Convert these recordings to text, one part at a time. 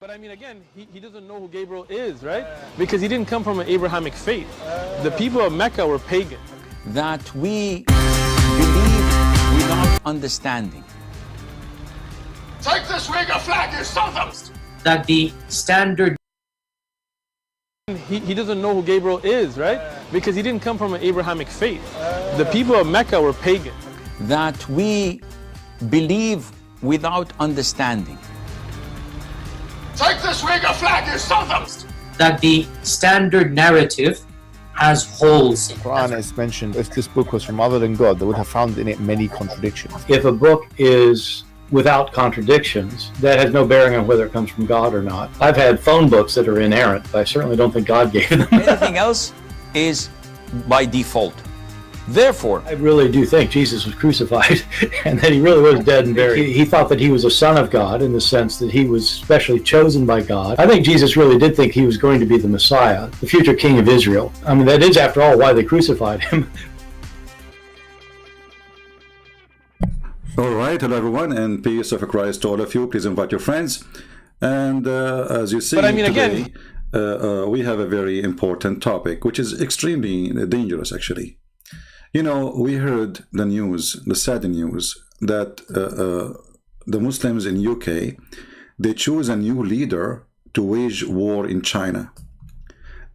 But I mean, again, he doesn't know who Gabriel is, right? Because he didn't come from an Abrahamic faith. The people of Mecca were pagan. That we believe without understanding. Take this Uyghur flag, you Southerns! That the standard... He doesn't know who Gabriel is, right? Because he didn't come from an Abrahamic faith. The people of Mecca were pagan. That we believe without understanding. Take this Uyghur flag, you Southerns! That the standard narrative has holes in it. Quran is mentioned. If this book was from other than God, they would have found in it many contradictions. If a book is without contradictions, that has no bearing on whether it comes from God or not. I've had phone books that are inerrant, but I certainly don't think God gave them. Anything else is by default. Therefore, I really do think Jesus was crucified and that he really was dead and buried. He thought that he was a son of God in the sense that he was specially chosen by God. I think Jesus really did think he was going to be the Messiah, the future king of Israel. I mean, that is, after all, why they crucified him. All right, hello everyone, and peace of Christ to all of you. Please invite your friends. And as you see, But I mean, today, we have a very important topic, which is extremely dangerous, actually. You know, we heard the news, the sad news, that the Muslims in UK, they choose a new leader to wage war in China.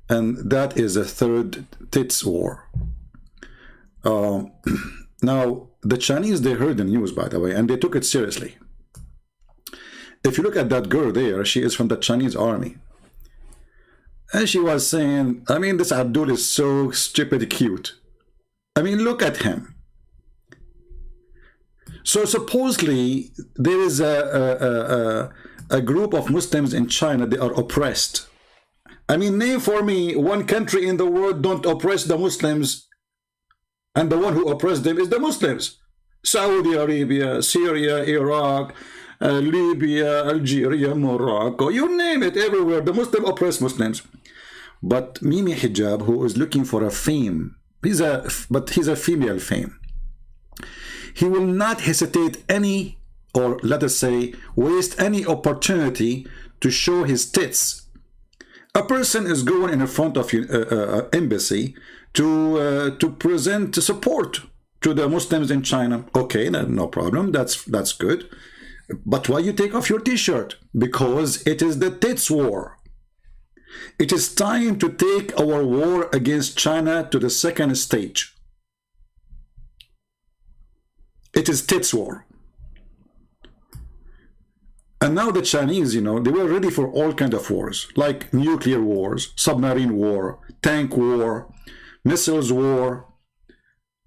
And that is a third TiT war. Now, the Chinese, they heard the news, by the way, and they took it seriously. If you look at that girl there, she is from the Chinese army. And she was saying, I mean, this Abdul is so stupid cute. I mean, look at him. So supposedly there is a group of Muslims in China, they are oppressed. I mean, name for me one country in the world don't oppress the Muslims, and the one who oppressed them is the Muslims. Saudi Arabia, Syria, Iraq, Libya, Algeria, Morocco, you name it, everywhere. The Muslim oppress Muslims. But Mimi Hijab, who is looking for a fame, he's a female fame. He will not hesitate any, or let us say, waste any opportunity to show his tits. A person is going in front of an embassy to present support to the Muslims in China. Okay, no problem. That's good. But why you take off your t-shirt? Because it is the tits war. It is time to take our war against China to the second stage. It is tits war. And now the Chinese, you know, they were ready for all kinds of wars, like nuclear wars, submarine war, tank war, missiles war.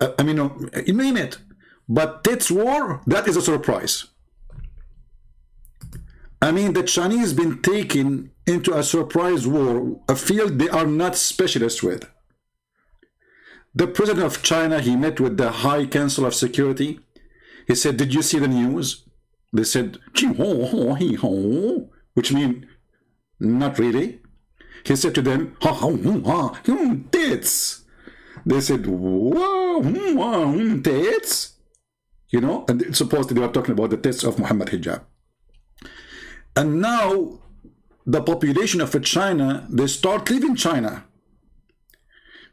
I mean, you name it. But tits war, that is a surprise. I mean, the Chinese been taken into a surprise war, a field they are not specialists with. The president of China, he met with the High Council of Security. He said, did you see the news? They said, which means, not really. He said to them, tits. They said, whoa, tits. You know, and supposedly they were talking about the tits of Muhammad Hijab. And now the population of China, they start leaving China.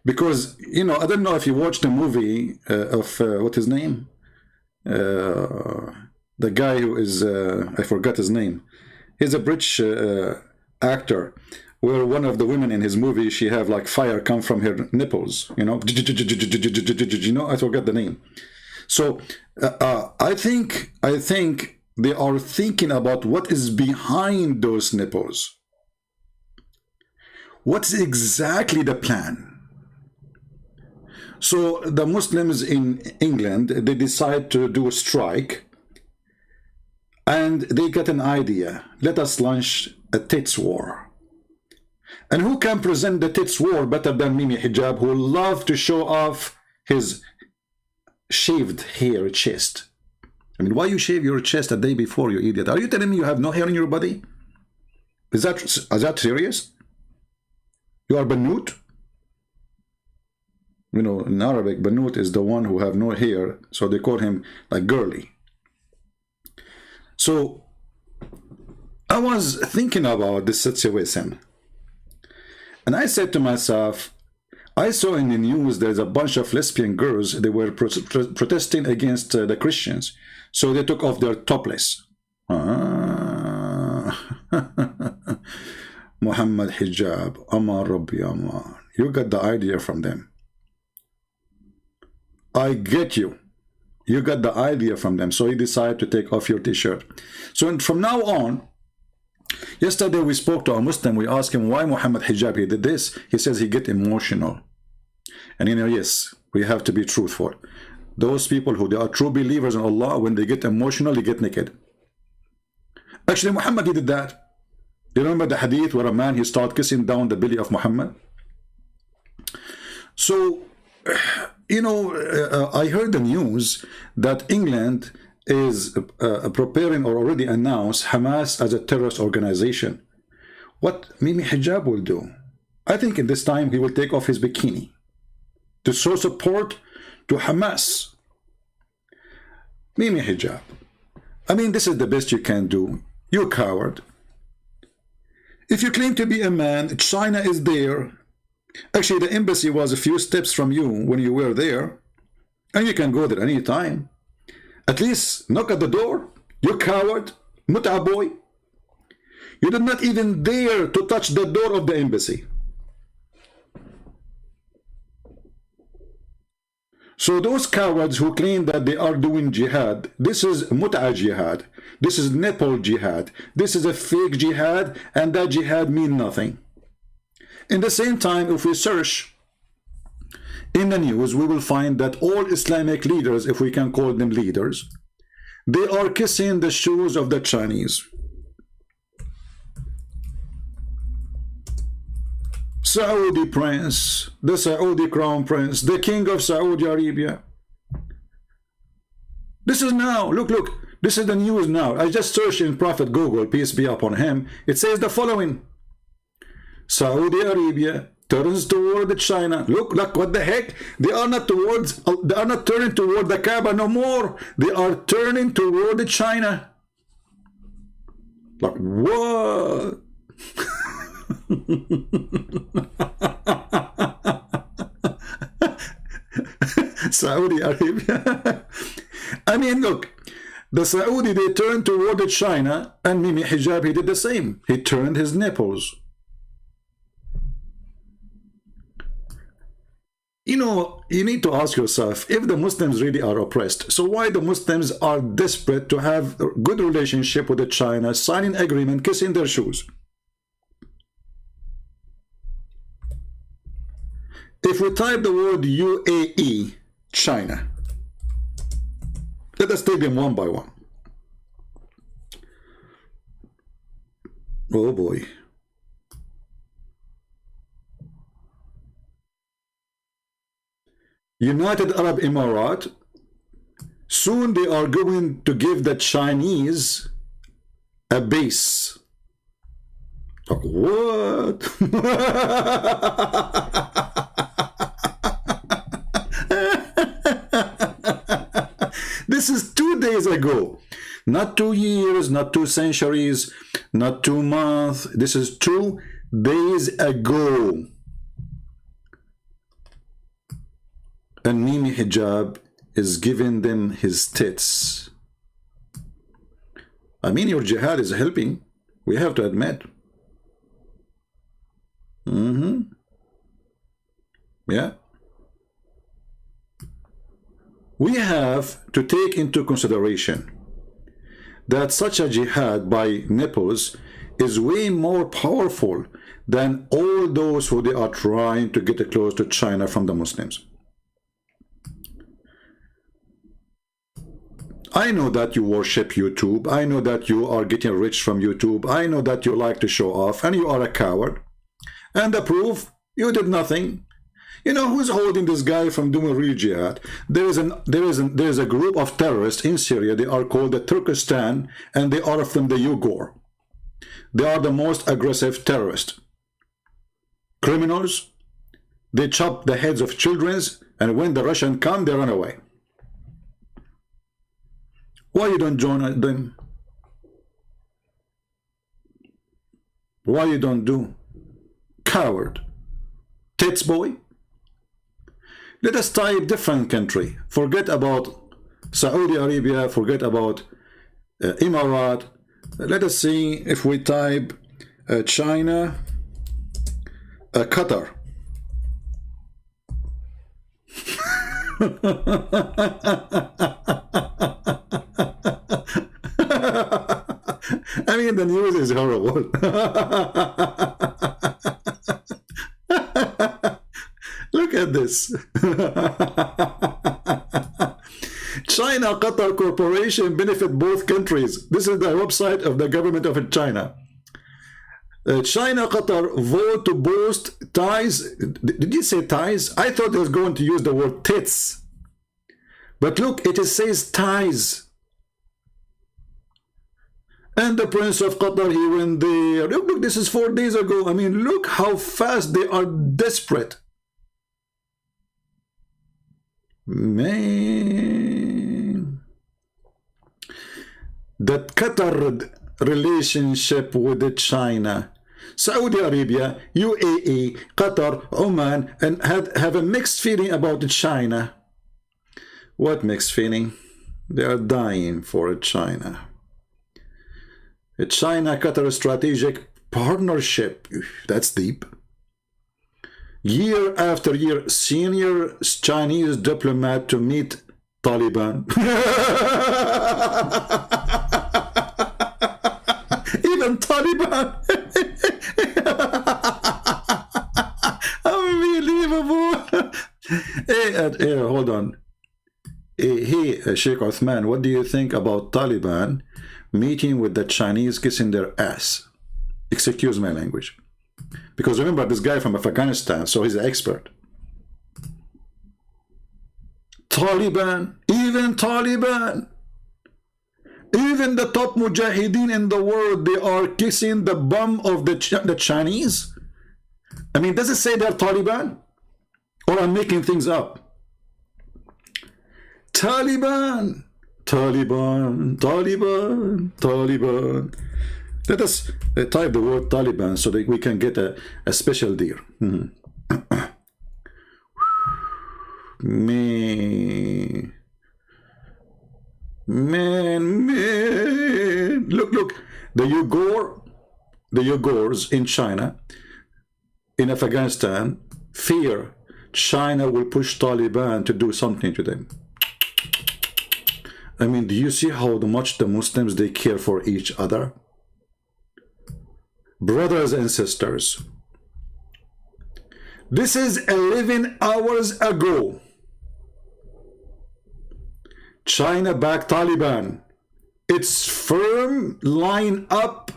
Because, you know, I don't know if you watched the movie of, what's his name? The guy who is, I forgot his name. He's a British actor, where one of the women in his movie, she have like fire come from her nipples, you know? You know, I forgot the name. So I think they are thinking about what is behind those nipples. What's exactly the plan? So the Muslims in England, they decide to do a strike, and they get an idea. Let us launch a tits war. And who can present the tits war better than Mimi Hijab, who love to show off his shaved hair chest? I mean, why you shave your chest a day before, you idiot? Are you telling me you have no hair in your body? Is that serious? You are Banut? You know, in Arabic, Banut is the one who have no hair, so they call him like girly. So I was thinking about this situation, and I said to myself, I saw in the news there's a bunch of lesbian girls, they were protesting against the Christians, so they took off their topless. Muhammad Hijab, Amar Rabbi Amar. You got the idea from them. I get you. You got the idea from them, so you decide to take off your t-shirt. So from now on, yesterday we spoke to a Muslim, we asked him why Muhammad Hijab, he did this. He says he get emotional. And you know, yes, we have to be truthful. Those people who they are true believers in Allah, when they get emotional, they get naked. Actually, Muhammad, he did that. You remember the hadith where a man, he started kissing down the belly of Muhammad? So, you know, I heard the news that England is preparing or already announced Hamas as a terrorist organization. What Mimi Hijab will do? I think in this time he will take off his bikini to show support to Hamas. Mimi Hijab. I mean, this is the best you can do. You coward. If you claim to be a man, China is there. Actually, the embassy was a few steps from you when you were there. And you can go there anytime. At least knock at the door. You coward. Mut'a boy. You did not even dare to touch the door of the embassy. So those cowards who claim that they are doing jihad, this is mut'a jihad. This is nipple jihad. This is a fake jihad, and that jihad means nothing. In the same time, if we search in the news, we will find that all Islamic leaders, if we can call them leaders, they are kissing the shoes of the Chinese. Saudi prince, the Saudi crown prince, the king of Saudi Arabia. This is now, look, this is the news now. I just searched in Prophet Google, peace be upon him. It says the following. Saudi Arabia turns toward China. Look, what the heck? They are not turning toward the Kaaba no more. They are turning toward China. Like, what? Saudi Arabia. I mean, look, the Saudi, they turned toward China, and Mimi Hijab, he did the same. He turned his nipples. You know, you need to ask yourself, if the Muslims really are oppressed, so why the Muslims are desperate to have a good relationship with the China, signing agreement, kissing their shoes? If we type the word UAE, China, let us take them one by one. Oh boy. United Arab Emirates, soon they are going to give the Chinese a base. Like, what? This is 2 days ago. Not 2 years, not 2 centuries, not 2 months. This is 2 days ago. And Mimi Hijab is giving them his tits. I mean, your jihad is helping. We have to admit. Yeah. We have to take into consideration that such a jihad by nipples is way more powerful than all those who they are trying to get close to China from the Muslims. I know that you worship YouTube. I know that you are getting rich from YouTube. I know that you like to show off, and you are a coward. And the proof, you did nothing. You know who's holding this guy from doing real jihad? There is a group of terrorists in Syria. They are called the Turkestan, and they are from the Uyghur. They are the most aggressive terrorists. Criminals. They chop the heads of children, and when the Russians come, they run away. Why you don't join them? Why you don't do? Coward. Tits boy. Let us type different country. Forget about Saudi Arabia. Forget about Emirat. Let us see if we type China, Qatar. I mean, the news is horrible. Look at this. China Qatar Corporation benefit both countries. This is the website of the government of China. China Qatar vote to boost ties. Did you say ties? I thought it was going to use the word tits. But look, it says ties. And the Prince of Qatar, he went there. Look, this is 4 days ago. I mean, look how fast they are desperate. Man. That Qatar relationship with China, Saudi Arabia, UAE, Qatar, Oman, and have a mixed feeling about China. What mixed feeling? They are dying for China. A China-Qatar strategic partnership. That's deep. Year after year, senior Chinese diplomat to meet Taliban. Even Taliban. Unbelievable. Hey, hold on. Hey, Sheikh Uthman, what do you think about Taliban meeting with the Chinese, kissing their ass? Excuse my language. Because remember, this guy from Afghanistan, so he's an expert. Taliban, even the top mujahideen in the world, they are kissing the bum of the Chinese. I mean, does it say they're Taliban? Or I'm making things up? Taliban. Let us type the word Taliban so that we can get a special deal. Man. Look. The Uyghurs in China, in Afghanistan, fear China will push Taliban to do something to them. I mean, do you see how much the Muslims, they care for each other? Brothers and sisters, this is 11 hours ago. China backed Taliban. Its firm line up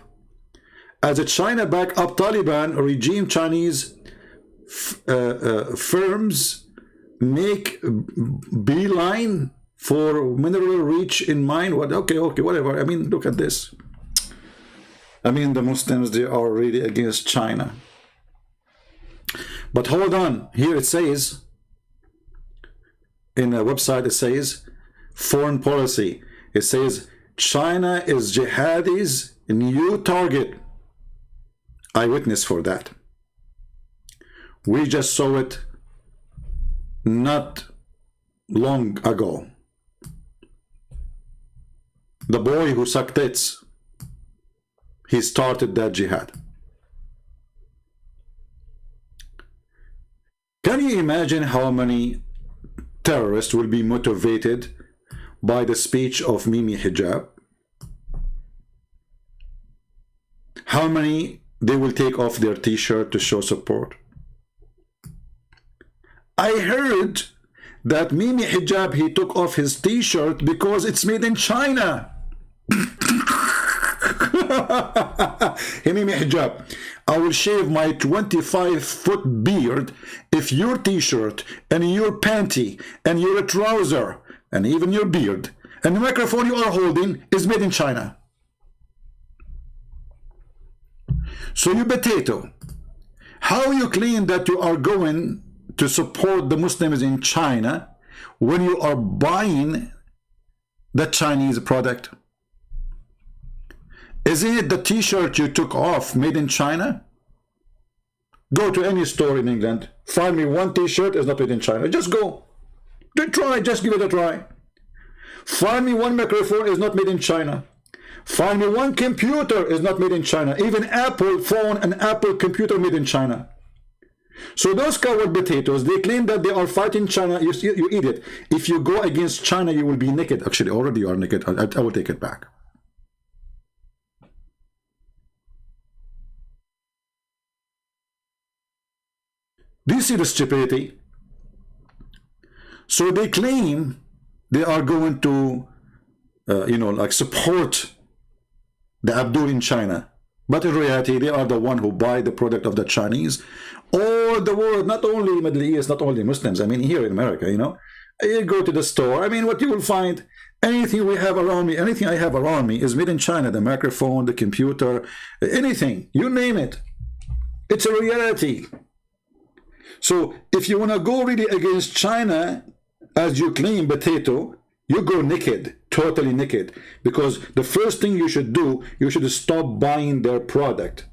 as a China back up Taliban regime. Chinese firms make beeline for mineral rich in mind. What? Okay, whatever. I mean, look at this. I mean, the Muslims, they are really against China. But hold on. Here it says, in a website, it says, foreign policy. It says, China is jihadi's new target. Eyewitness for that. We just saw it not long ago. The boy who sucked tits, he started that jihad. Can you imagine how many terrorists will be motivated by the speech of Mimi Hijab? How many they will take off their t-shirt to show support? I heard that Mimi Hijab, he took off his t-shirt because it's made in China. Hey, Mimi Hijab, I will shave my 25-foot beard if your t-shirt and your panty and your trouser and even your beard and the microphone you are holding is made in China. So you potato, how you claim that you are going to support the Muslims in China when you are buying the Chinese product? Isn't it the t-shirt you took off made in China? Go to any store in England, find me one t-shirt is not made in China. Just go. Try, just give it a try. Find me one microphone is not made in China. Find me one computer is not made in China. Even Apple phone and Apple computer made in China. So those coward potatoes, they claim that they are fighting China. You eat it. If you go against China, you will be naked. Actually, already you are naked. I will take it back. Do you see the stupidity? So they claim they are going to, like support the Abdul in China. But in reality, they are the one who buy the product of the Chinese or the world, not only Middle East, not only Muslims. I mean, here in America, you go to the store. I mean, what you will find, anything we have around me, anything I have around me is made in China. The microphone, the computer, anything, you name it. It's a reality. So if you want to go really against China, as you claim, potato, you go naked, totally naked, because the first thing you should do, you should stop buying their product,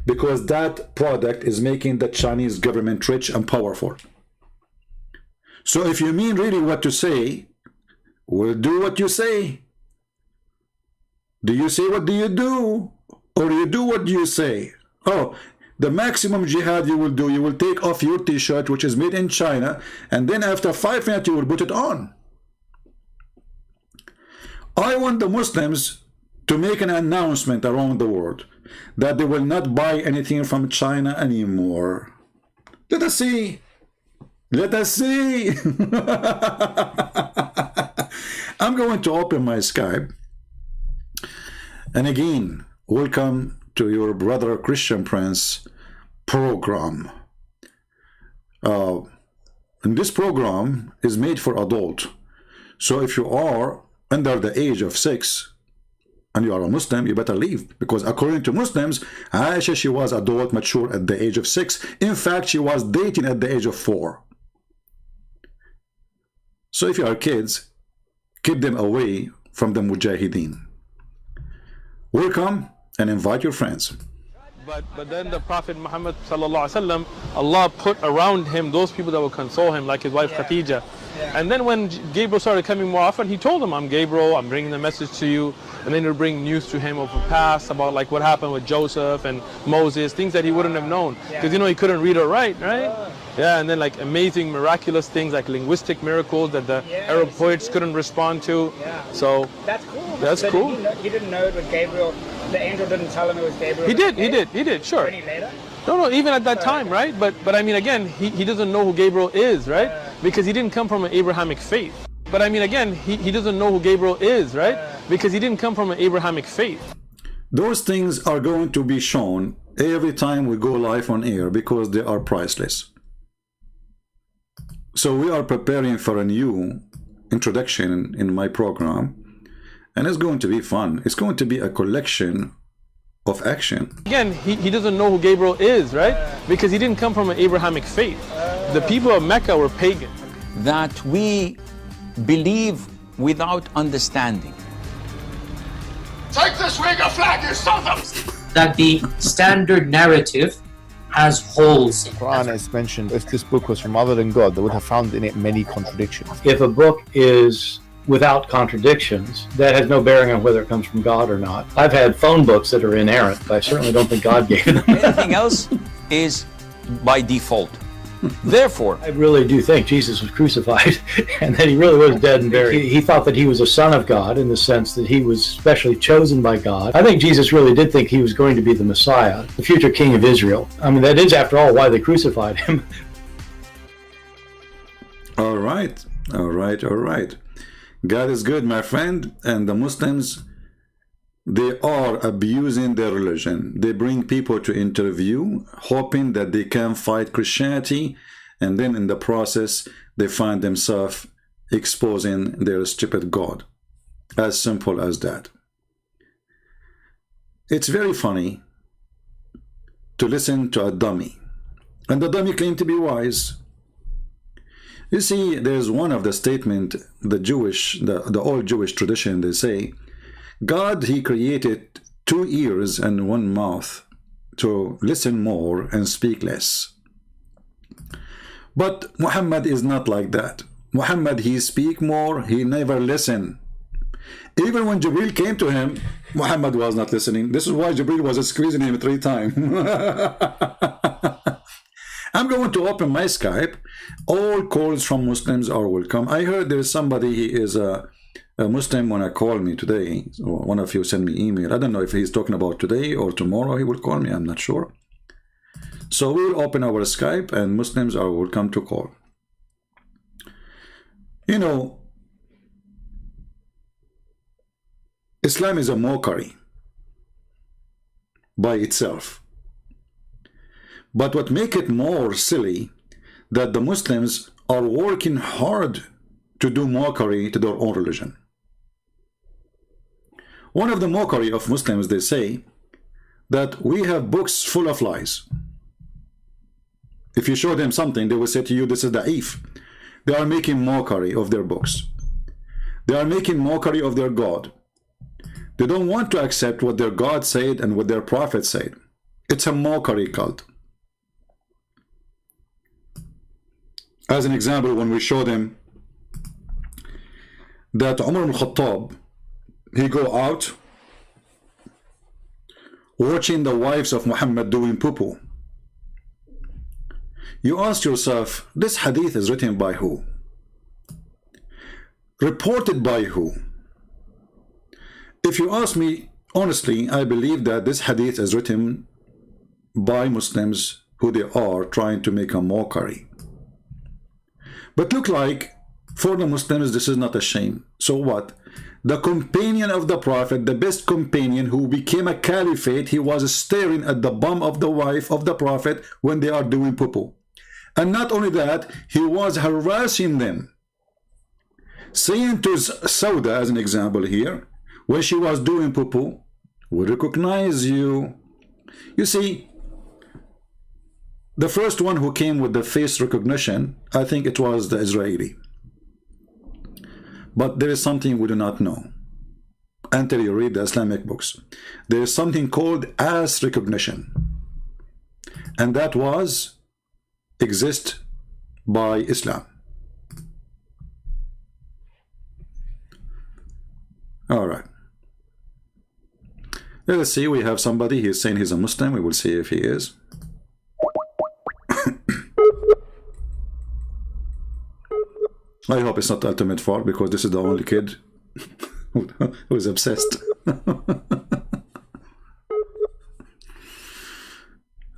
because that product is making the Chinese government rich and powerful. So if you mean really what to say, we'll do what you say. Do you say what do you do? Or you do what you say? Oh, the maximum jihad you will do, you will take off your t-shirt, which is made in China, and then after 5 minutes you will put it on. I want the Muslims to make an announcement around the world that they will not buy anything from China anymore. Let us see. Let us see. I'm going to open my Skype. And again, welcome to your brother Christian Prince program. And this program is made for adult. So if you are under the age of 6 and you are a Muslim, you better leave, because according to Muslims, Aisha, she was adult, mature at the age of 6. In fact, she was dating at the age of 4. So if you are kids, keep them away from the Mujahideen. Welcome and invite your friends. But then the Prophet Muhammad sallallahu alaihi wasallam, Allah put around him those people that will console him, like his wife Khadija. And then when Gabriel started coming more often, he told him, I'm Gabriel, I'm bringing the message to you. And then he'll bring news to him of the past about like what happened with Joseph and Moses, things that he wouldn't have known, because he couldn't read or write, right? Yeah, and then like amazing, miraculous things like linguistic miracles that the Arab poets couldn't respond to. So that's cool. That's so cool. He didn't know it was Gabriel. The angel didn't tell him it was Gabriel. He did, sure. Any later? No, even at that time, right? But I mean, again, he doesn't know who Gabriel is, right? Because he didn't come from an Abrahamic faith. But I mean, again, he doesn't know who Gabriel is, right? Because he didn't come from an Abrahamic faith. Those things are going to be shown every time we go live on air, because they are priceless. So we are preparing for a new introduction in my program, and it's going to be fun. It's going to be a collection of action. Again, he doesn't know who Gabriel is, right? Because he didn't come from an Abrahamic faith. The people of Mecca were pagan. That we believe without understanding. Take this wig a flag, you son of... That the standard narrative has holes in it. Quran is mentioned. If this book was from other than God, they would have found in it many contradictions. If a book is without contradictions, that has no bearing on whether it comes from God or not. I've had phone books that are inerrant, but I certainly don't think God gave them. Anything else is by default. Therefore, I really do think Jesus was crucified and that he really was dead and buried. He thought that he was a son of God in the sense that he was specially chosen by God. I think Jesus really did think he was going to be the Messiah, the future king of Israel. I mean, that is, after all, why they crucified him. All right. God is good, my friend. And the Muslims, they are abusing their religion. They bring people to interview, hoping that they can fight Christianity, and then in the process, they find themselves exposing their stupid God. As simple as that. It's very funny to listen to a dummy. And the dummy claimed to be wise. You see, there's one of the statement, the old Jewish tradition, they say, God, he created 2 ears and 1 mouth to listen more and speak less. But Muhammad is not like that. Muhammad, he speak more, he never listen. Even when Jibril came to him, Muhammad was not listening. This is why Jibril was squeezing him 3 times. I'm going to open my Skype. All calls from Muslims are welcome. I heard there is somebody, he is a Muslim, when I call me today. So one of you send me email. I don't know if he's talking about today or tomorrow he will call me. I'm not sure. So we'll open our Skype and Muslims are welcome to call. You know, Islam is a mockery by itself. But what makes it more silly, that the Muslims are working hard to do mockery to their own religion. One of the mockery of Muslims, they say that we have books full of lies. If you show them something, they will say to you, this is da'if. They are making mockery of their books. They are making mockery of their God. They don't want to accept what their God said and what their prophet said. It's a mockery cult. As an example, when we show them that Umar al-Khattab, he go out watching the wives of Muhammad doing poo-poo. You ask yourself, this hadith is written by who? Reported by who? If you ask me, honestly, I believe that this hadith is written by Muslims who they are trying to make a mockery. But look like, for the Muslims, this is not a shame. So what? The companion of the Prophet, the best companion who became a caliphate, he was staring at the bum of the wife of the Prophet when they are doing poo-poo. And not only that, he was harassing them. Saying to Sauda, as an example here, when she was doing poo-poo, we recognize you. You see, the first one who came with the face recognition, I think it was the Israeli. But there is something we do not know until you read the Islamic books. There is something called ass recognition. And that was exist by Islam. All right. Let us see, we have somebody, he is saying he's a Muslim. We will see if he is. I hope it's not the ultimate fault, because this is the only kid who is obsessed.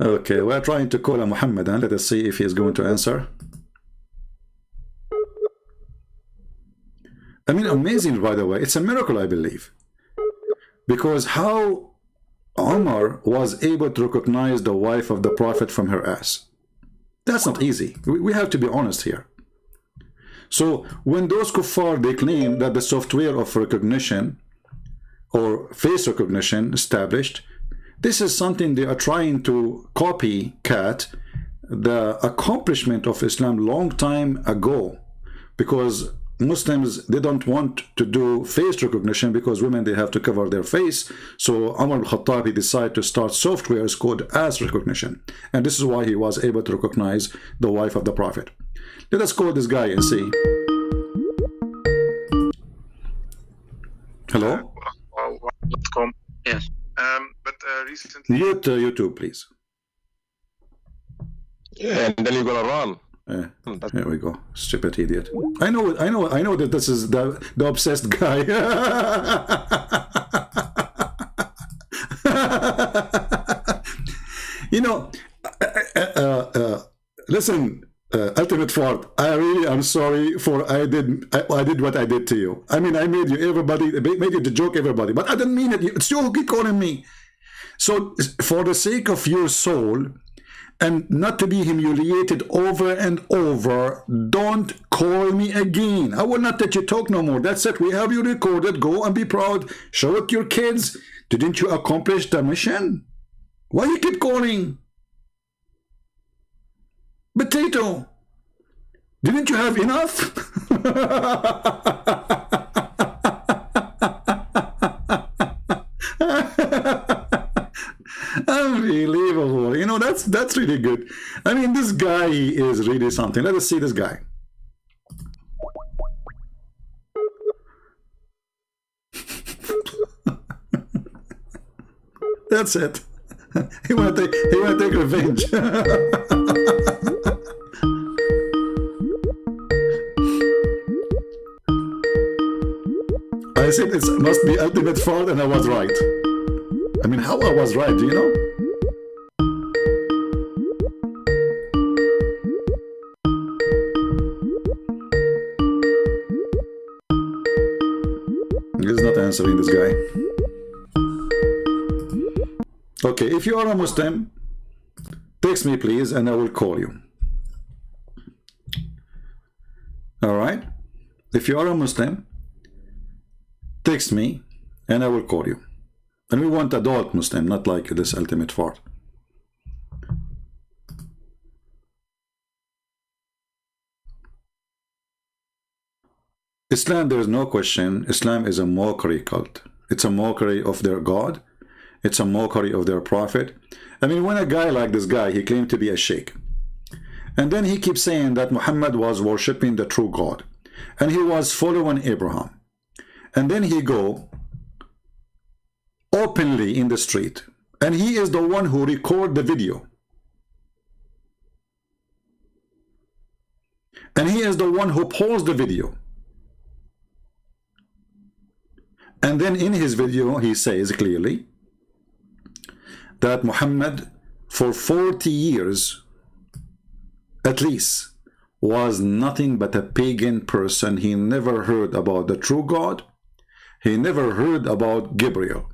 Okay, we're trying to call a Muhammad, and let us see if he is going to answer. I mean, amazing, by the way. It's a miracle, I believe. Because how Omar was able to recognize the wife of the Prophet from her ass. That's not easy. We have to be honest here. So when those kuffar, they claim that the software of recognition or face recognition established, this is something they are trying to copycat the accomplishment of Islam long time ago, because Muslims, they don't want to do face recognition because women, they have to cover their face. So Umar al-Khattab, he decided to start softwares called ass recognition, and this is why he was able to recognize the wife of the Prophet. Let us call this guy and see. Hello? Yes. But recently... Mute YouTube, please. Yeah, and then you're gonna run. Here we go. Stupid idiot. I know that this is the obsessed guy. You know, listen, Ultimate Ford, I really am sorry for I did what I did to you. I mean, I made you made you to joke everybody, but I didn't mean it. It's you who keep calling me. So for the sake of your soul, and not to be humiliated over and over, don't call me again. I will not let you talk no more. That's it. We have you recorded. Go and be proud. Show it to your kids. Didn't you accomplish the mission? Why you keep calling? Potato, didn't you have enough? That's really good. I mean, this guy is really something. Let us see this guy. That's it. He want to take revenge. I said it must be ultimate fraud, and I was right. I mean, how I was right, do you know? He's not answering, this guy. Okay, if you are a Muslim, text me please and I will call you. Alright? If you are a Muslim, text me and I will call you. And we want adult Muslim, not like this ultimate fart. Islam, there is no question. Islam is a mockery cult. It's a mockery of their God. It's a mockery of their prophet. I mean, when a guy like this guy, he claimed to be a sheikh. And then he keeps saying that Muhammad was worshipping the true God. And he was following Abraham. And then he go openly in the street. And he is the one who record the video. And he is the one who paused the video. And then in his video, he says clearly that Muhammad, for 40 years, at least, was nothing but a pagan person. He never heard about the true God. He never heard about Gabriel.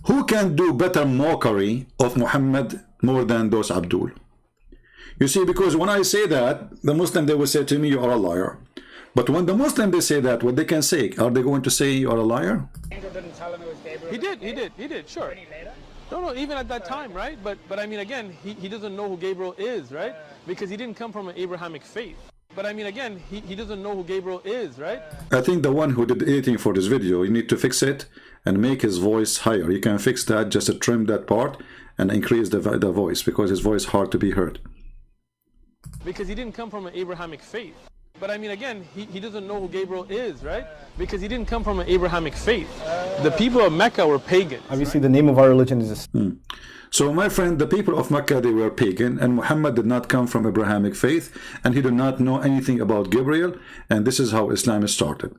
Who can do better mockery of Muhammad more than those Abdul? You see, because when I say that, the Muslim, they will say to me, you are a liar. But when the Muslim, they say that, what they can say, are they going to say you are a liar? Angel didn't tell him it was Gabriel. He did, sure. No, even at that time, right? But I mean, again, he doesn't know who Gabriel is, right? Because he didn't come from an Abrahamic faith. But I mean, again, he doesn't know who Gabriel is, right? I think the one who did editing for this video, you need to fix it and make his voice higher. You can fix that, just to trim that part and increase the voice, because his voice is hard to be heard. Because he didn't come from an Abrahamic faith. But I mean, again, he doesn't know who Gabriel is, right? Because he didn't come from an Abrahamic faith. The people of Mecca were pagans. Obviously, the name of our religion is... So, my friend, the people of Mecca, they were pagan, and Muhammad did not come from Abrahamic faith, and he did not know anything about Gabriel, and this is how Islam started.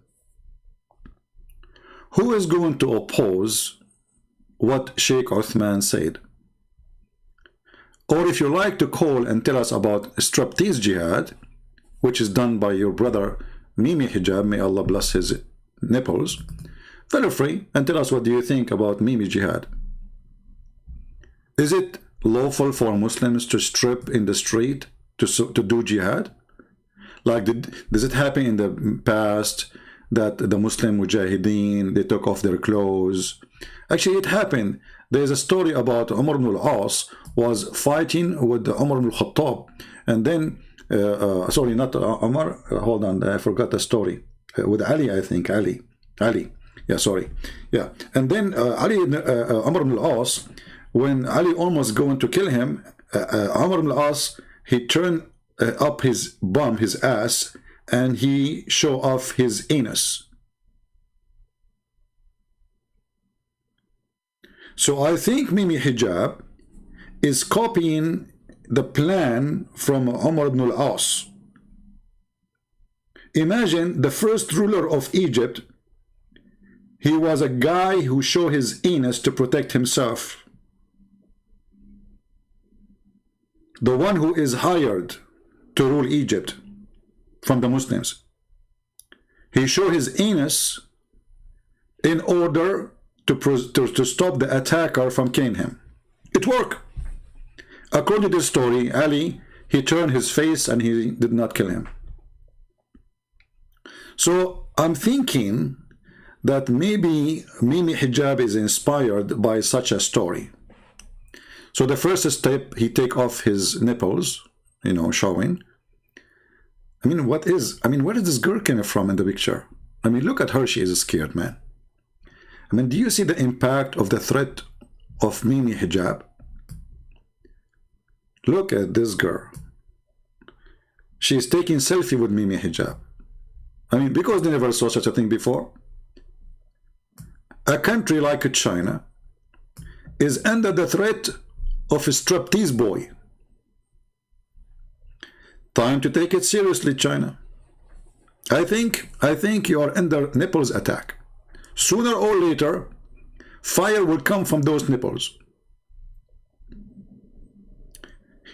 Who is going to oppose what Sheikh Uthman said? Or if you like to call and tell us about striptease jihad, which is done by your brother Mimi Hijab, may Allah bless his nipples, feel free and tell us what do you think about Mimi jihad. Is it lawful for Muslims to strip in the street to do jihad? Like, does it happen in the past that the Muslim mujahideen, they took off their clothes? Actually, it happened. There's a story about Umar ibn al-As was fighting with Umar ibn al-Khattab, and then sorry, not Umar, hold on, I forgot the story, with Ali, I think, Ali, yeah, sorry, yeah, and then Umar ibn al-As, when Ali almost going to kill him, Umar ibn al-As, he turned up his bum, his ass, and he show off his anus. So I think Mimi Hijab is copying the plan from Umar ibn al-As. Imagine the first ruler of Egypt, he was a guy who showed his anus to protect himself. The one who is hired to rule Egypt from the Muslims. He showed his anus in order to stop the attacker from killing him. It worked. According to this story, Ali, he turned his face and he did not kill him. So I'm thinking that maybe Mimi Hijab is inspired by such a story. So the first step, he take off his nipples, you know, showing. I mean, where is this girl coming from in the picture? I mean, look at her, she is scared, man. I mean, do you see the impact of the threat of Mimi Hijab. Look at this girl. She's taking selfie with Mimi Hijab. I mean, because they never saw such a thing before. A country like China is under the threat of a striptease boy. Time to take it seriously, China. I think you are under nipples attack. Sooner or later, fire will come from those nipples.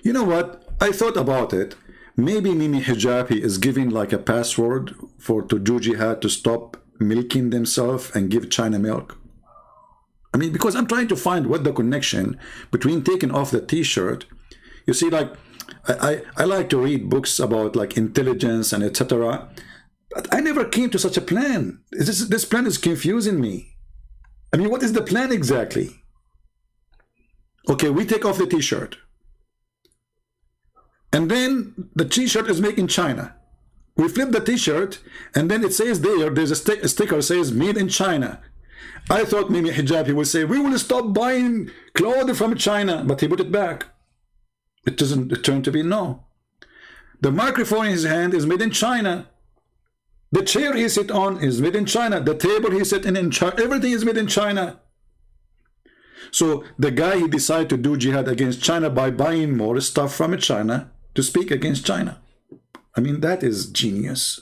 You know what? I thought about it. Maybe Mimi Hijab is giving like a password to do jihad to stop milking themselves and give China milk. I mean, because I'm trying to find what the connection between taking off the t-shirt. You see, like, I like to read books about like intelligence and etc. But I never came to such a plan. This plan is confusing me. I mean, what is the plan exactly? Okay, we take off the t-shirt. And then the t-shirt is made in China. We flip the t-shirt, and then it says there's a sticker says made in China. I thought Mimi Hijab, he will say, we will stop buying clothes from China, but he put it back. It turned to be no. The microphone in his hand is made in China. The chair he sit on is made in China. The table he sit in China. Everything is made in China. So the guy, he decided to do jihad against China by buying more stuff from China to speak against China. I mean, that is genius.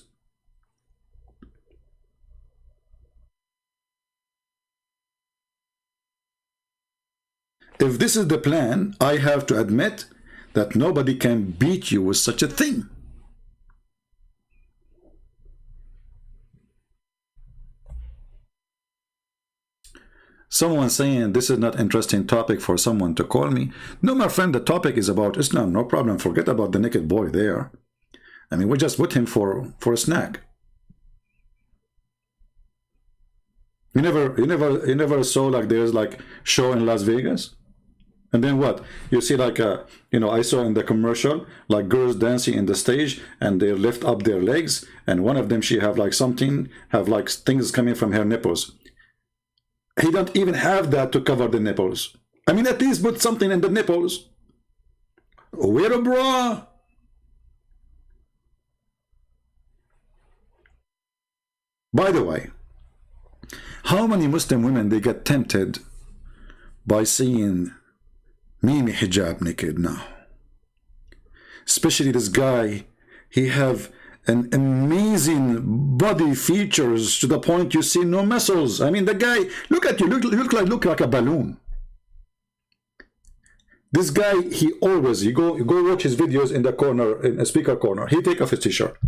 If this is the plan, I have to admit that nobody can beat you with such a thing. Someone saying this is not interesting topic for someone to call me. No, my friend, the topic is about Islam. No problem. Forget about the naked boy there. I mean, we just put him for a snack. You never saw like there's like show in Las Vegas, and then what you see like I saw in the commercial like girls dancing in the stage and they lift up their legs, and one of them she have like things coming from her nipples. He don't even have that to cover the nipples. I mean, at least put something in the nipples. Wear a bra. By the way, how many Muslim women they get tempted by seeing Mimi Hijab naked now? Especially this guy, he have an amazing body features to the point you see no muscles. I mean, the guy, look at you, look like a balloon. This guy, he go watch his videos in the corner, in a speaker corner. He take off his t-shirt.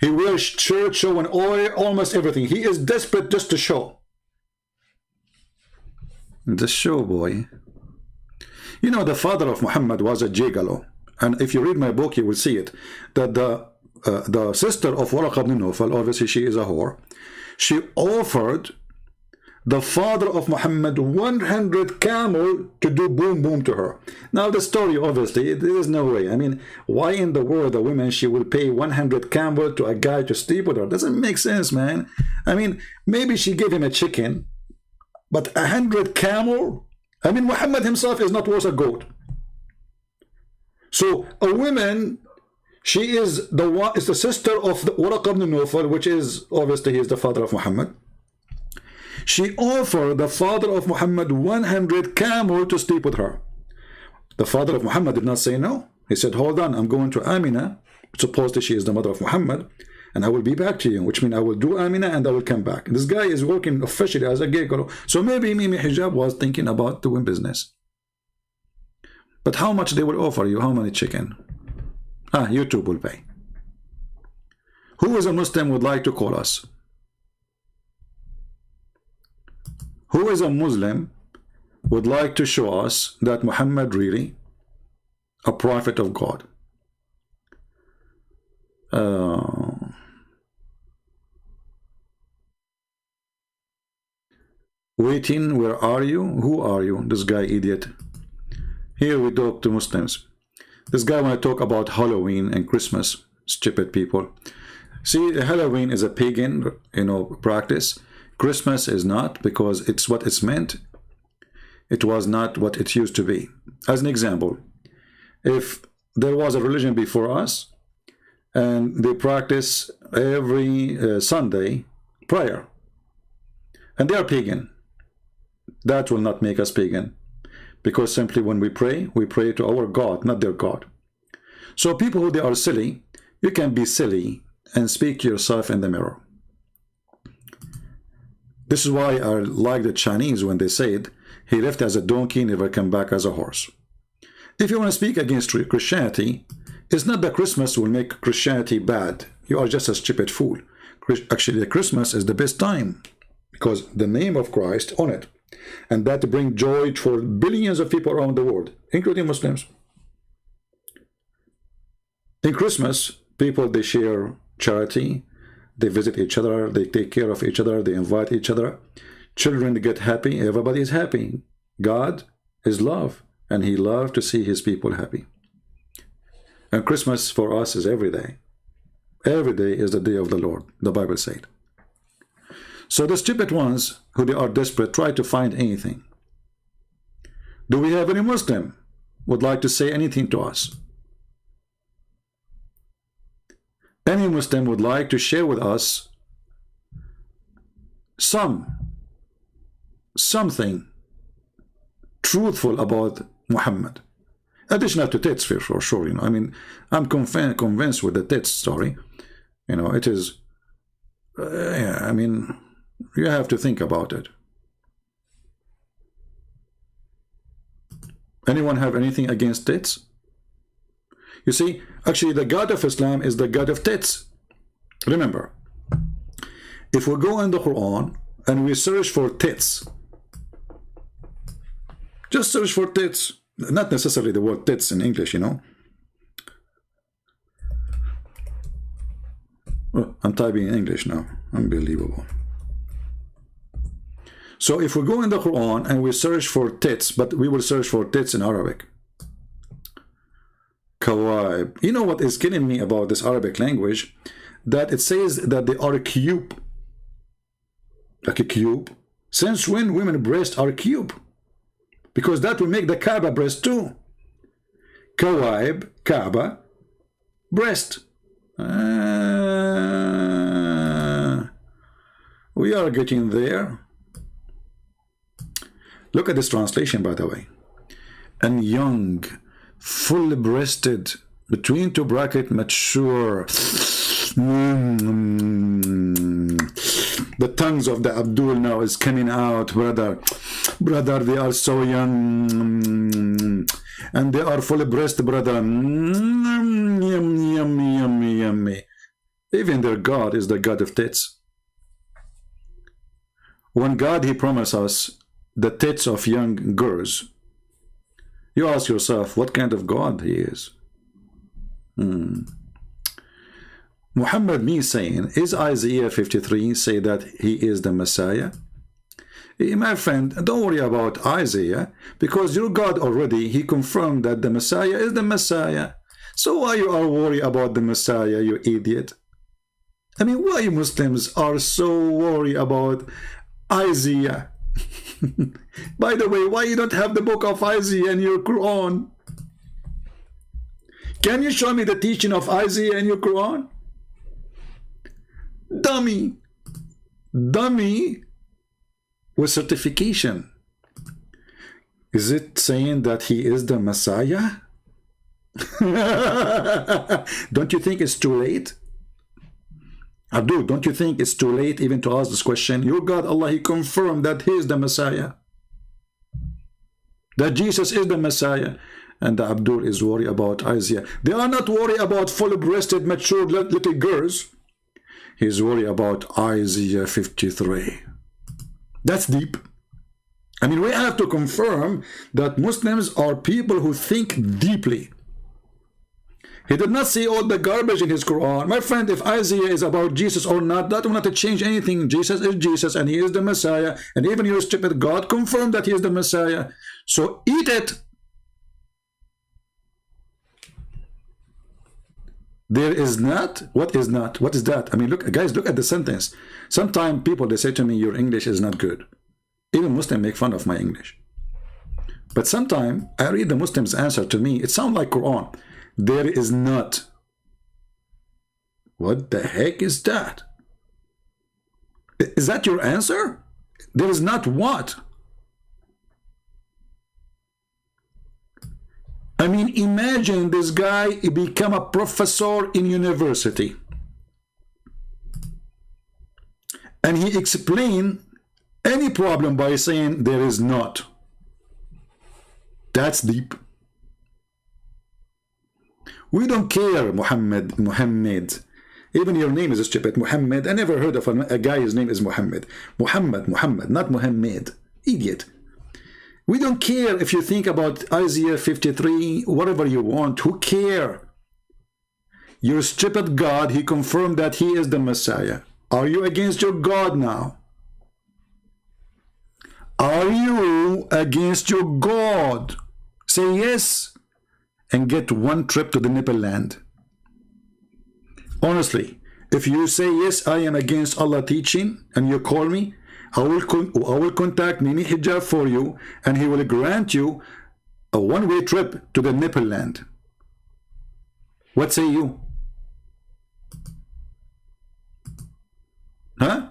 He wears shirt showing almost everything. He is desperate just to show. The show boy. You know, the father of Muhammad was a gigolo. And if you read my book, you will see it. That the sister of Waraq ibn Nawfal, obviously she is a whore, she offered the father of Muhammad 100 camel to do boom boom to her. Now the story, obviously, there is no way. I mean, why in the world a woman, she will pay 100 camel to a guy to sleep with her? Doesn't make sense, man. I mean, maybe she gave him a chicken, but 100 camel? I mean, Muhammad himself is not worth a goat. So a woman, she is the sister of Waraq ibn Nawfal, which is obviously he is the father of Muhammad. She offered the father of Muhammad 100 camel to sleep with her. The father of Muhammad did not say no. He said, hold on, I'm going to Amina, supposedly she is the mother of Muhammad, and I will be back to you, which means I will do Amina and I will come back. This guy is working officially as a gay girl. So maybe Mimi Hijab was thinking about doing business. But how much they will offer you? How many chicken? YouTube will pay. Who is a Muslim would like to call us? Who is a Muslim would like to show us that Muhammad really a prophet of God? Waiting, where are you? Who are you? This guy idiot. Here we talk to Muslims. This guy want to talk about Halloween and Christmas. Stupid people. See, Halloween is a pagan, practice. Christmas is not, because it's what it's meant. It was not what it used to be. As an example, if there was a religion before us and they practice every Sunday prayer and they are pagan, that will not make us pagan, because simply when we pray to our God, not their God. So people who they are silly, you can be silly and speak to yourself in the mirror. This is why I like the Chinese when they say it, he left as a donkey, never come back as a horse. If you want to speak against Christianity, it's not that Christmas will make Christianity bad. You are just a stupid fool. Actually, Christmas is the best time because the name of Christ on it. And that brings joy for billions of people around the world, including Muslims. In Christmas, people, they share charity, they visit each other, they take care of each other, they invite each other. Children get happy, everybody is happy. God is love, and he loves to see his people happy. And Christmas for us is every day. Every day is the day of the Lord, the Bible said. So the stupid ones, who they are desperate, try to find anything. Do we have any Muslim would like to say anything to us? Any Muslim would like to share with us something truthful about Muhammad, additional to TiT's for sure. You know, I mean, I'm convinced with the TiT's story. You know, it is. Yeah, I mean, you have to think about it. Anyone have anything against TiT's? You see, actually, the God of Islam is the God of TiT's. Remember, if we go in the Quran and we search for TiT's, just search for TiT's, not necessarily the word TiT's in English, you know. Oh, I'm typing in English now. Unbelievable. So if we go in the Quran and we search for TiT's, but we will search for TiT's in Arabic. Kawaib. You know what is killing me about this Arabic language? That it says that they are a cube. Like a cube. Since when women breasts are cube? Because that will make the Kaaba breast too. Kawaib, Kaaba, breast. We are getting there. Look at this translation, by the way. And young, full-breasted, between two brackets, mature. The tongues of the Abdul now is coming out, brother. Brother, they are so young. And they are full-breasted, brother. Yummy, yummy, yummy, yummy. Even their God is the God of TiT's. When God, he promised us the TiT's of young girls, you ask yourself, what kind of God he is? Muhammad, me saying, is Isaiah 53 say that he is the Messiah? My friend, don't worry about Isaiah, because your God already, he confirmed that the Messiah is the Messiah. So why you are worried about the Messiah, you idiot? I mean, why Muslims are so worried about Isaiah? By the way, why you don't have the book of Isaiah in your Quran? Can you show me the teaching of Isaiah in your Quran? Dummy. Dummy with certification. Is it saying that he is the Messiah? Don't you think it's too late? Abdul, don't you think it's too late even to ask this question? Your God, Allah, he confirmed that he is the Messiah. That Jesus is the Messiah. And Abdul is worried about Isaiah. They are not worried about full-breasted, mature little girls. He's worried about Isaiah 53. That's deep. I mean, we have to confirm that Muslims are people who think deeply. He did not see all the garbage in his Quran. My friend, if Isaiah is about Jesus or not, that will not change anything. Jesus is Jesus and he is the Messiah. And even your stupid God confirmed that he is the Messiah. So eat it. There is not. What is not? What is that? I mean, look, guys, look at the sentence. Sometimes people, they say to me, your English is not good. Even Muslims make fun of my English. But sometimes I read the Muslims' answer to me. It sounds like Quran. There is not. What the heck is that? Is that your answer? There is not what? I mean, imagine this guy become a professor in university. And he explained any problem by saying there is not. That's deep. We don't care, Muhammad. Even your name is stupid, Muhammad. I never heard of a guy whose name is Muhammad. Muhammad, not Muhammad. Idiot. We don't care if you think about Isaiah 53, whatever you want. Who care? Your stupid God, he confirmed that he is the Messiah. Are you against your God now? Are you against your God? Say yes and get one trip to the nipple land. Honestly, if you say yes, I am against Allah teaching, and you call me, I will contact Nini Hijab for you, and he will grant you a one-way trip to the nipple land. What say you? Huh?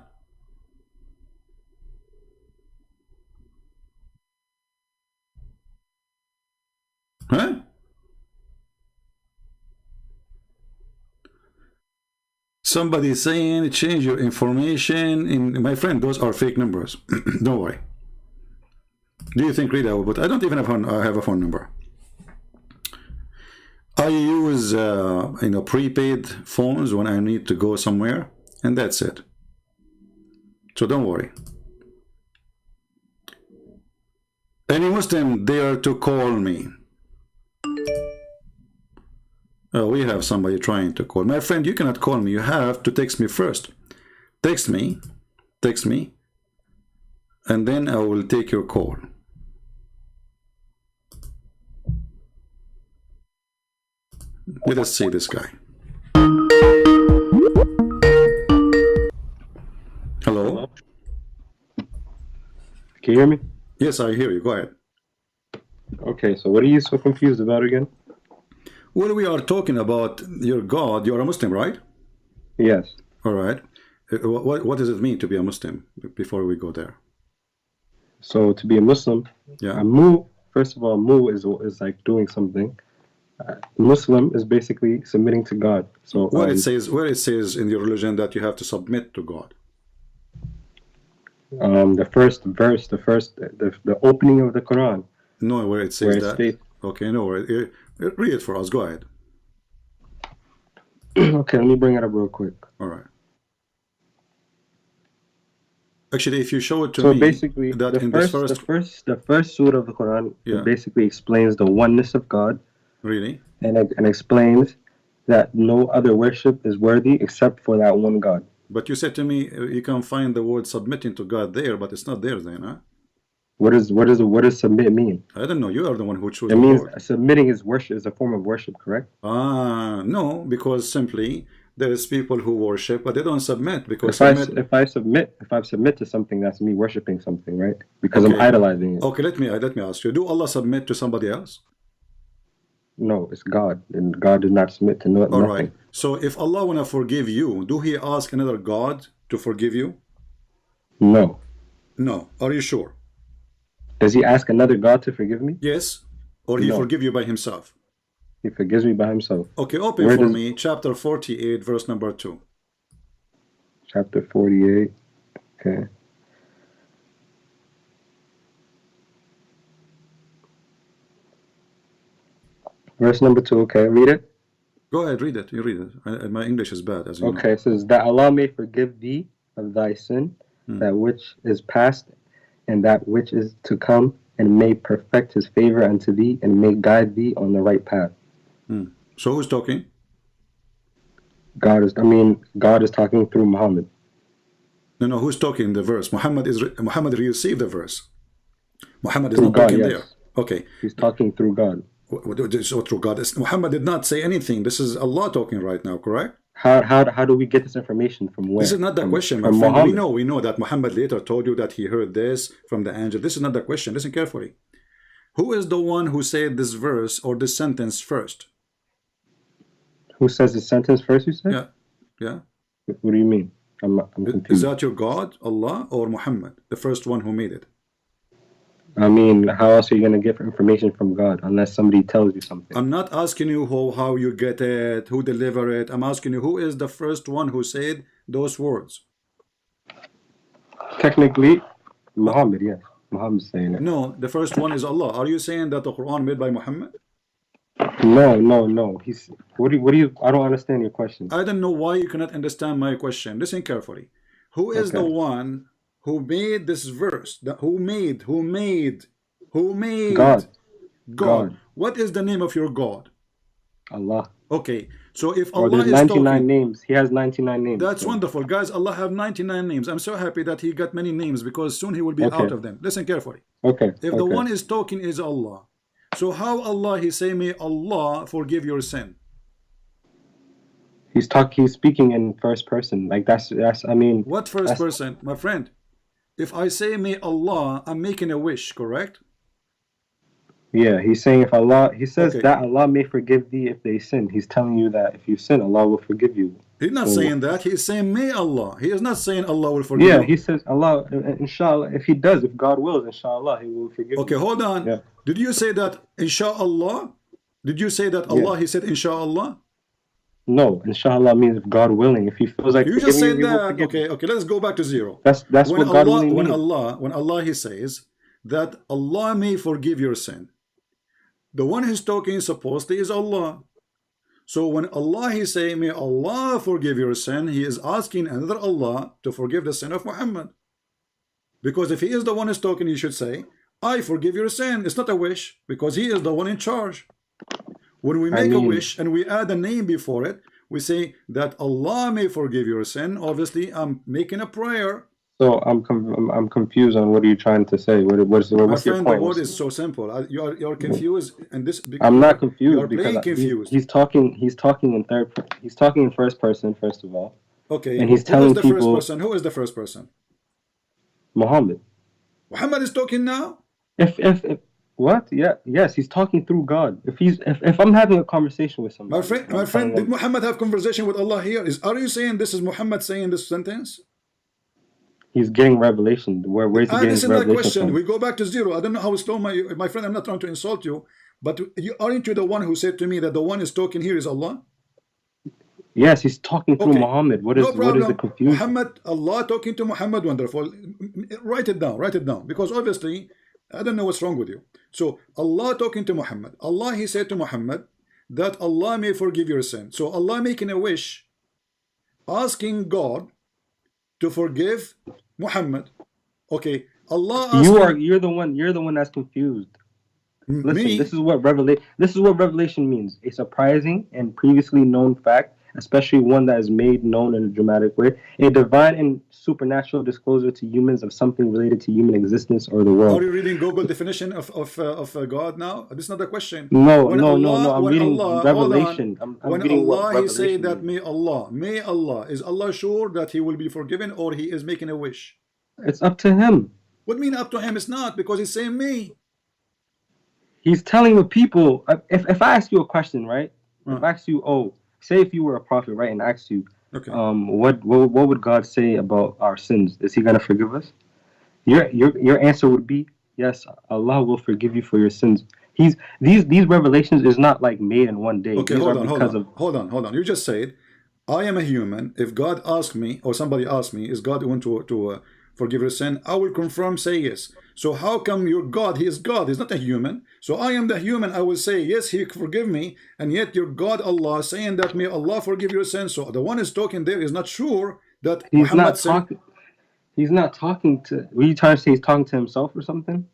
Huh? Somebody saying change your information. My friend, those are fake numbers. Don't worry. Do you think Rita will put? I don't even have a phone number. I use prepaid phones when I need to go somewhere, and that's it. So don't worry. Any Muslim dare to call me? Oh, we have somebody trying to call. My friend, you cannot call me. You have to text me first. Text me, and then I will take your call. Let us see this guy. Hello? Can you hear me? Yes, I hear you. Go ahead. Okay, so what are you so confused about again? Well, we are talking about your God. You are a Muslim, right? Yes. All right. What does it mean to be a Muslim before we go there? So to be a Muslim, yeah. First of all, mu is like doing something. Muslim is basically submitting to God. So where it says in your religion that you have to submit to God. The first verse, the opening of the Quran. No, where it says that. Okay, no, read it for us. Go ahead. Okay, let me bring it up real quick. All right. Actually, if you show it to me. So basically, that the first surah of the Quran basically explains the oneness of God. Really? And explains that no other worship is worthy except for that one God. But you said to me you can find the word submitting to God there, but it's not there then, huh? What does submit mean? I don't know. You are the one who chose. It means submitting is worship, is a form of worship, correct? No, because simply there is people who worship, but they don't submit because if I submit to something, that's me worshiping something, right? Because I'm idolizing it. Okay, let me ask you: do Allah submit to somebody else? No, it's God, and God does not submit to nothing. All right. So if Allah wanna forgive you, do He ask another God to forgive you? No. No. Are you sure? Does He ask another God to forgive me? Yes. Or He forgive you by Himself? He forgives me by Himself. Okay, open for me chapter 48, verse number 2. Chapter 48. Okay. Verse number 2, okay, read it. Go ahead, read it. You read it. My English is bad, as you know. Okay, it says that Allah may forgive thee of thy sin, that which is past, and that which is to come, and may perfect His favor unto thee, and may guide thee on the right path. So who's talking? God is talking through Muhammad. No, who's talking in the verse? Muhammad received the verse. Muhammad is not talking there. Okay. He's talking through God. So through God. Muhammad did not say anything. This is Allah talking right now, correct? How do we get this information from where? This is not the question, my friend. We know that Muhammad later told you that he heard this from the angel. This is not the question. Listen carefully. Who is the one who said this verse or this sentence first? Who says the sentence first, you said? Yeah. Yeah. What do you mean? I'm confused. Is that your God, Allah, or Muhammad, the first one who made it? I mean, how else are you going to get information from God unless somebody tells you something? I'm not asking you how you get it, who deliver it. I'm asking you who is the first one who said those words? Technically, Muhammad, yes. Muhammad's saying it. No, the first one is Allah. Are you saying that the Quran made by Muhammad? No. What do you I don't understand your question. I don't know why you cannot understand my question. Listen carefully. Who is the one who made this verse? Who made God. What is the name of your God? Allah. Okay, so if Allah there's is 99 talking, names. He has 99 names. that's wonderful, guys. Allah have 99 names. I'm so happy that he got many names because soon he will be out of them. Listen carefully. Okay. If the one is talking is Allah, so how Allah he say, may Allah forgive your sin? He's speaking in first person. Like that's I mean. What first person, my friend? If I say may Allah, I'm making a wish, correct? Yeah, he's saying if Allah, he says that Allah may forgive thee if they sin. He's telling you that if you sin, Allah will forgive you. He's not saying that. He's saying may Allah. He is not saying Allah will forgive you. Yeah, he says Allah, inshallah, if he does, if God wills, inshallah, he will forgive you. Okay, hold on. Yeah. Did you say that inshallah? Did you say that Allah, he said inshallah? No, inshallah means if God willing. If he feels like you just said that. Okay, let's go back to zero. That's when what God Allah, willing when means. when Allah he says that Allah may forgive your sin. The one who's talking supposedly is Allah. So when Allah he say may Allah forgive your sin, he is asking another Allah to forgive the sin of Muhammad. Because if he is the one who's talking, he should say, I forgive your sin. It's not a wish because he is the one in charge. When we make a wish and we add a name before it, we say that Allah may forgive your sin. Obviously, I'm making a prayer. So I'm confused on what are you trying to say? What's your point? The word is so simple. You're confused, and this. I'm not confused. You're playing confused. He's talking in third. He's talking in first person first of all. Okay. And he's telling people. First person? Who is the first person? Muhammad. Muhammad is talking now. If what? Yeah. Yes, he's talking through God. If I'm having a conversation with somebody. My friend, did Muhammad have conversation with Allah here? Are you saying this is Muhammad saying this sentence? He's getting revelation. Where's he getting listen revelation to that question. from? We go back to zero. I don't know how slow my friend. I'm not trying to insult you, but aren't you the one who said to me that the one is talking here is Allah? Yes, he's talking through Muhammad. What is the confusion? Muhammad, Allah talking to Muhammad. Wonderful. Write it down. Write it down. Because obviously, I don't know what's wrong with you. So Allah talking to Muhammad. Allah he said to Muhammad that Allah may forgive your sin. So Allah making a wish, asking God to forgive Muhammad. Okay, Allah asking, you're the one that's confused. Listen, me? this is what revelation means. A surprising and previously known fact, especially one that is made known in a dramatic way. A divine and supernatural disclosure to humans of something related to human existence or the world. Are you reading Google definition of God now? This is not a question. No. I'm reading Revelation. When Allah he say that may Allah, is Allah sure that he will be forgiven or he is making a wish? It's up to him. What mean up to him? It's not, because he's saying me. He's telling the people. If I ask you a question, right? If I ask you, say if you were a prophet, right, and asked you, what would God say about our sins? Is he gonna forgive us? Your answer would be yes. Allah will forgive you for your sins. These revelations is not like made in one day. Okay, hold on. You just said, I am a human. If God asked me or somebody asked me, is God going to forgive your sin? I will confirm, say yes. So how come your God, he is God, he's not a human. So I am the human, I will say yes, he forgive me, and yet your God Allah saying that may Allah forgive your sin. So the one is talking there is not sure that Muhammad said. He's not talking to, were you trying to say he's talking to himself or something?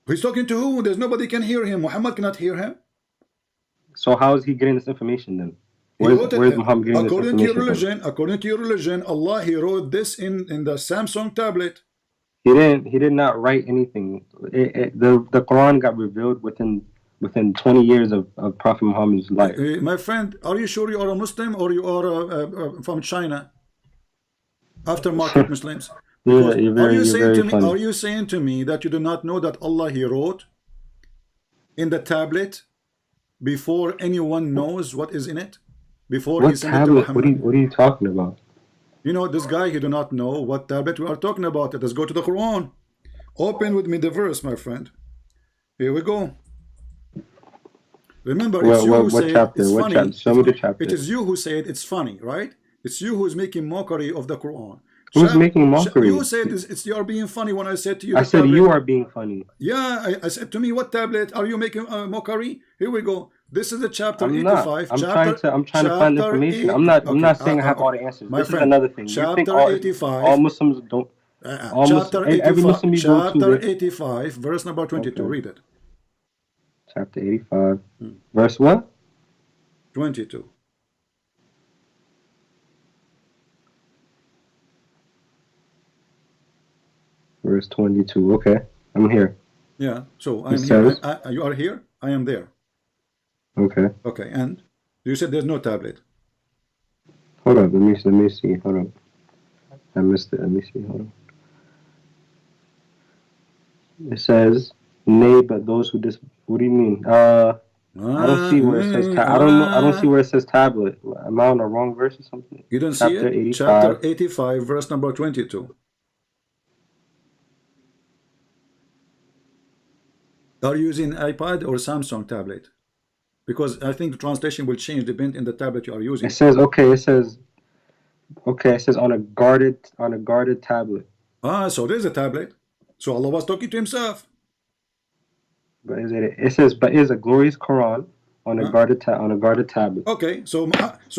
He's talking to who? There's nobody can hear him. Muhammad cannot hear him. So how is he getting this information then? Where's Muhammad getting this information According to your religion, Allah he wrote this in the Samsung tablet. He did not write anything. The Quran got revealed within 20 years of Prophet Muhammad's life. My friend, are you sure you are a Muslim or you are from China? Aftermarket Muslims. Are you saying to me that you do not know that Allah he wrote in the tablet before anyone knows what is in it? Before What he sent it to tablet? Muhammad? What are you talking about? You know, this guy, he do not know what tablet we are talking about. Let us go to the Quran. Open with me the verse, my friend. Here we go. Remember, it's you who say it's funny. Show me the chapter. It is you who said it's funny, right? It's you who is making mockery of the Quran. Who's making mockery? You said you are being funny when I said to you. I said you are being funny. Yeah, I said to me, what tablet are you making mockery? Here we go. This is the chapter I'm 85. I'm trying to find information. I'm not saying I have all the answers. This is another thing. Chapter 85. All Muslims don't. Chapter 85. Chapter 85, verse number 22. Okay. Read it. Chapter 85, verse what? 22. Verse 22. Okay, I'm here. Yeah, so I'm here. You are here? I am there. Okay. Okay, and you said there's no tablet. Hold up, let me see. Hold up. I missed it. Let me see. Hold on. It says, nay, but those who what do you mean? I don't see where it says I don't see where it says tablet. Am I on the wrong verse or something? You don't see it? 85. Chapter 85, verse number 22. Are you using iPad or Samsung tablet? Because I think the translation will change depending on the tablet you are using. It says it says on a guarded tablet. So there's a tablet. So Allah was talking to himself. But it says a glorious Quran on a guarded tablet. Okay, so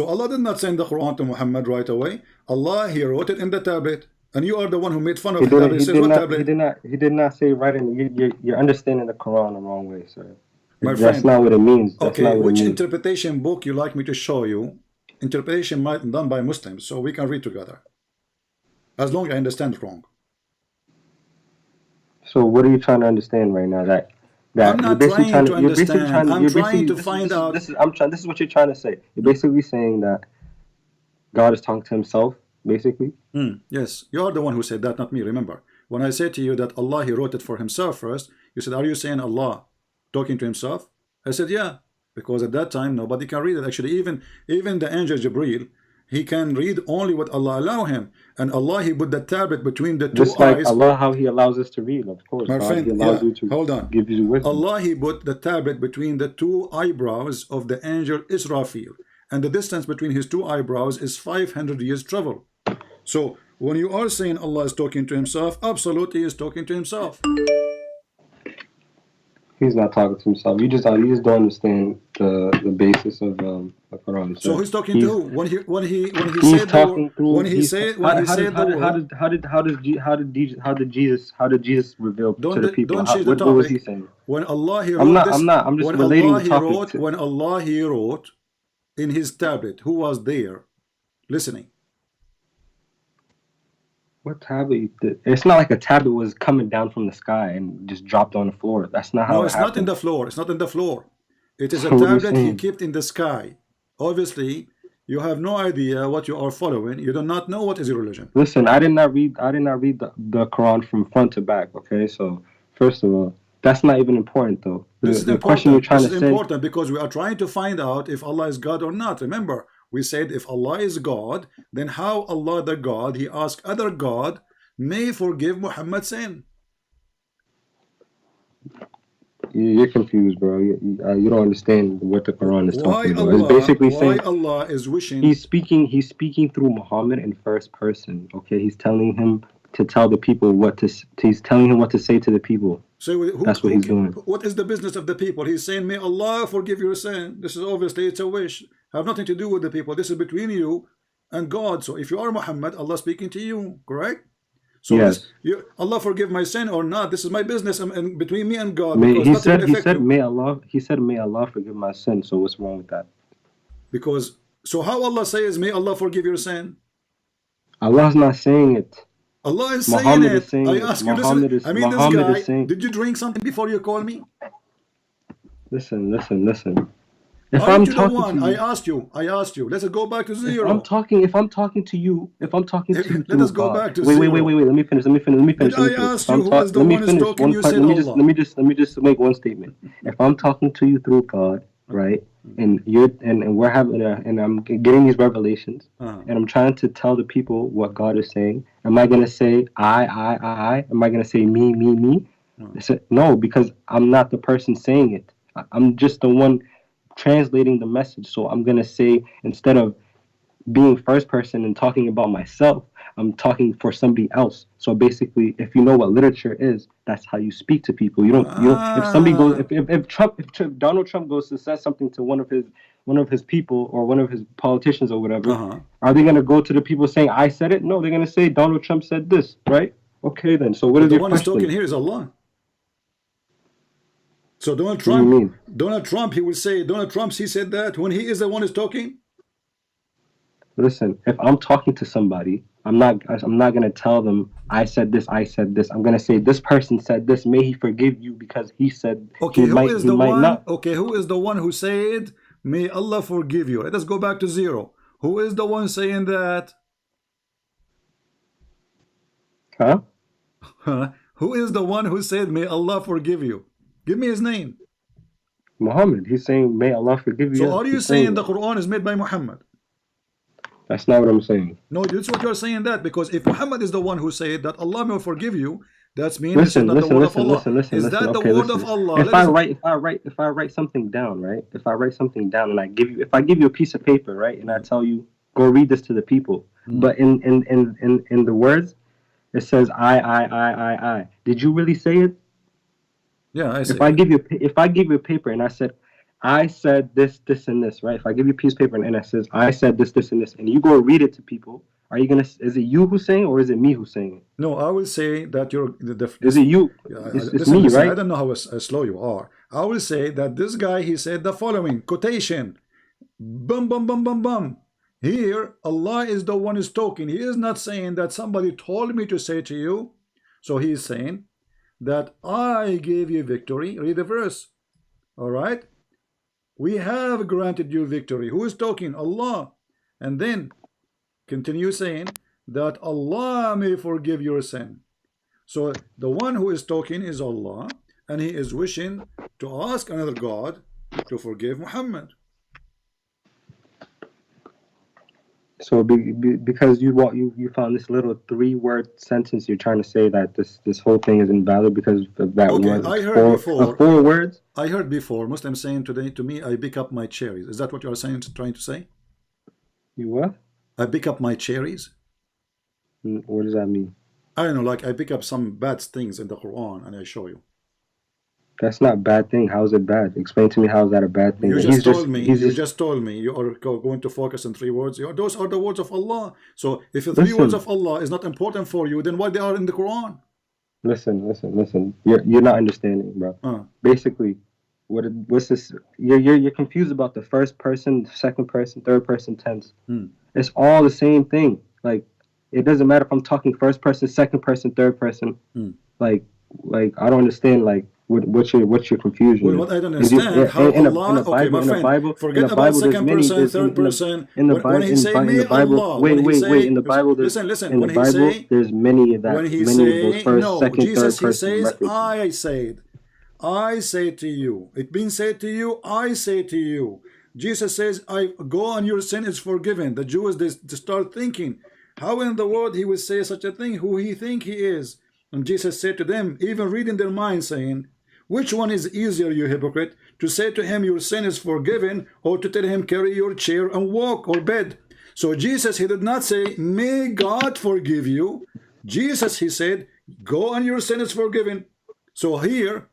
Allah did not send the Quran to Muhammad right away. Allah, he wrote it in the tablet. And you are the one who made fun of the tablet. He did not say right in. You're understanding the Quran the wrong way, sir. My That's friend, not what it means. Okay, which interpretation book you like me to show you? Interpretation might be done by Muslims, so we can read together. As long as I understand wrong. So what are you trying to understand right now? That I'm not trying to understand. I'm trying to find out. This is what you're trying to say. You're basically saying that God is talking to himself, basically. Yes, you are the one who said that, not me. Remember, when I said to you that Allah, he wrote it for himself first, you said, are you saying Allah talking to himself? I said, yeah, because at that time nobody can read it. Actually, even the angel Jibreel, he can read only what Allah allow him, and Allah, he put the tablet between the two Just like eyes. Allah, how he allows us to read, of course. My friend, he allows you to hold on. Give you wisdom. Allah, he put the tablet between the two eyebrows of the angel Israfil, and the distance between his two eyebrows is 500 years travel. So when you are saying Allah is talking to himself, absolutely he is talking to himself. He's not talking to himself. You just don't understand the basis of the Quran. So he's talking to who? When he said how did Jesus reveal to the people? What was he saying? When Allah he wrote I'm just relating the topic. When Allah he wrote in his tablet, who was there listening? What tablet? It's not like a tablet was coming down from the sky and just dropped on the floor. That's not how No, it's not in the floor. It's not in the floor. It is a tablet he kept in the sky. Obviously, you have no idea what you are following. You do not know what is your religion. Listen, I did not read the Quran from front to back. Okay, so first of all, that's not even important though. The question you're trying to say. This is important because we are trying to find out if Allah is God or not. Remember, we said if Allah is God, then how Allah the God, he asked other God, may forgive Muhammad's sin. You're confused, bro. You don't understand what the Quran is talking about. It's basically saying Allah is wishing. He's speaking through Muhammad in first person. Okay, he's telling him to tell the people he's telling him what to say to the people. So that's what he's doing. What is the business of the people? He's saying, may Allah forgive your sin. This is obviously, it's a wish. Have nothing to do with the people. This is between you and God. So if you are Muhammad, Allah speaking to you, correct? So yes. Allah forgive my sin or not, this is my business and between me and God. He said, may Allah forgive my sin. So what's wrong with that? Because, so how Allah says, may Allah forgive your sin? Allah's not saying it. Allah is Muhammad saying it. I ask you, listen, this guy, did you drink something before you call me? Listen. If Aren't I'm you the talking one? to you, I asked you. Let's go back to zero. if I'm talking to you Let us go God, back to wait, zero. Let me finish. Did I ask you who is the one who's talking? You said Allah. Let me just make one statement. If I'm talking to you through God, right, and we're having and I'm getting these revelations, and I'm trying to tell the people what God is saying, am I gonna say I? Am I gonna say me? No, because I'm not the person saying it. I'm just the one translating the message. So I'm gonna say, instead of being first person and talking about myself, I'm talking for somebody else. So basically, if you know what literature is, that's how you speak to people. You don't if somebody goes if Donald Trump goes to say something to one of his people or one of his politicians or whatever, are they gonna go to the people saying I said it? No, they're gonna say Donald Trump said this, right? Okay, then. So what is the your one who's question? talking here is Allah. So Donald What do you mean? Trump, he will say, Donald Trump, he said that when he is the one who's talking. Listen, if I'm talking to somebody, I'm not gonna tell them I said this. I'm gonna say this person said this. May he forgive you because he said. Okay, who is the one? Not. Okay, who is the one who said, "May Allah forgive you"? Let us go back to zero. Who is the one saying that? Huh? Who is the one who said, "May Allah forgive you"? Give me his name. Muhammad. He's saying, "May Allah forgive you." So are you saying the Quran is made by Muhammad? That's not what I'm saying. No, that's what you're saying. That because if Muhammad is the one who said that Allah may forgive you, that's mean Listen, this is not the word of Allah. Is that the okay, word of Allah? If I write something down, right? If I write something down and if I give you a piece of paper, right, and I tell you go read this to the people, but in the words it says I. Did you really say it? Yeah, I see. If I give you a paper and I said this, and this, right? If I give you a piece of paper and it says I said this, and this, and you go read it to people, is it you who's saying it or is it me who's saying it? No, I will say that is it you? It's me, right? I don't know how slow you are. I will say that this guy, he said the following quotation. Bum, bum, bum, bum, bum. Here, Allah is the one who's talking. He is not saying that somebody told me to say to you. So he is saying that I gave you victory. Read the verse. All right. We have granted you victory. Who is talking? Allah. And then continue saying that Allah may forgive your sin. So the one who is talking is Allah, and he is wishing to ask another God to forgive Muhammad. So because you found this little 3-word sentence, you're trying to say that this whole thing is invalid because of that one. I heard before. 4 words. I heard before Muslims saying today to me, I pick up my cherries. Is that what you are saying? Trying to say? You what? I pick up my cherries. What does that mean? I don't know. Like I pick up some bad things in the Quran and I show you. That's not a bad thing. How is it bad? Explain to me how is that a bad thing? You just told me. You just told me you are going to focus on 3 words. Those are the words of Allah. So if the 3 words of Allah is not important for you, then why they are in the Quran? Listen. You're not understanding, bro. Basically, what's this? You're confused about the first person, second person, third person tense. It's all the same thing. Like it doesn't matter if I'm talking first person, second person, third person. Like I don't understand. Like. What's your confusion? Well, what I don't understand how Allah. Okay, my friend. Forget about second person, third person. When he say "May Allah," wait. In the Bible, listen. When he say, there's many of that. When he say no, Jesus, he says, "I say to you." It been said to you. I say to you. Jesus says, "I go and your sin is forgiven." The Jews they start thinking, how in the world he would say such a thing? Who he think he is? And Jesus said to them, even reading their mind, saying, which one is easier, you hypocrite, to say to him your sin is forgiven, or to tell him carry your chair and walk or bed? So Jesus, he did not say, may God forgive you. Jesus, he said, go and your sin is forgiven. So here,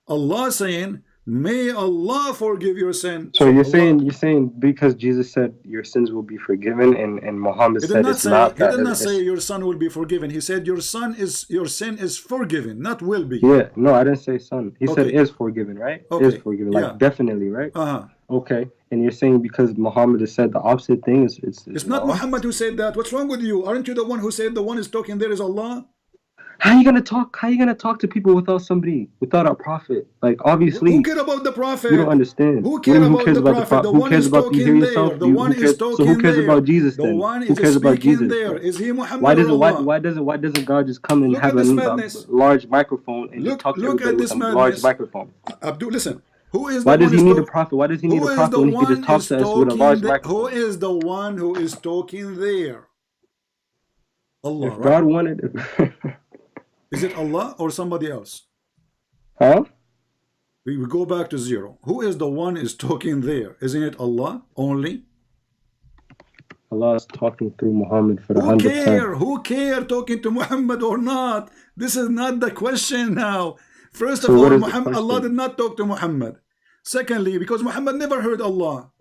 Allah saying, may Allah forgive your sin. So you're saying because Jesus said your sins will be forgiven, and Muhammad said it's not that. He did not say your son will be forgiven. He said your sin is forgiven, not will be. Yeah, no, I didn't say son. He said is forgiven, right? Is forgiven, like definitely, right? Okay, and you're saying because Muhammad has said the opposite thing it's not Muhammad who said that. What's wrong with you? Aren't you the one who said the one is talking there is Allah? How you gonna talk? How you gonna talk to people without a prophet? Like obviously, Who cares about the prophet? you don't understand. Who cares Who about cares the about prophet? The Who one cares is about you? Hear talking yourself. there. The one is talking So who cares there. about Jesus The then? one Who is cares about speaking Jesus? there. Bro? Is he Muhammad Why or doesn't Allah? why doesn't God just come and Look have at this a madness. large microphone and just talk to Look everybody at with this a large madness. microphone? Abdul, listen. Who is Why the does one he is need a talking? prophet? Why does he need Who a is prophet the when he could one just talk is to us with a large talking? Who microphone? is the one who is talking there? Allah, If right? God wanted, Is it Allah or somebody else? huh? We go back to zero. Who is the one is talking there? Isn't it Allah only? Allah is talking through Muhammad for the Who 100th care? time. Who care talking to Muhammad or not? This is not the question now. First of So what all, is the Muhammad, Allah question? did not talk to Muhammad. Secondly, because Muhammad never heard Allah.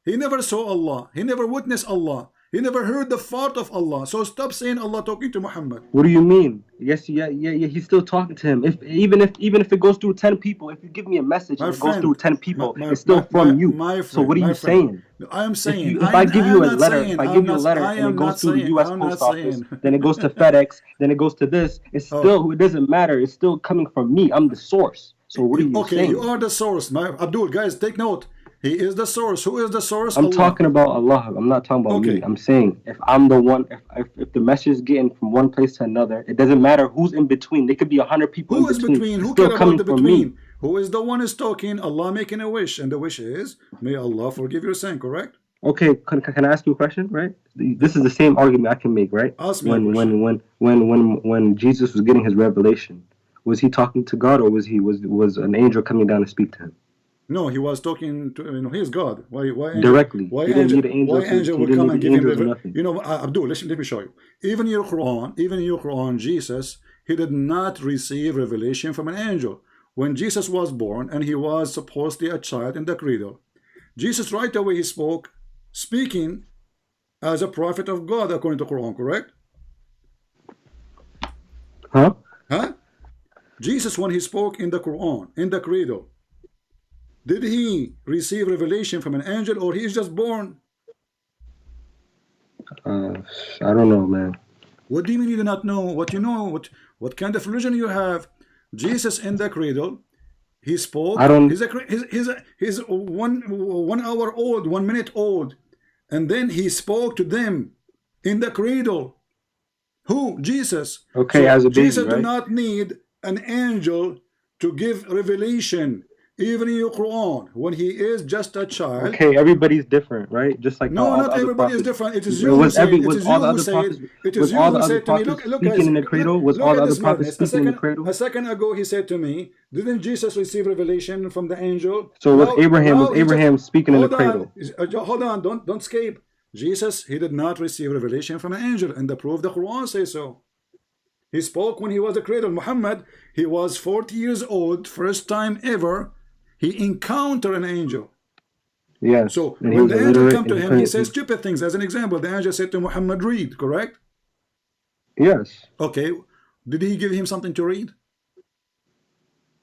He never saw Allah. He never witnessed Allah. He never heard the thought of Allah. So stop saying Allah talking to Muhammad. What do you mean? Yes, yeah. He's still talking to him. Even if it goes through 10 people, if you give me a message My and it goes friend, through 10 people, my, it's still from you. my So what are you friend. saying? I am saying, If I give you a not letter, saying, if I give you a letter I and it am goes not through the saying, U.S. I'm Post not Office, saying. then it goes to FedEx, then it goes to this, it's still, it doesn't matter. It's still coming from me. I'm the source. So what are you Okay, saying? you are the source. Abdul, guys, take note. He is the source. Who is the source? I'm Allah. talking about Allah. I'm not talking about me. I'm saying if I'm the one, if the message is getting from one place to another, it doesn't matter who's in between. There could be 100 people Who in is between. between? It's Who still care coming about the from between? me. Who is the one is talking? Allah making a wish, and the wish is, may Allah forgive your sin, correct? Okay, can I ask you a question? Right, this is the same argument I can make. Right, Ask me a question. when Jesus was getting his revelation, was he talking to God or was an angel coming down to speak to him? No, he was talking to, he is God. Why angel? Directly. Why he didn't angel? need an angel. Why angel will come and give him nothing. You know, Abdul, let me show you. Even in your Quran, Jesus, he did not receive revelation from an angel. When Jesus was born and he was supposedly a child in the cradle, Jesus right away he spoke, speaking as a prophet of God according to Quran, correct? Huh? Jesus, when he spoke in the Quran, in the cradle, did he receive revelation from an angel or he is just born? I don't know, man. What do you mean you do not know? What you know? What kind of religion you have? Jesus in the cradle, he spoke. I don't. He's 1 hour old, 1 minute old, and then he spoke to them in the cradle. Who? Jesus. Okay, so as a baby, Jesus right? do not need an angel to give revelation. Even in your Quran, when he is just a child. Okay, everybody's different, right? Just like no, not everybody is different. It is you who said. It is you who said. It is you who said to me. Look, guys. In the cradle, was all the other prophets speaking in the cradle? A second ago, he said to me, "Didn't Jesus receive revelation from the angel?" So was Abraham speaking in the cradle? Hold on, don't escape. Jesus, he did not receive revelation from an angel, and the proof the Quran says so. He spoke when he was a cradle. Muhammad, he was 40 years old, first time ever. He encountered an angel. Yes. So when the angel come to him, he says stupid things. As an example, the angel said to Muhammad, read, correct? Yes. Okay. Did he give him something to read?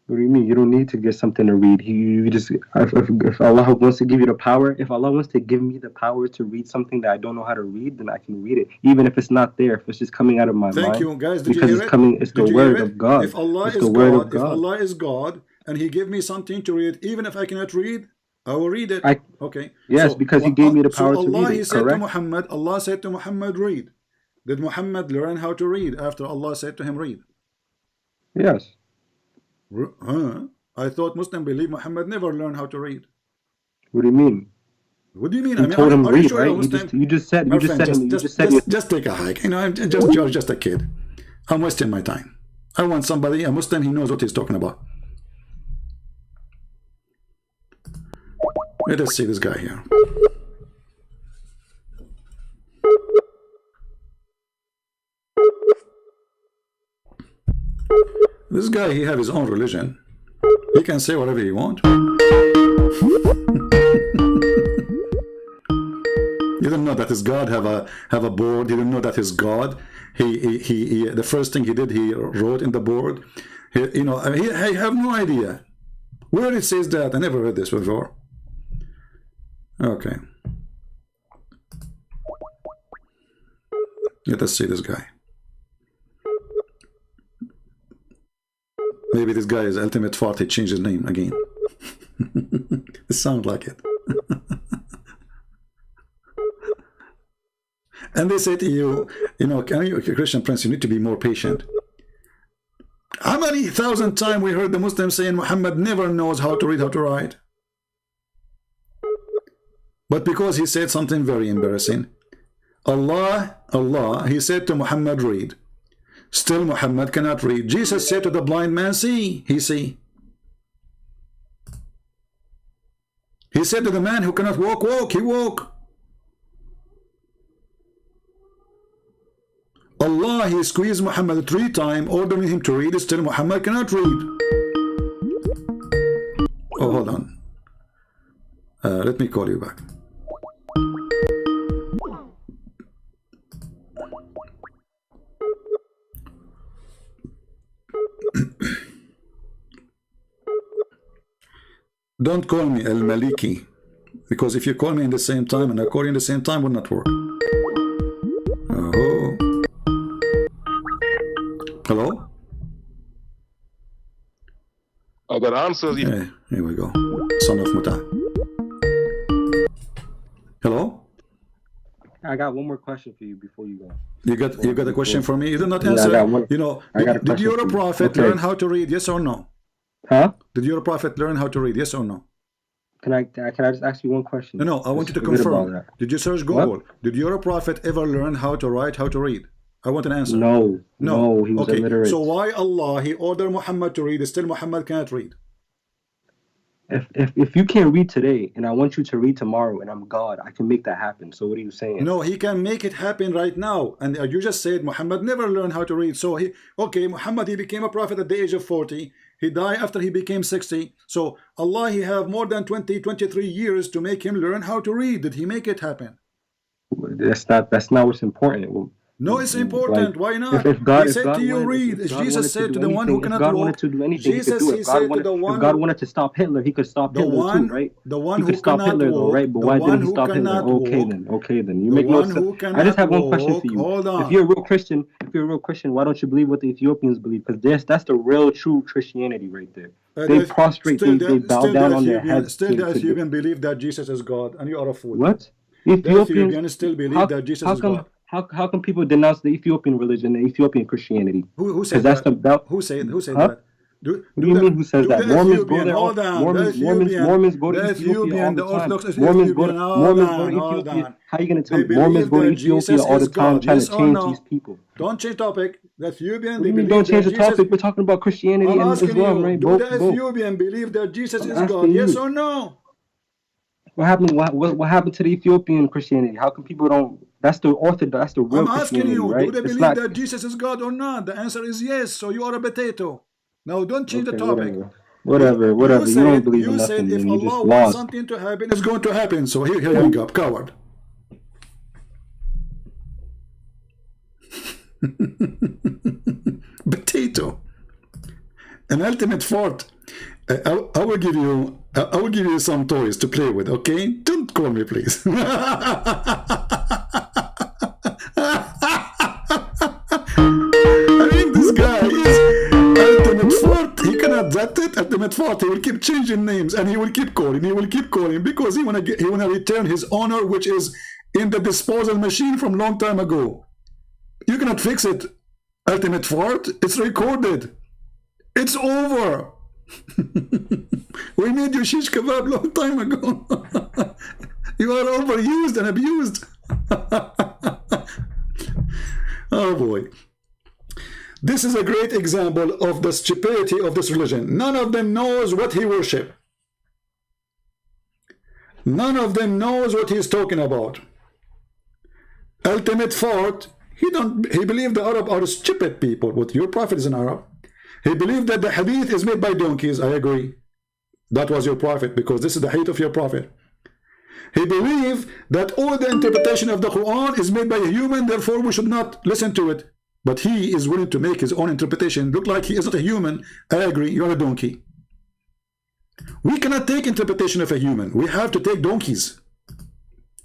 What do you mean? You don't need to get something to read. You just if Allah wants to give you the power, if Allah wants to give me the power to read something that I don't know how to read, then I can read it, even if it's not there. If it's just coming out of my mind. Thank you, guys. Did because you hear it's coming. It's the word of God. If Allah is God, if Allah is God, and He gave me something to read, even if I cannot read, I will read it. Okay. Yes, so, because He gave me the power to read it. Allah, He said to Muhammad, Allah said to Muhammad, read. Did Muhammad learn how to read after Allah said to him, read? Yes. I thought Muslims believe Muhammad never learned how to read. What do you mean? What do you mean? You told him read, right? You just said just take a hike. You know, you're just a kid. I'm wasting my time. I want somebody, a Muslim, he knows what he's talking about. Let us see this guy here. This guy, he have his own religion. He can say whatever he wants. You don't know that his God have a board. You don't know that his God. He the first thing he did, he wrote in the board. I have no idea where it says that. I never read this before. Okay, let us see this guy. Maybe this guy is Ultimate Fart. He changed his name again. It sounds like it. And they say to you, you know, can you, Christian Prince, you need to be more patient. How many thousand times we heard the Muslims saying Muhammad never knows how to read, how to write? But because he said something very embarrassing, Allah, he said to Muhammad, read. Still Muhammad cannot read. Jesus said to the blind man, see, he see. He said to the man who cannot walk, walk, he walk. Allah, he squeezed Muhammad 3 times, ordering him to read. Still Muhammad cannot read. Oh, hold on. Let me call you back. Don't call me El Maliki, because if you call me in the same time and I call you in the same time, it will not work. Oh. Hello? I got answers. Yeah, here we go. Son of Muta. Hello? I got one more question for you before you go. You got a question for me? You did not answer. You know, did your prophet learn how to read? Yes or no? Huh? Did your prophet learn how to read? Yes or no? Can I just ask you one question? No, I want you to confirm. Did you search Google? What? Did your prophet ever learn how to write, how to read? I want an answer. No, he was illiterate. So why Allah, he ordered Muhammad to read, still Muhammad can't read? If you can't read today and I want you to read tomorrow and I'm God, I can make that happen. So what are you saying? No, he can make it happen right now. And you just said Muhammad never learned how to read. So Muhammad, he became a prophet at the age of 40. He died after he became 60. So Allah, he have more than 23 years to make him learn how to read. Did he make it happen? That's not what's important. No, it's important. Why not? If God, he said to you, read. Jesus said to the one who cannot walk. If God wanted to do anything, Jesus, he said to the one. If God wanted to stop Hitler, he could stop Hitler too, right? The one who cannot walk. Right? But why didn't he stop Hitler? Okay then. You make no sense. I just have one question for you. Hold on. If you're a real Christian, why don't you believe what the Ethiopians believe? Because that's the real, true Christianity right there. They prostrate, they bow down on their heads. Still, the Ethiopian believe that Jesus is God, and you are a fool. What? Ethiopians still believe that Jesus is God. How can people denounce the Ethiopian religion, the Ethiopian Christianity? Who said that? Who said that? What do you mean who says that? Mormons go there. Mormons go to Ethiopia all the time. Mormons go to Ethiopia. How are you going to tell me Mormons go to Ethiopia all the time trying to change these people? Don't change topic. The Ethiopian, they believe don't change the topic. We're talking about Christianity and Islam, right? Do the Ethiopian believe that Jesus is God? Yes or no? What happened? What happened to the Ethiopian Christianity? How come people don't? That's the Orthodox. That's the real Christianity, right? Do they believe that Jesus is God or not? The answer is yes. So you are a potato. No, don't change the topic. Whatever. You don't believe in nothing. You said if Allah wants something to happen, it's going to happen. So here you go, coward. Potato. An ultimate fort. I will give you some toys to play with, okay? Don't call me, please. I mean, this guy is ultimate fort. He cannot that it. Ultimate fort. He will keep changing names and he will keep calling. He will keep calling because he wanna return his honor, which is in the disposal machine from long time ago. You cannot fix it, ultimate fort. It's recorded. It's over. We made you shish kebab long time ago. You are overused and abused. Oh boy. This is a great example of the stupidity of this religion. None of them knows what he worship. None of them knows what he's talking about. Ultimate fort, he believed the Arab are stupid people. But your prophet is an Arab. He believed that the hadith is made by donkeys. I agree. That was your prophet, because this is the hadith of your prophet. He believed that all the interpretation of the Quran is made by a human, therefore we should not listen to it. But he is willing to make his own interpretation. Look like he is not a human. I agree, you're a donkey. We cannot take interpretation of a human. We have to take donkeys.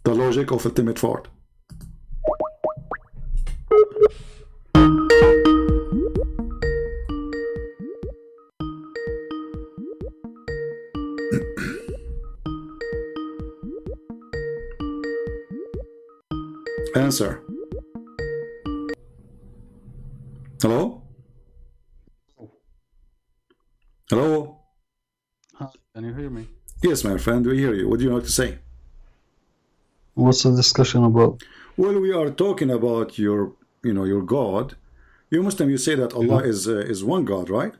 The logic of ultimate fort. Answer. Hello? Hello? Hi, can you hear me? Yes, my friend, we hear you. What do you like to say? What's the discussion about? Well, we are talking about your, your God. You Muslim, you say that Allah is one God, right?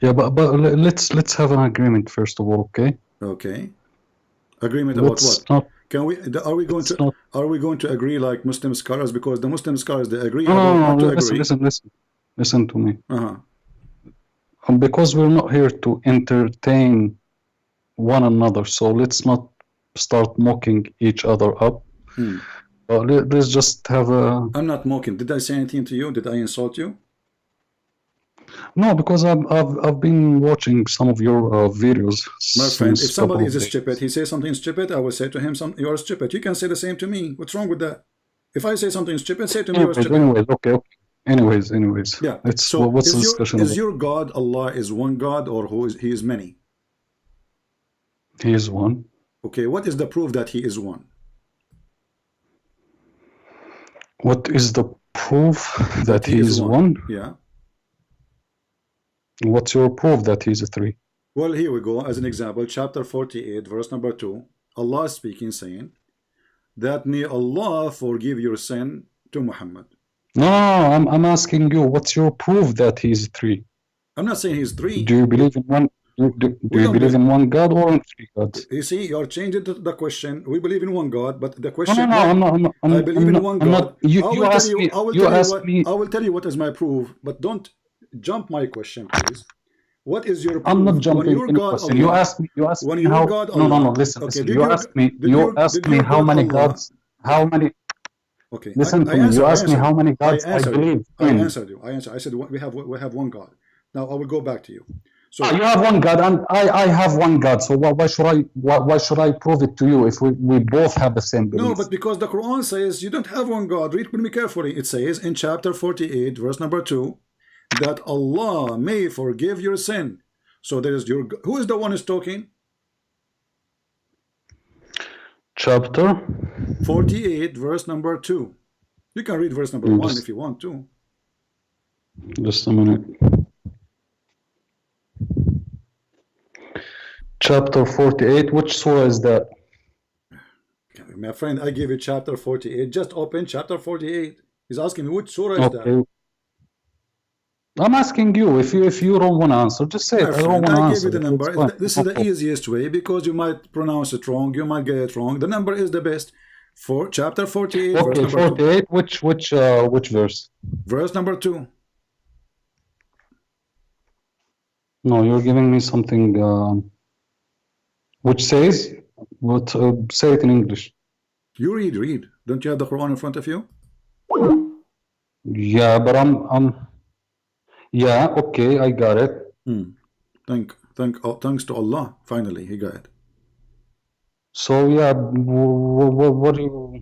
Yeah, but let's have an agreement first of all, okay? Okay. Agreement about what? Can we? Are we going to agree like Muslim scholars? Because the Muslim scholars they agree about not to agree. Listen to me. Uh-huh. Because we're not here to entertain one another, so let's not start mocking each other up. Let's just have a. I'm not mocking. Did I say anything to you? Did I insult you? No, because I've been watching some of your videos. My friend, if somebody is stupid, he says something stupid, I will say to him, you are stupid. You can say the same to me. What's wrong with that? If I say something stupid, say to me, you are stupid. Anyways, okay. Anyways. Yeah. So what's the discussion is your God, Allah, is one God, or he is many? He is one. Okay, what is the proof that he is one? What is the proof that he is one? Yeah. What's your proof that he's a three? Well, here we go. As an example, chapter 48, verse number 2. Allah is speaking, saying that may Allah forgive your sin to Muhammad. No, I'm asking you, what's your proof that he's three? I'm not saying he's three. Do you believe in one? Do you believe in one God or in three gods? You see, you're changing the question. We believe in one God, but the question. No, I'm not. I believe in one God. You ask me. I will tell you what is my proof, but don't jump my question, please. What is your proof? I'm not jumping in question. You ask me how. No. Listen. You ask me how many gods. How many? Okay. Listen to me. You asked me how many gods I believe in. I answered you. I said we have one God. Now I will go back to you. So you have one God and I have one God. So why should I prove it to you if we both have the same belief? No, but because the Quran says you don't have one God. Read with me carefully. It says in chapter 48, verse number 2, that Allah may forgive your sin. So there is who is the one who's talking? Chapter 48, verse number 2. You can read verse number 1 if you want to. Just a minute. Chapter 48, which surah is that? My friend, I give you chapter 48. Just open chapter 48. He's asking me which surah is that. I'm asking you. If you don't want to answer, just say it. I don't want to answer. I give you the number. This is the easiest way because you might pronounce it wrong. You might get it wrong. The number is the best. For chapter 48. Okay, verse 48. 2. Which verse? Verse number 2. No, you're giving me something. Which says what? Say it in English. You read. Don't you have the Quran in front of you? Yeah, but I'm. Yeah, okay, I got it. Thanks to Allah. Finally, he got it. So yeah, what do you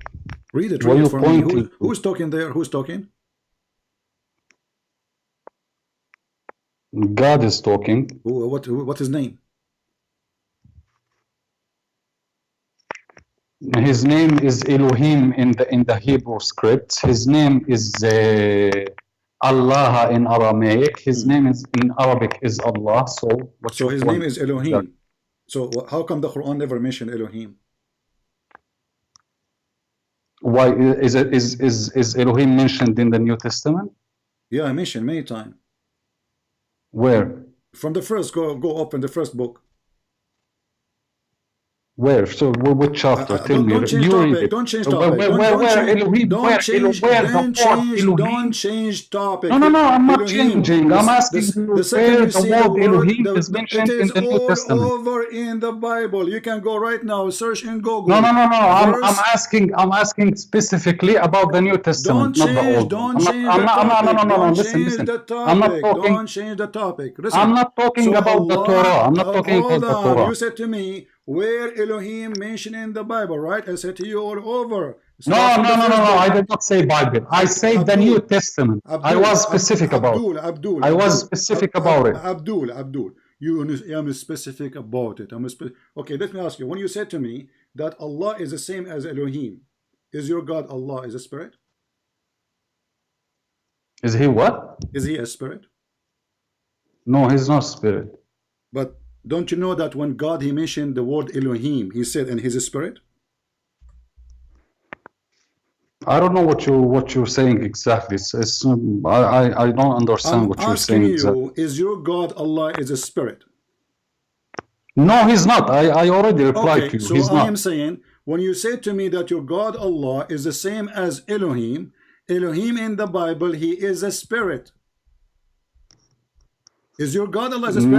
read it? Read it for me. Who's talking there? Who's talking? God is talking. What's his name? His name is Elohim in the Hebrew script. His name is Allah in Aramaic. His name is in Arabic is Allah. So his name is Elohim. So how come the Quran never mentioned Elohim? Why is Elohim mentioned in the New Testament? Yeah, I mentioned many times. Where? From the first, go open the first book. Where? So which chapter? Tell me. Don't change topic. Don't change topic. Don't change topic. No. I'm not changing. I'm asking you where the word Elohim is mentioned in the New Testament. It is all over in the Bible. You can go right now. Search in Google. No. I'm asking specifically about the New Testament. Don't change the topic. Don't change the topic. I'm not talking about the Torah. I'm not talking about the Torah. You said to me, where Elohim mentioned in the Bible, right? I said to you all over. No. I did not say Bible. I say the New Testament. I was specific about it. I was specific about it. Abdul. I'm specific about it. Okay, let me ask you. When you said to me that Allah is the same as Elohim, is your God Allah is a spirit? Is he what? Is he a spirit? No, he's not spirit. But don't you know that when God he mentioned the word Elohim, he said, and he's a spirit? I don't know what you're saying exactly. I don't understand what you're saying exactly. Is your God Allah is a spirit? No, he's not. I already replied to you. So He's I not. am saying, when you say to me that your God Allah is the same as Elohim, Elohim in the Bible, he is a spirit. Is your God Allah is a spirit?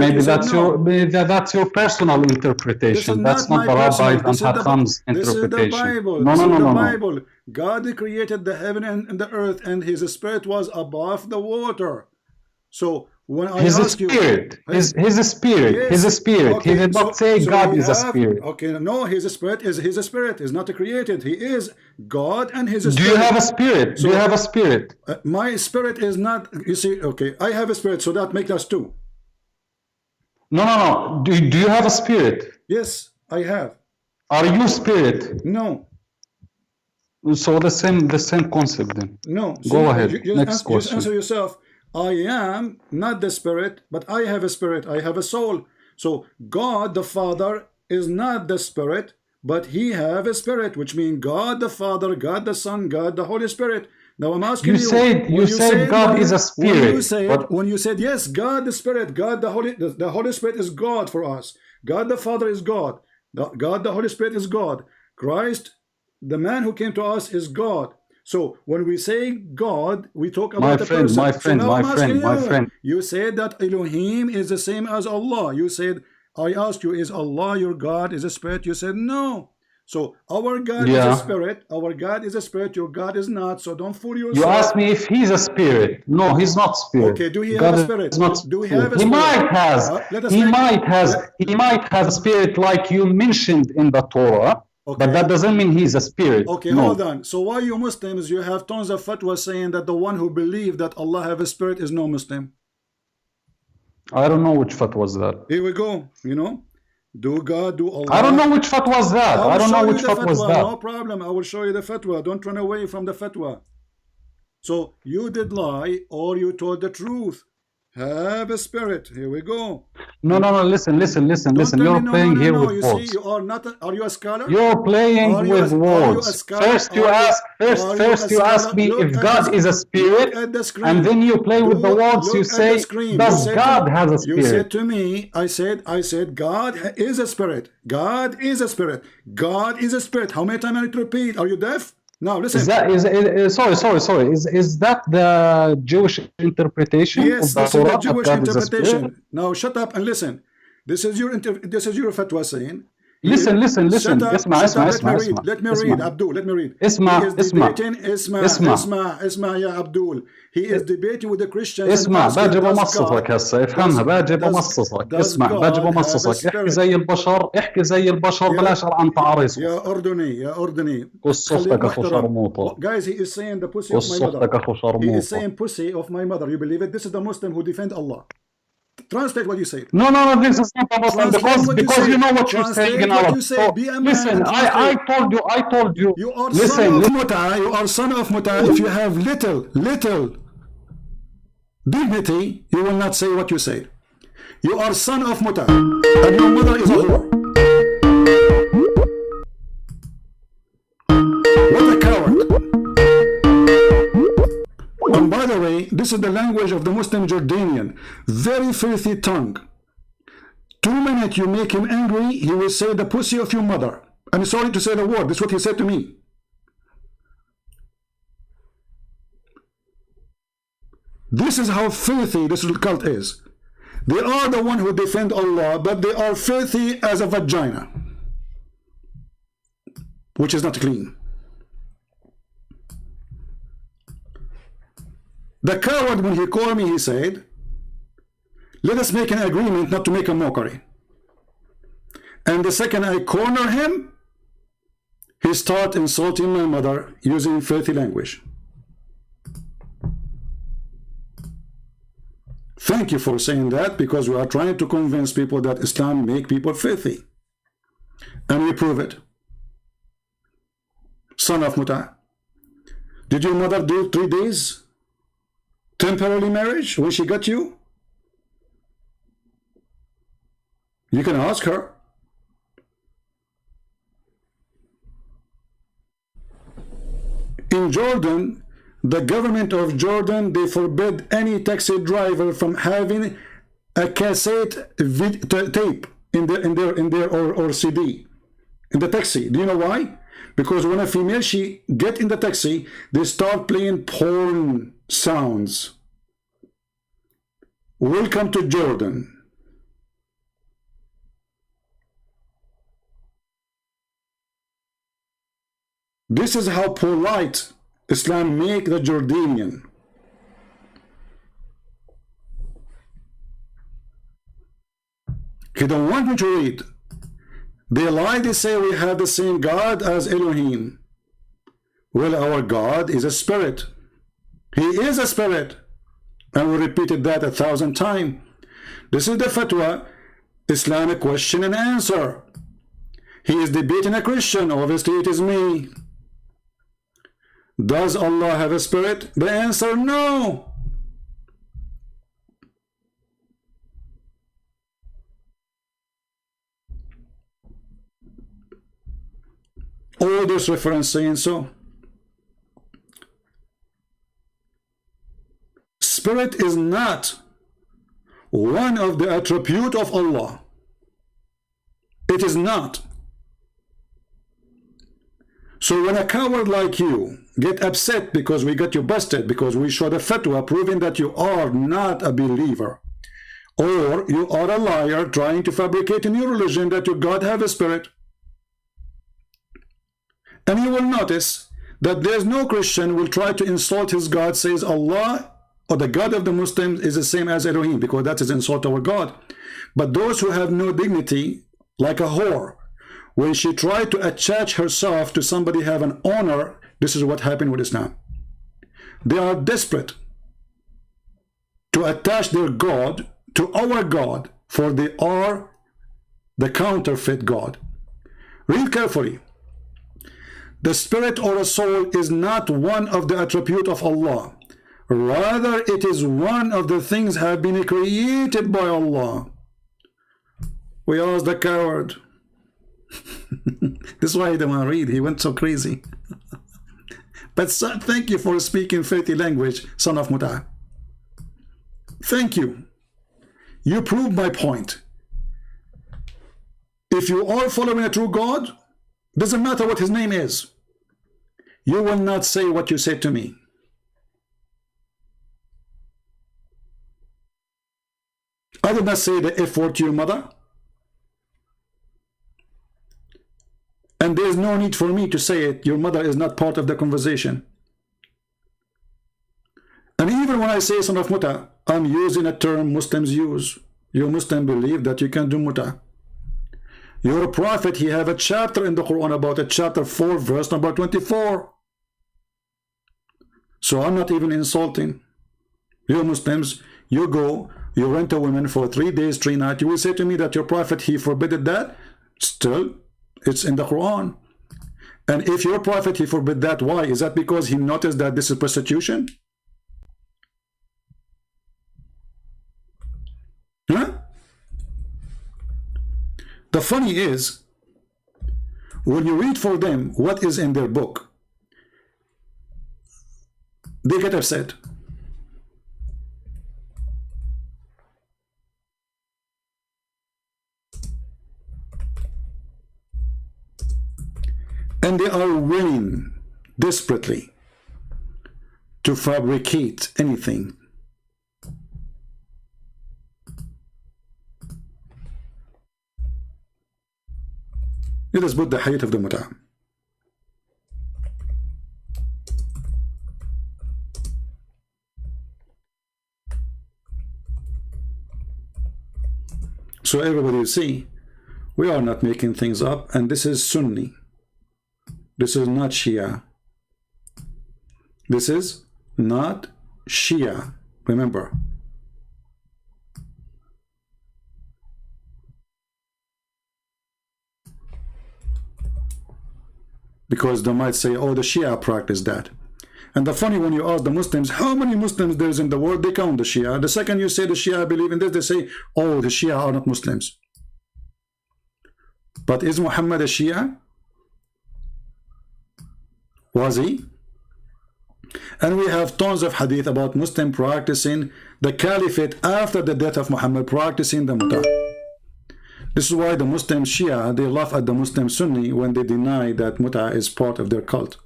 Maybe that's your personal interpretation. That's not the Rabbi and Hakam's interpretation. This is the Bible. No. Bible. God created the heaven and the earth, and his spirit was above the water. So when I ask you, he's a spirit. Yes. He's a spirit. Okay, he did not say God is a spirit. Okay, no, he's a spirit. He's a spirit. He's not created. He is God, and his spirit. Do you have a spirit? Do you have a spirit? My spirit is not. You see, okay, I have a spirit, so that makes us two. No. Do you have a spirit? Yes, I have. Are you spirit? No. So the same concept then. No. Go ahead. Next question. Just answer yourself. I am not the spirit, but I have a spirit. I have a soul. So God the Father is not the spirit, but he have a spirit, which means God the Father, God the Son, God the Holy Spirit. Now I'm asking you. You said God is a spirit. When you said yes, God the Spirit, God the Holy Spirit is God for us. God the Father is God. God the Holy Spirit is God. Christ, the man who came to us, is God. So when we say God, we talk about the person. My friend. You said that Elohim is the same as Allah. You said, I asked you, is Allah your God, is a spirit? You said no. So our God is a spirit. Our God is a spirit. Your God is not. So don't fool yourself. You asked me if he's a spirit. No, he's not spirit. Okay, do he have a spirit? Do we have a spirit? He might have. He might have a spirit like you mentioned in the Torah. Okay. But that doesn't mean he's a spirit. Okay, hold on. So why you Muslims, you have tons of fatwas saying that the one who believes that Allah have a spirit is no Muslim? I don't know which fatwa was that. Here we go. You know, do God, do Allah. I don't know which fatwa was that. I don't know which fatwa was that. No problem. I will show you the fatwa. Don't run away from the fatwa. So you did lie or you told the truth. Have a spirit. Here we go. No. Listen. You're playing here with words. See, you are not. Are you a scholar? You're playing with words. First you ask me if God is a spirit, and then you play with the words. You say, does God has a spirit? You said to me, I said, God is a spirit. God is a spirit. God is a spirit. How many times I need to repeat? Are you deaf? Now listen. Sorry. Is that the Jewish interpretation? Yes, this is the Jewish interpretation. Now shut up and listen. This is your fatwa saying. Listen. Let me read, Abdul. Let me read. اسمع يا Abdul. He is debating with the Christians. اسمع باجي بمصصك هسه افهمها باجي بمصصك اسمع باجي بمصصك احكي زي البشر بلاش عن تعريص يا أردني قصتك اخو شرموطه. Guys, he is saying the pussy of my mother. He is saying pussy of my mother. You believe it? This is the Muslim who defend Allah. Translate what you say. No, this is not a Muslim because you know what you're saying in Arabic. So, listen, I told you. You are son of Muta. You are son of Muta. If you have little dignity, you will not say what you say. You are son of Muta, and your mother is a whore. What a coward. And by the way, this is the language of the Muslim Jordanian. Very filthy tongue. 2 minutes you make him angry, he will say the pussy of your mother. I'm sorry to say the word. This is what he said to me. This is how filthy this cult is. They are the one who defend Allah, but they are filthy as a vagina, which is not clean. The coward, when he called me, he said, let us make an agreement not to make a mockery. And the second I corner him, he started insulting my mother using filthy language. Thank you for saying that, because we are trying to convince people that Islam make people filthy. And we prove it. son of Muta? Did your mother do 3 days temporary marriage when she got you? You can ask her. In Jordan, the government of Jordan, they forbid any taxi driver from having a cassette tape in their or CD in the taxi. Do you know why? Because when a female she get in the taxi, they start playing porn sounds. Welcome to Jordan. This is how polite Islam make the Jordanian. He don't want me to read. They lie, they say we have the same God as Elohim. Well, our God is a spirit. He is a spirit. And we repeated that 1,000 times. This is the fatwa, Islamic question and answer. He is debating a Christian. Obviously, it is me. Does Allah have a spirit? The answer, no. All this reference saying so. Spirit is not one of the attributes of Allah. It is not. So when a coward like you get upset because we got you busted, because we showed a fatwa proving that you are not a believer, or you are a liar trying to fabricate a new religion that your God have a spirit, and you will notice that there's no Christian will try to insult his God, says Allah or the God of the Muslims is the same as Elohim, because that is insult to our God. But those who have no dignity, like a whore, when she tried to attach herself to somebody have an honor, this is what happened with Islam. They are desperate to attach their God to our God, for they are the counterfeit God. Read carefully. The spirit or a soul is not one of the attributes of Allah. Rather, it is one of the things have been created by Allah. We asked the coward. This is why he didn't want to read. He went so crazy. But thank you for speaking filthy language, son of Muta. Thank you. You proved my point. If you are following a true God, doesn't matter what his name is, you will not say what you said to me. I did not say the F word to your mother. And there is no need for me to say it. Your mother is not part of the conversation. And even when I say son of Muta, I'm using a term Muslims use. You Muslim believe that you can do Muta. Your prophet, he have a chapter in the Quran about it, chapter 4, verse number 24. So I'm not even insulting. You Muslims, you go, you rent a woman for 3 days, 3 nights. You will say to me that your prophet, he forbidden that? Still, it's in the Quran. And if your prophet, he forbid that, why? Is that because he noticed that this is prostitution? Huh? The funny is, when you read for them what is in their book, they get upset. And they are willing desperately to fabricate anything. Let us put the hadith of the Muta. So everybody will see, we are not making things up, and this is Sunni. This is not Shia. This is not Shia. Remember. because they might say, oh, the Shia practice that. And the funny, when you ask the Muslims, how many Muslims there is in the world, they count the Shia. The second you say the Shia believe in this, they say, oh, the Shia are not Muslims. But is Muhammad a Shia? Was he? And we have tons of hadith about Muslim practicing the caliphate after the death of Muhammad, practicing the Mut'ah. This is why the Muslim Shia, they laugh at the Muslim Sunni when they deny that Mut'ah is part of their cult.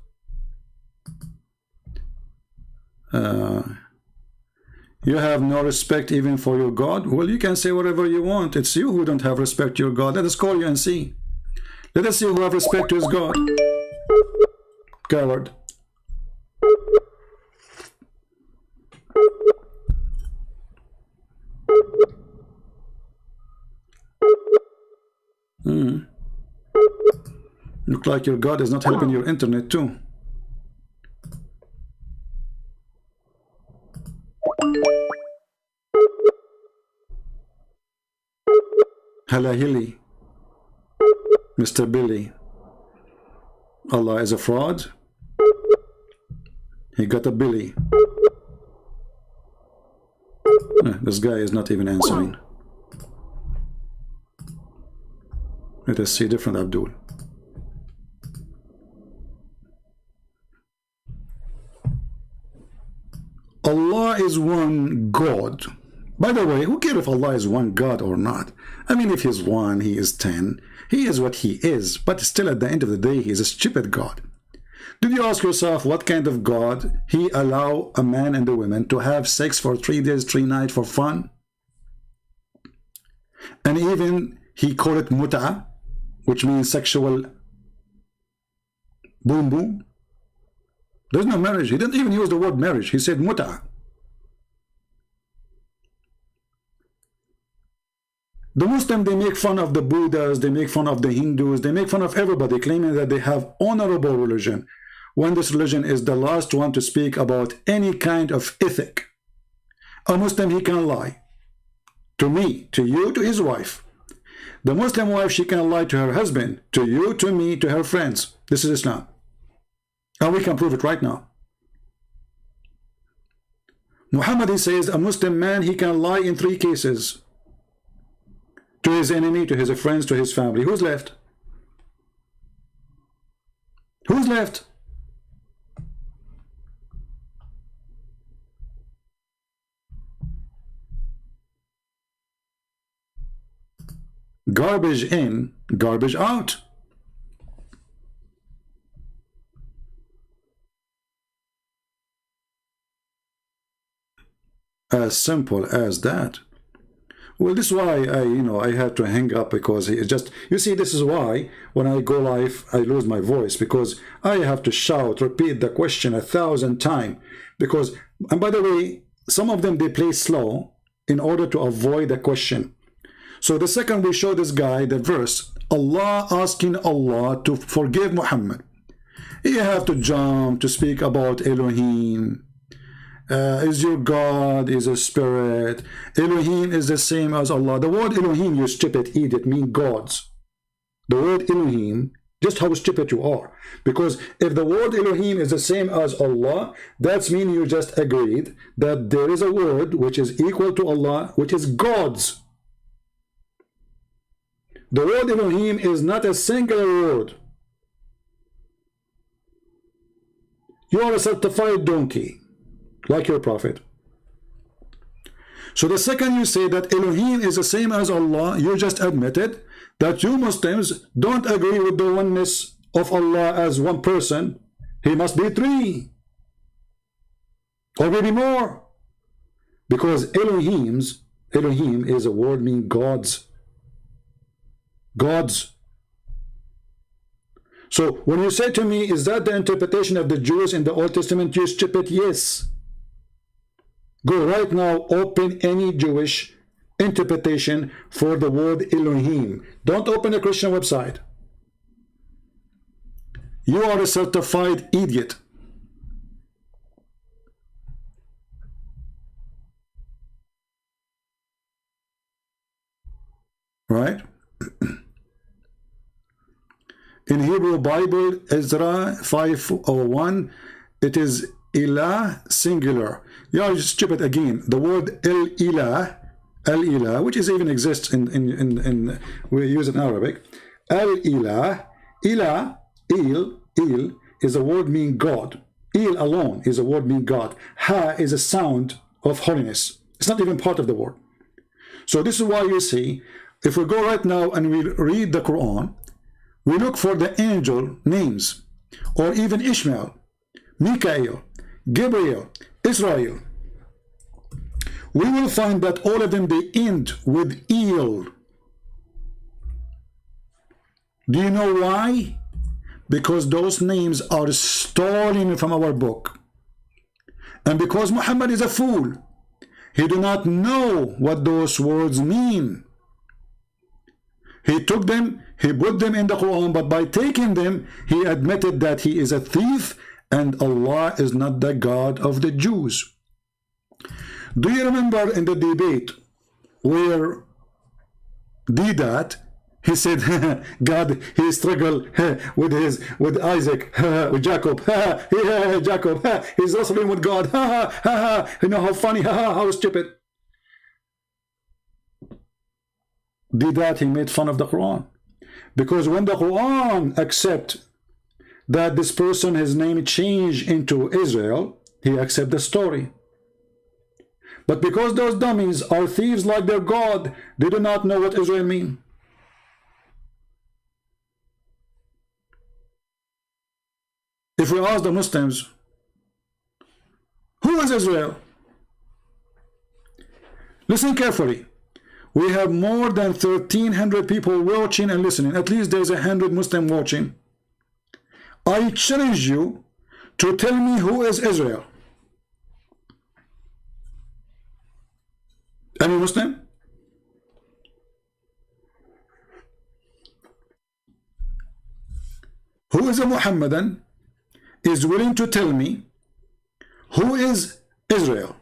You have no respect even for your God? Well, you can say whatever you want. It's you who don't have respect to your God. Let us call you and see. Let us see who have respect to his God. Coward. Look like your God is not helping your internet too. Halahili, Mr. Billy. Allah is a fraud. He got a Billy. This guy is not even answering. Let us see different Abdul. Allah is one God. By the way, who cares if Allah is one God or not? I mean, if he's one, he is 10. He is what he is, but still at the end of the day, he is a stupid God. Did you ask yourself what kind of God he allow a man and a woman to have sex for 3 days, 3 nights for fun? And even he called it mut'ah, which means sexual boom boom. There's no marriage. He didn't even use the word marriage. He said mut'ah. The Muslims, they make fun of the Buddhas, they make fun of the Hindus, they make fun of everybody, claiming that they have honorable religion, when this religion is the last one to speak about any kind of ethic. A Muslim, he can lie. To me, to you, to his wife. The Muslim wife, she can lie to her husband, to you, to me, to her friends. This is Islam. And we can prove it right now. Muhammad, he says, a Muslim man, he can lie in 3 cases. To his enemy, to his friends, to his family. Who's left? Who's left? Garbage in, garbage out. As simple as that. Well, this is why I had to hang up, because it just, you see, this is why when I go live, I lose my voice, because I have to shout, repeat the question 1,000 times. Because, and by the way, some of them, they play slow in order to avoid the question. So the second we show this guy the verse, Allah asking Allah to forgive Muhammad, you have to jump to speak about Elohim. Is your God is a spirit. Elohim is the same as Allah. The word Elohim, you stupid idiot, means gods. The word Elohim, just how stupid you are. Because if the word Elohim is the same as Allah, that means you just agreed that there is a word which is equal to Allah, which is gods. The word Elohim is not a singular word. You are a certified donkey, like your prophet. So the second you say that Elohim is the same as Allah, you just admitted that you Muslims don't agree with the oneness of Allah as one person. He must be 3 or maybe more, because Elohim is a word meaning gods. Gods. So when you say to me, is that the interpretation of the Jews in the Old Testament, you stupid? Yes. Go right now, open any Jewish interpretation for the word Elohim. Don't open a Christian website. You are a certified idiot. Right? In Hebrew Bible, Ezra 5:01, it is ilah singular. Yeah, just skip it again. The word el ilah, which is even exists in we use it in Arabic. El ilah, il is a word meaning God. Il alone is a word meaning God. Ha is a sound of holiness. It's not even part of the word. So this is why you see, if we go right now and we read the Quran, we look for the angel names, or even Ishmael, Mikael, Gabriel, Israel. We will find that all of them, they end with il. Do you know why? Because those names are stolen from our book. And because Muhammad is a fool, he do not know what those words mean. He took them, he put them in the Quran, but by taking them, he admitted that he is a thief and Allah is not the God of the Jews. Do you remember in the debate where Didat, he said, God, he struggled with Isaac, with Jacob, Jacob, he's wrestling with God, you know how funny, how stupid. Didat, he made fun of the Quran. Because when the Quran accept that this person, his name changed into Israel, he accept the story. But because those dummies are thieves like their God, they do not know what Israel means. If we ask the Muslims, who is Israel? Listen carefully. We have more than 1,300 people watching and listening. At least there's 100 Muslims watching. I challenge you to tell me who is Israel. Any Muslim? Who is a Muhammadan is willing to tell me who is Israel?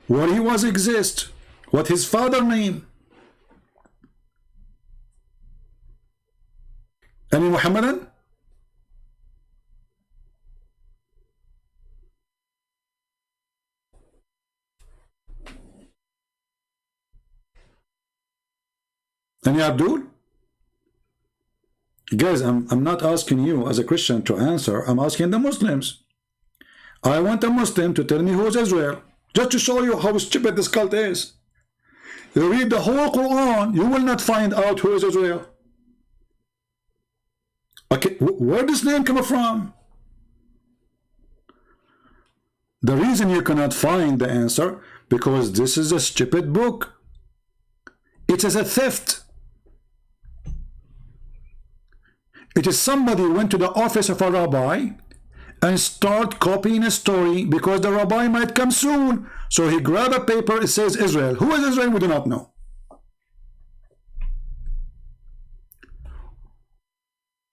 What he was exist? What his father name? Any Muhammadan? Any Abdul? Guys, I'm not asking you as a Christian to answer. I'm asking the Muslims. I want a Muslim to tell me who is Israel. Just to show you how stupid this cult is. You read the whole Quran, you will not find out who is Israel. Okay, where does name come from? The reason you cannot find the answer, because this is a stupid book. It is a theft. It is somebody went to the office of a rabbi and start copying a story because the rabbi might come soon. So he grabbed a paper, it says Israel. Who is Israel? We do not know.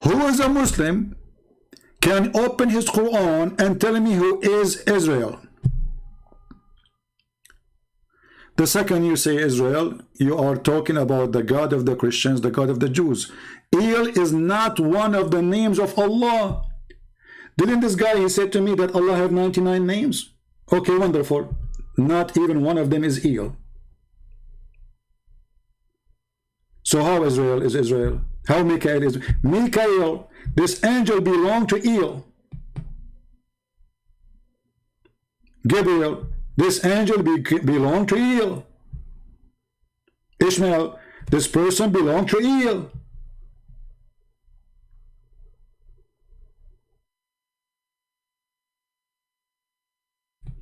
Who is a Muslim can open his Quran and tell me who is Israel? The second you say Israel, you are talking about the God of the Christians, the God of the Jews. El is not one of the names of Allah. Didn't this guy, he said to me that Allah have 99 names? Okay, wonderful. Not even one of them is El. So how Israel is Israel? How Mikael is? Mikael, this angel belonged to El. Gabriel, this angel belonged to El. Ishmael, this person belonged to El.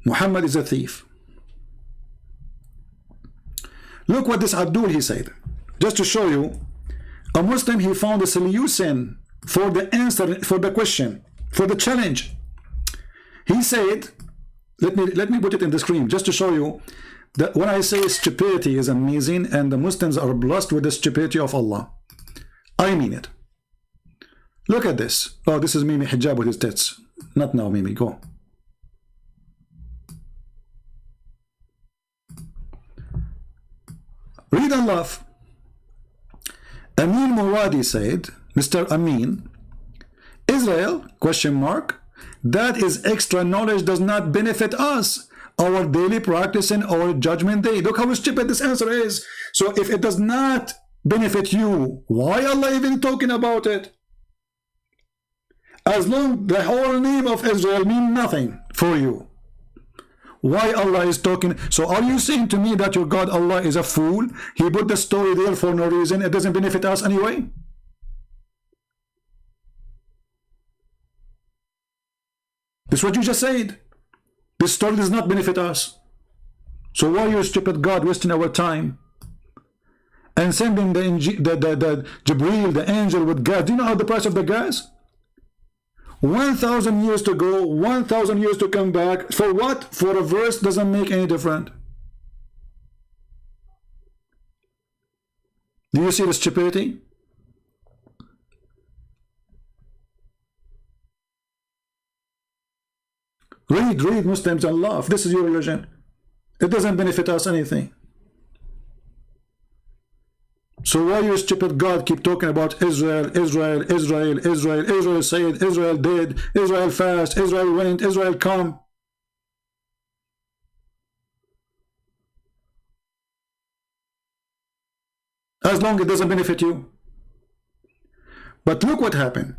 Muhammad is a thief. Look what this Abdul he said. Just to show you, a Muslim, he found a solution for the answer, for the question, for the challenge. He said, let me put it in the screen just to show you that when I say stupidity is amazing and the Muslims are blessed with the stupidity of Allah, I mean it. Look at this. Oh, this is Mimi Hijab with his tits. Not now, Mimi. Go. Read and laugh. Amin Muradi said, Mr. Amin, Israel, question mark, that is extra knowledge does not benefit us, our daily practice and our judgment day. Look how stupid this answer is. So if it does not benefit you, why Allah even talking about it? As long the whole name of Israel mean nothing for you, why Allah is talking? So are you saying to me that your God Allah is a fool? He put the story there for no reason. It doesn't benefit us anyway. This is what you just said. This story does not benefit us. So why you stupid God wasting our time and sending the Jibreel, the angel with gas? Do you know how the price of the gas? 1,000 years to go, 1,000 years to come back. For what? For a verse doesn't make any difference. Do you see the stupidity? Read Muslims and laugh. This is your religion. It doesn't benefit us anything. So why you stupid God keep talking about Israel, Israel, Israel, Israel, Israel said, Israel did, Israel fast, Israel went, Israel come. As long as it doesn't benefit you. But look what happened.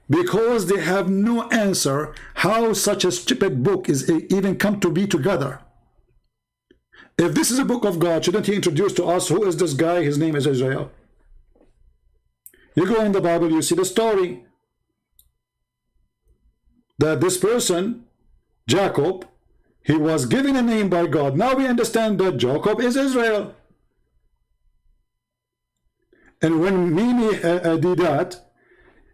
Because they have no answer how such a stupid book is even come to be together. If this is a book of God, shouldn't he introduce to us who is this guy? His name is Israel. You go in the Bible, you see the story that this person, Jacob, he was given a name by God. Now we understand that Jacob is Israel. And when Mimi did that,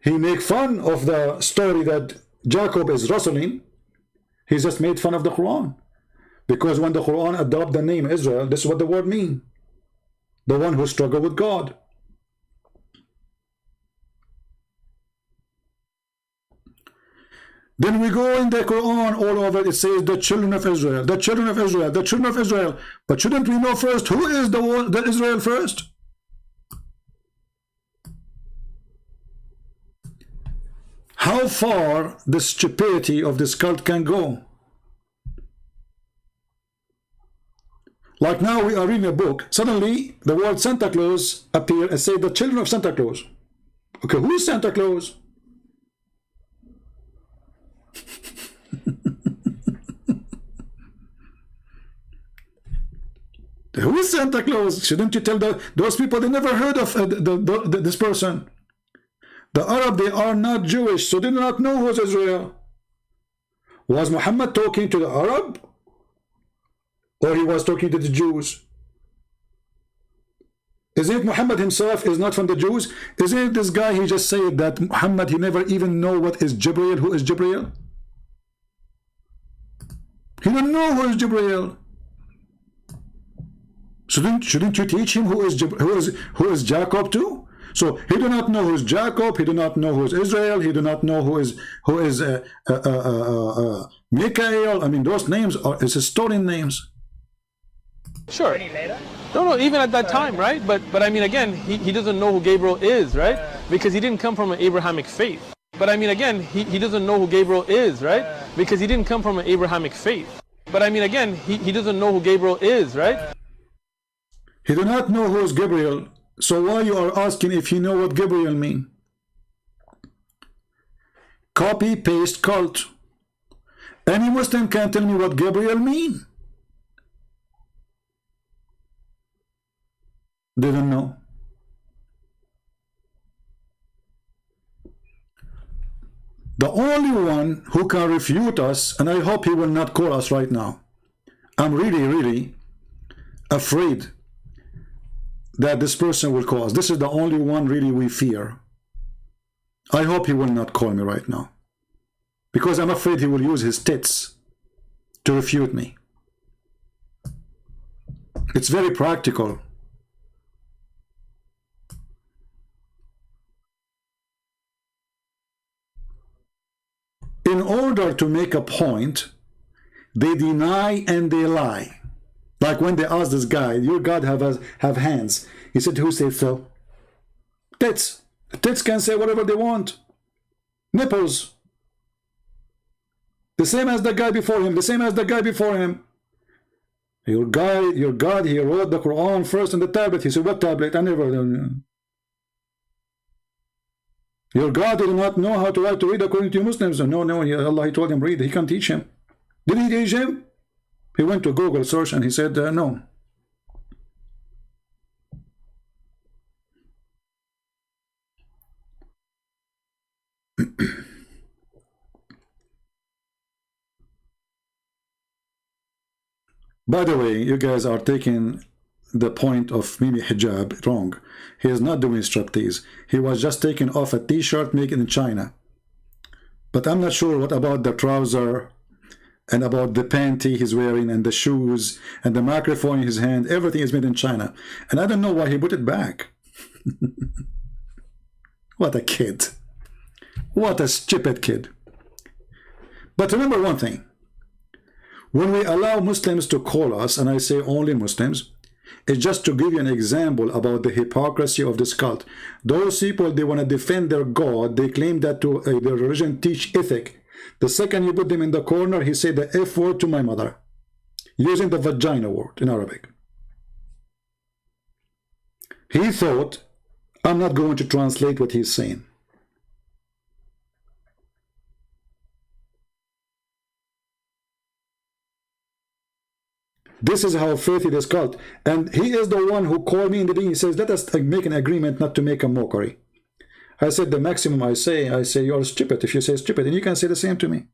he made fun of the story that Jacob is wrestling. He just made fun of the Quran. Because when the Quran adopted the name Israel, this is what the word means. The one who struggled with God. Then we go in the Quran all over, it says the children of Israel, the children of Israel, the children of Israel. But shouldn't we know first who is the Israel first? How far the stupidity of this cult can go? Like now we are reading a book, suddenly the word Santa Claus appear and say the children of Santa Claus. Okay, who is Santa Claus? Who is Santa Claus? Shouldn't you tell those people? They never heard of this person. The Arab, they are not Jewish, so they do not know who is Israel. Was Muhammad talking to the Arab? Or he was talking to the Jews? Isn't it Muhammad himself is not from the Jews? Isn't it this guy, he just said that Muhammad, he never even know what is Jibreel, who is Jibreel? He don't know who is Jibreel. Shouldn't you teach him who is Jacob too? So he do not know who is Jacob, he do not know who is Israel, he do not know who is Michael. I mean, those names are historian names. Sure. No, even at that time, right? But I mean, again, he doesn't know who Gabriel is, right? Because he didn't come from an Abrahamic faith. But I mean, again, he doesn't know who Gabriel is, right? Because he didn't come from an Abrahamic faith. But I mean, again, he doesn't know who Gabriel is, right? He do not know who is Gabriel. So why you are asking if you know what Gabriel mean? Copy, paste, cult. Any Muslim can tell me what Gabriel mean. They don't know. The only one who can refute us, and I hope he will not call us right now. I'm really afraid that this person will call us. This is the only one really we fear. I hope he will not call me right now, because I'm afraid he will use his tits to refute me. It's very practical. In order to make a point, they deny and they lie. Like when they asked this guy, your God have hands. He said, who said so? Tits. Tits can say whatever they want. Nipples. The same as the guy before him. The same as the guy before him. Your God, he wrote the Quran first on the tablet. He said, what tablet? I never. Your God did not know how to write to read according to Muslims. No, Allah, he told him read. He can't teach him. Did he teach him? He went to Google search and he said, no. By the way, you guys are taking the point of Mimi Hijab wrong. He is not doing striptease. He was just taking off a t-shirt made in China. But I'm not sure what about the trouser and about the panty he's wearing and the shoes and the microphone in his hand. Everything is made in China. And I don't know why he put it back. What a kid. What a stupid kid. But remember one thing. When we allow Muslims to call us, and I say only Muslims, it's just to give you an example about the hypocrisy of this cult. Those people, they want to defend their God. They claim that their religion teach ethic. The second you put them in the corner, he said the F word to my mother, using the vagina word in Arabic. He thought, I'm not going to translate what he's saying. This is how filthy this cult. And he is the one who called me in the beginning. He says, let us make an agreement not to make a mockery. I said, the maximum I say, you're stupid if you say stupid. And you can say the same to me.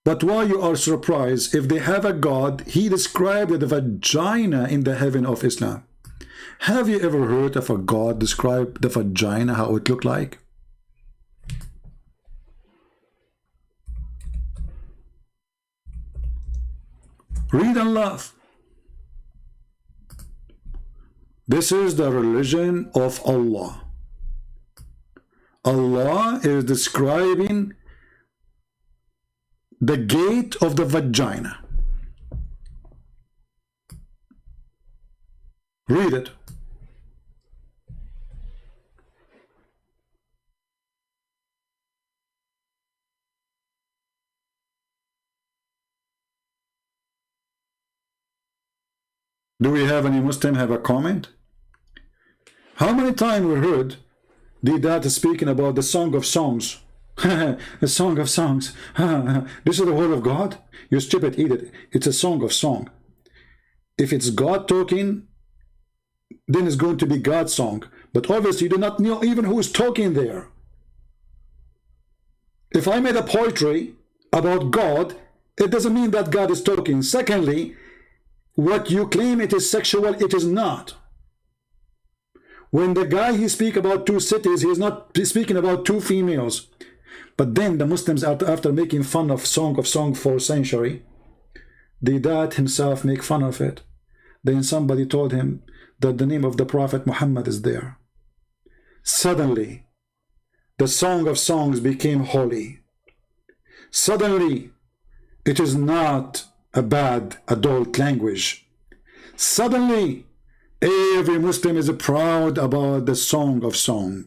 But why you are surprised? If they have a God, he described the vagina in the heaven of Islam. Have you ever heard of a God describe the vagina, how it looked like? Read and laugh. This is the religion of Allah. Allah is describing the gate of the vagina. Read it. Do we have any Muslim have a comment? How many times we heard the dad speaking about the Song of Songs? The Song of Songs. This is the word of God? You stupid idiot. It's a song of song. If it's God talking, then it's going to be God's song. But obviously you do not know even who is talking there. If I made a poetry about God, it doesn't mean that God is talking. Secondly, what you claim it is sexual, it is not. When the guy he speak about two cities, he is not speaking about two females. But then the Muslims, after making fun of Song for a century, the dad himself make fun of it. Then somebody told him that the name of the Prophet Muhammad is there. Suddenly, the Song of Songs became holy. Suddenly, it is not a bad adult language. Suddenly, every Muslim is proud about the Song of Song.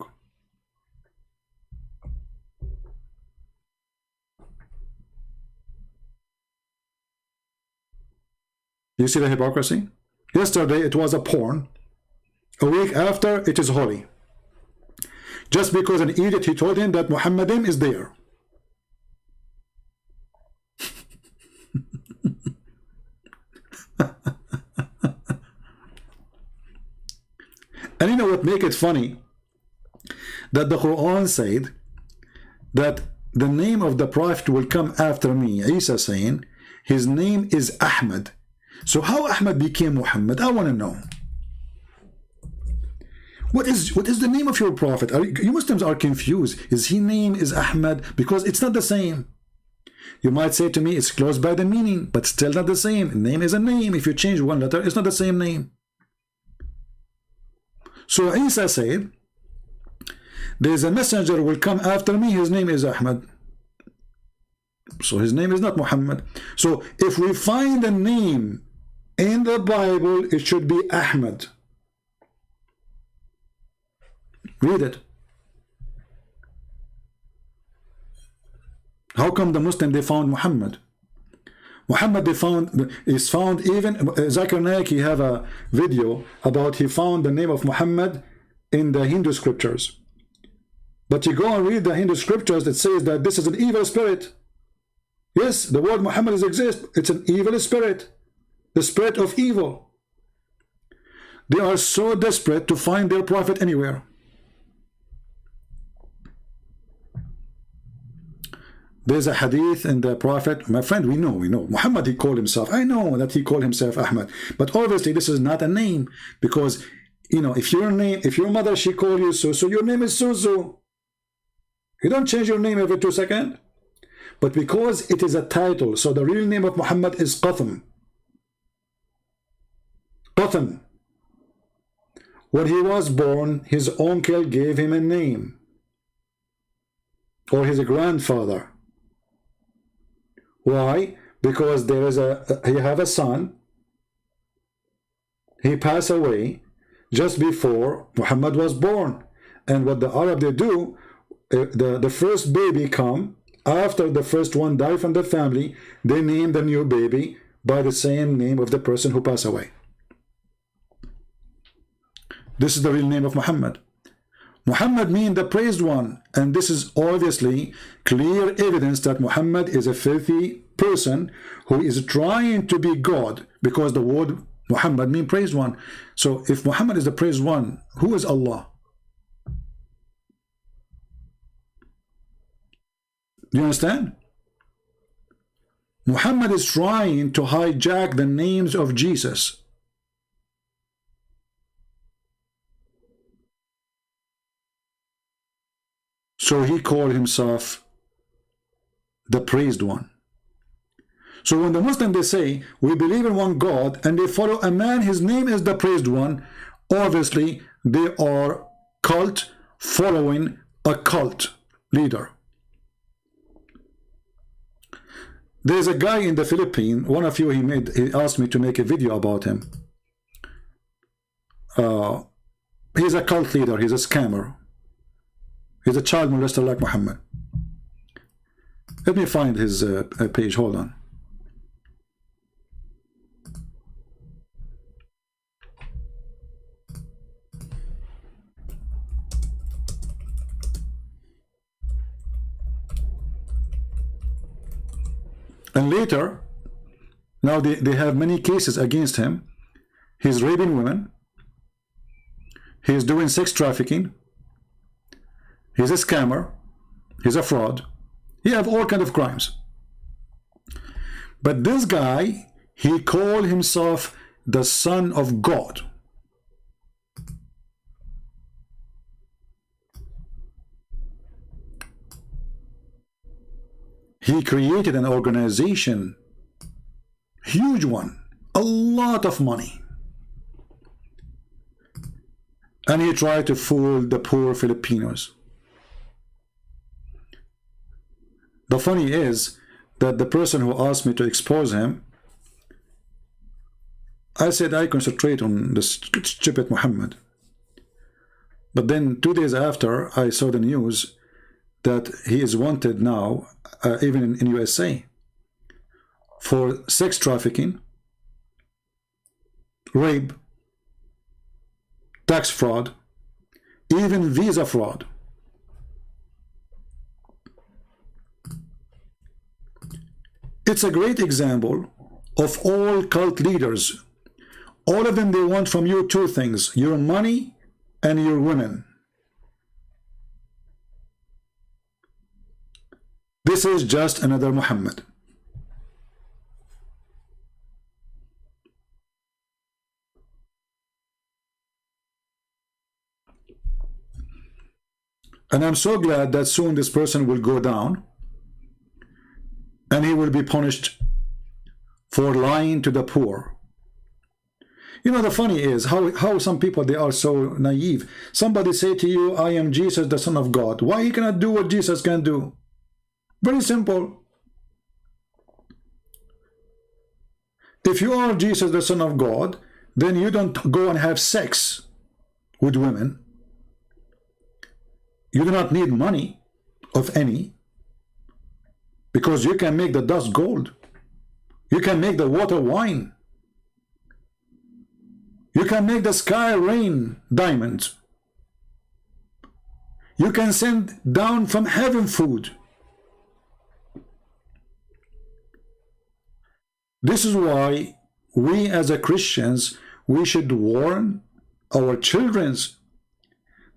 You see the hypocrisy? Yesterday it was a porn. A week after it is holy. Just because an idiot he told him that Muhammadim is there. And you know what make it funny? That the Quran said that the name of the Prophet will come after me. Isa saying his name is Ahmad. So how Ahmad became Muhammad? I want to know. What is the name of your Prophet? You Muslims are confused. His name is Ahmad because it's not the same. You might say to me it's close by the meaning, but still not the same. Name is a name. If you change one letter, it's not the same name. So Isa said, there is a messenger will come after me, his name is Ahmad. So his name is not Muhammad. So if we find a name in the Bible, it should be Ahmad. Read it. How come the Muslim they found Muhammad? Muhammad is found even Zakir Naik, he have a video about he found the name of Muhammad in the Hindu scriptures. But you go and read the Hindu scriptures that says that this is an evil spirit. Yes, the word Muhammad exists. It's an evil spirit. The spirit of evil. They are so desperate to find their prophet anywhere. There's a hadith in the Prophet, my friend, we know. Muhammad, he called himself. I know that he called himself Ahmad. But obviously this is not a name, because, you know, if your mother, she called you Susu, your name is Susu. You don't change your name every 2 seconds. But because it is a title, so the real name of Muhammad is Qatham. Qatham. When he was born, his uncle gave him a name. Or his grandfather. Why? Because there is he have a son. He passed away just before Muhammad was born. And what the Arab they do, the first baby come, after the first one died from the family, they name the new baby by the same name of the person who passed away. This is the real name of Muhammad. Muhammad means the praised one, and this is obviously clear evidence that Muhammad is a filthy person who is trying to be God, because the word Muhammad means praised one. So if Muhammad is the praised one, who is Allah? Do you understand? Muhammad is trying to hijack the names of Jesus. So he called himself the praised one. So when the Muslims, they say, we believe in one God, and they follow a man, his name is the praised one, obviously they are cult following a cult leader. There's a guy in the Philippines, one of you, he asked me to make a video about him. He's a cult leader, he's a scammer. He's a child molester like Muhammad. Let me find his page, hold on. And later, now they have many cases against him. He's raping women. He's doing sex trafficking. He's a scammer. He's a fraud. He have all kinds of crimes. But this guy, he called himself the Son of God. He created an organization, huge one, a lot of money. And he tried to fool the poor Filipinos. The funny is that the person who asked me to expose him, I said I concentrate on the stupid Muhammad. But then 2 days after, I saw the news that he is wanted now, even in USA, for sex trafficking, rape, tax fraud, even visa fraud. It's a great example of all cult leaders. All of them, they want from you 2 things, your money and your women. This is just another Muhammad. And I'm so glad that soon this person will go down and he will be punished for lying to the poor. You know, the funny is how some people, they are so naive. Somebody say to you, I am Jesus, the Son of God. Why he cannot do what Jesus can do? Very simple. if you are Jesus, the Son of God, then you don't go and have sex with women. You do not need money of any, because you can make the dust gold. You can make the water wine. You can make the sky rain diamonds. You can send down from heaven food. This is why we as a Christians, we should warn our children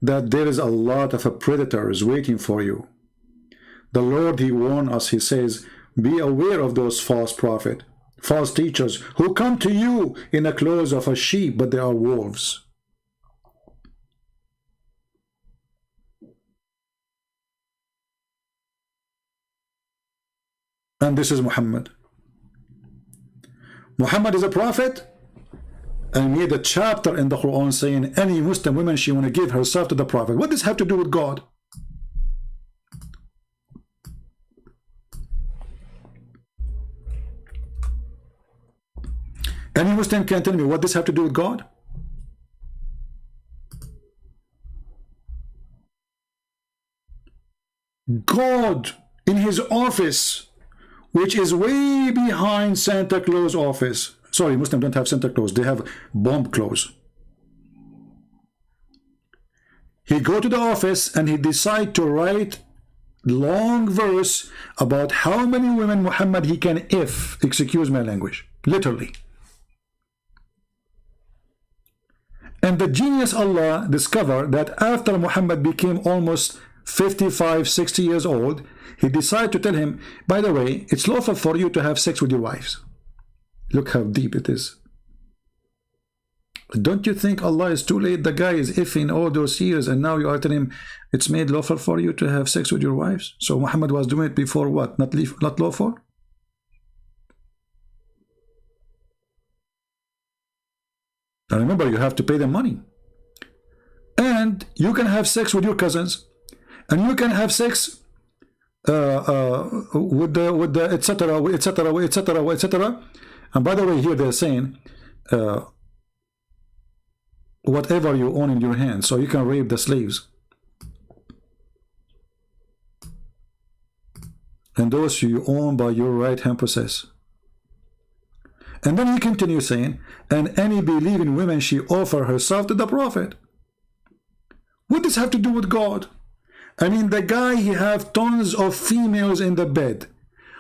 that there is a lot of predators waiting for you. The Lord, he warned us, he says, be aware of those false prophets, false teachers who come to you in the clothes of a sheep, but they are wolves. And this is Muhammad. Muhammad is a prophet, and made a chapter in the Quran saying any Muslim woman, she want to give herself to the prophet. What does this have to do with God? Any Muslim can tell me what this have to do with God? God in his office, which is way behind Santa Claus office. Sorry, Muslims don't have Santa Claus, they have bomb clothes. He go to the office and he decide to write long verse about how many women Muhammad he can excuse my language, literally. And the genius Allah discovered that after Muhammad became almost 55, 60 years old, he decided to tell him, by the way, it's lawful for you to have sex with your wives. Look how deep it is. Don't you think Allah is too late? The guy is effing all those years, and now you are telling him it's made lawful for you to have sex with your wives? So Muhammad was doing it before what? Not lawful? Now remember, you have to pay them money. And you can have sex with your cousins, and you can have sex with the etc., etc., etc., etc. And by the way, here they're saying whatever you own in your hands, so you can rape the slaves. And those you own by your right hand possess. And then he continues saying, and any believing woman, she offer herself to the prophet. What does this have to do with God? I mean, the guy, he have tons of females in the bed.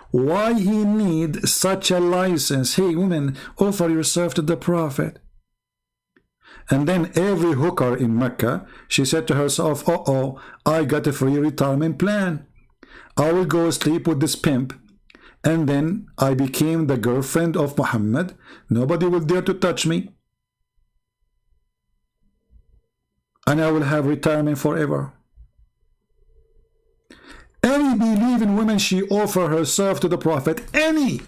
Why he need such a license? Hey, women, offer yourself to the prophet. And then every hooker in Mecca, she said to herself, uh-oh, I got a free retirement plan. I will go sleep with this pimp. And then I became the girlfriend of Muhammad. Nobody will dare to touch me. And I will have retirement forever. Any believing woman, she offer herself to the prophet. Any.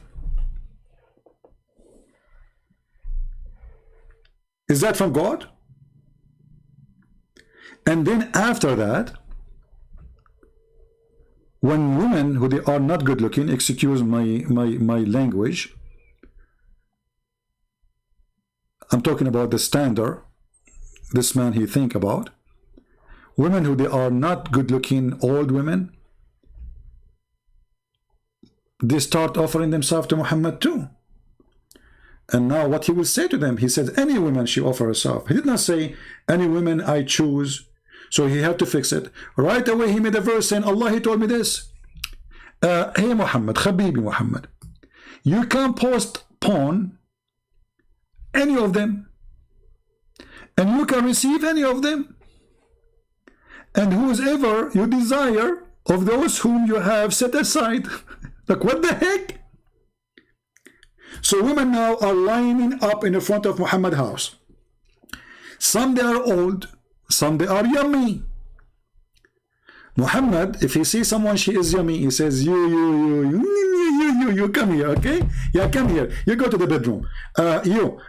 Is that from God? And then after that, when women who they are not good looking, excuse my language, I'm talking about the standard this man he think about, women who they are not good looking, old women, they start offering themselves to Muhammad too. And now what he will say to them, he says any woman she offer herself. He did not say any women I choose. So he had to fix it. Right away he made a verse saying, Allah, he told me this. Hey Muhammad, Habibi Muhammad, you can post porn, any of them, and you can receive any of them. And whosoever you desire of those whom you have set aside. Like, what the heck? So women now are lining up in the front of Muhammad's house. Some they are old, some they are yummy. Muhammad, if he sees someone she is yummy, he says, you come here, okay? Yeah, come here. You go to the bedroom. No.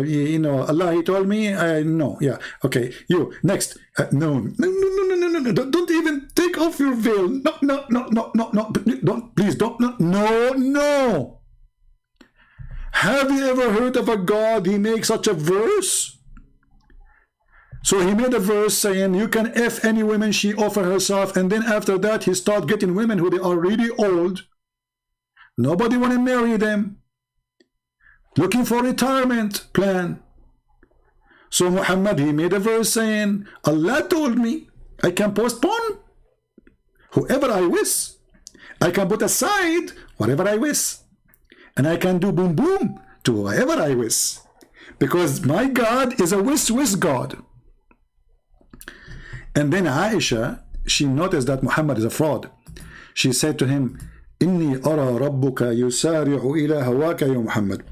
You know, Allah, he told me, no, yeah, okay. You, next. No. Don't even take off your veil. No. Don't, please, don't, no. Have you ever heard of a God, he makes such a verse? So he made a verse saying, you can F any woman she offer herself, and then after that he start getting women who they are really old. Nobody want to marry them. Looking for retirement plan. So Muhammad, he made a verse saying, Allah told me I can postpone whoever I wish. I can put aside whatever I wish. And I can do boom boom to whoever I wish. Because my God is a wish God. And then Aisha, she noticed that Muhammad is a fraud. She said to him, Inni ara rabbuka yusari'u ila hawaka ya Muhammad.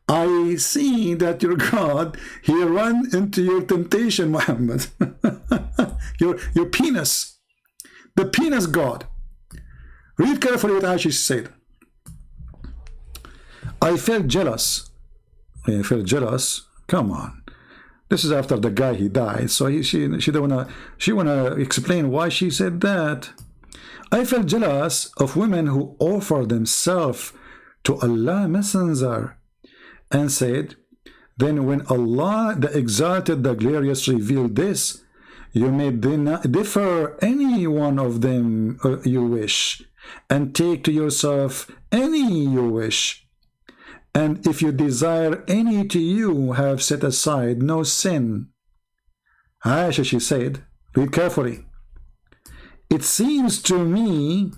I see that your God, he ran into your temptation, Muhammad. your penis. The penis God. Read carefully what Aisha said. I felt jealous. I felt jealous. Come on. This is after the guy he died. So she wanna explain why she said that. I felt jealous of women who offer themselves to Allah Messenger and said, then when Allah the Exalted, the Glorious revealed this, you may differ any one of them you wish, and take to yourself any you wish. And if you desire any to you, have set aside no sin. Aisha, she said, read carefully. It seems to me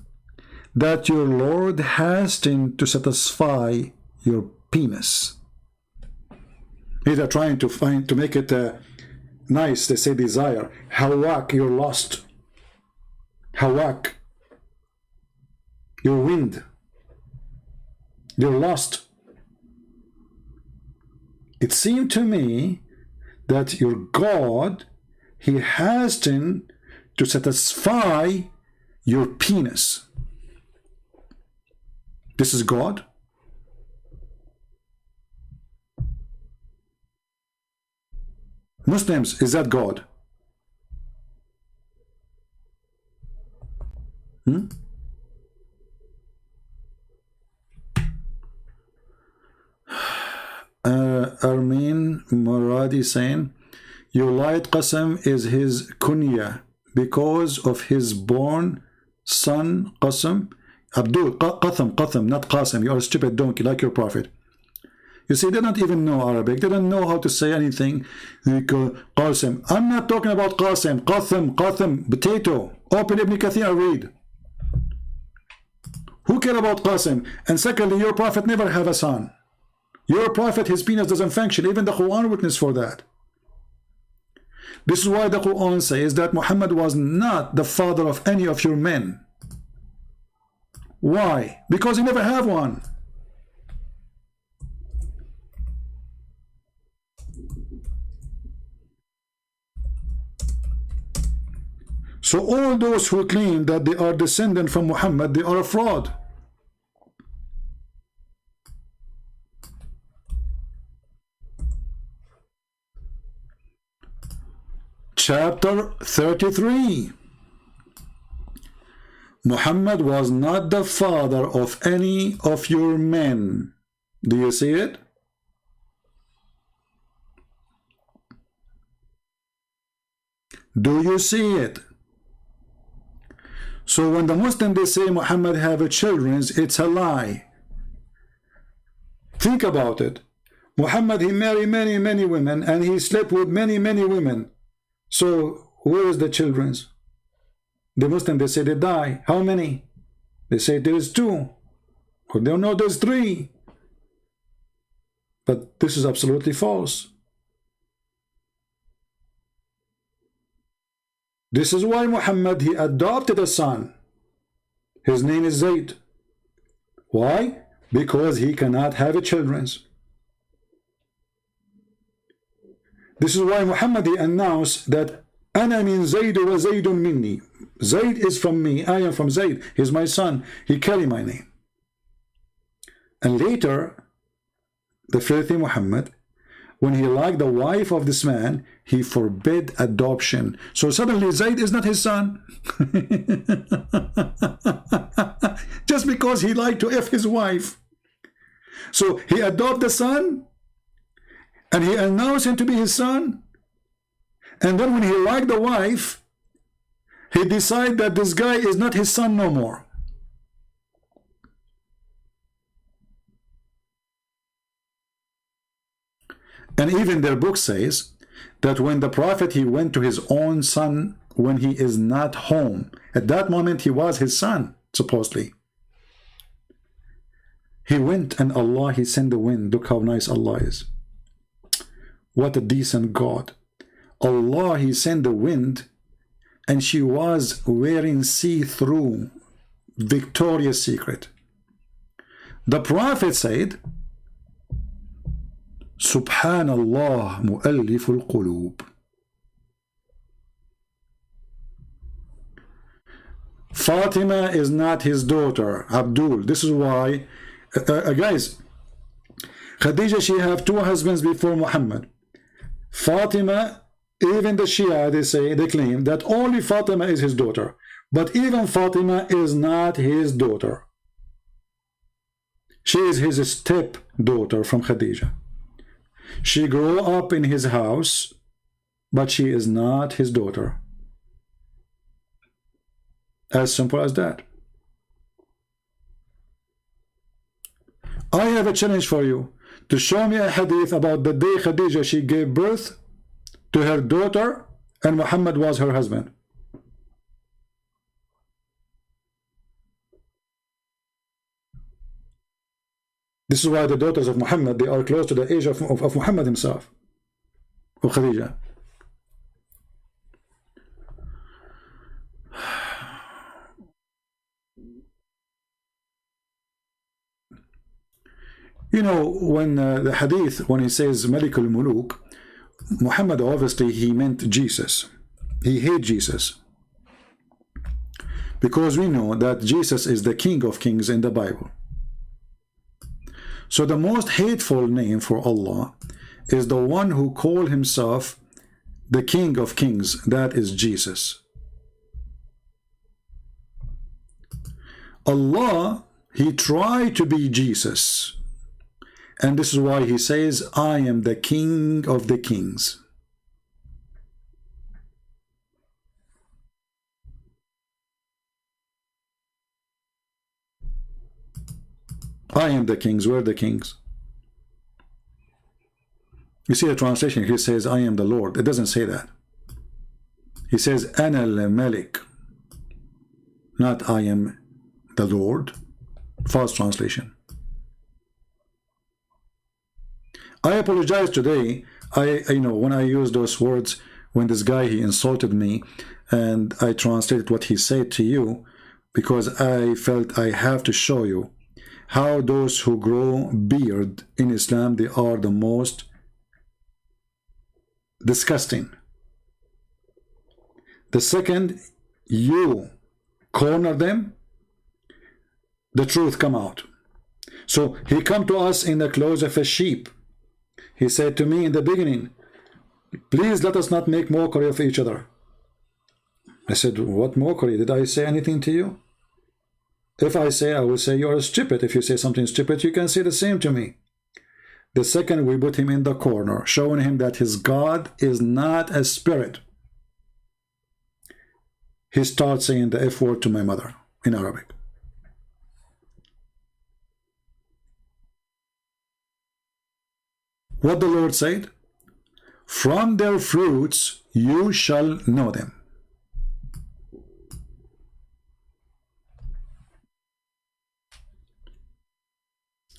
that your Lord hastened to satisfy your penis. They're trying to make it nice. They say desire. Hawak, you're lost. Hawak, your wind. You're lost. It seemed to me that your God, he hastened to satisfy your penis. This is God. Muslims, is that God? Armin Maradi saying, your light Qasam is his kunya because of his born son Qasam. Abdul, Qatham, not Qasim. You are a stupid donkey like your prophet. You see, they don't even know Arabic. They don't know how to say anything. Qasim. I'm not talking about Qasim. Qatham, potato. Open Ibn Kathir and read. Who care about Qasim? And secondly, your prophet never have a son. Your prophet, his penis doesn't function. Even the Quran witness for that. This is why the Quran says that Muhammad was not the father of any of your men. Why? Because he never have one. So all those who claim that they are descendant from Muhammad, they are a fraud. Chapter 33. Muhammad was not the father of any of your men. Do you see it? Do you see it? So when the Muslims, they say Muhammad have children, it's a lie. Think about it. Muhammad, he married many women, and he slept with many women. So where is the children's? The Muslims, they say they die. How many? They say there is 2. Or they don't know there's 3. But this is absolutely false. This is why Muhammad, he adopted a son. His name is Zayd. Why? Because he cannot have children. This is why Muhammad, he announced that Ana min Zayd wa Zaydun minni. Zayd is from me, I am from Zayd. He's my son. He carry my name. And later, the filthy Muhammad, when he liked the wife of this man, he forbid adoption. So suddenly Zayd is not his son. Just because he liked to F his wife. So he adopted the son, and he announced him to be his son. And then when he liked the wife, he decided that this guy is not his son no more. And even their book says that when the prophet, he went to his own son when he is not home. At that moment, he was his son, supposedly. He went, and Allah, he sent the wind. Look how nice Allah is. What a decent God. Allah, he sent the wind, and she was wearing see-through Victoria's Secret. The Prophet said, Subhanallah mu'alliful qulub. Fatima is not his daughter, Abdul. This is why, guys, Khadija, she have two husbands before Muhammad. Fatima, even the Shia, they say, they claim that only Fatima is his daughter. But even Fatima is not his daughter. She is his stepdaughter from Khadija. She grew up in his house, but she is not his daughter. As simple as that. I have a challenge for you to show me a hadith about the day Khadija, she gave birth to her daughter and Muhammad was her husband. This is why the daughters of Muhammad, they are close to the age of Muhammad himself, of Khadija. You know, when the hadith, when he says Malik al-Muluk, Muhammad, obviously he meant Jesus. He hated Jesus. Because we know that Jesus is the King of Kings in the Bible. So the most hateful name for Allah is the one who called himself the King of Kings. That is Jesus. Allah, he tried to be Jesus. And this is why he says, I am the King of the Kings. I am the kings. We're the kings. You see the translation, he says, I am the Lord. It doesn't say that. He says, Ana al-Malik. Not I am the Lord. False translation. I apologize today. You know, when I use those words, when this guy, he insulted me, and I translated what he said to you, because I felt I have to show you how those who grow beard in Islam, they are the most disgusting. The second you corner them, the truth come out. So he come to us in the clothes of a sheep. He said to me in the beginning, please let us not make mockery of each other. I said, what mockery? Did I say anything to you? If I say, I will say you're stupid. If you say something stupid, you can say the same to me. The second, we put him in the corner, showing him that his God is not a spirit. He starts saying the F word to my mother in Arabic. What the Lord said? From their fruits you shall know them.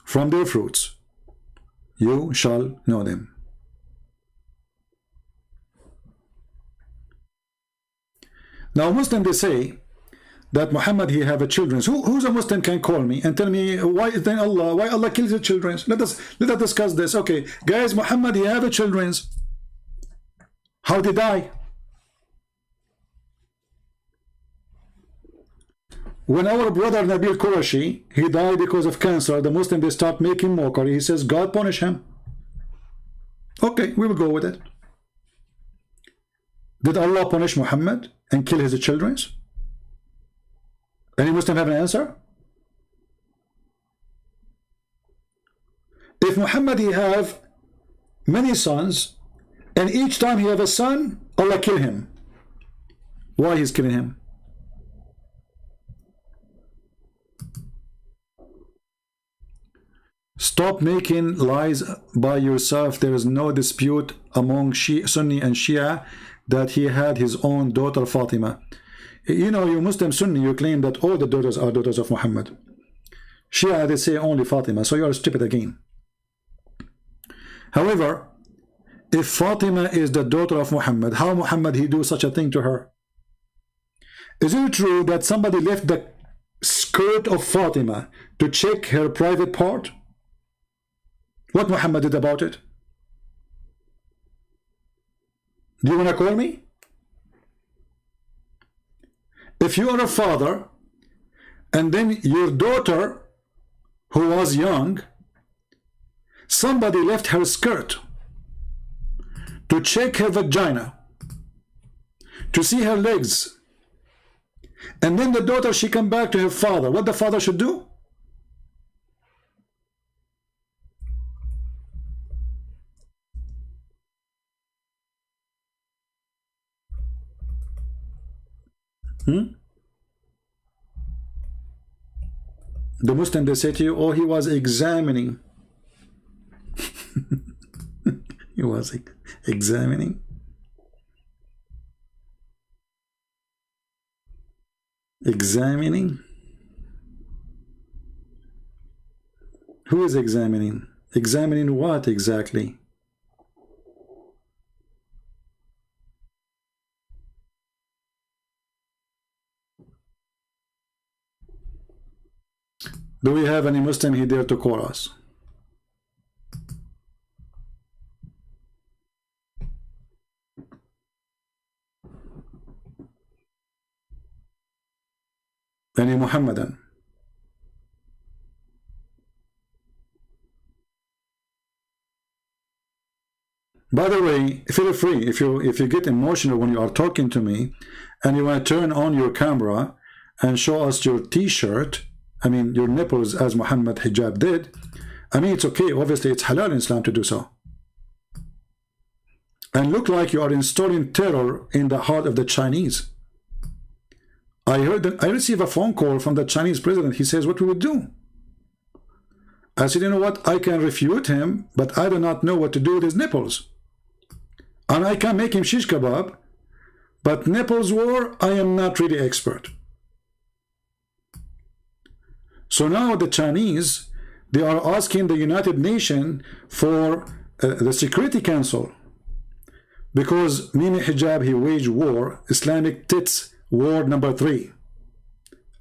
From their fruits you shall know them. Now Muslims, they say that Muhammad, he have a children. Who's a Muslim can call me and tell me why then why Allah kills the children? Let us discuss this. Okay, guys, Muhammad, he have a children. How they die? When our brother Nabil Qurashi, he died because of cancer, the Muslim, they start making mockery. He says, God punish him. Okay, we will go with it. Did Allah punish Muhammad and kill his children? Any Muslim have an answer? If Muhammad he have many sons, and each time he have a son, Allah kill him. Why he's killing him? Stop making lies by yourself. There is no dispute among Sunni and Shia that he had his own daughter Fatima. You know, you Muslim Sunni, you claim that all the daughters are daughters of Muhammad. Shia, they say only Fatima, so you are stupid again. However, if Fatima is the daughter of Muhammad, how Muhammad he do such a thing to her? Is it true that somebody left the skirt of Fatima to check her private part? What Muhammad did about it? Do you want to call me? If you are a father and then your daughter who was young, somebody left her skirt to check her vagina, to see her legs, and then the daughter, she come back to her father, what the father should do? The Muslim, they say to you, oh, he was examining. He was examining. Examining? Who is examining? Examining what exactly? Do we have any Muslim here dare to call us? Any Muhammadan? By the way, feel free, if you get emotional when you are talking to me and you want to turn on your camera and show us your t-shirt, I mean your nipples as Muhammad Hijab did, I mean it's okay, obviously it's halal in Islam to do so. And look like you are installing terror in the heart of the Chinese. I received a phone call from the Chinese president. He says, what we would do? I said, you know what? I can refute him, but I do not know what to do with his nipples. And I can make him shish kebab, but nipples war, I am not really expert. So now the Chinese, they are asking the United Nations for the Security Council, because Mimi Hijab, he waged war, Islamic TiT war number 3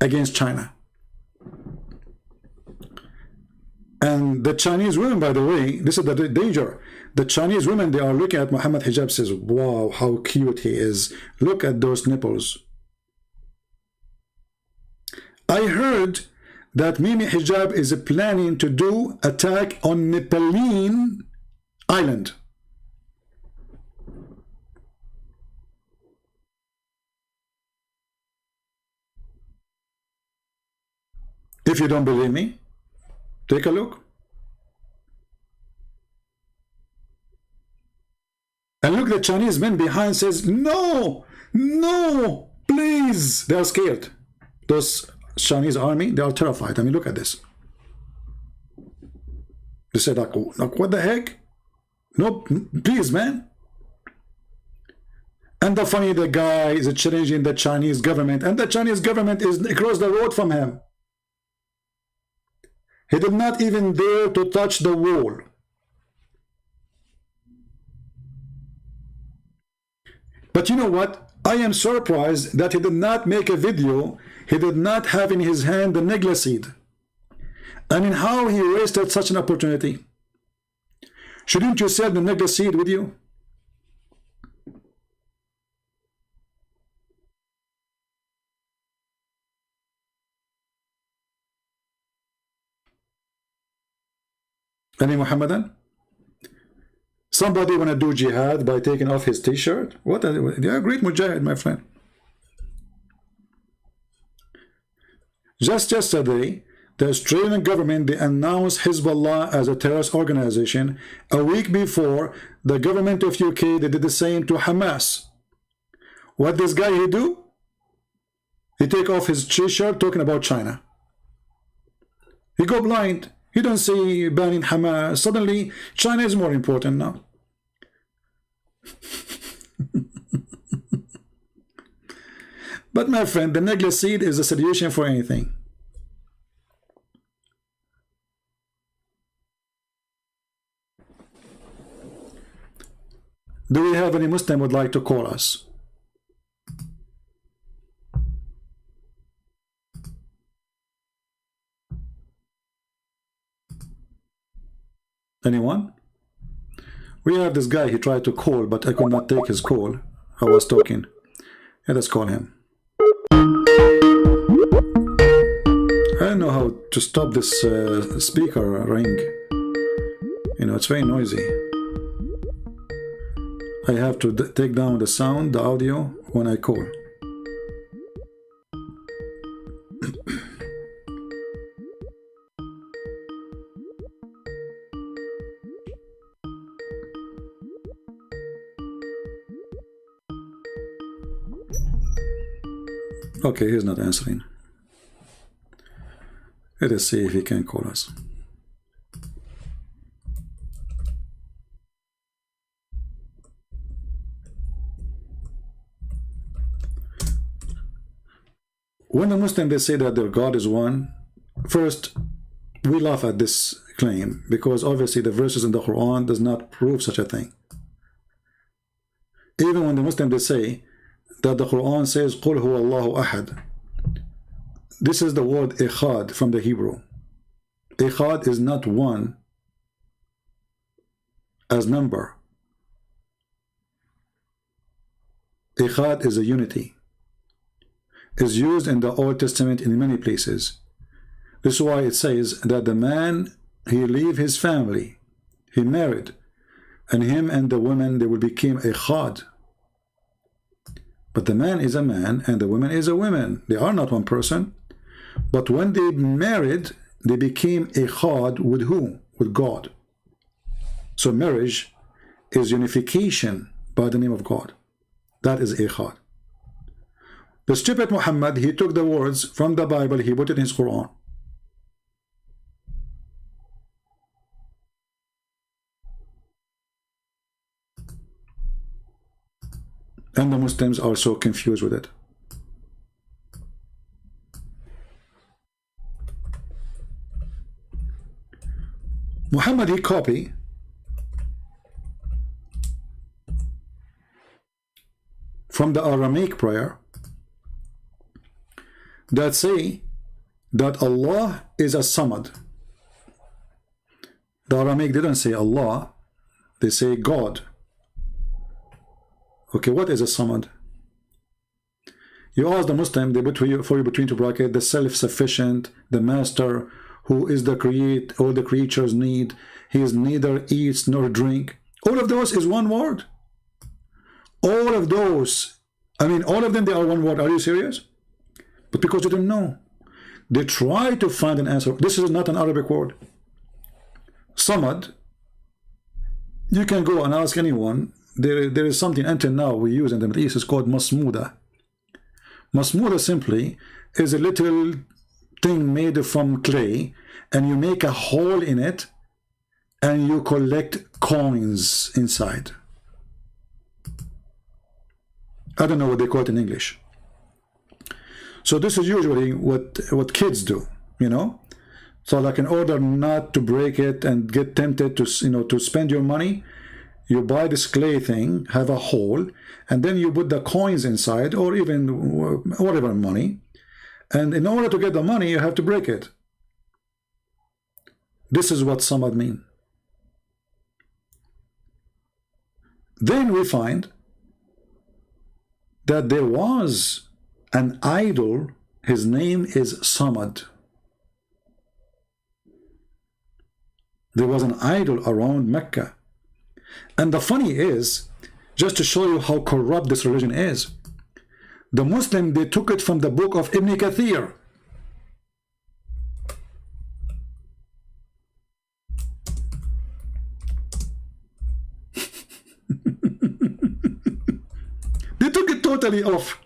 against China. And the Chinese women, by the way, this is the danger. The Chinese women, they are looking at Muhammad Hijab, says, wow, how cute he is. Look at those nipples. I heard that Mimi Hijab is planning to do attack on Nepaline Island. If you don't believe me, take a look. And look, the Chinese men behind says, no, no, please. They are scared. Those Chinese army, they are terrified. I mean, look at this. They said, like, what the heck? No, please, man. And the funny, the guy is challenging the Chinese government, and the Chinese government is across the road from him. He did not even dare to touch the wall. But you know what? I am surprised that he did not make a video. He did not have in his hand the negla seed. I mean, how he wasted such an opportunity? Shouldn't you sell the negla seed with you? Any Muhammadan? Somebody want to do jihad by taking off his t-shirt? What? They are great mujahid, my friend. Just yesterday, The Australian government, they announced Hezbollah as a terrorist organization. A week before, the government of UK, they did the same to Hamas. What this guy he do? He take off his t-shirt talking about China. He go blind. He don't see banning Hamas. Suddenly, China is more important now. But my friend, the necklace seed is a solution for anything. Do we have any Muslim would like to call us? Anyone? We have this guy, he tried to call, but I could not take his call. I was talking. Yeah, let's call him. I don't know how to stop this speaker ring. You know, it's very noisy. I have to take down the sound, the audio, when I call. Okay, he's not answering. Let us see if he can call us. When the Muslims they say that their God is one, first we laugh at this claim because obviously the verses in the Quran does not prove such a thing. Even when the Muslims they say that the Quran says قُلْ هُوَ اللَّهُ أَحَدٌ, this is the word ikhad from the Hebrew. Ikhad is not one as number. Ikhad is a unity. Is used in the Old Testament in many places. This is why it says that the man, he leave his family, he married, and him and the woman, they will become ikhad. But the man is a man and the woman is a woman. They are not one person. But when they married, they became ikhad with who? With God. So marriage is unification by the name of God. That is ikhad. The stupid Muhammad, he took the words from the Bible, he put it in his Quran. And the Muslims are so confused with it. Muhammad, he copied from the Aramaic prayer that say that Allah is a Samad. The Aramaic didn't say Allah, they say God. Okay, what is a Samad? You ask the Muslim, they put for you between two brackets, the self-sufficient, the master, who is the create, all the creatures need. He is neither eats nor drink. All of those is one word. All of those, I mean, all of them, they are one word. Are you serious? But because they don't know, they try to find an answer. This is not an Arabic word. Samad, you can go and ask anyone. There is something until now we use in the Middle East, it's called masmuda. Masmuda simply is a little thing made from clay, and you make a hole in it and you collect coins inside. I don't know what they call it in English. So this is usually what kids do, you know. So like in order not to break it and get tempted to, you know, to spend your money, you buy this clay thing, have a hole, and then you put the coins inside, or even whatever money. And in order to get the money, you have to break it. This is what Samad mean. Then we find that there was an idol, his name is Samad. There was an idol around Mecca. And the funny is, just to show you how corrupt this religion is, the Muslim, they took it from the book of Ibn Kathir. totally off.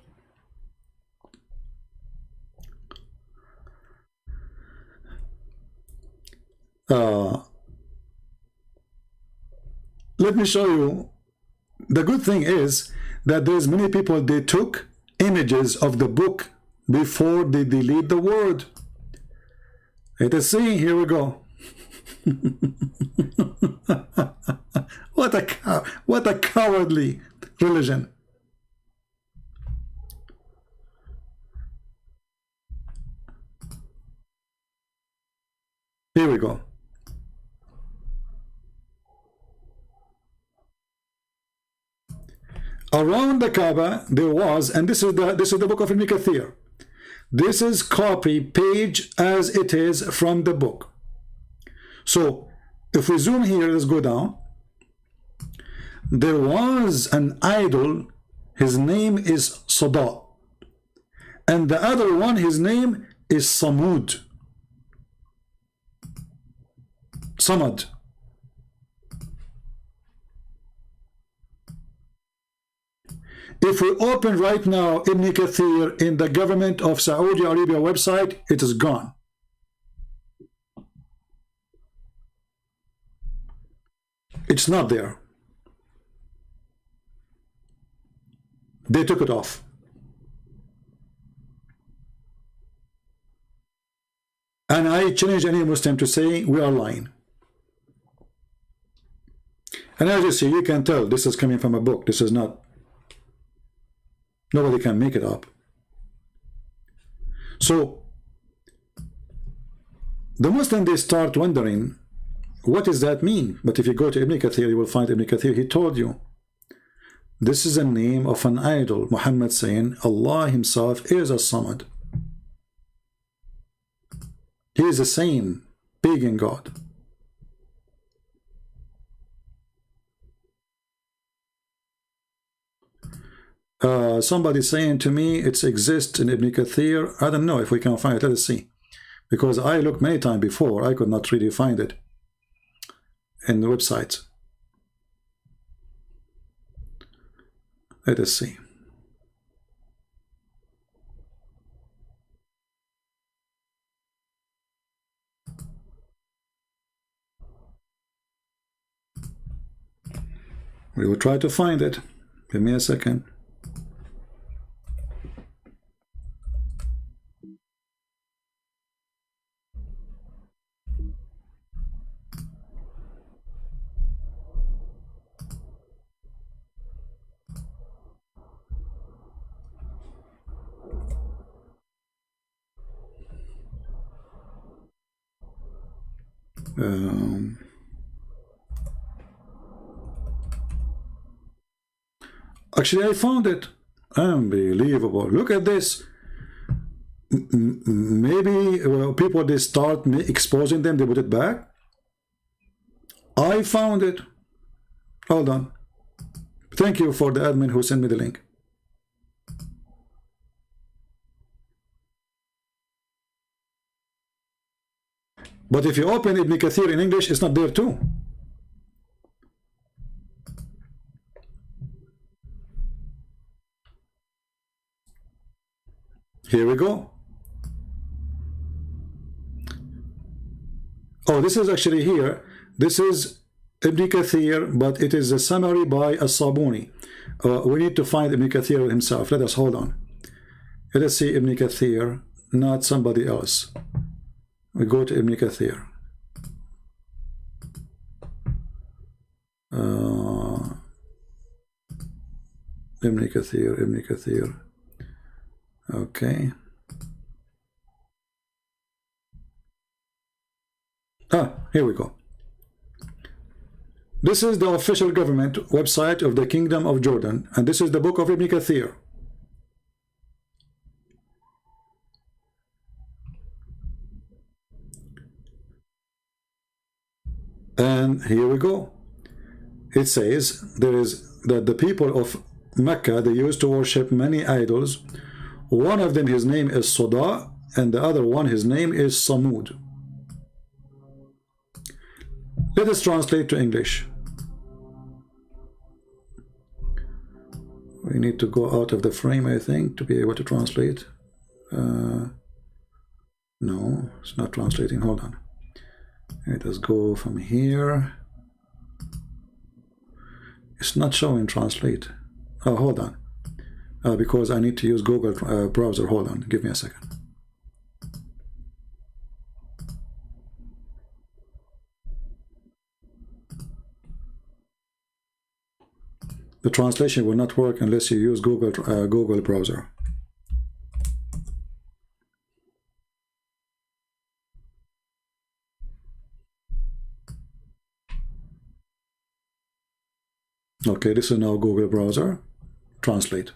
Let me show you. The good thing is that there's many people, they took images of the book before they delete the word. Let us see. Here we go. What a cowardly religion. Here we go. Around the Kaaba there was, and this is the book of Ibn Kathir. This is copy page as it is from the book. So if we zoom here, let's go down. There was an idol, his name is Sada, and the other one, his name is Samud. Samad. If we open right now Ibn Kathir in the government of Saudi Arabia website, it is gone. It's not there. They took it off. And I challenge any Muslim to say we are lying. And as you see, you can tell this is coming from a book. This is not. Nobody can make it up. So the Muslim, they start wondering, what does that mean? But if you go to Ibn Kathir, you will find Ibn Kathir, he told you, this is a name of an idol. Muhammad saying Allah himself is a Samad. He is the same pagan god. Somebody saying to me it exists in Ibn Kathir. I don't know if we can find it. Let us see, because I looked many times before, I could not really find it in the website. Let us see. We will try to find it. Give me a second. Actually, I found it. Unbelievable. Look at this. Maybe people, they start exposing them, they put it back. I found it. Hold on. Thank you for the admin who sent me the link. But if you open Ibn Kathir in English, it's not there too. Here we go. Oh, this is actually here. This is Ibn Kathir, but it is a summary by As-Sabuni. We need to find Ibn Kathir himself. Let us hold on. Let us see Ibn Kathir, not somebody else. We go to Ibn Kathir. Ibn Kathir, Ibn Kathir. Okay. Here we go. This is the official government website of the Kingdom of Jordan, and this is the book of Ibn Kathir. And here we go. It says there is that the people of Mecca, they used to worship many idols. One of them, his name is Sada, and the other one, his name is Samud. Let us translate to English. we need to go out of the frame, I think, to be able to translate. No, it's not translating. Hold on. Let us go from here. It's not showing translate. Oh, hold on. Because I need to use Google browser. Hold on. Give me a second. The translation will not work unless you use Google browser. Okay, this is now Google browser. Translate.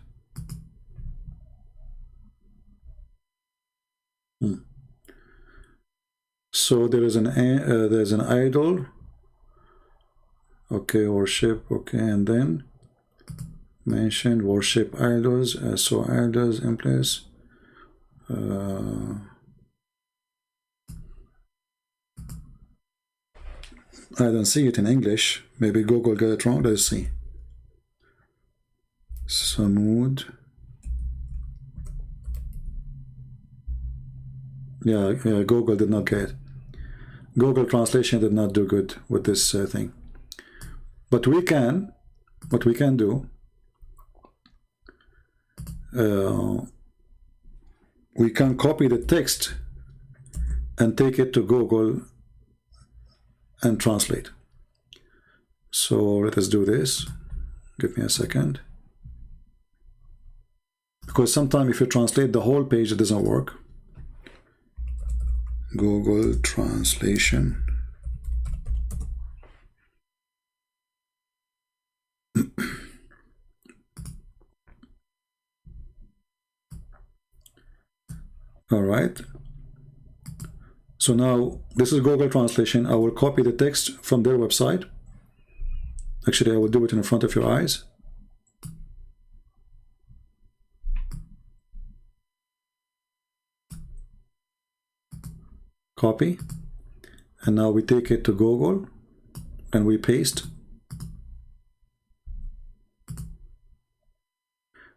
So there's an idol. Okay, worship. Okay, and then mentioned worship idols. So idols in place. I don't see it in English. Maybe Google got it wrong. Let's see. Samud. Yeah, Google did not get it. Google translation did not do good with this thing. But what we can do, we can copy the text and take it to Google and translate. So let us do this. Give me a second. Because sometimes if you translate the whole page, it doesn't work. Google translation. All right. So now this is Google translation. I will copy the text from their website. Actually, I will do it in front of your eyes. Copy. And now we take it to Google and we paste.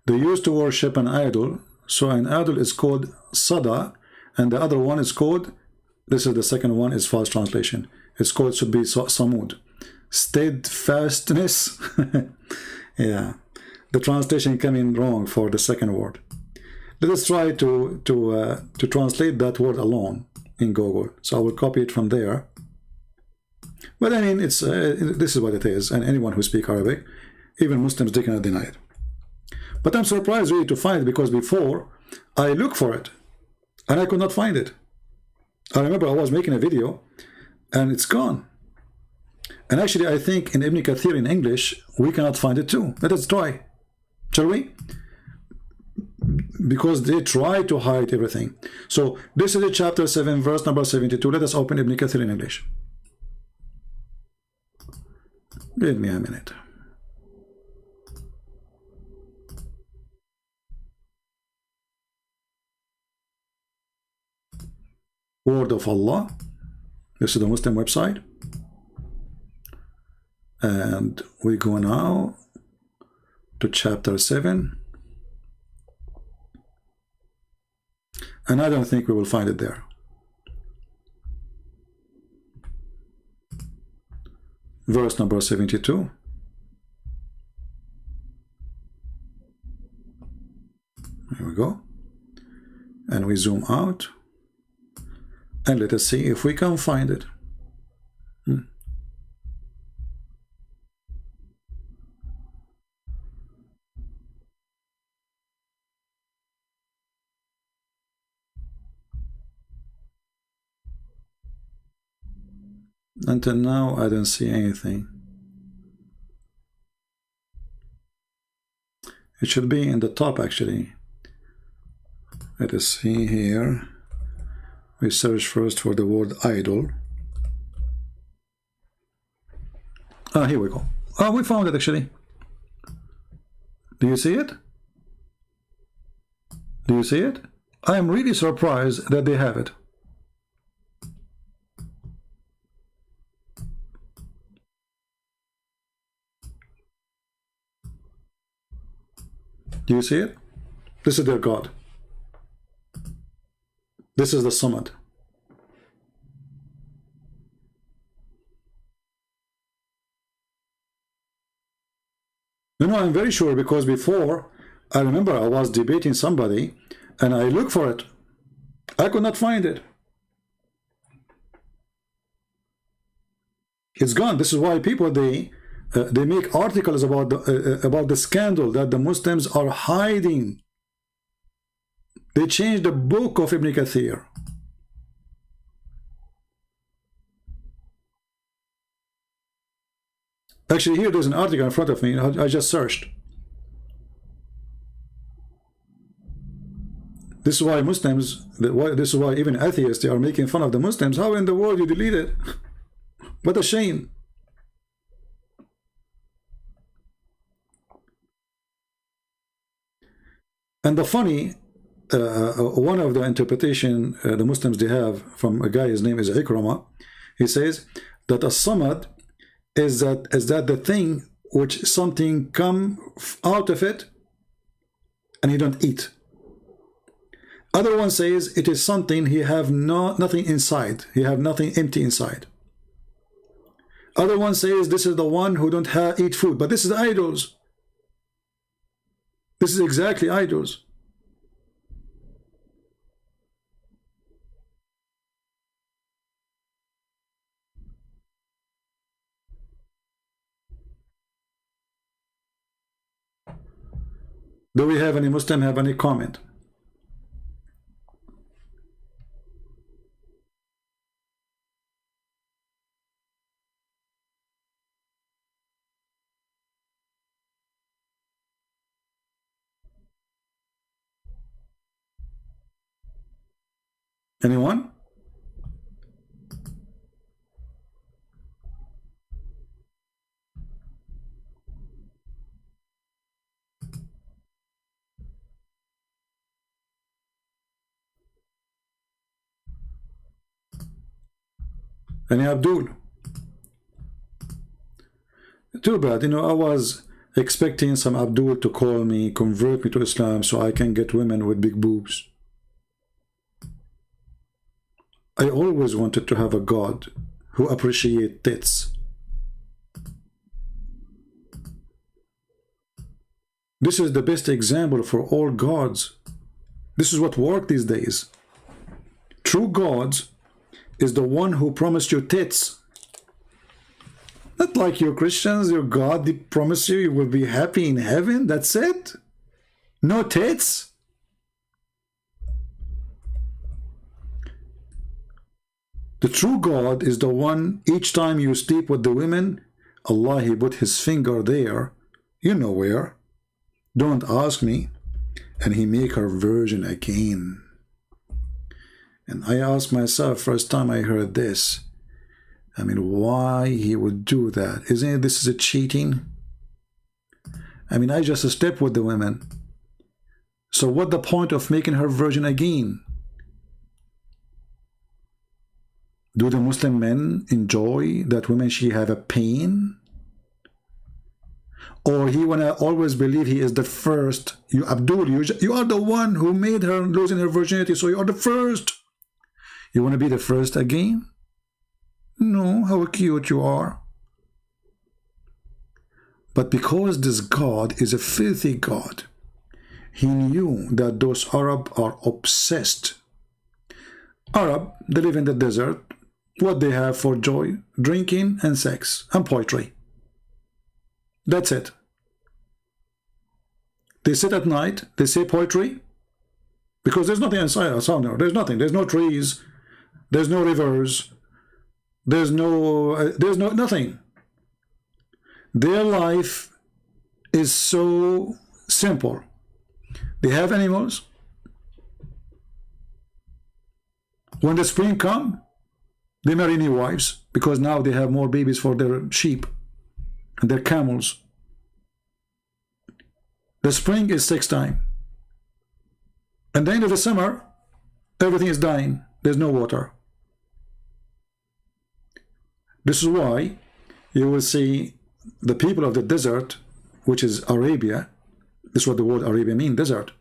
They used to worship an idol. So an idol is called Sada, and the other one is called, this is the second one, is false translation. It's called, should be Samud. Steadfastness. Yeah. The translation came in wrong for the second word. Let us try to translate that word alone in Google. So I will copy it from there. But I mean, it's this is what it is, and anyone who speaks Arabic, even Muslims, they cannot deny it. But I'm surprised really to find it, because before I looked for it and I could not find it. I remember I was making a video and it's gone. And actually, I think in Ibn Kathir in English, we cannot find it too. Let us try, shall we? Because they try to hide everything. So this is chapter 7, verse number 72. Let us open Ibn Kathir in English. Give me a minute. Word of Allah. This is the Muslim website. And we go now to chapter 7. And I don't think we will find it there. Verse number 72. Here we go. And we zoom out. And let us see if we can find it. Until now, I don't see anything. It should be in the top, actually. Let us see here. We search first for the word idol. Ah, here we go. Oh, we found it, actually. Do you see it? Do you see it? I am really surprised that they have it. Do you see it? This is their God. This is the Samad. No, I'm very sure, because before, I remember I was debating somebody and I looked for it. I could not find it. It's gone. This is why people, they make articles about the scandal that the Muslims are hiding. They changed the book of Ibn Kathir. Actually, here there's an article in front of me. I just searched. This is why Muslims, this is why even atheists, they are making fun of the Muslims. How in the world you delete it? What a shame. And the funny, one of the interpretation the Muslims they have from a guy, his name is Ikrama, he says that a samad is that the thing which something come out of it and you don't eat. Other one says it is something he have nothing inside. He have nothing empty inside. Other one says this is the one who don't eat food. But this is idols. This is exactly idols. Do we have any Muslim have any comment? Anyone? Any Abdul? Too bad, you know, I was expecting some Abdul to call me, convert me to Islam so I can get women with big boobs. I always wanted to have a God who appreciates tits. This is the best example for all gods. This is what works these days. True gods is the one who promised you tits. Not like you Christians, your God they promise you will be happy in heaven, that's it? No tits? The true God is the one, each time you sleep with the women, Allah, He put His finger there, you know where. Don't ask me. And He make her virgin again. And I asked myself, first time I heard this, I mean, why He would do that? Isn't it this is a cheating? I mean, I just slept with the women. So what the point of making her virgin again? Do the Muslim men enjoy that women she have a pain? Or he wanna always believe he is the first? You Abdul, you are the one who made her losing her virginity, so you are the first. You want to be the first again? No, how cute you are. But because this God is a filthy God, he knew that those Arab are obsessed. Arab, they live in the desert. What they have for joy? Drinking and sex and poetry. That's it. They sit at night, they say poetry, because there's nothing inside us. There's nothing. There's no trees. There's no rivers. There's no nothing. Their life is so simple. They have animals. When the spring comes, they marry new wives because now they have more babies for their sheep and their camels. The spring is sex time. And the end of the summer, everything is dying. There's no water. This is why you will see the people of the desert, which is Arabia, This is what the word Arabia means, desert.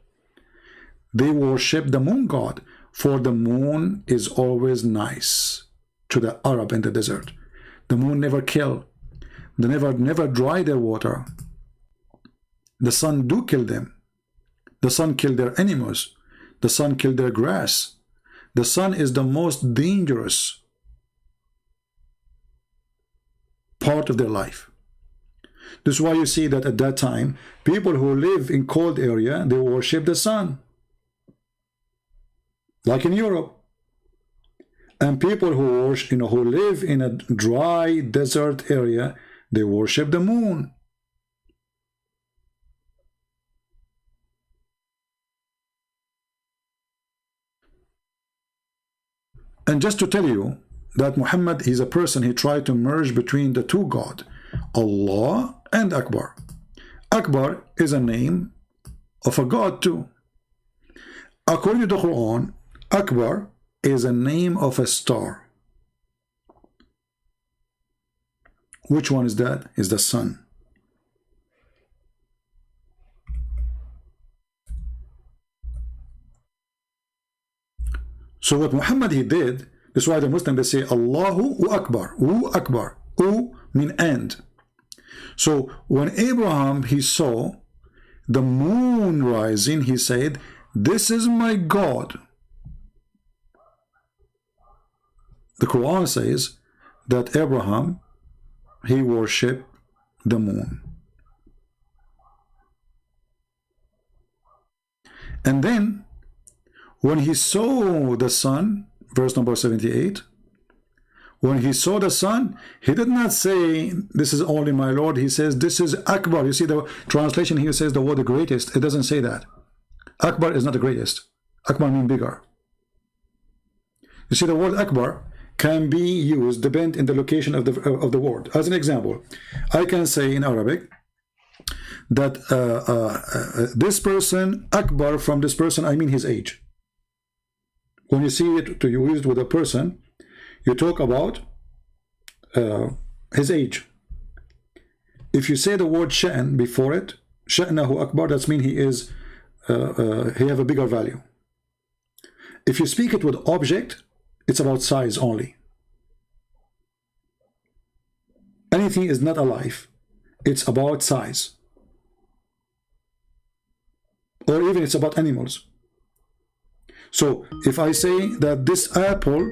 They worship the moon god, for the moon is always nice to the Arab in the desert. The moon never kill. They never dry their water. The sun do kill them. The sun kill their animals. The sun kill their grass. The sun is the most dangerous part of their life. This is why you see that at that time, people who live in cold area, they worship the sun. Like in Europe. And people who worship, who live in a dry desert area, they worship the moon. And just to tell you that Muhammad, he's a person, he tried to merge between the two gods, Allah and Akbar. Akbar is a name of a god too. According to the Quran, Akbar is a name of a star. Which one is that? Is the sun. So what Muhammad he did, this is why the Muslims they say Allahu Akbar, Akbar, mean and. So when Abraham he saw the moon rising, he said, "This is my God." The Quran says that Abraham he worshipped the moon. And then when he saw the sun, verse number 78, when he saw the sun, he did not say, "This is only my Lord." He says, "This is Akbar." You see the translation here says the word the greatest. It doesn't say that. Akbar is not the greatest. Akbar means bigger. You see the word Akbar can be used depending on the location of the word. As an example, I can say in Arabic that this person, Akbar from this person, I mean his age. When you see it to use it with a person, you talk about his age. If you say the word sha'n before it, sha'nahu akbar, that means he is he have a bigger value. If you speak it with object, it's about size only. Anything is not alive, it's about size. Or even it's about animals. So if I say that this apple,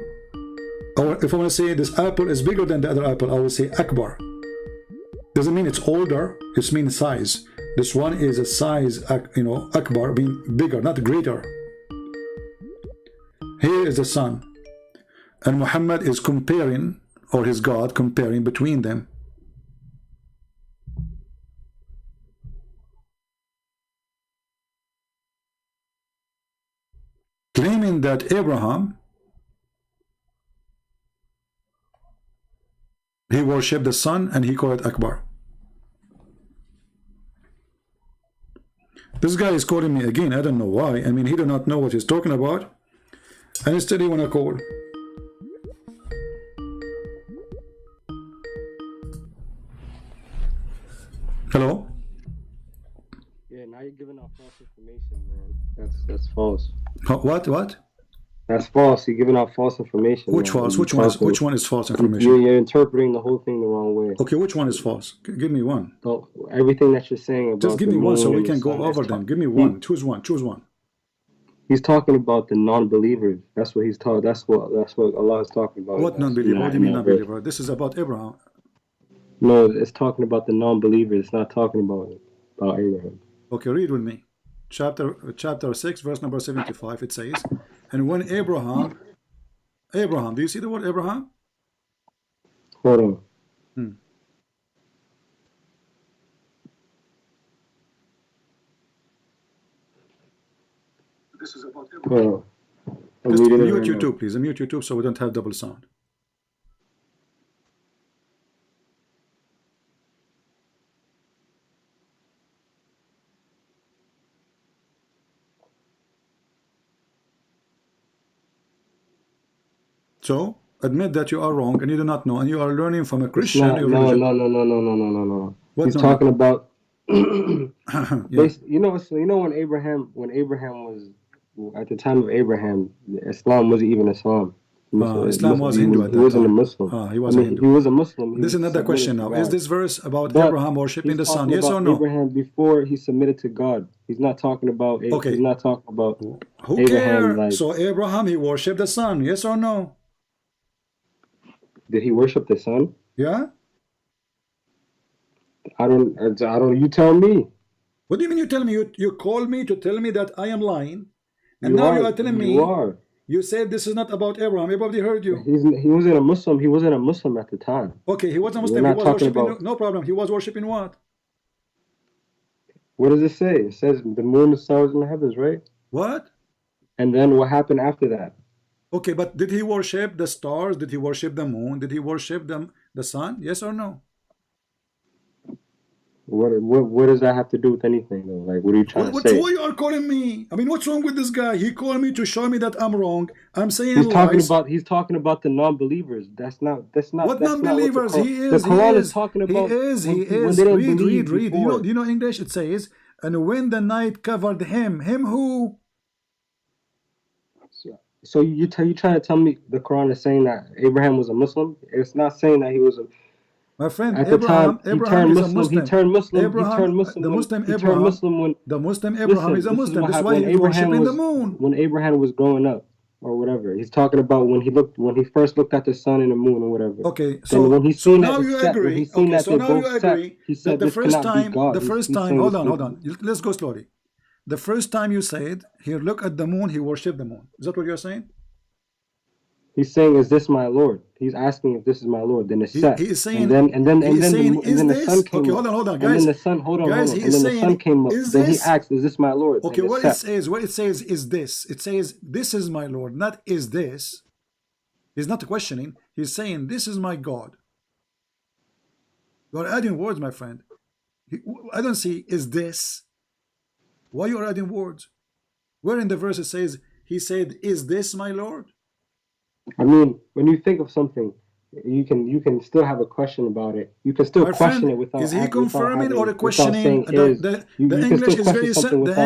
or if I want to say this apple is bigger than the other apple, I will say Akbar. Doesn't mean it's older, it means size. This one is a size, Akbar, being bigger, not greater. Here is the sun. And Muhammad is comparing, or his God comparing between them. Claiming that Abraham, he worshipped the sun and he called it Akbar. This guy is calling me again. I don't know why. I mean, he do not know what he's talking about. And instead he want to call. Hello? Yeah, now you're giving out false information, man. That's false. What? That's false. You're giving out false information. Which false? Which one is false information? You're interpreting the whole thing the wrong way. Okay, which one is false? Give me one. So everything that you're saying about just give me one so we can go over them. Give me one. Choose one. Choose one. He's talking about the non-believers. That's what he's talking. That's what Allah is talking about. What non-believer? What do you mean non-believer? This is about Abraham. No, it's talking about the non-believers. It's not talking about Abraham. Okay, read with me. Chapter 6, verse number 75. It says, and when Abraham, do you see the word Abraham? Hold on. This is about Abraham. Just mute YouTube, please. Mute YouTube so we don't have double sound. So admit that you are wrong and you do not know, and you are learning from a Christian. No. He's talking about You know, so you know when Abraham was at the time of Abraham, Islam wasn't even Islam. Islam was Hindu at that time. He wasn't a Muslim. He was a Hindu. He was a Muslim. This is another question now. Is this verse about Abraham worshipping the sun? Yes or no? Abraham before he submitted to God. He's not talking about. Okay. He's not talking about. Who Abraham, cares? So Abraham, he worshipped the sun. Yes or no? Did he worship the sun? Yeah. I don't. You tell me. What do you mean? You tell me? You call me to tell me that I am lying, and now you are telling me. You said this is not about Abraham. Everybody heard you. He wasn't a Muslim. He wasn't a Muslim at the time. Okay, he wasn't a Muslim. He was worshiping. No problem. He was worshiping what? What does it say? It says the moon, the stars, and the heavens, right? What? And then what happened after that? Okay, but did he worship the stars? Did he worship the moon? Did he worship the sun? Yes or no? What does that have to do with anything though? Like, what are you trying to say? Why you are calling me? I mean, what's wrong with this guy? He called me to show me that I'm wrong. I'm saying he's talking about the non-believers. That's not what non-believers. He is. The Quran is talking about. He is. Read. Do you know English? It says, and when the night covered him who? So you trying to tell me the Quran is saying that Abraham was a Muslim? It's not saying that he was a. My friend, at the Abraham time, is a Muslim. He turned Muslim. The Muslim Abraham is a Muslim. That's why he's worshiping the moon. When Abraham was growing up, or whatever, he's talking about when he first looked at the sun and the moon or whatever. Okay, so now you agree. Okay, so now you agree that the first time. Hold on. Let's go slowly. The first time you said, "Here, look at the moon," he worshipped the moon. Is that what you're saying? He's saying, "Is this my Lord?" He's asking if this is my Lord. Then it's set. He is saying, and then the sun came okay, up. hold on, guys. And then the sun, guys, and then the sun came up. Then he asked, "Is this my Lord?" Okay, what it says is this. It says, "This is my Lord," not "is this." He's not questioning. He's saying, "This is my God." You are adding words, my friend. I don't see "is this." Why you are adding words? Where in the verse it says he said, "Is this my Lord"? I mean, when you think of something, you can still have a question about it. You can still question it without. Is he confirming or questioning? The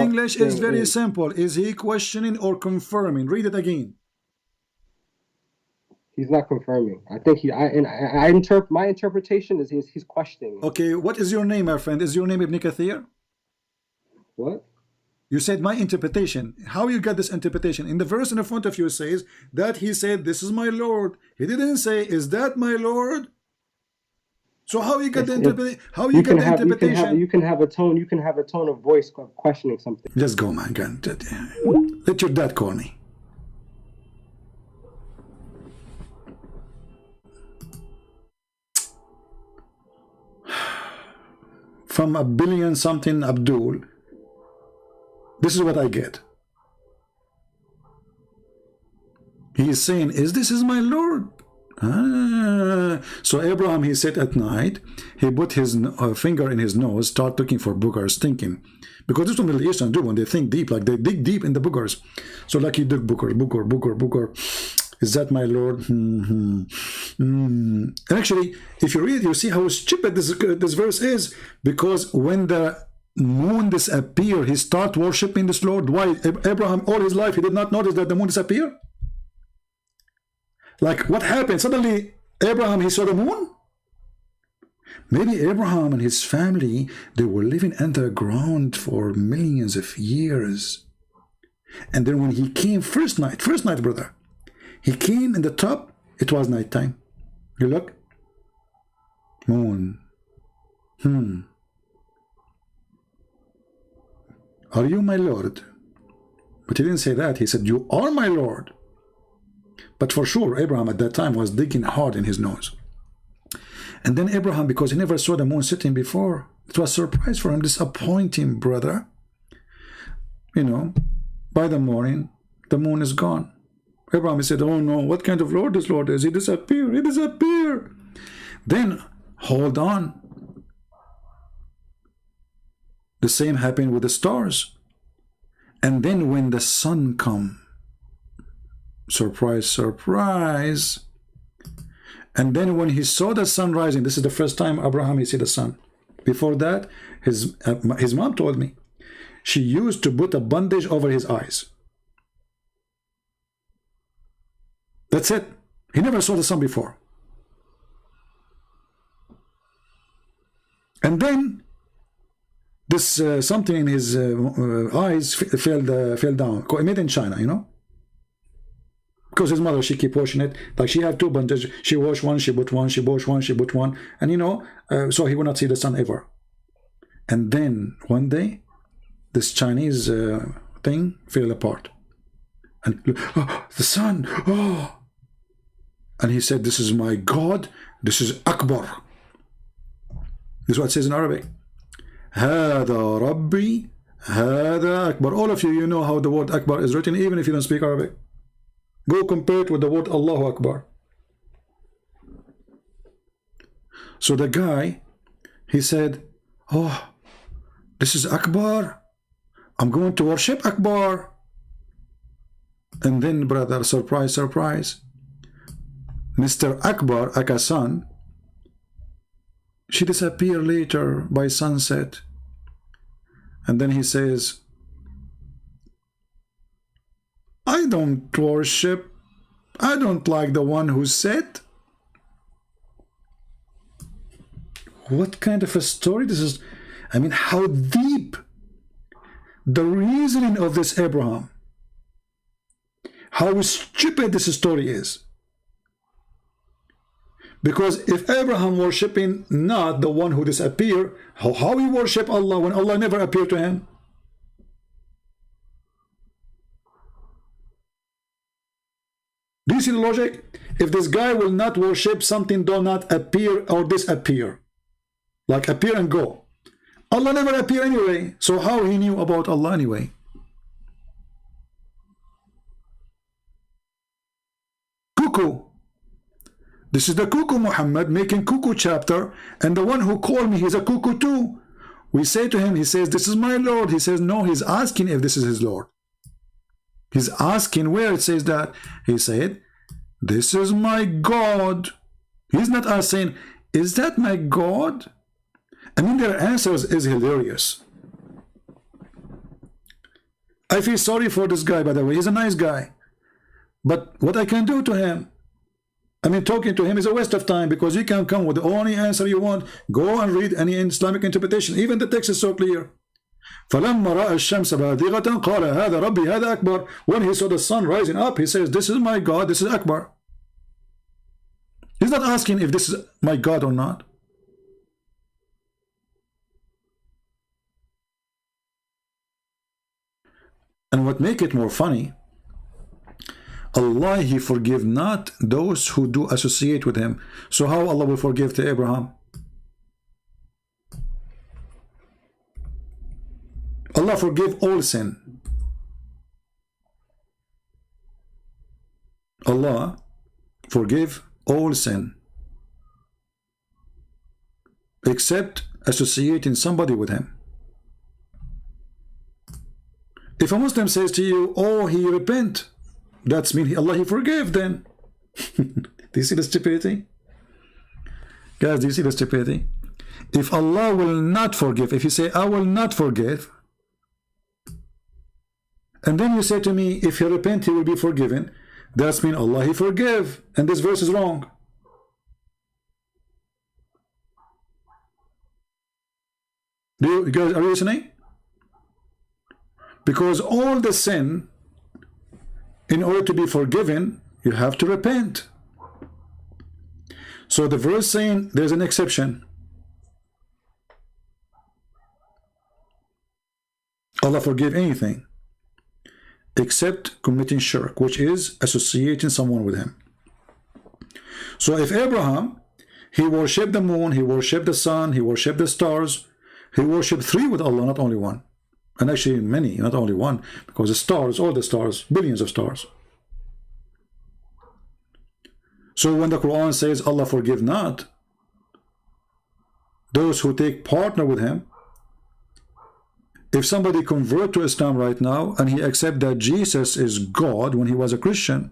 English is very simple. Is he questioning or confirming? Read it again. He's not confirming. I think my interpretation is he's questioning. Okay, what is your name, my friend? Is your name Ibn Kathir? What? You said my interpretation. How you got this interpretation? In the verse in front of you says that he said, "This is my Lord." He didn't say, "Is that my Lord?" So how you got the interpretation? How you got the interpretation? You can have a tone. You can have a tone of voice of questioning something. Just go, man. Let your dad call me. From a billion something Abdul. This is what I get. He is saying, "Is this is my Lord?" So Abraham, he said at night, he put his finger in his nose, start looking for boogers, thinking. Because this is what Middle Eastern do when they think deep, like they dig deep in the boogers. So like he dug booger. Is that my Lord? And actually, if you read, you see how stupid this verse is. Because when the moon disappear, he start worshiping this Lord. Why? Abraham all his life he did not notice that the moon disappear. Like what happened? Suddenly Abraham he saw the moon. Maybe Abraham and his family, they were living underground for millions of years, and then when he came first night brother, he came in the top, it was nighttime. You look, moon. Are you my Lord? But he didn't say that. He said, "You are my Lord." But for sure, Abraham at that time was digging hard in his nose. And then Abraham, because he never saw the moon setting before, it was a surprise for him, disappointing, brother. You know, by the morning, the moon is gone. Abraham said, "Oh no, what kind of Lord this Lord is? He disappeared. He disappeared." Then, hold on. The same happened with the stars. And then when the sun come, surprise, surprise. And then when he saw the sun rising, this is the first time Abraham he see the sun. Before that, his mom told me she used to put a bandage over his eyes. That's it. He never saw the sun before. And then this something in his eyes fell down. Made in China, you know. Because his mother, she keep washing it. Like she have two bandages. She wash one, she put one, she wash one, she put one. And you know, so he will not see the sun ever. And then one day, this Chinese thing fell apart. And oh, the sun, oh. And he said, this is my God, this is Akbar. This is what it says in Arabic. Hada Rabbi, Hada Akbar. All of you, you know how the word Akbar is written, even if you don't speak Arabic. Go compare it with the word Allahu Akbar. So the guy, he said, oh, this is Akbar. I'm going to worship Akbar. And then, brother, surprise, surprise. Mr. Akbar, Akasan, she disappeared later by sunset. And then he says, I don't worship. I don't like the one who said. What kind of a story this is? I mean, how deep the reasoning of this Abraham. How stupid this story is. Because if Abraham worshipping not the one who disappeared, how he worship Allah when Allah never appeared to him? Do you see the logic? If this guy will not worship, something do not appear or disappear. Like appear and go. Allah never appear anyway. So how he knew about Allah anyway? Cuckoo. This is the cuckoo Muhammad making cuckoo chapter, and the one who called me, he's a cuckoo too. We say to him, he says, this is my Lord. He says, no, he's asking if this is his Lord. He's asking where it says that. He said, this is my God. He's not asking, is that my God? I mean, their answers is hilarious. I feel sorry for this guy, by the way. He's a nice guy. But what I can do to him, I mean, talking to him is a waste of time, because you can come with the only answer you want. Go and read any Islamic interpretation. Even the text is so clear. فَلَمَّا رَأَى الشَّمْسَ بَازِغَةً قَالَ هَذَا رَبِّي هَذَا أَكْبَرُ. When he saw the sun rising up, he says, this is my God, this is Akbar. He's not asking if this is my God or not. And what make it more funny, Allah, he forgive not those who do associate with him. So how Allah will forgive to Abraham? Allah forgive all sin. Allah forgive all sin, except associating somebody with him. If a Muslim says to you, oh, he repent, that's mean Allah he forgave then. Do you see the stupidity? Guys, do you see the stupidity? If Allah will not forgive, if you say, I will not forgive, and then you say to me, if he repent, he will be forgiven, that's mean Allah he forgive, and this verse is wrong. You guys, are you listening? Because all the sin, in order to be forgiven, you have to repent. So the verse saying there's an exception. Allah forgive anything except committing shirk, which is associating someone with him. So if Abraham, he worshipped the moon, he worshipped the sun, he worshipped the stars, he worshipped three with Allah, not only one. And actually many, not only one, because the stars, all the stars, billions of stars. So when the Quran says Allah forgive not those who take partner with him, if somebody convert to Islam right now and he accept that Jesus is God when he was a Christian,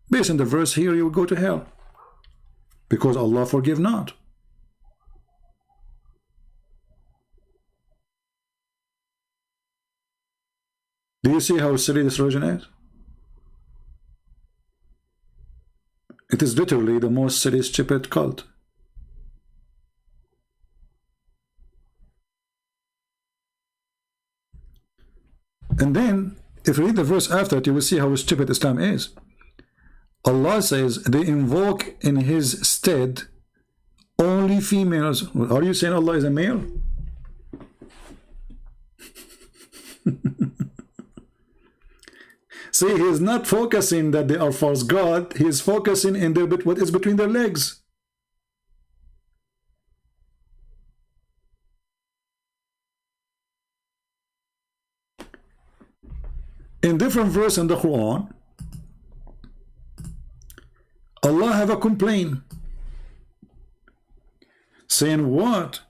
based on the verse here, you will go to hell, because Allah forgive not. Do you see how silly this religion is? It is literally the most silly, stupid cult. And then, if you read the verse after it, you will see how stupid Islam is. Allah says they invoke in His stead only females. Are you saying Allah is a male? See, He is not focusing that they are false God. He is focusing in their what is between their legs. In different verse in the Quran, Allah have a complaint saying what?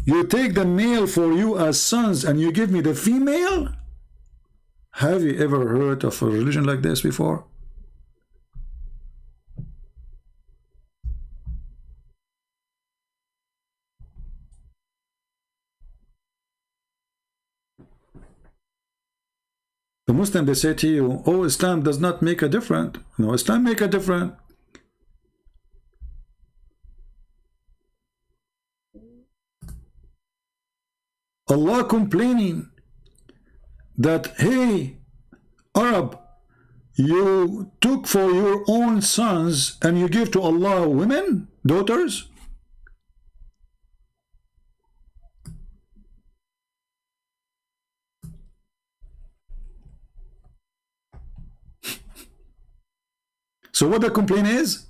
You take the male for you as sons and you give me the female? Have you ever heard of a religion like this before? The Muslim, they say to you, oh, Islam does not make a difference. No, Islam make a difference. Allah complaining that, hey, Arab, you took for your own sons and you give to Allah women, daughters? So what the complaint is?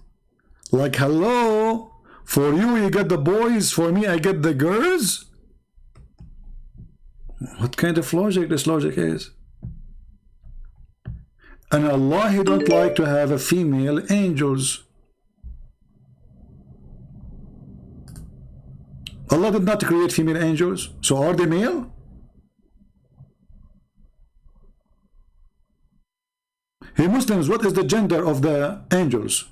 Like, hello, for you get the boys, for me I get the girls? What kind of logic this logic is? And Allah, He don't like to have a female angels. Allah did not create female angels, so are they male? Hey Muslims, what is the gender of the angels?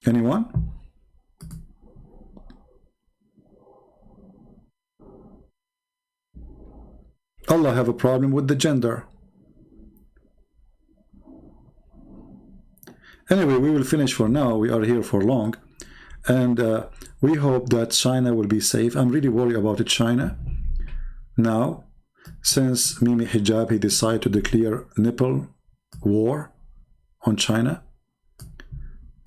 Anyone? Allah have a problem with the gender. Anyway, we will finish for now. We are here for long. And we hope that China will be safe. I'm really worried about China. Now, since Mimi Hijab, he decided to declare nipple war on China.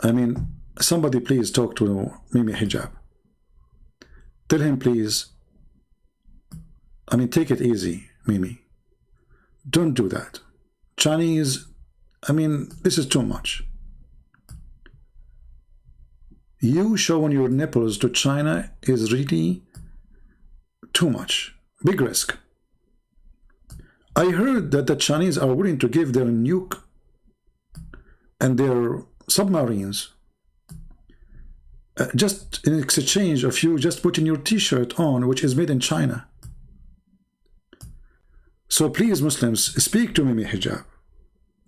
I mean, somebody please talk to Mimi Hijab. Tell him please, I mean, take it easy, Mimi. Don't do that. Chinese, I mean, this is too much. You showing your nipples to China is really too much. Big risk. I heard that the Chinese are willing to give their nuke and their submarines just in exchange of you just putting your t-shirt on, which is made in China. So please, Muslims, speak to Mimi Hijab.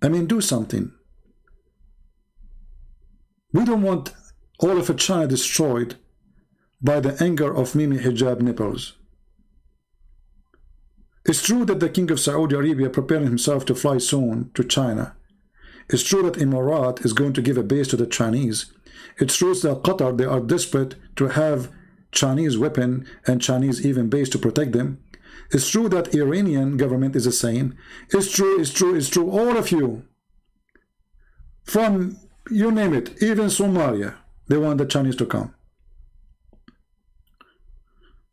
I mean, do something. We don't want all of China destroyed by the anger of Mimi Hijab nipples. It's true that the King of Saudi Arabia preparing himself to fly soon to China. It's true that Emirat is going to give a base to the Chinese. It's true that Qatar, they are desperate to have Chinese weapon and Chinese even base to protect them. It's true that Iranian government is the same. It's true, it's true, it's true. All of you, from you name it, even Somalia, they want the Chinese to come.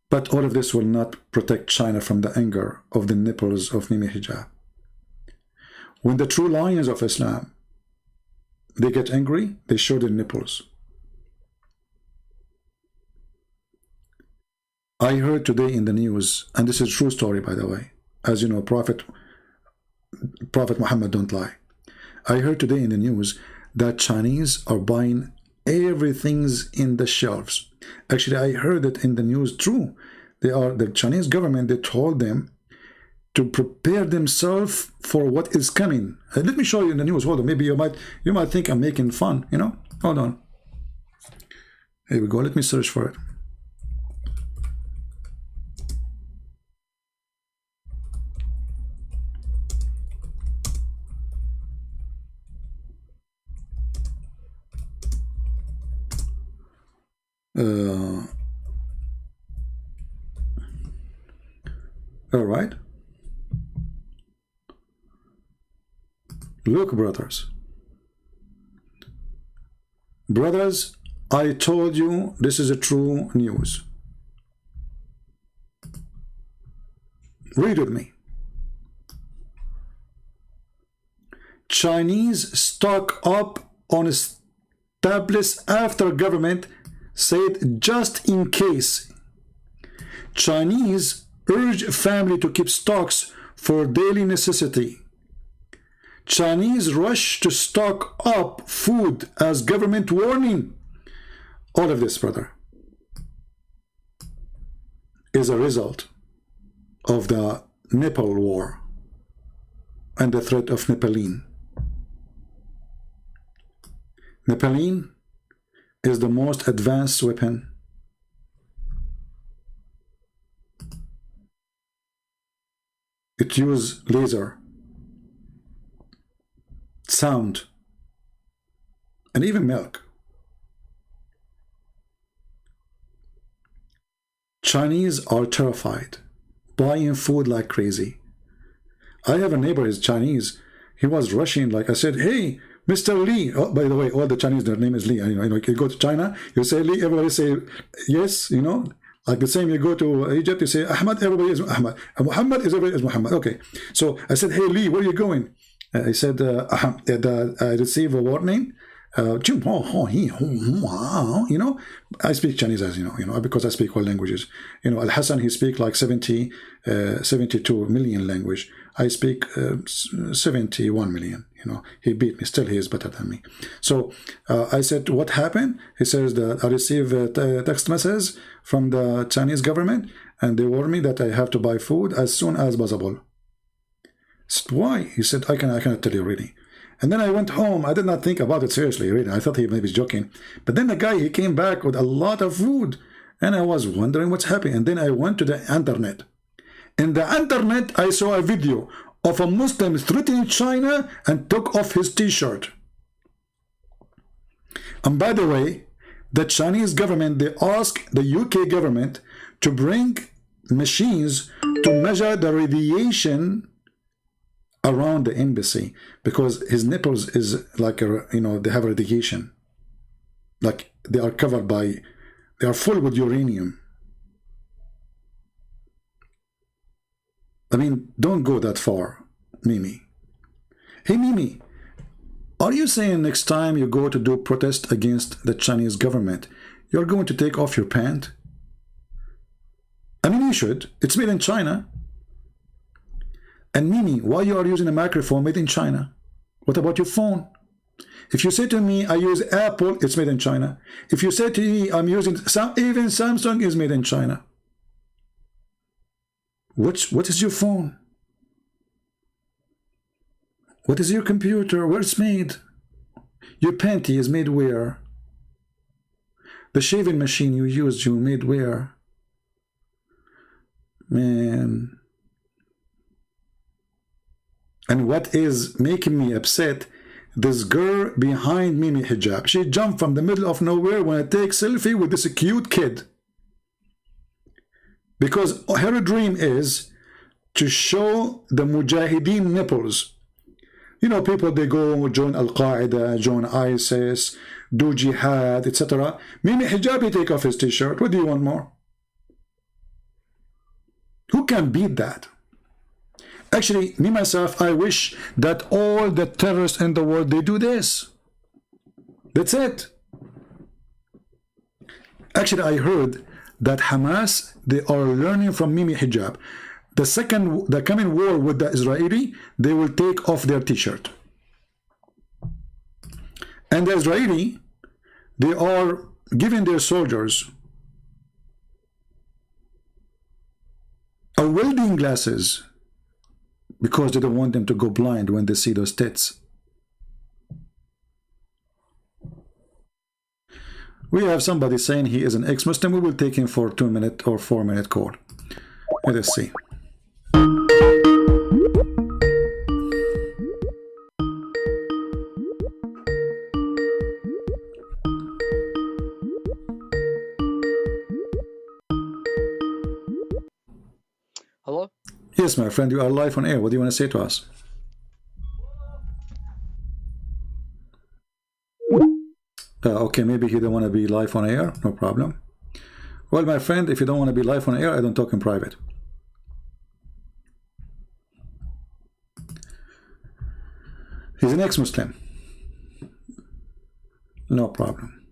But all of this will not protect China from the anger of the nipples of Mimi Hijab. When the true lions of Islam, they get angry, they show their nipples. I heard today in the news, and this is a true story by the way, as you know, Prophet Muhammad don't lie. I heard today in the news that Chinese are buying everything's in the shelves. Actually, I heard it in the news true, the Chinese government, they told them to prepare themselves for what is coming. Let me show you in the news. Hold on, maybe you might think I'm making fun, you know. Hold on. Here we go. Let me search for it. All right. Look, brothers. Brothers, I told you this is a true news. Read with me. Chinese stock up on established after government said just in case. Chinese urge family to keep stocks for daily necessity. Chinese rush to stock up food as government warning. All of this, brother, is a result of the Nepal war and the threat of Nepalene. Nepalene is the most advanced weapon it uses laser, sound, and even milk. Chinese are terrified, buying food like crazy. I have a neighbor, he's Chinese. He was rushing, like I said, hey, Mr. Lee. Oh, by the way, all the Chinese, their name is Lee. You know, you go to China, you say Lee, everybody say yes, you know. Like the same, you go to Egypt, you say Ahmad, everybody is Ahmad. Muhammad is everybody is Muhammad. Okay. So I said, hey Lee, where are you going? He said, I received a warning. You know, I speak Chinese, as you know, because I speak all languages. You know, Al Hassan, he speaks like 72 million language. I speak 71 million. You know, he beat me. Still, he is better than me. So I said, what happened? He says that I received a text message from the Chinese government, and they warned me that I have to buy food as soon as possible. I said, why? He said, I cannot tell you really. And then I went home. I did not think about it seriously, really. I thought he maybe was joking. But then the guy, he came back with a lot of food. And I was wondering what's happening. And then I went to the internet. In the internet, I saw a video of a Muslim threatening China and took off his t-shirt. And by the way, the Chinese government, they asked the UK government to bring machines to measure the radiation around the embassy, because his nipples is like a, you know, they have radiation, like they are covered by, they are full with uranium. I mean, don't go that far, Mimi. Hey Mimi, are you saying next time you go to do protest against the Chinese government, you're going to take off your pant? I mean, you should. It's made in China. And Mimi, why you are using a microphone made in China? What about your phone? If you say to me, I use Apple, it's made in China. If you say to me, I'm using even Samsung is made in China. What is your phone? What is your computer? Where it's made? Your panty is made where? The shaving machine you used, you made where? Man. And what is making me upset, this girl behind Mimi Hijab, she jumped from the middle of nowhere when I take selfie with this cute kid. Because her dream is to show the Mujahideen nipples. You know, people, they go join Al-Qaeda, join ISIS, do jihad, etc. Mimi Hijab, he take off his t-shirt. What do you want more? Who can beat that? Actually, me myself, I wish that all the terrorists in the world, they do this. That's it. Actually, I heard that Hamas, they are learning from Mimi Hijab. The coming war with the Israeli, they will take off their t-shirt. And the Israeli, they are giving their soldiers are welding glasses because they don't want them to go blind when they see those tits. We have somebody saying he is an ex-Muslim. We will take him for a 2-minute or 4-minute call. Let us see. Hello? Yes, my friend, you are live on air. What do you want to say to us? Okay, maybe he don't want to be live on air. No problem. Well, my friend, if you don't want to be live on air, I don't talk in private. He's an ex-Muslim. No problem.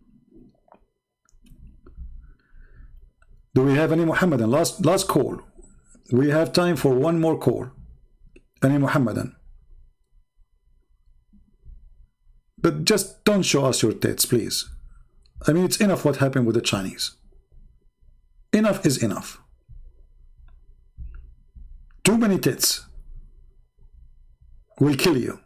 Do we have any Muhammadan? Last call. We have time for one more call. Any Muhammadan? But just don't show us your tits, please. I mean, it's enough what happened with the Chinese. Enough is enough. Too many tits will kill you.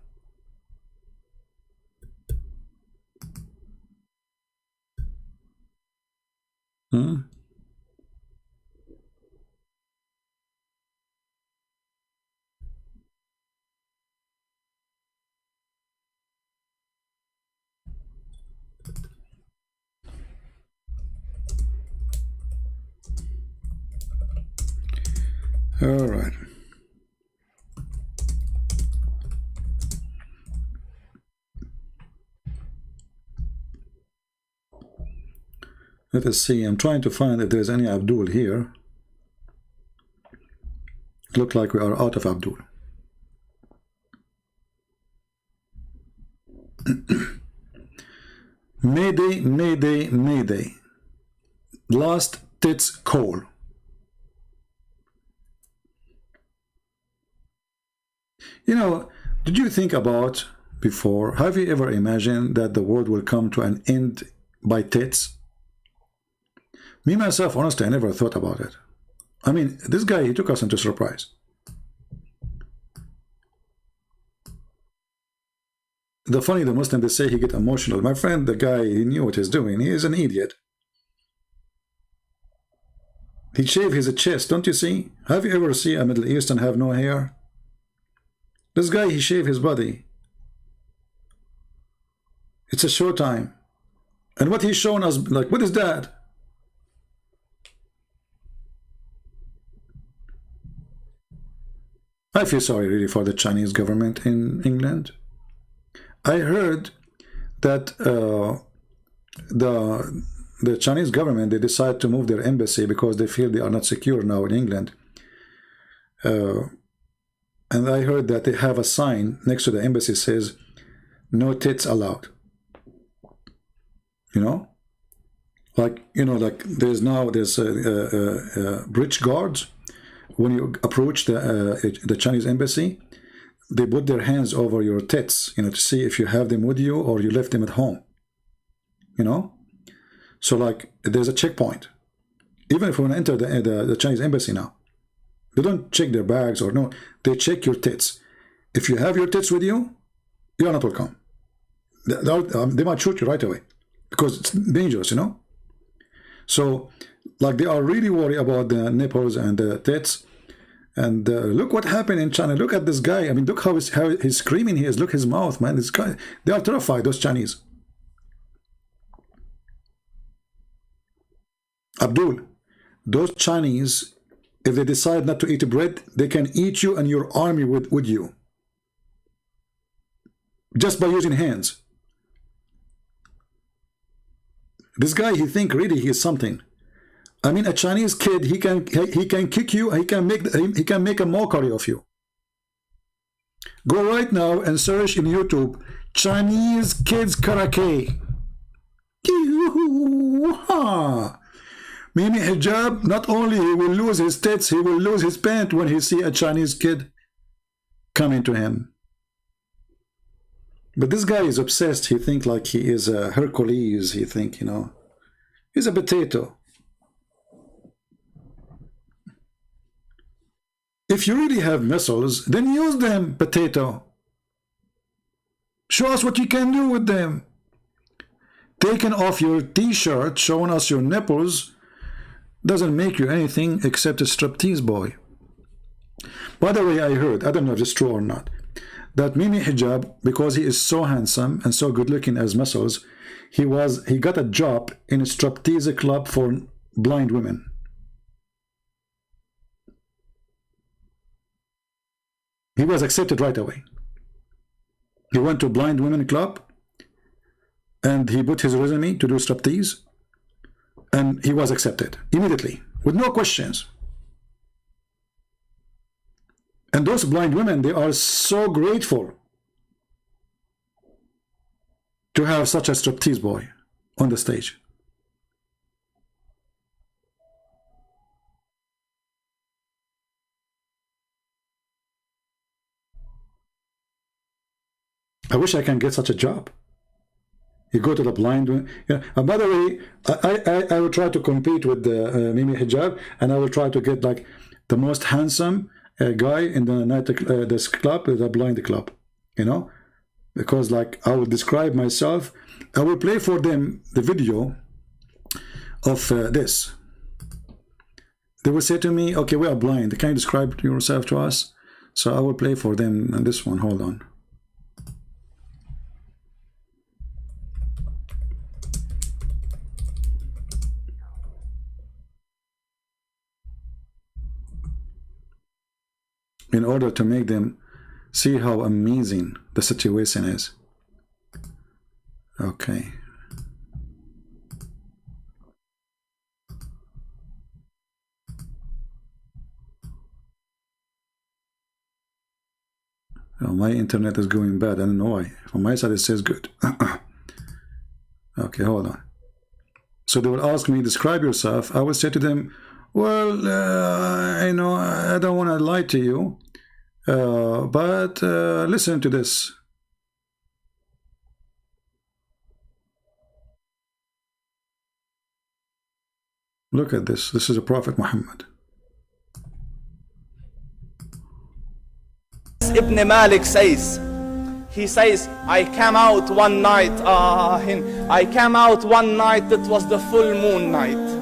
All right. Let us see. I'm trying to find if there's any Abdul here. Look like we are out of Abdul. Mayday, Mayday, Mayday. Last tits call. You know, did you think about before, have you ever imagined that the world will come to an end by tits? Me, myself, honestly, I never thought about it. I mean, this guy, he took us into surprise. The funny, the Muslim, they say he get emotional. My friend, the guy, he knew what he's doing. He is an idiot. He shaved his chest, don't you see? Have you ever seen a Middle Eastern have no hair? This guy, he shaved his body. It's a show time. And what he's showing us, like, what is that? I feel sorry really for the Chinese government in England. I heard that the Chinese government, they decide to move their embassy because they feel they are not secure now in England. And I heard that they have a sign next to the embassy says, no tits allowed. You know? Like, you know, like there's bridge guards. When you approach the Chinese embassy, they put their hands over your tits, you know, to see if you have them with you or you left them at home. You know? So like, there's a checkpoint. Even if we want to enter the Chinese embassy now, they don't check their bags or no, they check your tits. If you have your tits with you, you are not welcome. They might shoot you right away because it's dangerous, you know? So, like, they are really worried about the nipples and the tits. And look what happened in China. Look at this guy. I mean, look how he's screaming he is. Look his mouth, man. This guy, they are terrified, those Chinese. Abdul, those Chinese, if they decide not to eat bread, they can eat you and your army with you. Just by using hands. This guy, he think really he is something. I mean, a Chinese kid, he can kick you, he can make a mockery of you. Go right now and search in YouTube, Chinese kids karate. Mimi Hijab, not only he will lose his tits, he will lose his pant when he see a Chinese kid coming to him. But this guy is obsessed. He think like he is a Hercules. He think, you know, he's a potato. If you really have missiles, then use them, potato. Show us what you can do with them. Taking off your t-shirt, showing us your nipples, doesn't make you anything except a striptease boy. By the way, I heard, I don't know if it's true or not, that Mimi Hijab, because he is so handsome and so good looking as missiles, he got a job in a striptease club for blind women. He was accepted right away. He went to a blind women club and he put his resume to do striptease, and he was accepted immediately with no questions. And those blind women, they are so grateful to have such a striptease boy on the stage. I wish I can get such a job. You go to the blind one. Yeah. And by the way, I will try to compete with the Mimi Hijab, and I will try to get like the most handsome guy in the night this club, the blind club, you know, because like I will describe myself. I will play for them the video of this. They will say to me, okay, we are blind, can you describe yourself to us? So I will play for them this one. Hold on. In order to make them see how amazing the situation is. Okay. Oh, my internet is going bad. I don't know why. From my side it says good. Okay, hold on. So they will ask me, describe yourself. I will say to them, well, you know, I don't want to lie to you, but listen to this. Look at this. This is the Prophet Muhammad. Ibn Malik says, he says, I came out one night, I came out one night, it was the full moon night.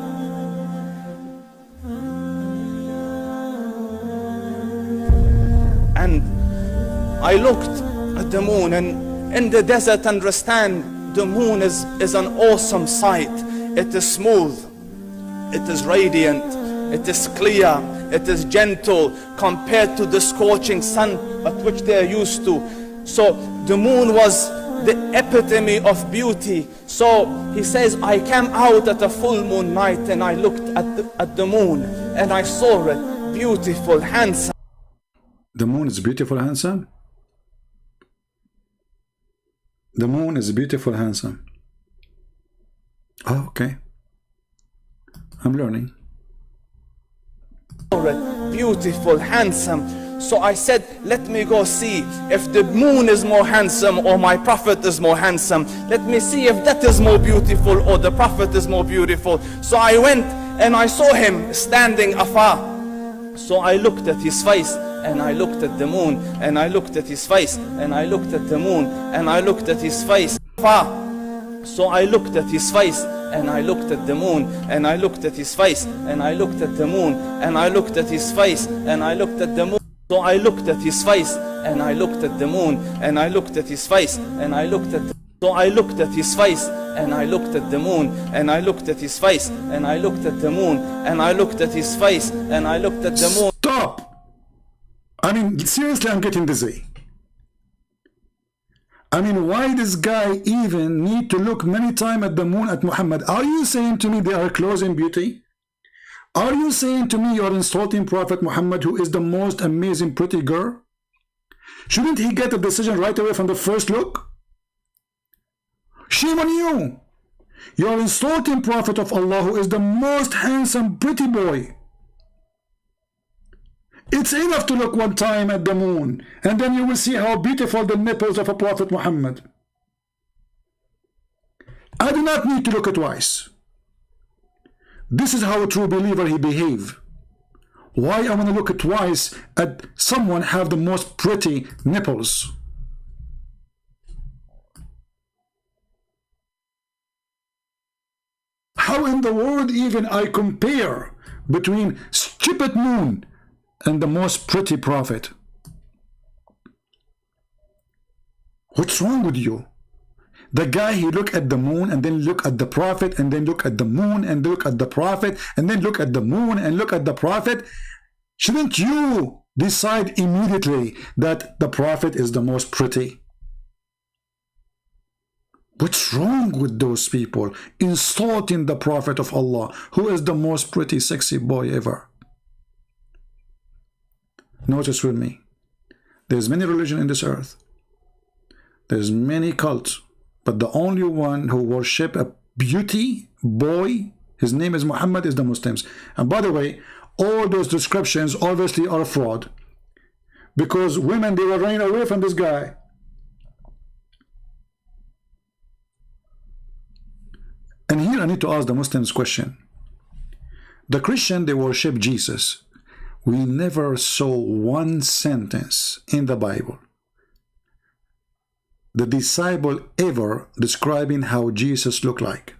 And I looked at the moon, and in the desert, understand, the moon is an awesome sight. It is smooth, it is radiant, it is clear, it is gentle compared to the scorching sun at which they are used to. So the moon was the epitome of beauty. So he says, I came out at a full moon night and I looked at the moon and I saw it beautiful, handsome. The moon is beautiful, handsome? The moon is beautiful, handsome. Oh, okay. I'm learning. Beautiful, handsome. So I said, let me go see if the moon is more handsome or my prophet is more handsome. Let me see if that is more beautiful or the prophet is more beautiful. So I went and I saw him standing afar. So I looked at his face and I looked at the moon and I looked at his face and I looked at the moon and I looked at his face afar. So I looked at his face and I looked at the moon and I looked at his face and I looked at the moon and I looked at his face and I looked at the moon. So I looked at his face and I looked at the moon and I looked at his face and I looked at so I looked at his face and I looked at the moon and I looked at his face and I looked at the moon and I looked at his face and I looked at the moon. Stop! I mean, seriously, I'm getting dizzy. I mean, why this guy even need to look many times at the moon at Muhammad? Are you saying to me they are close in beauty? Are you saying to me you're insulting Prophet Muhammad, who is the most amazing pretty girl? Shouldn't he get a decision right away from the first look? Shame on you! You're insulting Prophet of Allah, who is the most handsome pretty boy. It's enough to look one time at the moon, and then you will see how beautiful the nipples of a Prophet Muhammad. I do not need to look twice. This is how a true believer he behave. Why I want to look twice at someone have the most pretty nipples? How in the world even I compare between stupid moon and the most pretty prophet? What's wrong with you? The guy, he look at the moon and then look at the prophet and then look at the moon and look at the prophet and then look at the moon and look at the prophet. Shouldn't you decide immediately that the prophet is the most pretty? What's wrong with those people insulting the prophet of Allah, who is the most pretty sexy boy ever? Notice with me, there's many religions in this earth, there's many cults, but the only one who worship a beauty boy, his name is Muhammad, is the Muslims. And by the way, all those descriptions obviously are a fraud, because women, they were running away from this guy. And here I need to ask the Muslims question. The Christian, they worship Jesus. We never saw one sentence in the Bible, the disciple ever describing how Jesus looked like.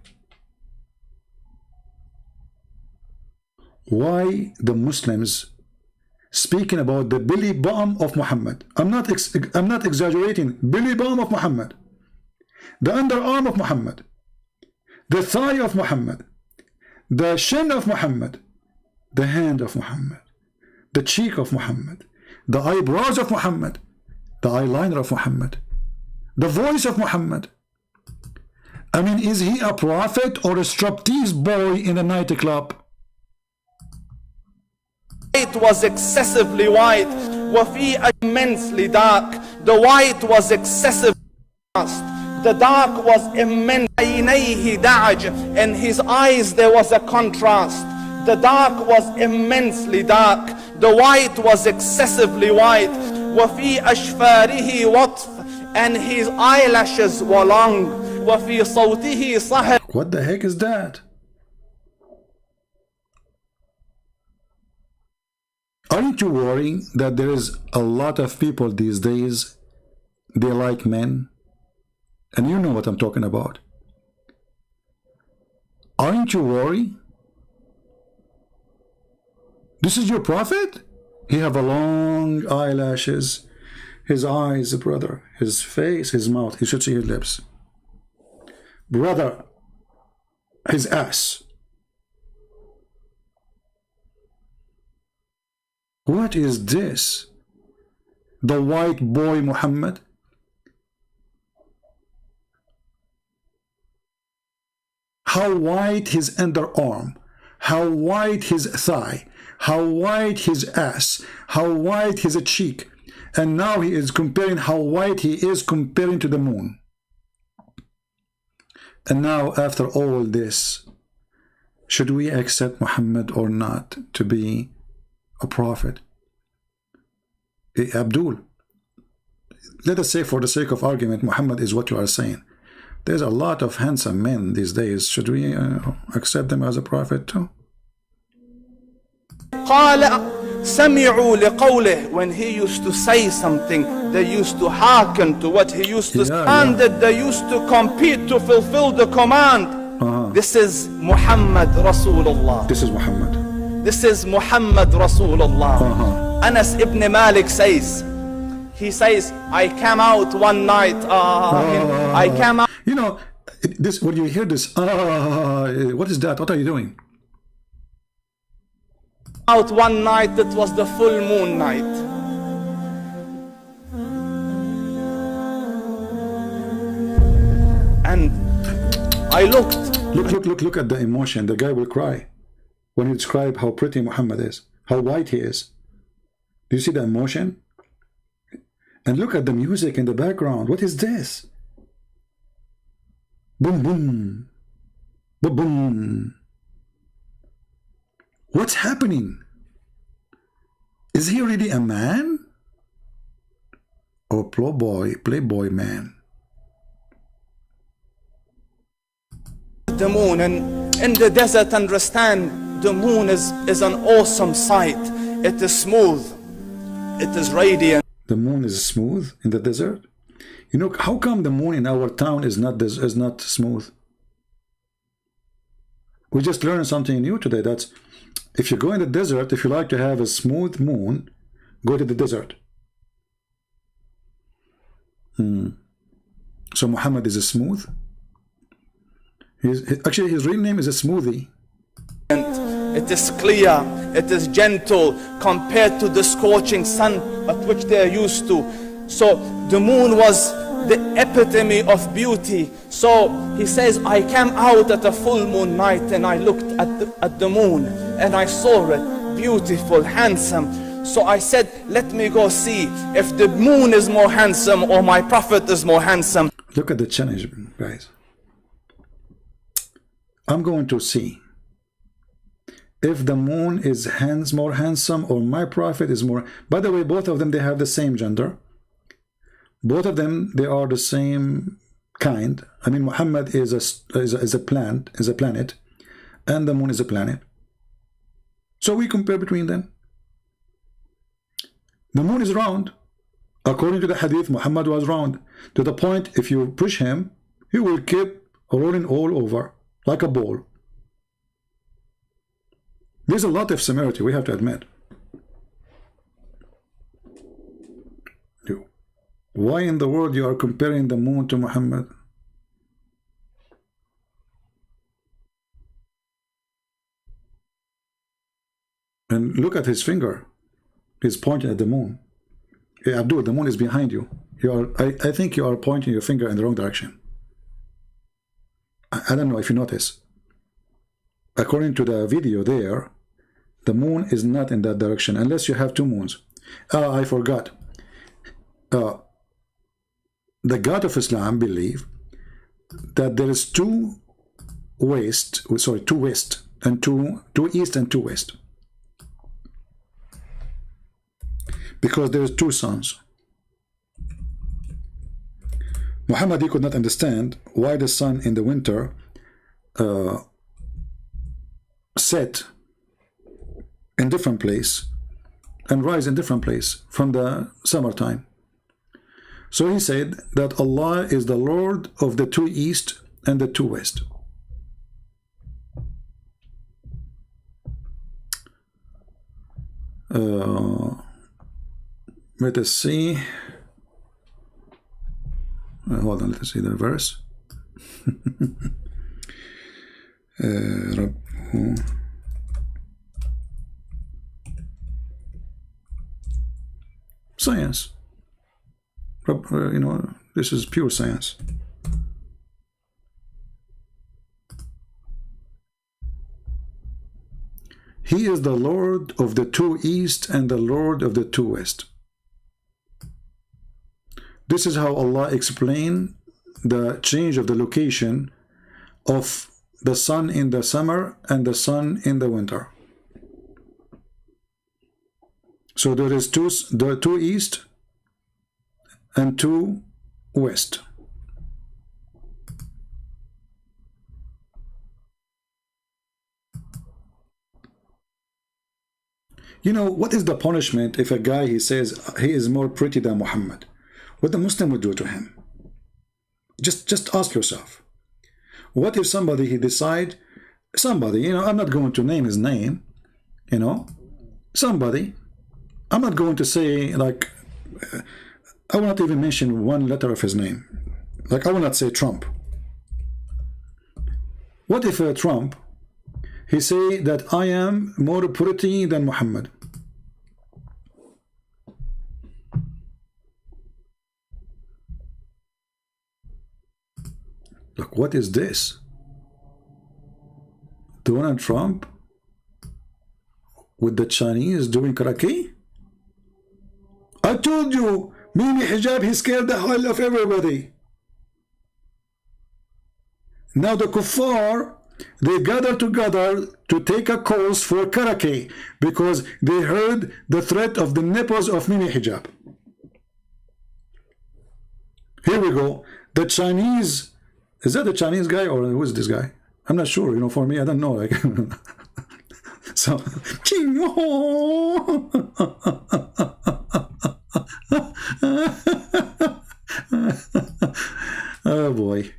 Why the Muslims speaking about the belly button of Muhammad? I'm not exaggerating. Belly button of Muhammad, the underarm of Muhammad, the thigh of Muhammad, the shin of Muhammad, the hand of Muhammad, the cheek of Muhammad, the eyebrows of Muhammad, the eyeliner of Muhammad, the voice of Muhammad. I mean, is he a prophet or a striptease boy in a nightclub? It was excessively white, وَفِي immensely dark. The white was excessively vast. The dark was immense. In his eyes there was a contrast. The dark was immensely dark. The white was excessively white. وَفِي أَشْفَارِهِ وَطْفٌ, and his eyelashes were long. وَفِي صَوْتِهِ صَهْرٌ. What the heck is that? Aren't you worrying that there is a lot of people these days, they like men? And you know what I'm talking about. Aren't you worried? This is your prophet? He have a long eyelashes, his eyes, brother, his face, his mouth. You should see his lips. Brother, his ass. What is this? The white boy Muhammad? How white his underarm, how white his thigh, how white his ass, how white his cheek. And now he is comparing how white he is comparing to the moon. And now after all this, should we accept Muhammad or not to be a prophet? Abdul, let us say for the sake of argument, Muhammad is what you are saying. There's a lot of handsome men these days. Should we accept them as a prophet too? When he used to say something, they used to hearken to what he used to say, and they used to compete to fulfill the command. This is Muhammad Rasulullah. This is Muhammad. This is Muhammad Rasulullah. Anas ibn Malik says, he says, I came out one night. I came out. You know, this, when you hear this, what is that? What are you doing? Out one night, it was the full moon night. And I looked. Look at the emotion. The guy will cry when he describes how pretty Muhammad is, how white he is. Do you see the emotion? And look at the music in the background. What is this? Boom, boom. Boom, boom. What's happening? Is he really a man? Or playboy man? The moon, and in the desert, understand, the moon is an awesome sight. It is smooth. It is radiant. The moon is smooth in the desert. You know, how come the moon in our town is not smooth? We just learned something new today. That's if you go in the desert, if you like to have a smooth moon, go to the desert. So Muhammad is a smooth. Actually, his real name is a smoothie. It is clear, it is gentle compared to the scorching sun at which they are used to. So the moon was the epitome of beauty. So he says, I came out at a full moon night and I looked at the moon and I saw it beautiful, handsome. So I said, let me go see if the moon is more handsome or my prophet is more handsome. Look at the challenge, guys. I'm going to see if the moon is more handsome or my prophet is more. By the way, both of them, they have the same gender. Both of them, they are the same kind. I mean, Muhammad is a planet, and the moon is a planet. So we compare between them. The moon is round. According to the hadith, Muhammad was round. To the point, if you push him, he will keep rolling all over like a ball. There's a lot of similarity, we have to admit. Why in the world you are comparing the moon to Muhammad? And look at his finger. He's pointing at the moon. Hey, Abdul, the moon is behind you. I think you are pointing your finger in the wrong direction. I don't know if you notice. According to the video there, the moon is not in that direction unless you have two moons. I forgot. The God of Islam believe that there is two west and two east and two west, because there is two suns. Muhammad, he could not understand why the sun in the winter set in different place and rise in different place from the summertime. So he said that Allah is the Lord of the two east and the two west. Let us see. Hold on, let us see the verse. Science. You know, this is pure science. He is the Lord of the two east and the Lord of the two west. This is how Allah explained the change of the location of the sun in the summer and the sun in the winter. So there is two east and two west. You know, what is the punishment if a guy, he says he is more pretty than Muhammad? What the Muslim would do to him? Just ask yourself. What if somebody, he decide, somebody, you know, I'm not going to name his name, you know, somebody, I'm not going to say, like, I will not even mention one letter of his name. Like, I will not say Trump. What if Trump, he say that I am more pretty than Muhammad? Look, what is this? Donald Trump with the Chinese doing karaoke? I told you, Mimi Hijab, he scared the hell of everybody. Now the kuffar, they gather together to take a course for karaoke because they heard the threat of the nipples of Mimi Hijab. Here we go. The Chinese, is that the Chinese guy or who is this guy? I'm not sure. You know, for me, I don't know. Like, So, oh boy.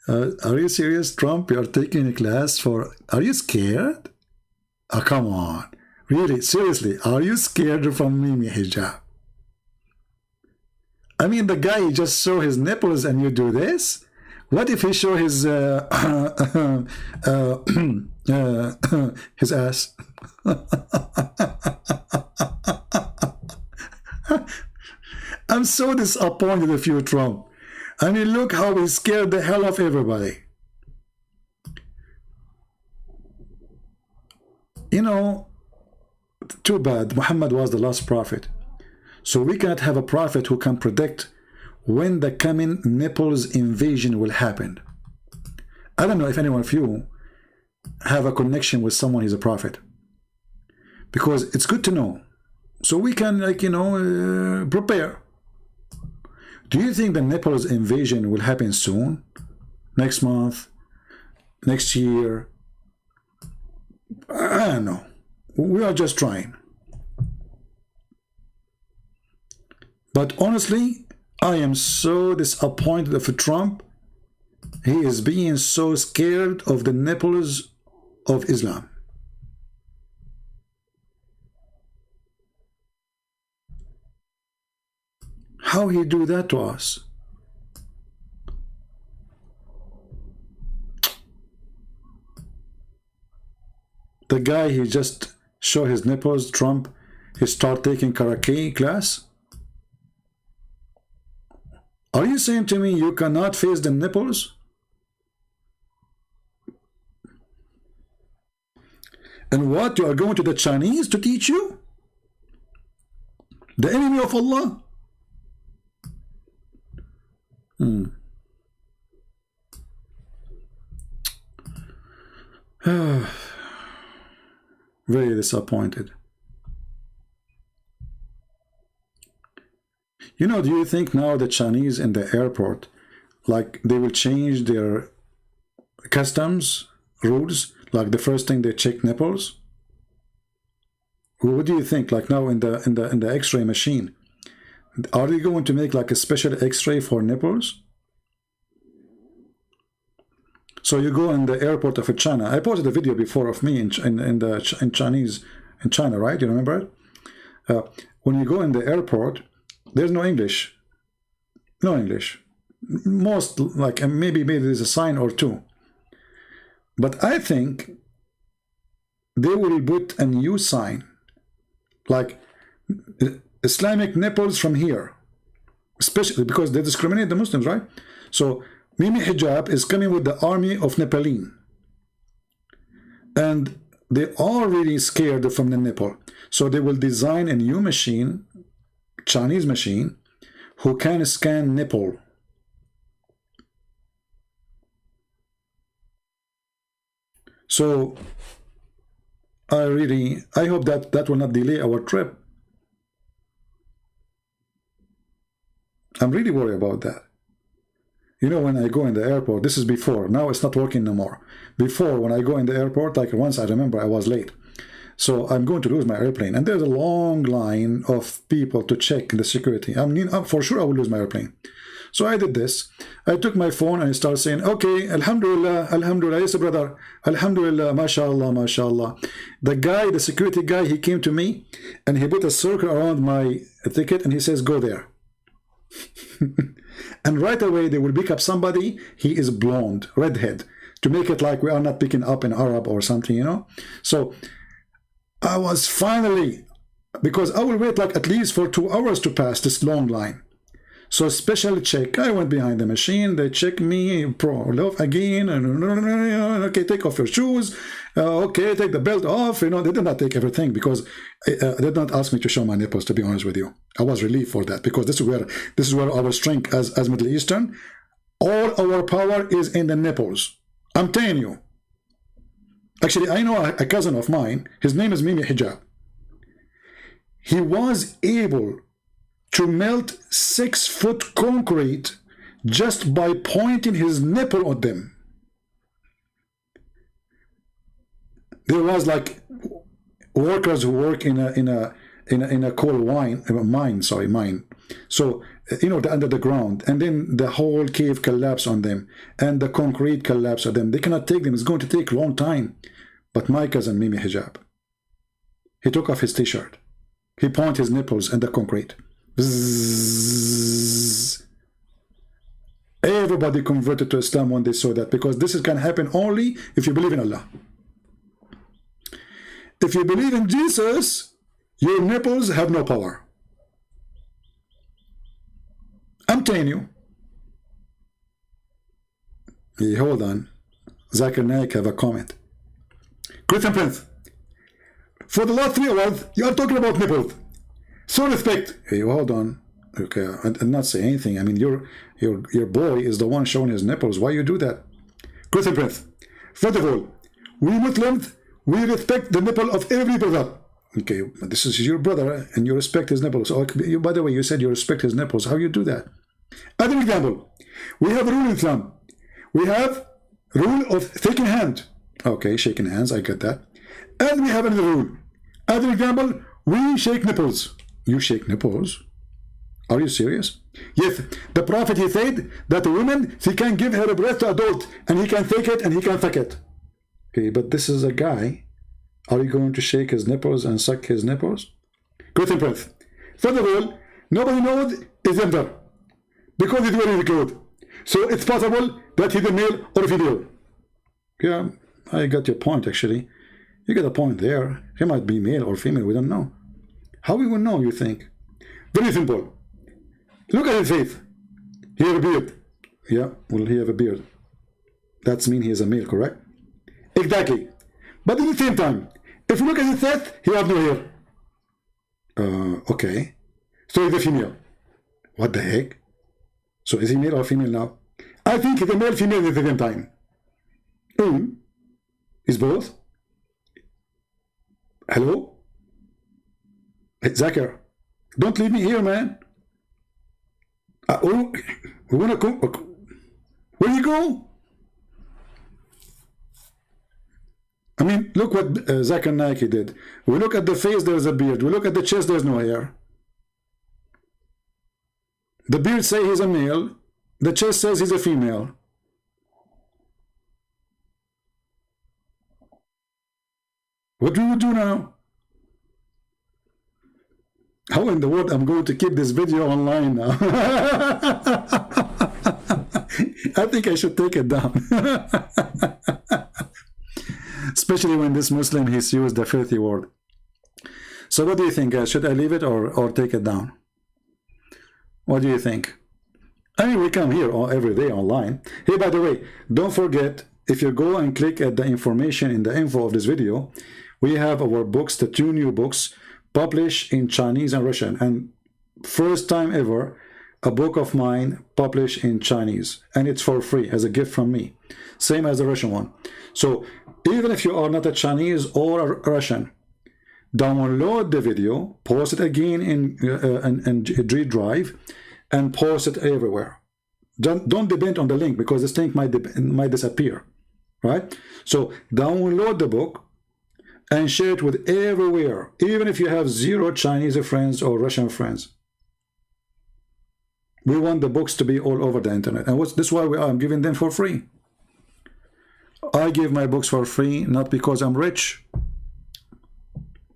Are you serious, Trump? You're taking a class for... Are you scared? Oh, come on. Really, seriously, are you scared from Mimi Hijab? I mean, the guy, he just show his nipples and you do this? What if he show his his ass? I'm so disappointed with you, Trump. I mean, look how he scared the hell of everybody. You know, too bad. Muhammad was the last prophet. So we cannot have a prophet who can predict when the coming nipples invasion will happen. I don't know if anyone of you have a connection with someone who's a prophet. Because it's good to know. So we can, like, you know, prepare. Do you think the nipples invasion will happen soon? Next month? Next year? I don't know. We are just trying. But honestly, I am so disappointed of Trump. He is being so scared of the nipples of Islam. How he do that to us? The guy, he just show his nipples, Trump, he start taking karate class. Are you saying to me you cannot face the nipples? And what, you are going to the Chinese to teach you? The enemy of Allah? Very disappointed. You know, do you think now the Chinese in the airport, like, they will change their customs rules? Like, the first thing they check nipples? What do you think? Like, now in the X-ray machine, are they going to make like a special X-ray for nipples? So you go in the airport of China. I posted a video before of me in China, right? You remember it? When you go in the airport, there's no English. No English. Most, like, maybe there's a sign or two. But I think they will put a new sign, like Islamic nipples from here, especially because they discriminate the Muslims, right? So Mimi Hijab is coming with the army of Nepalese, and they are really scared from the nipple. So they will design a new machine, Chinese machine, who can scan nipple. So I hope that will not delay our trip. I'm really worried about that. You know, when I go in the airport, this is before, now it's not working no more. Before, when I go in the airport, like once I remember I was late. So I'm going to lose my airplane. And there's a long line of people to check the security. I mean, for sure I will lose my airplane. So I did this. I took my phone and I started saying, okay, Alhamdulillah, Alhamdulillah, yes, brother, Alhamdulillah, MashaAllah, MashaAllah. The guy, the security guy, he came to me and he put a circle around my ticket and he says, go there. And right away they will pick up somebody, he is blonde, redhead, to make it like we are not picking up an Arab or something, you know. So I was finally, because I will wait like at least for 2 hours to pass this long line. So special check, I went behind the machine, they check me, love again, okay, take off your shoes, okay, take the belt off, you know. They did not take everything because they did not ask me to show my nipples, to be honest with you. I was relieved for that, because this is where our strength as Middle Eastern, all our power is in the nipples. I'm telling you. Actually, I know a cousin of mine, his name is Mimi Hijab. He was able to melt 6-foot concrete just by pointing his nipple at them. There was like workers who work in a coal mine. So you know, under the ground, and then the whole cave collapsed on them, and the concrete collapsed on them. They cannot take them. It's going to take a long time. But my cousin Mimi Hijab, he took off his t-shirt. He pointed his nipples in the concrete. Bzzz. Everybody converted to Islam when they saw that, because this can happen only if you believe in Allah. If you believe in Jesus, your nipples have no power. I'm telling you. Hey, hold on. Zakir Naik have a comment. Christian Prince, for the last 3 hours, you are talking about nipples. So respect. Hey, hold on. Okay, I'm not saying anything. I mean, your boy is the one showing his nipples. Why you do that? Christian Prince, first of all, we Muslims, we respect the nipple of every brother. Okay, this is your brother, and you respect his nipples. Oh, by the way, you said you respect his nipples. How you do that? Other example, we have a rule in Islam. We have rule of shaking hand. Okay, shaking hands, I get that. And we have another rule. Other example, we shake nipples. You shake nipples? Are you serious? Yes, the Prophet, he said that a woman, she can give her breast to adult, and he can take it and he can suck it. Okay, but this is a guy. Are you going to shake his nipples and suck his nipples? Christian Prince, first of all, nobody knows his gender because he's wearing the clothes. So it's possible that he's a male or a female. Yeah, I got your point actually. You got a point there. He might be male or female, we don't know. How we will know, you think? Very simple. Look at his face. He has a beard. Yeah, well, he have a beard. That means he is a male, correct? Exactly. But at the same time, if you look at his face, he has no hair. Okay. So he's a female. What the heck? So is he male or female now? I think he's a male, female at the same time. Is both? Hello? Hey, Zakir, don't leave me here, man. We want to go. Where you go? I mean, look what Zakir Naik did. We look at the face, there's a beard. We look at the chest, there's no hair. The beard says he's a male. The chest says he's a female. What do we do now? How in the world I'm going to keep this video online now? I think I should take it down. Especially when this Muslim, he's used the filthy word. So what do you think, guys? Should I leave it or take it down? What do you think? I mean, we come here every day online. Hey, by the way, don't forget, if you go and click at the information in the info of this video, we have our books, the 2 new books, published in Chinese and Russian. And first time ever, a book of mine published in Chinese. And it's for free, as a gift from me. Same as the Russian one. So, even if you are not a Chinese or a Russian, download the video, post it again in G Drive, and post it everywhere. Don't depend on the link, because this link might disappear, right? So download the book and share it with everywhere, even if you have 0 Chinese friends or Russian friends. We want the books to be all over the internet, and this is why I'm giving them for free. I give my books for free, not because I'm rich.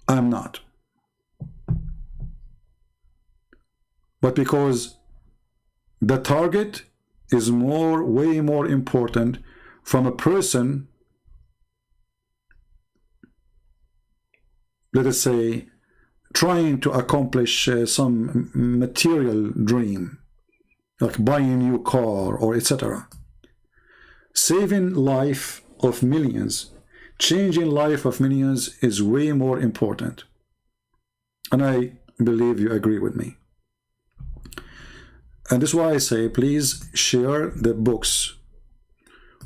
I'm not. But because the target is way more important from a person, let us say, trying to accomplish some material dream, like buying a new car or etc. Saving life of millions, changing life of millions is way more important. And I believe you agree with me. And this is why I say, please share the books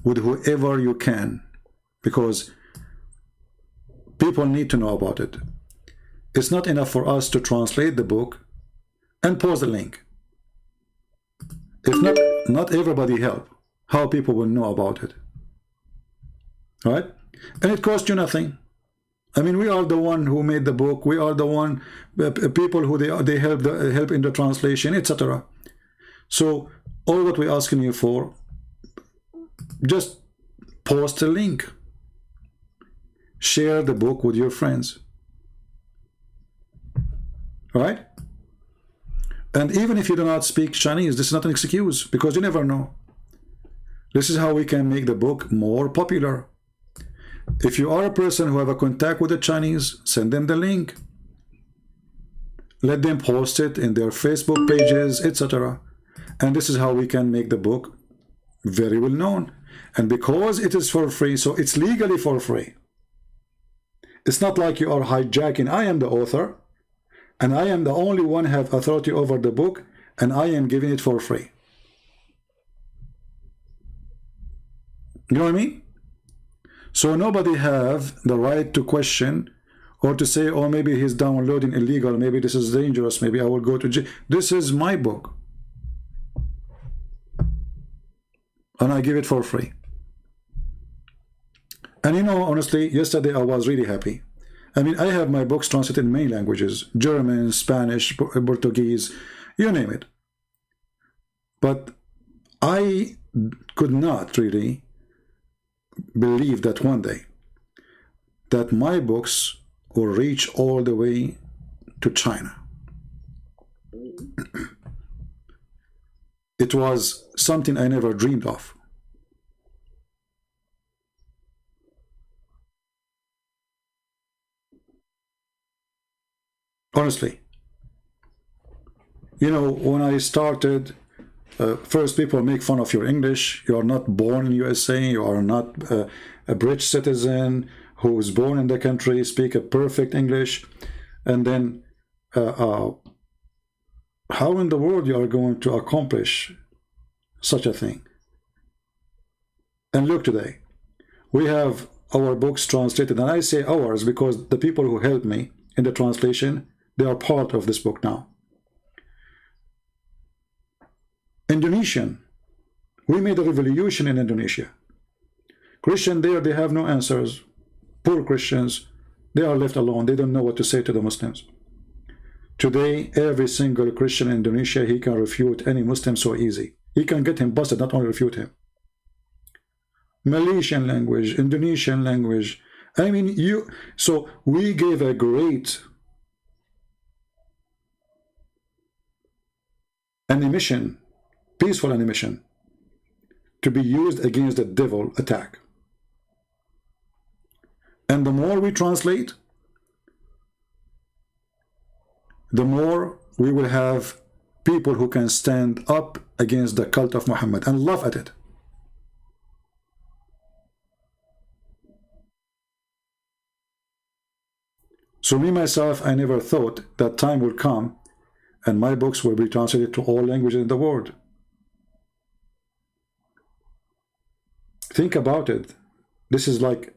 with whoever you can, because people need to know about it. It's not enough for us to translate the book and post the link. If not everybody help, how people will know about it, right? And it costs you nothing. I mean, we are the one who made the book. We are the one people who they help in the translation, etc. So all what we're asking you for, just post a link, share the book with your friends, right? And even if you do not speak Chinese, this is not an excuse, because you never know. This is how we can make the book more popular. If you are a person who have a contact with the Chinese, send them the link. Let them post it in their Facebook pages, etc. And this is how we can make the book very well known. And because it is for free, so it's legally for free. It's not like you are hijacking. I am the author, and I am the only one who have authority over the book, and I am giving it for free. You know what I mean? So nobody have the right to question or to say, oh, maybe he's downloading illegal, maybe this is dangerous, maybe I will go to jail. This is my book, and I give it for free. And you know, honestly, yesterday I was really happy. I mean, I have my books translated in many languages, German, Spanish, Portuguese, you name it. But I could not really believe that one day that my books will reach all the way to China. It was something I never dreamed of. Honestly, you know, when I started, first people make fun of your English. You are not born in USA. You are not a British citizen who was born in the country, speak a perfect English. And then how in the world you are going to accomplish such a thing? And look today, we have our books translated. And I say ours because the people who helped me in the translation, they are part of this book now. Indonesian, we made a revolution in Indonesia. Christian there, they have no answers. Poor Christians, they are left alone. They don't know what to say to the Muslims. Today, every single Christian in Indonesia, he can refute any Muslim so easy. He can get him busted, not only refute him. Malaysian language, Indonesian language. I mean, so we gave a great animation, peaceful animation, to be used against the devil attack. And the more we translate, the more we will have people who can stand up against the cult of Muhammad and laugh at it. So me, myself, I never thought that time will come and my books will be translated to all languages in the world. Think about it. This is like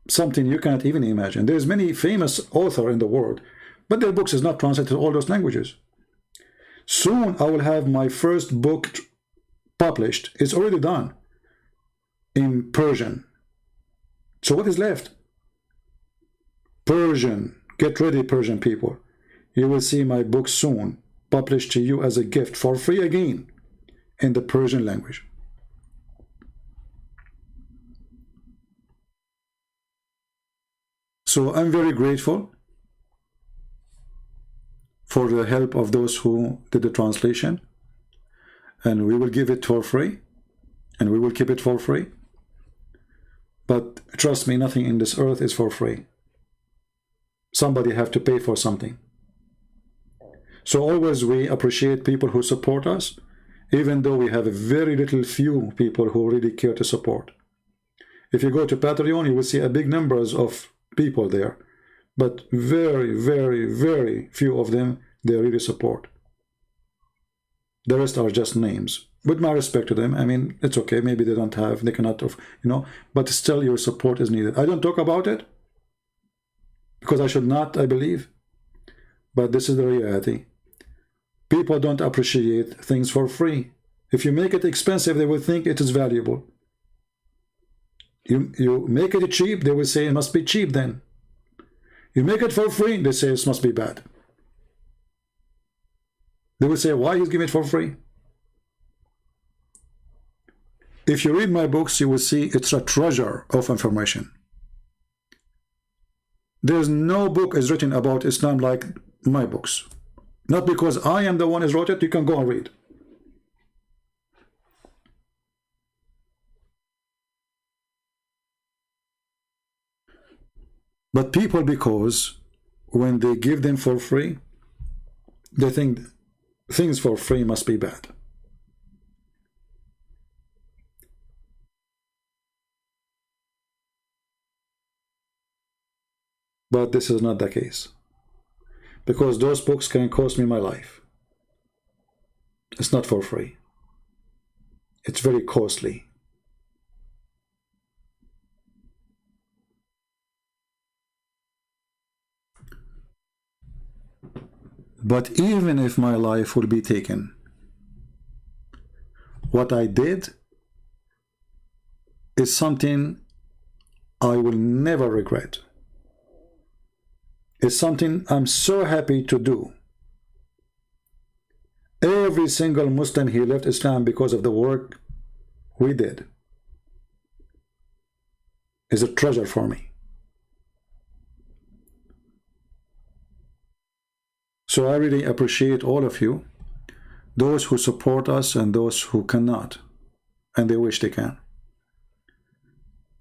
something you cannot even imagine. There's many famous authors in the world, but their books is not translated to all those languages. Soon I will have my first book published. It's already done in Persian. So what is left? Persian. Get ready, Persian people. You will see my book soon published to you as a gift for free again in the Persian language. So I'm very grateful for the help of those who did the translation, and we will give it for free, and we will keep it for free. But trust me, nothing in this earth is for free. Somebody have to pay for something. So always we appreciate people who support us, even though we have a very little few people who really care to support. If you go to Patreon, you will see a big numbers of people there, but very, very, very few of them, they really support. The rest are just names. With my respect to them, I mean, it's okay, maybe they don't have, they cannot, you know, but still your support is needed. I don't talk about it, because I should not, I believe, but this is the reality. People don't appreciate things for free. If you make it expensive, they will think it is valuable. You make it cheap, they will say it must be cheap then. You make it for free, they say it must be bad. They will say, why he's giving it for free? If you read my books, you will see it's a treasure of information. There's no book is written about Islam like my books. Not because I am the one who wrote it, you can go and read. But people, because when they give them for free, they think things for free must be bad. But this is not the case, because those books can cost me my life. It's not for free. It's very costly. But even if my life will be taken, what I did is something I will never regret. It's something I'm so happy to do. Every single Muslim, he left Islam because of the work we did, is a treasure for me. So I really appreciate all of you, those who support us and those who cannot, and they wish they can.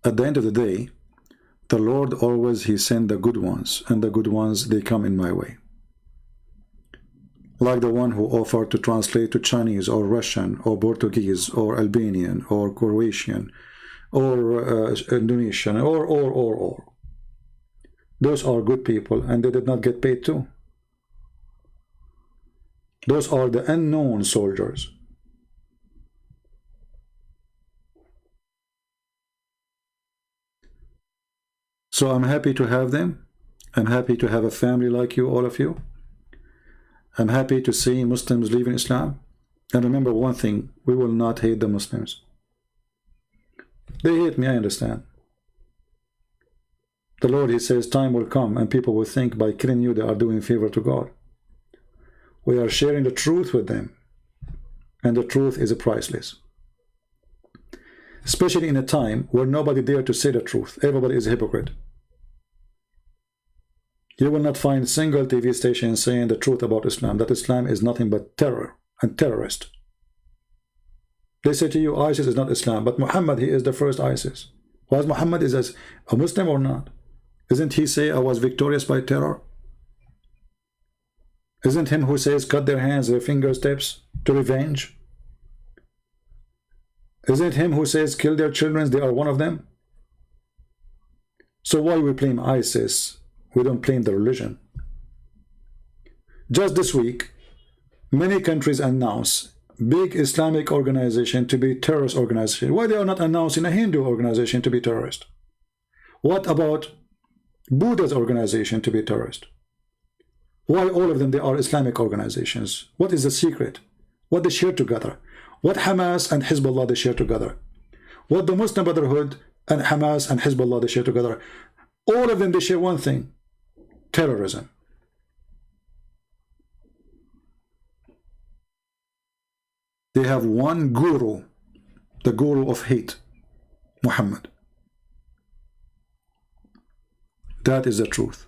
At the end of the day, the Lord always, he sent the good ones, and the good ones, they come in my way. Like the one who offered to translate to Chinese or Russian or Portuguese or Albanian or Croatian or Indonesian or. Those are good people, and they did not get paid too. Those are the unknown soldiers. So I'm happy to have them. I'm happy to have a family like you, all of you. I'm happy to see Muslims leaving Islam. And remember one thing, we will not hate the Muslims. They hate me, I understand. The Lord, he says, time will come and people will think by killing you they are doing favor to God. We are sharing the truth with them, and the truth is priceless. Especially in a time where nobody dare to say the truth. Everybody is a hypocrite. You will not find a single TV station saying the truth about Islam, that Islam is nothing but terror and terrorist. They say to you, ISIS is not Islam, but Muhammad, he is the first ISIS. Was Muhammad is a Muslim or not? Isn't he say I was victorious by terror? Isn't him who says cut their hands, their fingertips to revenge? Isn't him who says kill their children, they are one of them? So why we blame ISIS? We don't blame the religion. Just this week, many countries announce big Islamic organization to be terrorist organization. Why they are not announcing a Hindu organization to be terrorist? What about Buddha's organization to be terrorist? Why all of them, they are Islamic organizations? What is the secret? What they share together? What Hamas and Hezbollah they share together? What the Muslim Brotherhood and Hamas and Hezbollah they share together? All of them, they share one thing: terrorism. They have one guru, the guru of hate, Muhammad. That is the truth.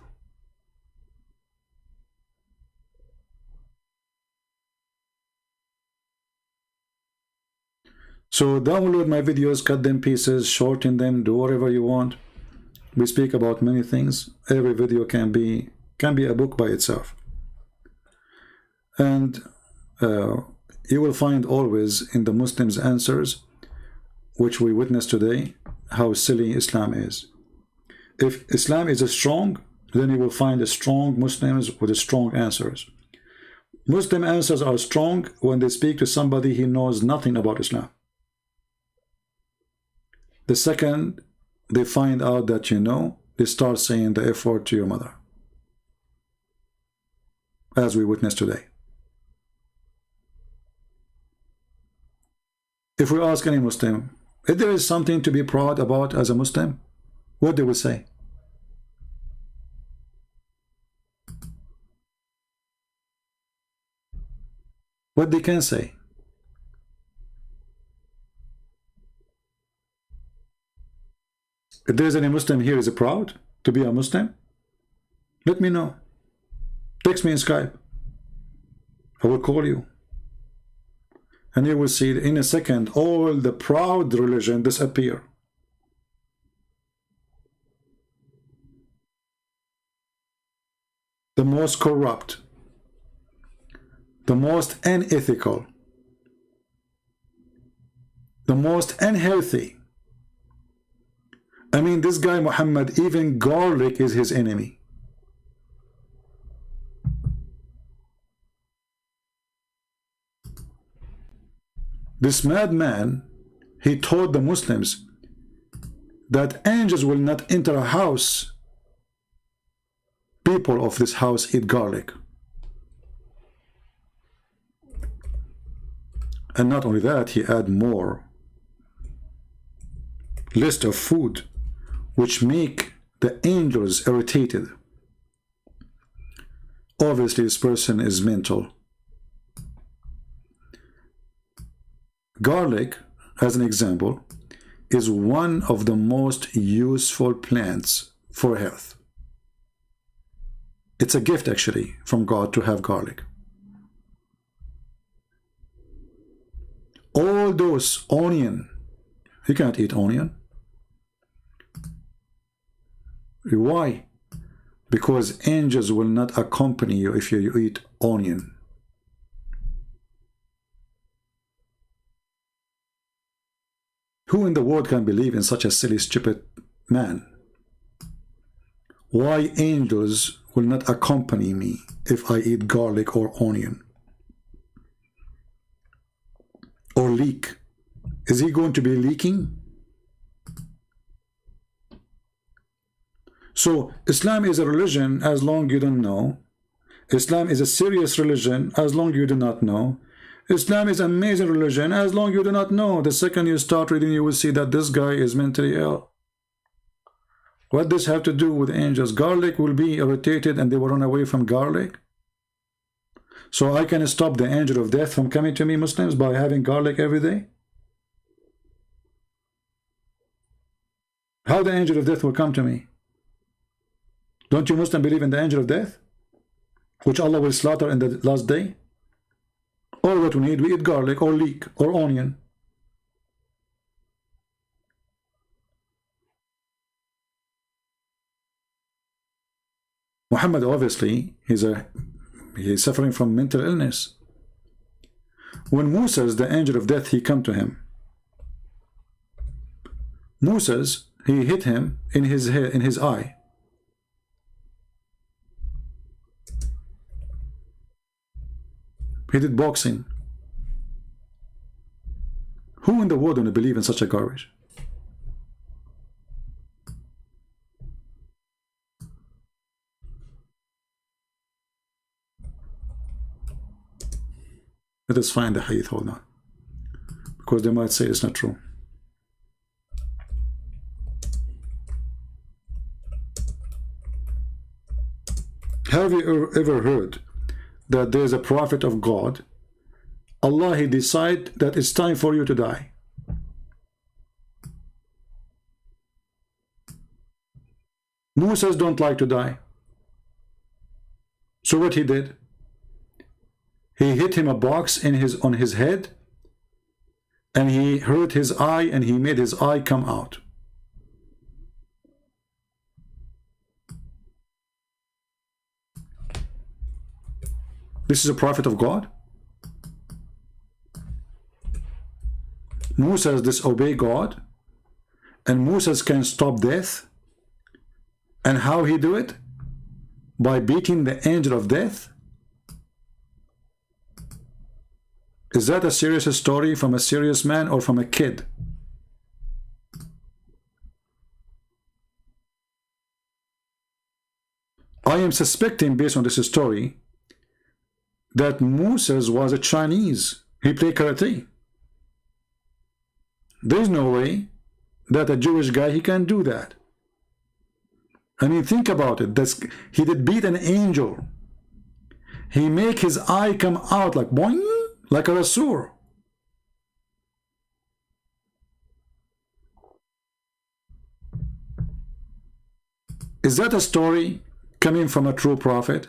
So download my videos, cut them pieces, shorten them, do whatever you want. We speak about many things. Every video can be a book by itself. And you will find always in the Muslims' answers, which we witness today, how silly Islam is. If Islam is strong, then you will find strong Muslims with strong answers. Muslim answers are strong when they speak to somebody who knows nothing about Islam. The second they find out that you know, they start saying the F word to your mother, as we witness today. If we ask any Muslim, If there is something to be proud about as a Muslim, what they will say? What they can say? If there is any Muslim here is proud to be a Muslim, let me know. Text me in Skype. I will call you. And you will see in a second all the proud religion disappear. The most corrupt, the most unethical, the most unhealthy. I mean, this guy Muhammad, even garlic is his enemy. This madman, he told the Muslims that angels will not enter a house. People of this house eat garlic. And not only that, he add more list of food which make the angels irritated. Obviously, this person is mental. Garlic, as an example, is one of the most useful plants for health. It's a gift, actually, from God to have garlic. All those onion, you can't eat onion. Why? Because angels will not accompany you if you eat onion. Who in the world can believe in such a silly, stupid man? Why angels will not accompany me if I eat garlic or onion? Or leak? Is he going to be leaking? So Islam is a religion as long you don't know. Islam is a serious religion as long you do not know. Islam is an amazing religion as long you do not know. The second you start reading, you will see that this guy is mentally ill. What does this have to do with angels? Garlic will be irritated and they will run away from garlic. So I can stop the angel of death from coming to me, Muslims, by having garlic every day? How the angel of death will come to me? Don't you Muslims believe in the angel of death, which Allah will slaughter in the last day? All what we need, we eat garlic or leek or onion. Muhammad, obviously, he's suffering from mental illness. When Moses, the angel of death, he come to him. Moses, he hit him in his head, in his eye. He did boxing. Who in the world don't believe in such a garbage? Let us find the hadith, hold on. Because they might say it's not true. Have you ever heard that there is a prophet of God? Allah, he decide that it's time for you to die. Moses don't like to die. So what he did? He hit him a box on his head, and he hurt his eye, and he made his eye come out. This is a prophet of God. Moses disobey God, and Moses can stop death. And how he do it? By beating the angel of death. Is that a serious story from a serious man or from a kid? I am suspecting, based on this story, that Moses was a Chinese. He played karate. There's no way that a Jewish guy, he can do that. I mean, think about it. He did beat an angel. He make his eye come out like boing, like a rasur. Is that a story coming from a true prophet?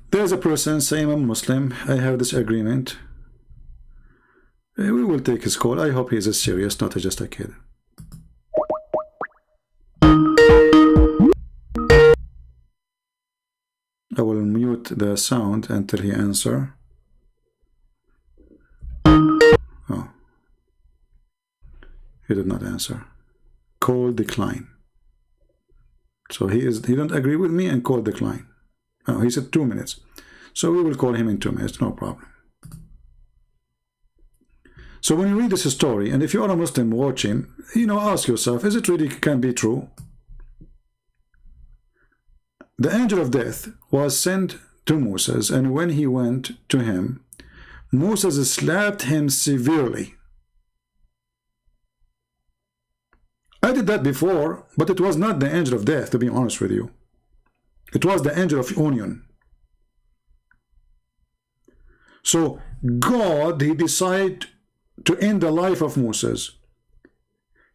There's a person saying, I'm Muslim, I have this agreement. We will take his call. I hope he's serious, not just a kid. I will mute the sound until he answers. Oh. He did not answer. Call decline. So he don't agree with me and call decline. Oh, he said 2 minutes. So we will call him in 2 minutes, no problem. So when you read this story, and if you are a Muslim watching, ask yourself, is it really can be true? The angel of death was sent to Moses, and when he went to him, Moses slapped him severely. I did that before, but it was not the angel of death, to be honest with you. It was the angel of union. So God, he decided to end the life of Moses.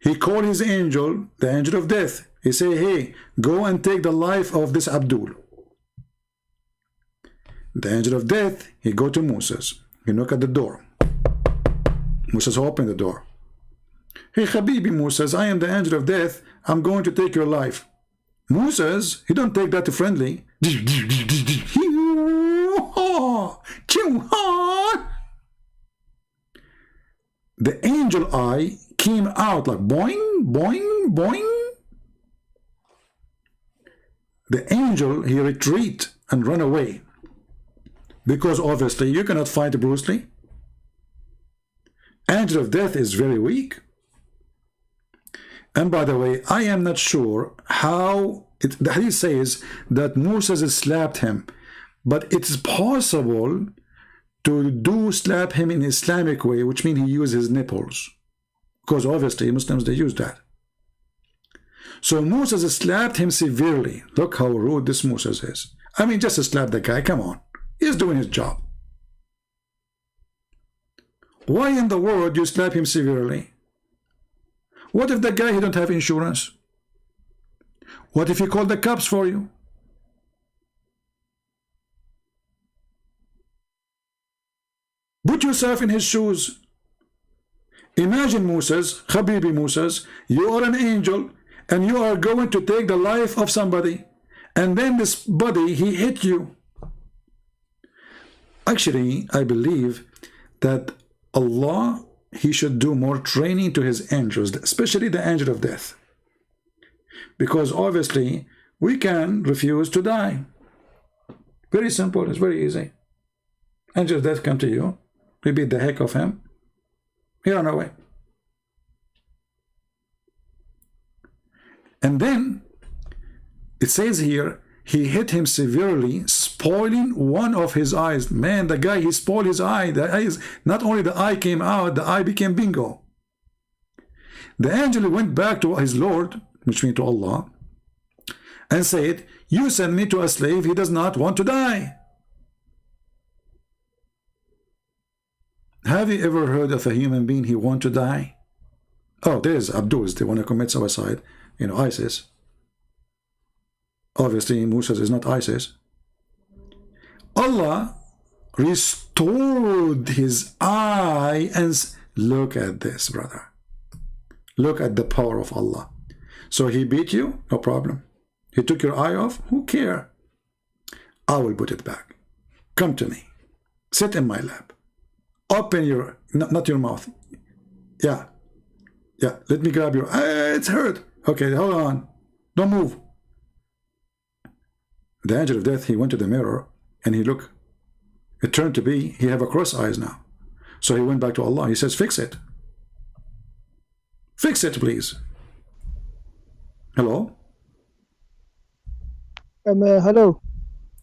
He called his angel, the angel of death. He said, hey, go and take the life of this Abdul. The angel of death, he go to Moses. He knock at the door. Moses opened the door. Hey, Habibi Moses, I am the angel of death. I'm going to take your life. Moses, he don't take that friendly. The angel eye came out like boing, boing, boing. The angel, he retreat and run away. Because obviously you cannot fight Bruce Lee. Angel of death is very weak. And by the way, I am not sure how the hadith says that Moses slapped him, but it's possible to slap him in Islamic way, which means he used his nipples, because obviously Muslims, they use that. So Moses slapped him severely. Look how rude this Moses is. I mean, just to slap the guy, come on, he's doing his job. Why in the world you slap him severely? What if the guy, he don't have insurance? What if he called the cops for you? Put yourself in his shoes. Imagine Moses, Habibi Moses, you are an angel and you are going to take the life of somebody, and then this body, he hit you. Actually, I believe that Allah, he should do more training to his angels, especially the angel of death. Because obviously, we can refuse to die. Very simple, it's very easy. Angel of death come to you, we beat the heck of him, he ran away. And then, it says here, he hit him severely, spoiling one of his eyes. Man, the guy, he spoiled his eye. The eyes, not only the eye came out, the eye became bingo. The angel went back to his Lord, which means to Allah, and said, you send me to a slave, he does not want to die. Have you ever heard of a human being, he want to die? Oh, there's Abdus, they want to commit suicide, ISIS. Obviously, Moses is not ISIS. Allah restored his eye, and look at this, brother. Look at the power of Allah. So he beat you, no problem. He took your eye off, who cares? I will put it back. Come to me. Sit in my lap. Open your, not your mouth. Yeah. Yeah, let me grab your, it's hurt. Okay, hold on. Don't move. The angel of death, he went to the mirror and he looked. It turned to be, he have a cross eyes now. So he went back to Allah. He says, fix it. Fix it, please. Hello? Hello.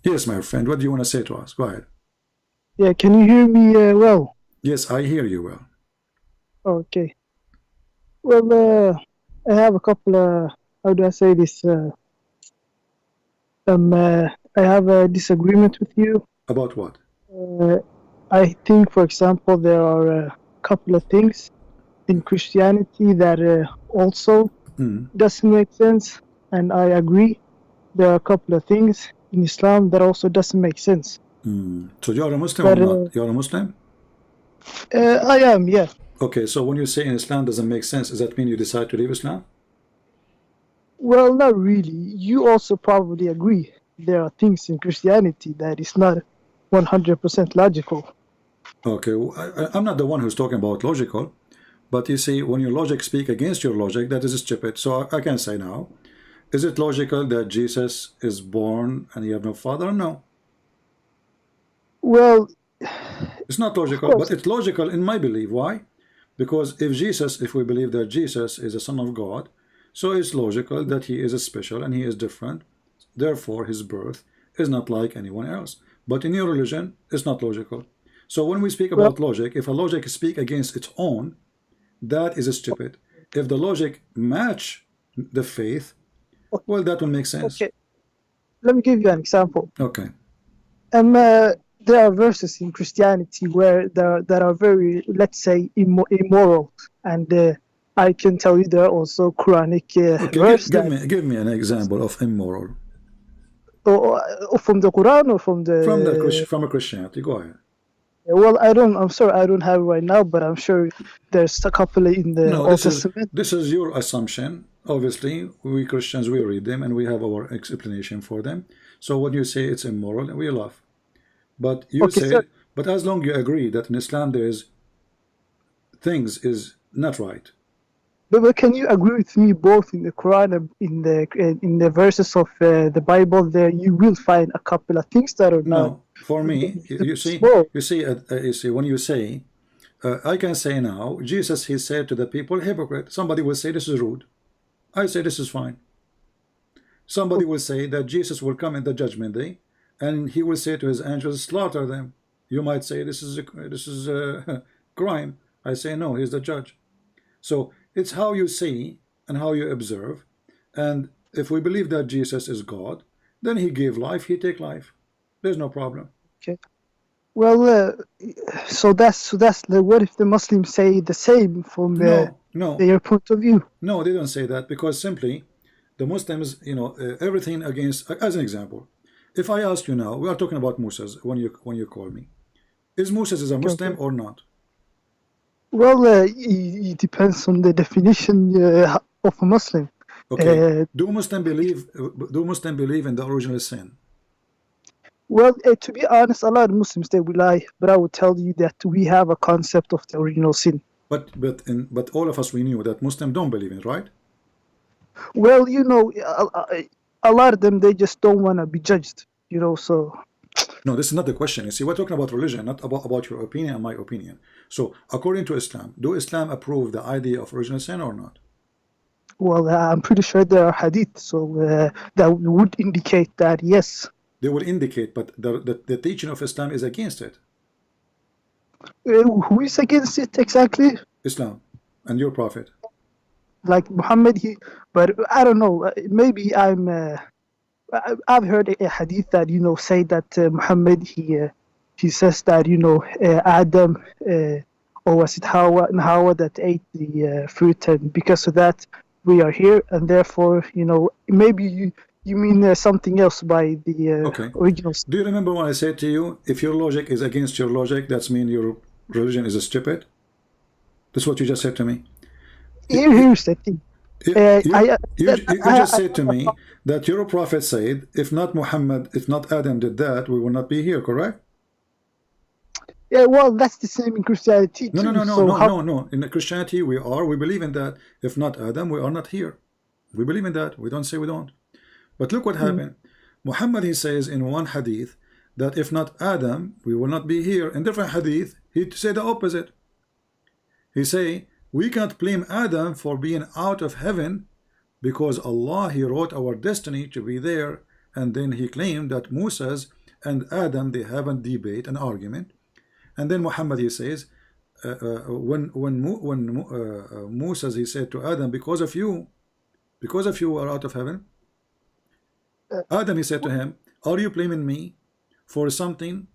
Yes, my friend. What do you want to say to us? Go ahead. Yeah, can you hear me well? Yes, I hear you well. Okay. Well, I have a couple of, how do I say this? I have a disagreement with you. About what? I think, for example, there are a couple of things in Christianity that also doesn't make sense, and I agree. There are a couple of things in Islam that also doesn't make sense. So you're a Muslim or not? You're a Muslim? I am, yeah. Okay, so when you say in Islam doesn't make sense, does that mean you decide to leave Islam? Well, not really. You also probably agree. There are things in Christianity that is not 100% logical. Okay, I'm not the one who's talking about logical, but you see, when your logic speak against your logic, that is stupid. So I can say now, is it logical that Jesus is born and he have no father? No. Well, it's not logical, but it's logical in my belief. Why? Because if we believe that Jesus is a son of God, so it's logical that he is special and he is different. Therefore, his birth is not like anyone else. But in your religion, it's not logical. So when we speak about logic, if a logic speak against its own, that is stupid. If the logic match the faith, well, that will make sense. Okay. Let me give you an example. Okay. There are verses in Christianity where that are very, let's say, immoral, and I can tell you there are also Quranic verses. Give me an example of immoral. From the Quran or from a Christianity. Go ahead. Well, I'm sorry, I don't have it right now, but I'm sure there's a couple in the Old Testament. This is your assumption. Obviously, we Christians, we read them and we have our explanation for them. So when you say it's immoral, we laugh. But you say, but as long as you agree that in Islam there is things is not right. But can you agree with me both in the Quran and in the verses of the Bible? There you will find a couple of things that are not. No, for me, you see, when you say, I can say now, Jesus, he said to the people, hypocrite. Somebody will say this is rude. I say this is fine. Somebody will say that Jesus will come in the judgment day, and he will say to his angels, slaughter them. You might say this is a crime. I say no, he's the judge. So it's how you see and how you observe. And if we believe that Jesus is God, then he gave life, he take life. There's no problem. Okay. Well, so that's what if the Muslims say the same from their point of view? No, they don't say that, because simply the Muslims, everything against. As an example, if I ask you now, we are talking about Moses when you call me, is Moses a Muslim or not? Well, it depends on the definition of a Muslim. Okay. Do Muslims believe in the original sin? Well, to be honest, a lot of Muslims, they will lie, but I will tell you that we have a concept of the original sin. But all of us, we knew that Muslims don't believe in it, right? Well, a lot of them, they just don't want to be judged, so. No, this is not the question. You see, we're talking about religion, not about your opinion and my opinion. So, according to Islam, do Islam approve the idea of original sin or not? Well, I'm pretty sure there are hadith, so that would indicate that, yes. They will indicate, but the teaching of Islam is against it. Who is against it exactly? Islam and your prophet. Like Muhammad, but I don't know. Maybe I've heard a hadith that say that Muhammad he says that Adam or was it Hawa that ate the fruit, and because of that we are here, and therefore maybe you mean something else by the original. Do you remember when I said to you, if your logic is against your logic, that means your religion is stupid? That's what you just said to me. Here's the thing. You just said to me that your prophet said, if not Muhammad, if not Adam did that, we will not be here, correct? Yeah, well, that's the same in Christianity too. No. In Christianity, we believe in that. If not Adam, we are not here. We believe in that. We don't say we don't. But look what happened. Muhammad, he says in one hadith that if not Adam, we will not be here. In different hadith, he said the opposite. He say, we can't blame Adam for being out of heaven because Allah, he wrote our destiny to be there and then he claimed that Moses and Adam, they have a debate, an argument, and then Muhammad, he says, when Moses, he said to Adam, because of you are out of heaven. Adam, he said to him, are you blaming me for something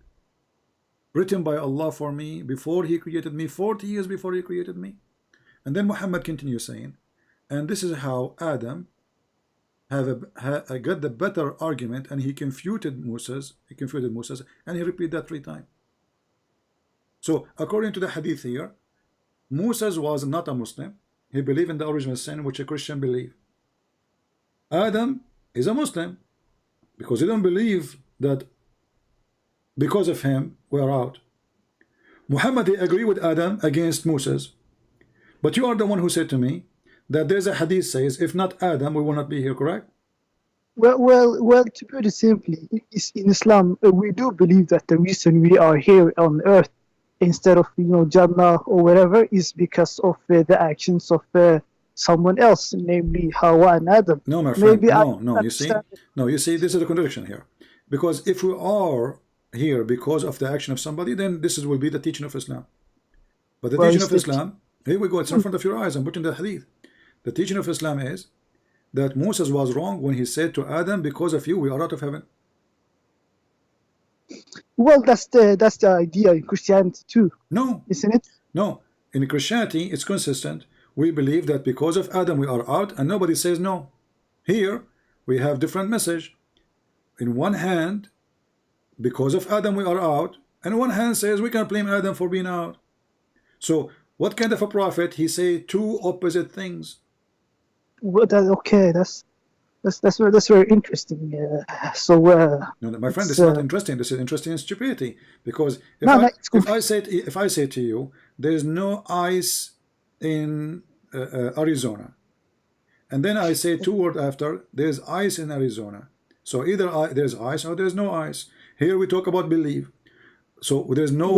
written by Allah for me before he created me, 40 years before he created me? And then Muhammad continues saying, and this is how Adam got the better argument, and he confuted Moses, and he repeated that 3 times. So according to the hadith here, Moses was not a Muslim. He believed in the original sin, which a Christian believe. Adam is a Muslim because he don't believe that because of him we are out. Muhammad, he agree with Adam against Moses, but you are the one who said to me that there's a hadith says, if not Adam, we will not be here, correct? Well, to put it simply, in Islam, we do believe that the reason we are here on earth instead of, Jannah or whatever, is because of the actions of someone else, namely Hawa and Adam. No, my friend, no, you see, this is a contradiction here. Because if we are here because of the action of somebody, then this will be the teaching of Islam. But the teaching of Islam, here we go, it's in front of your eyes, I'm putting the hadith. The teaching of Islam is that Moses was wrong when he said to Adam, because of you we are out of heaven. Well, that's the idea in Christianity too. No, isn't it? No, in Christianity it's consistent. We believe that because of Adam we are out, and nobody says no. Here we have different message. In one hand, because of Adam we are out, and one hand says we can blame Adam for being out. So what kind of a prophet? He say 2 opposite things. Well, okay, that's very interesting. No, my friend, this is not interesting. This is interesting in stupidity. Because if I say to you, there is no ice in Arizona, and then I say 2 words after, there's ice in Arizona. So either there's ice or there's no ice. Here we talk about belief. So there's no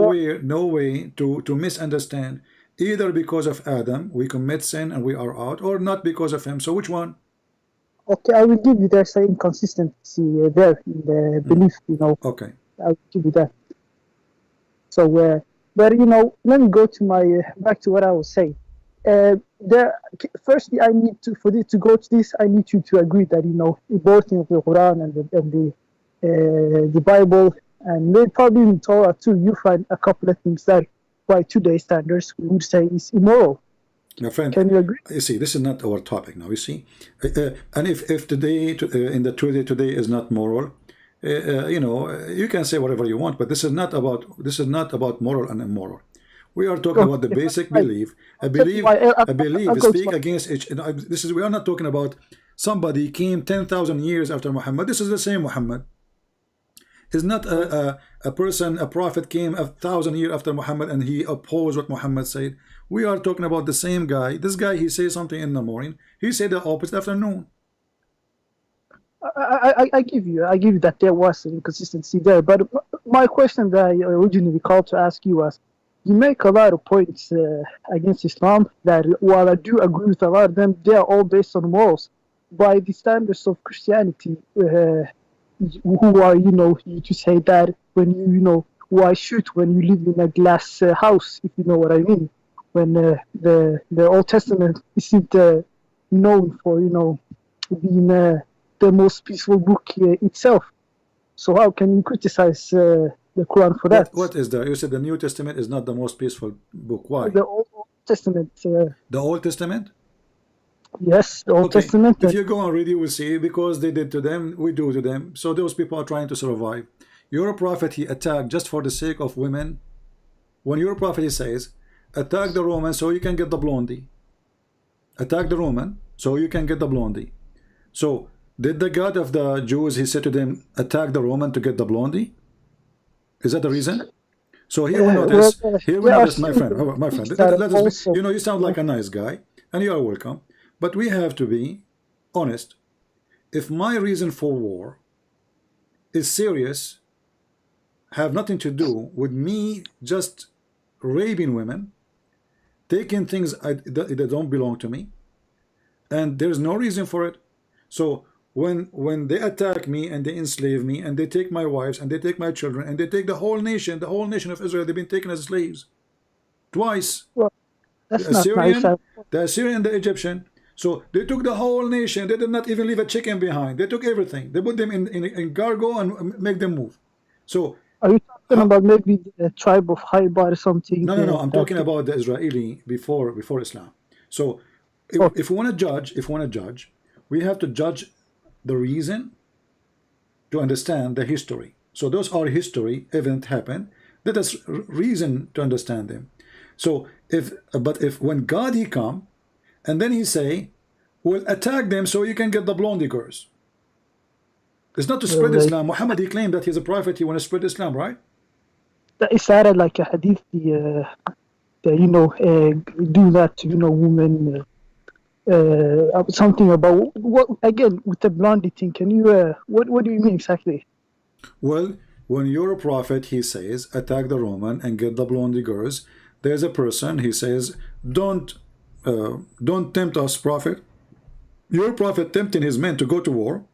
way to misunderstand. Either because of Adam we commit sin and we are out, or not because of him. So which one? Okay, I will give you there's an inconsistency there in the belief, Okay. I will give you that. So, but let me go to back to what I was saying. Firstly, I need to, for this to go to this, I need you to agree that both in the Quran and the Bible, and maybe probably in Torah too, you find a couple of things that by today's standards we would say is immoral. My friend, can you agree? You see, this is not our topic now. You see, and if today in the today is not moral, you can say whatever you want, but this is not about moral and immoral. We are talking about the basic belief. A belief speak against each. We are not talking about somebody came 10,000 years after Muhammad. This is the same Muhammad. Is not a prophet came 1,000 years after Muhammad and he opposed what Muhammad said. We are talking about the same guy. This guy, he says something in the morning, he said the opposite afternoon. I give you that there was an inconsistency there, but my question that I originally called to ask you was, you make a lot of points against Islam that, while I do agree with a lot of them, they are all based on morals. By the standards of Christianity, who are you to say that when why shoot when you live in a glass house, if you know what I mean, when the Old Testament isn't known for being the most peaceful book itself. So how can you criticize the Quran for that? What is that? You said the New Testament is not the most peaceful book. Why? The Old Testament. The Old Testament? Yes, the Old Testament. If you go and read, you will see, because they did to them, we do to them. So those people are trying to survive. Your prophet, he attacked just for the sake of women. When your prophet, he says, attack the Roman so you can get the blondie. Attack the Roman so you can get the blondie. So did the God of the Jews, he said to them, attack the Roman to get the blondie? Is that the reason? So here we notice, my friend, let us be, you sound like a nice guy, and you are welcome. But we have to be honest. If my reason for war is serious, have nothing to do with me just raping women, taking things that don't belong to me, and there's no reason for it. So when they attack me and they enslave me and they take my wives and they take my children and they take the whole nation of Israel, they've been taken as slaves twice. Well, that's The not nice. Assyrian and the Egyptian. So they took the whole nation. They did not even leave a chicken behind. They took everything. They put them in cargo and make them move. So are you talking about maybe the tribe of Haibar or something? No. I'm talking about the Israeli before Islam. So if we want to judge, we have to judge the reason to understand the history. So those are history event happened. Let us reason to understand them. So if when God he come and then he say, we'll attack them so you can get the blondie girls. It's not to spread Islam. Muhammad he claimed that he's a prophet. He want to spread Islam, right? Is that like a hadith? Do that to women. Something about what again with the blondie thing? Can you what do you mean exactly? Well, when you're a prophet, he says attack the Roman and get the blondie girls. There's a person he says don't tempt us, prophet. Your prophet tempting his men to go to war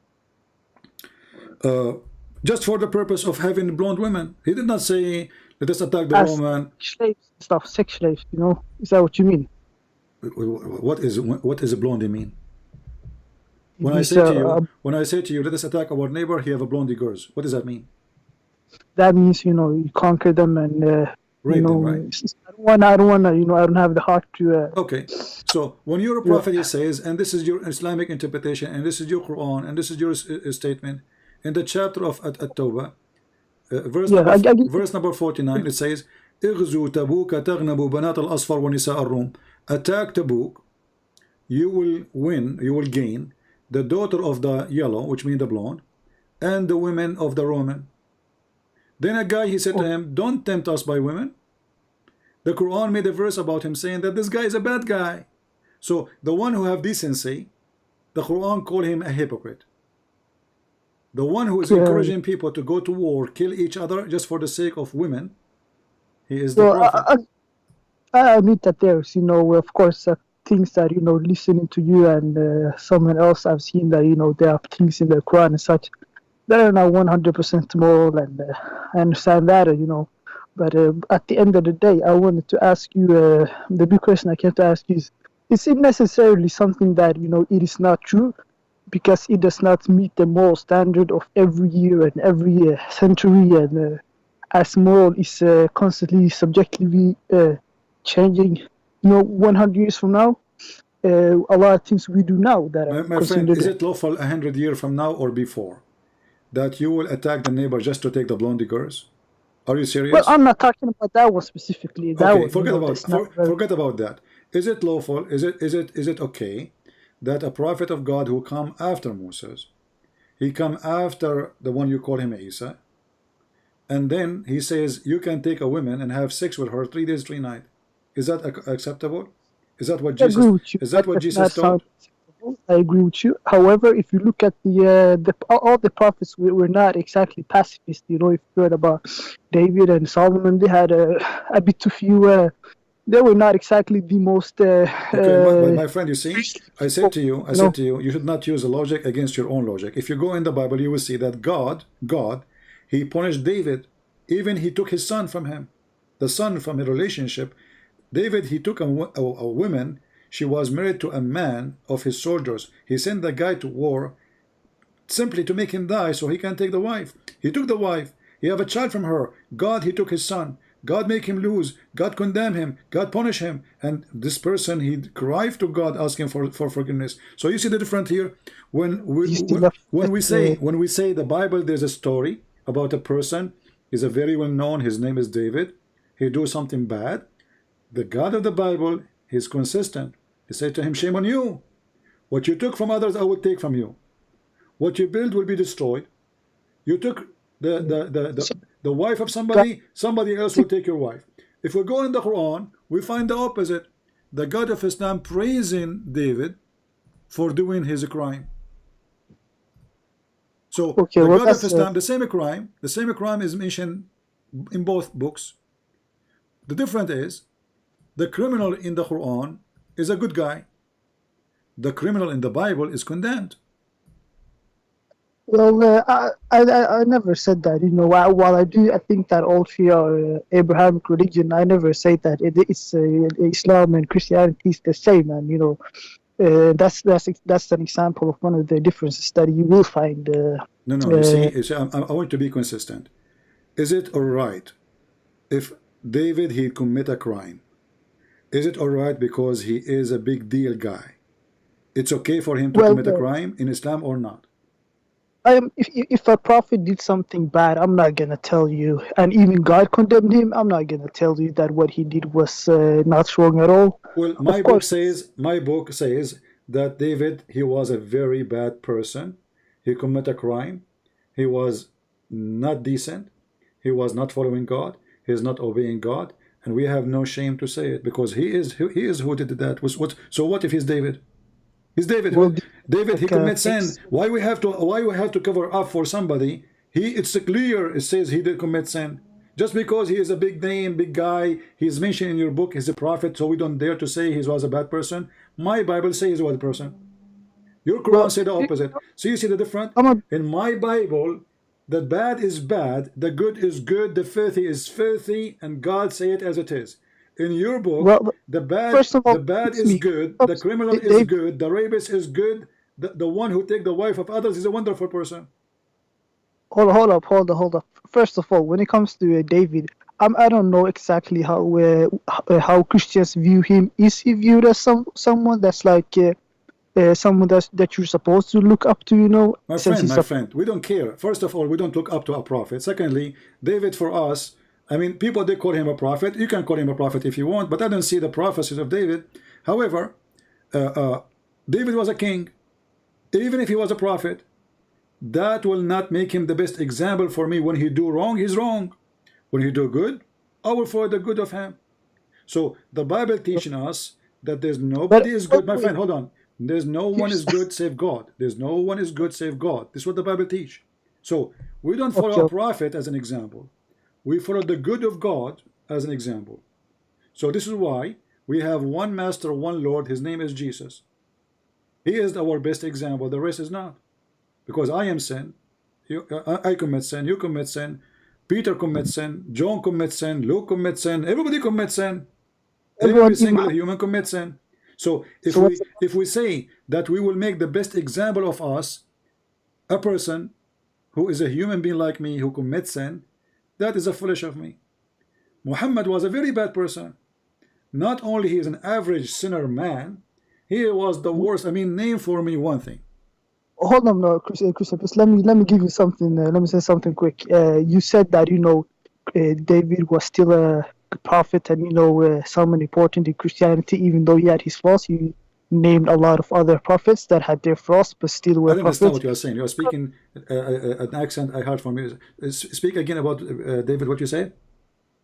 just for the purpose of having blonde women. He did not say let us attack the Roman. Slaves stuff, sex slaves. Is that what you mean? What is a blondie mean? When I say to you, let us attack our neighbor, he have a blondie girls. What does that mean? That means you conquer them and rape them, right? I don't wanna. I don't have the heart to. Okay, so when you're a prophet, he says, and this is your Islamic interpretation, and this is your Quran, and this is your statement in the chapter of At-Tawbah, verse number 49. It says, "Ighzu Tabuk taghnabu banat al-asfar wa nisa ar-rum." Attack Tabuk, you will win, you will gain the daughter of the yellow, which means the blonde, and the women of the Roman. Then a guy, he said to him, don't tempt us by women. The Quran made a verse about him saying that this guy is a bad guy. So the one who have decency, the Quran call him a hypocrite. The one who is encouraging people to go to war, kill each other just for the sake of women, he is the prophet. I admit that there's, of course, things that, listening to you and someone else, I've seen that, there are things in the Quran and such that are not 100% moral, and I understand that, But at the end of the day, I wanted to ask you, the big question I came to ask you is it necessarily something that, it is not true because it does not meet the moral standard of every year and every century, and as moral is constantly subjectively changing, 100 years from now, a lot of things we do now that are my friend, is it lawful 100 years from now or before that you will attack the neighbor just to take the blondie girls? Are you serious? Well, I'm not talking about that one specifically. That one, forget about that. Is it lawful? Is it okay that a prophet of God who come after Moses, he come after the one you call him Isa, and then he says you can take a woman and have sex with her 3 days 3 nights? Is that acceptable? Is that what Jesus? Is that what Jesus taught? I agree with you. However, if you look at all the prophets were not exactly pacifist. If you heard about David and Solomon, they had a bit too few. They were not exactly the most. My friend, you see, I said to you, you should not use a logic against your own logic. If you go in the Bible, you will see that God, he punished David. Even he took his son from him, the son from a relationship. David, he took a woman. She was married to a man of his soldiers. He sent the guy to war simply to make him die so he can take the wife. He took the wife. He have a child from her. God, he took his son. God make him lose. God condemn him. God punish him. And this person, he cried to God asking for forgiveness. So you see the difference here. When we say the Bible, there's a story about a person. He's a very well known. His name is David. He do something bad. The God of the Bible, he's consistent. He said to him, shame on you. What you took from others, I will take from you. What you build will be destroyed. You took the wife of somebody else will take your wife. If we go in the Quran, we find the opposite. The God of Islam praising David for doing his crime. So the God of Islam, the same crime is mentioned in both books. The difference is the criminal in the Quran is a good guy. The criminal in the Bible is condemned. Well, I never said that. You know, while I think that all three are Abrahamic religion, I never say that it's Islam and Christianity is the same. And you know, that's an example of one of the differences that you will find. No, you see, I want to be consistent. Is it all right if David he commit a crime? Is it all right because he is a big deal guy? It's okay for him to commit a crime in Islam or not? If a prophet did something bad, I'm not gonna tell you, and even God condemned him. I'm not gonna tell you that what he did was not wrong at all. Well, my book says that David he was a very bad person. He committed a crime. He was not decent. He was not following God. He is not obeying God, and we have no shame to say it because he is who did that. So what if he's David? He's David. Well, David he commits sin. Why we have to cover up for somebody? It's clear. It says he did commit sin. Just because he is a big name, big guy, he's mentioned in your book. He's a prophet, so we don't dare to say he was a bad person. My Bible says he was a person. Your Quran said the opposite. So you see the difference? In my Bible, the bad is bad, the good is good, the filthy is filthy, and God say it as it is. In your book, the bad is good, the criminal is good, the rapist is good, the one who take the wife of others is a wonderful person. Hold up. First of all, when it comes to David, I don't know exactly how Christians view him. Is he viewed as someone that's like someone that you're supposed to look up to? You know, my friend, we don't care. First of all, we don't look up to a prophet. Secondly, David for us. I mean, people, they call him a prophet. You can call him a prophet if you want, but I don't see the prophecies of David. However, David was a king. Even if he was a prophet, that will not make him the best example for me. When he do wrong, he's wrong. When he do good, I will follow the good of him. So the Bible teaching us that there's nobody is good. My friend, hold on. There's no one is good save God. There's no one is good save God. This is what the Bible teach. So we don't follow a prophet as an example. We follow the good of God as an example. So this is why we have one master, one Lord. His name is Jesus. He is our best example. The rest is not. Because I am sin. I commit sin. You commit sin. Peter commits sin. John commits sin. Luke commits sin. Everybody commits sin. Every single human commits sin. So if we say that we will make the best example of us, a person who is a human being like me who commits sin, that is a foolish of me. Muhammad was a very bad person. Not only he is an average sinner man, he was the worst. I mean, name for me one thing. Hold on, no, Chris, let me give you something. Let me say something quick. You said that David was still a prophet and someone important in Christianity, even though he had his flaws. You named a lot of other prophets that had their flaws, but still were prophets. I don't understand what you are saying. You are speaking an accent I heard from you. Speak again about David. What you say?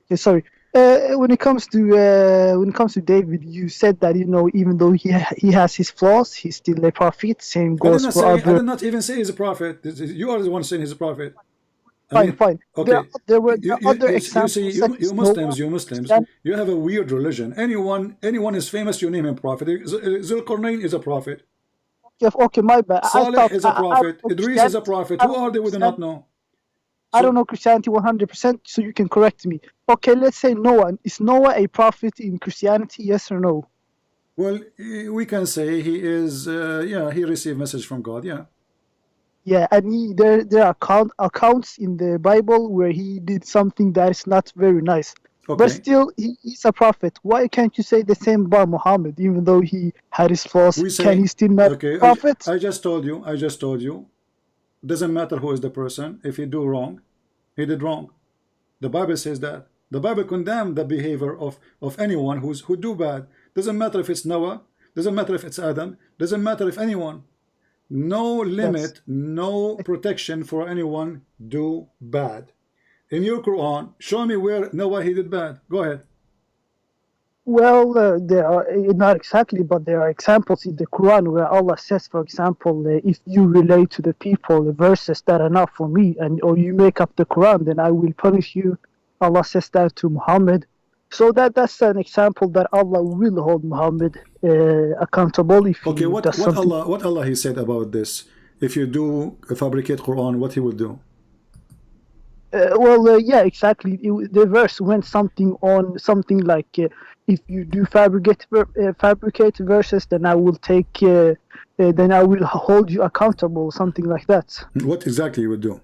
Yeah, sorry. When it comes to David, you said that even though he has his flaws, he's still a prophet. Same goes for other. I did not even say he's a prophet. You are the one saying he's a prophet. Fine. Okay. There were other examples. You Muslims, you have a weird religion. Anyone is famous, you name him prophet. Zulqarnain is a prophet. Okay, my bad. Saleh is a prophet. Idris is a prophet. Who are they? We do not know. I don't know Christianity 100%, so you can correct me. Okay, let's say Noah. Is Noah a prophet in Christianity? Yes or no? Well, we can say he is. He received message from God. Yeah. Yeah, and there are accounts in the Bible where he did something that is not very nice. Okay. But still, he's a prophet. Why can't you say the same about Muhammad, even though he had his flaws? Can he still not be a prophet? I just told you. Doesn't matter who is the person. If he do wrong, he did wrong. The Bible says that. The Bible condemned the behavior of anyone who do bad. Doesn't matter if it's Noah. Doesn't matter if it's Adam. Doesn't matter if anyone. No limit, no protection for anyone do bad. In your Quran, show me where Noah he did bad. Go ahead. Well, there are not exactly, but there are examples in the Quran where Allah says, for example, if you relate to the people the verses that are not for me, or you make up the Quran, then I will punish you. Allah says that to Muhammad. So that's an example that Allah will hold Muhammad accountable if he does something. What Allah he said about this? if you do fabricate Quran, what he will do? Yeah, exactly. The verse went something like, if you do fabricate verses, then I will then I will hold you accountable, something like that. What exactly you would do?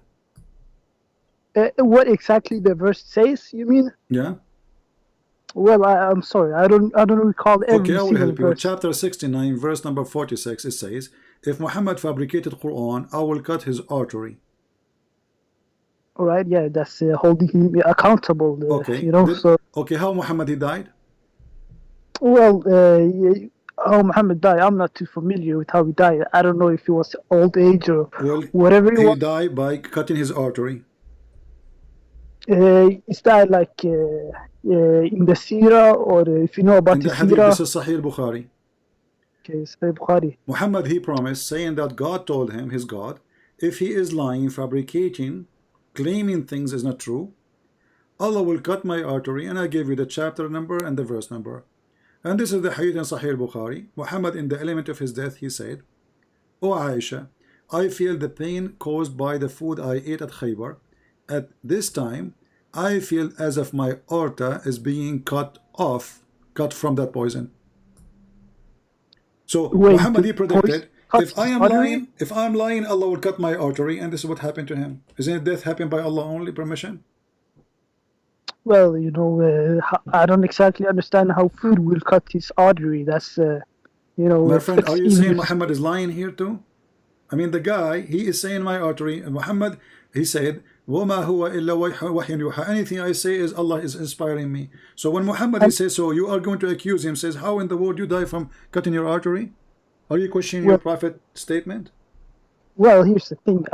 What exactly the verse says, you mean? Yeah. Well, I'm sorry, I don't recall every I will single help you. verse. Chapter 69, verse number 46, it says, if Muhammad fabricated Quran, I will cut his artery. All right, yeah, that's holding him accountable. Okay. You know, okay, how Muhammad he died? Well, how Muhammad died, I'm not too familiar with how he died. I don't know if he was old age or whatever he died by cutting his artery. Is that like in the Sirah, or if you know about the Hadith? Sirah? This is Sahih Bukhari. Okay, Sahih Bukhari. Muhammad, he promised, saying that God told him, his God, if he is lying, fabricating, claiming things is not true, Allah will cut my artery, and I gave you the chapter number and the verse number. And this is the hadith in Sahih Bukhari. Muhammad, in the element of his death, he said, O Aisha, I feel the pain caused by the food I ate at Khaybar. At this time, I feel as if my aorta is being cut from that poison. So Muhammad, he predicted, if I am lying, Allah will cut my artery, and this is what happened to him. Isn't death happened by Allah only permission? Well, you know, I don't exactly understand how food will cut his artery. That's, you know. My friend, are you saying Muhammad is lying here too? I mean, the guy, he is saying my artery. And Muhammad, he said, وَمَا هُوَ إِلَّا وَحْيٌ يُوحَى. Anything I say is Allah is inspiring me. So when Muhammad, he says so, you are going to accuse him, says, how in the world you die from cutting your artery? Are you questioning your prophet statement? Well, here's the thing.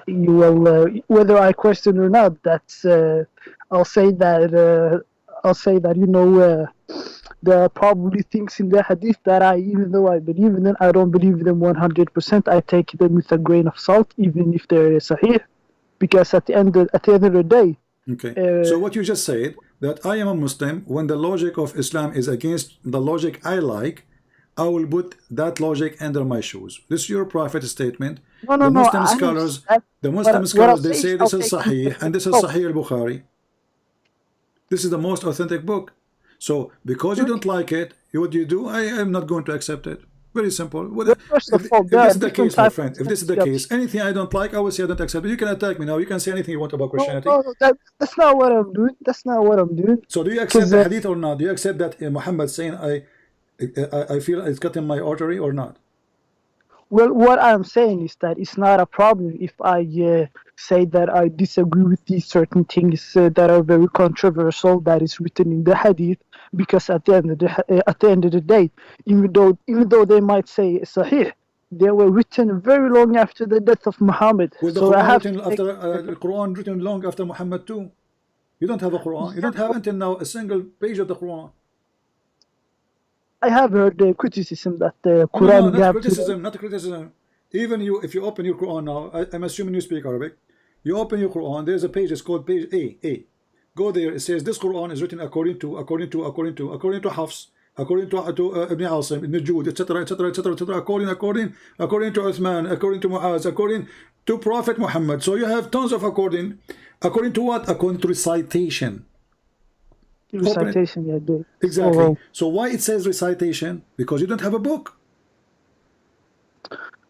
You will, whether I question or not, that's, I'll say that, you know, there are probably things in the hadith that even though I believe in them, I don't believe them 100%. I take them with a grain of salt, even if they're sahih, because at the end of the day. Okay. So what you just said, that I am a Muslim, when the logic of Islam is against the logic I like, I will put that logic under my shoes. This is your prophet statement. The Muslim scholars, they say this is Sahih, and this is Sahih al-Bukhari. This is the most authentic book. So because you don't like it, what do you do? I am not going to accept it. Very simple. If this is the case, my friend, if this is the case, anything I don't like, I will say I don't accept it. You can attack me now. You can say anything you want about Christianity. No, that's not what I'm doing. That's not what I'm doing. So do you accept the hadith or not? Do you accept that Muhammad saying I feel it's cutting my artery or not? Well, what I'm saying is that it's not a problem if I say that I disagree with these certain things that are very controversial that is written in the hadith, because at the end of the day, even though they might say sahih, they were written very long after the death of Muhammad. Well, the Quran written long after Muhammad too. You don't have a Quran. You don't have until now a single page of the Quran. I have heard the criticism that the Quran... not criticism. Even you, if you open your Quran now, I'm assuming you speak Arabic. You open your Quran, there's a page, it's called page A. Go there, it says this Quran is written according to Hafs, according to Ibn Asim, Ibn Jude, etc., according to Uthman, according to Muaz, according to Prophet Muhammad. So you have tons of according to what? According to recitation. Recitation, yeah, do. Exactly. So why it says recitation? Because you don't have a book.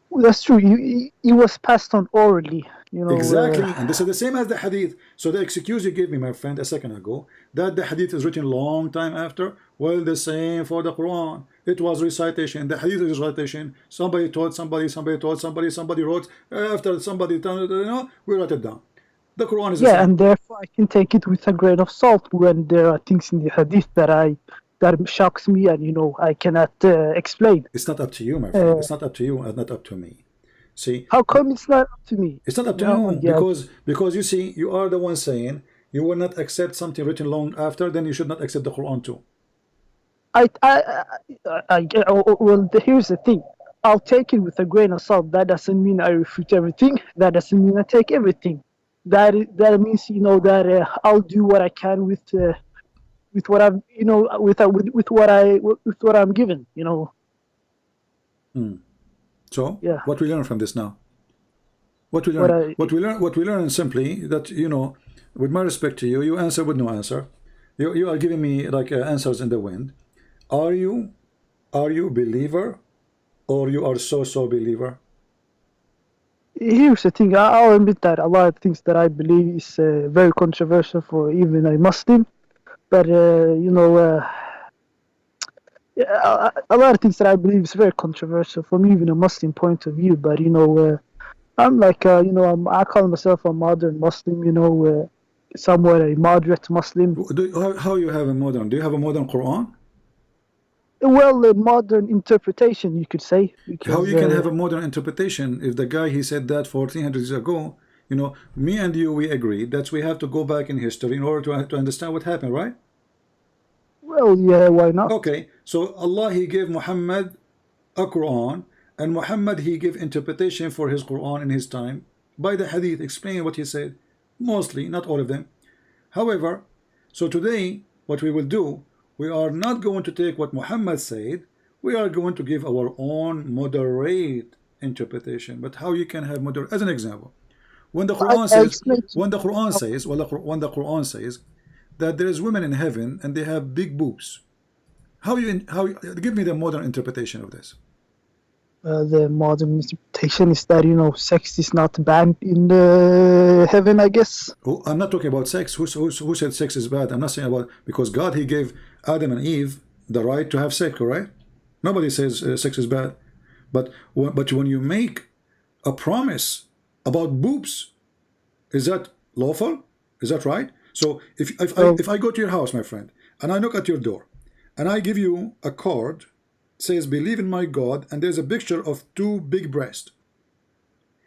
Well, that's true. It was passed on orally. You know, exactly. And this is the same as the hadith. So the excuse you gave me, my friend, a second ago, that the hadith is written long time after, well, the same for the Quran. It was recitation. The hadith is recitation. Somebody taught somebody, somebody wrote, after somebody, we wrote it down. The Quran is and therefore I can take it with a grain of salt when there are things in the hadith that shocks me and, you know, I cannot explain. It's not up to you, my friend. It's not up to you and not up to me. See, how come it's not up to me? It's not up to you because you see, you are the one saying you will not accept something written long after, then you should not accept the Quran too. Well, here's the thing. I'll take it with a grain of salt. That doesn't mean I refute everything. That doesn't mean I take everything. That means, you know, that I'll do what I can with what I'm, you know, with what I'm given, you know. So Yeah. what we learn from this now? What we What learn? I- What we learn simply that, you know, with my respect to you, you answer with no answer. You are giving me like answers in the wind. Are you believer, or you are so believer? Here's the thing. I'll admit that a lot of things that I believe is very controversial for even a Muslim. But you know, yeah, a lot of things that I believe is very controversial from even a Muslim point of view. But you know, I'm like you know, I call myself a modern Muslim. You know, somewhat a moderate Muslim. How you have a modern? Do you have a modern Quran? Well, a modern interpretation, you could say. Because, How you can have a modern interpretation if the guy he said that 1400 years ago? You know, me and you, we agreed that we have to go back in history in order to understand what happened, right? Well, yeah, why not? Okay, so Allah, he gave Muhammad a Quran, and Muhammad, he gave interpretation for his Quran in his time by the hadith, explaining what he said, mostly, not all of them. However, so today, what we will do, we are not going to take what Muhammad said, we are going to give our own moderate interpretation. But how you can have moderate, as an example, when the Quran says, when the Quran says that there is women in heaven and they have big boobs, how give me the modern interpretation of this? The modern interpretation is that, you know, sex is not banned in heaven, I guess. Oh, I'm not talking about sex. Who said sex is bad? I'm not saying about, because God, he gave Adam and Eve the right to have sex, right? Nobody says sex is bad. But when you make a promise about boobs, is that lawful? Is that right? So if I go to your house, my friend, and I knock at your door, and I give you a card, says believe in my God, and there's a picture of two big breasts,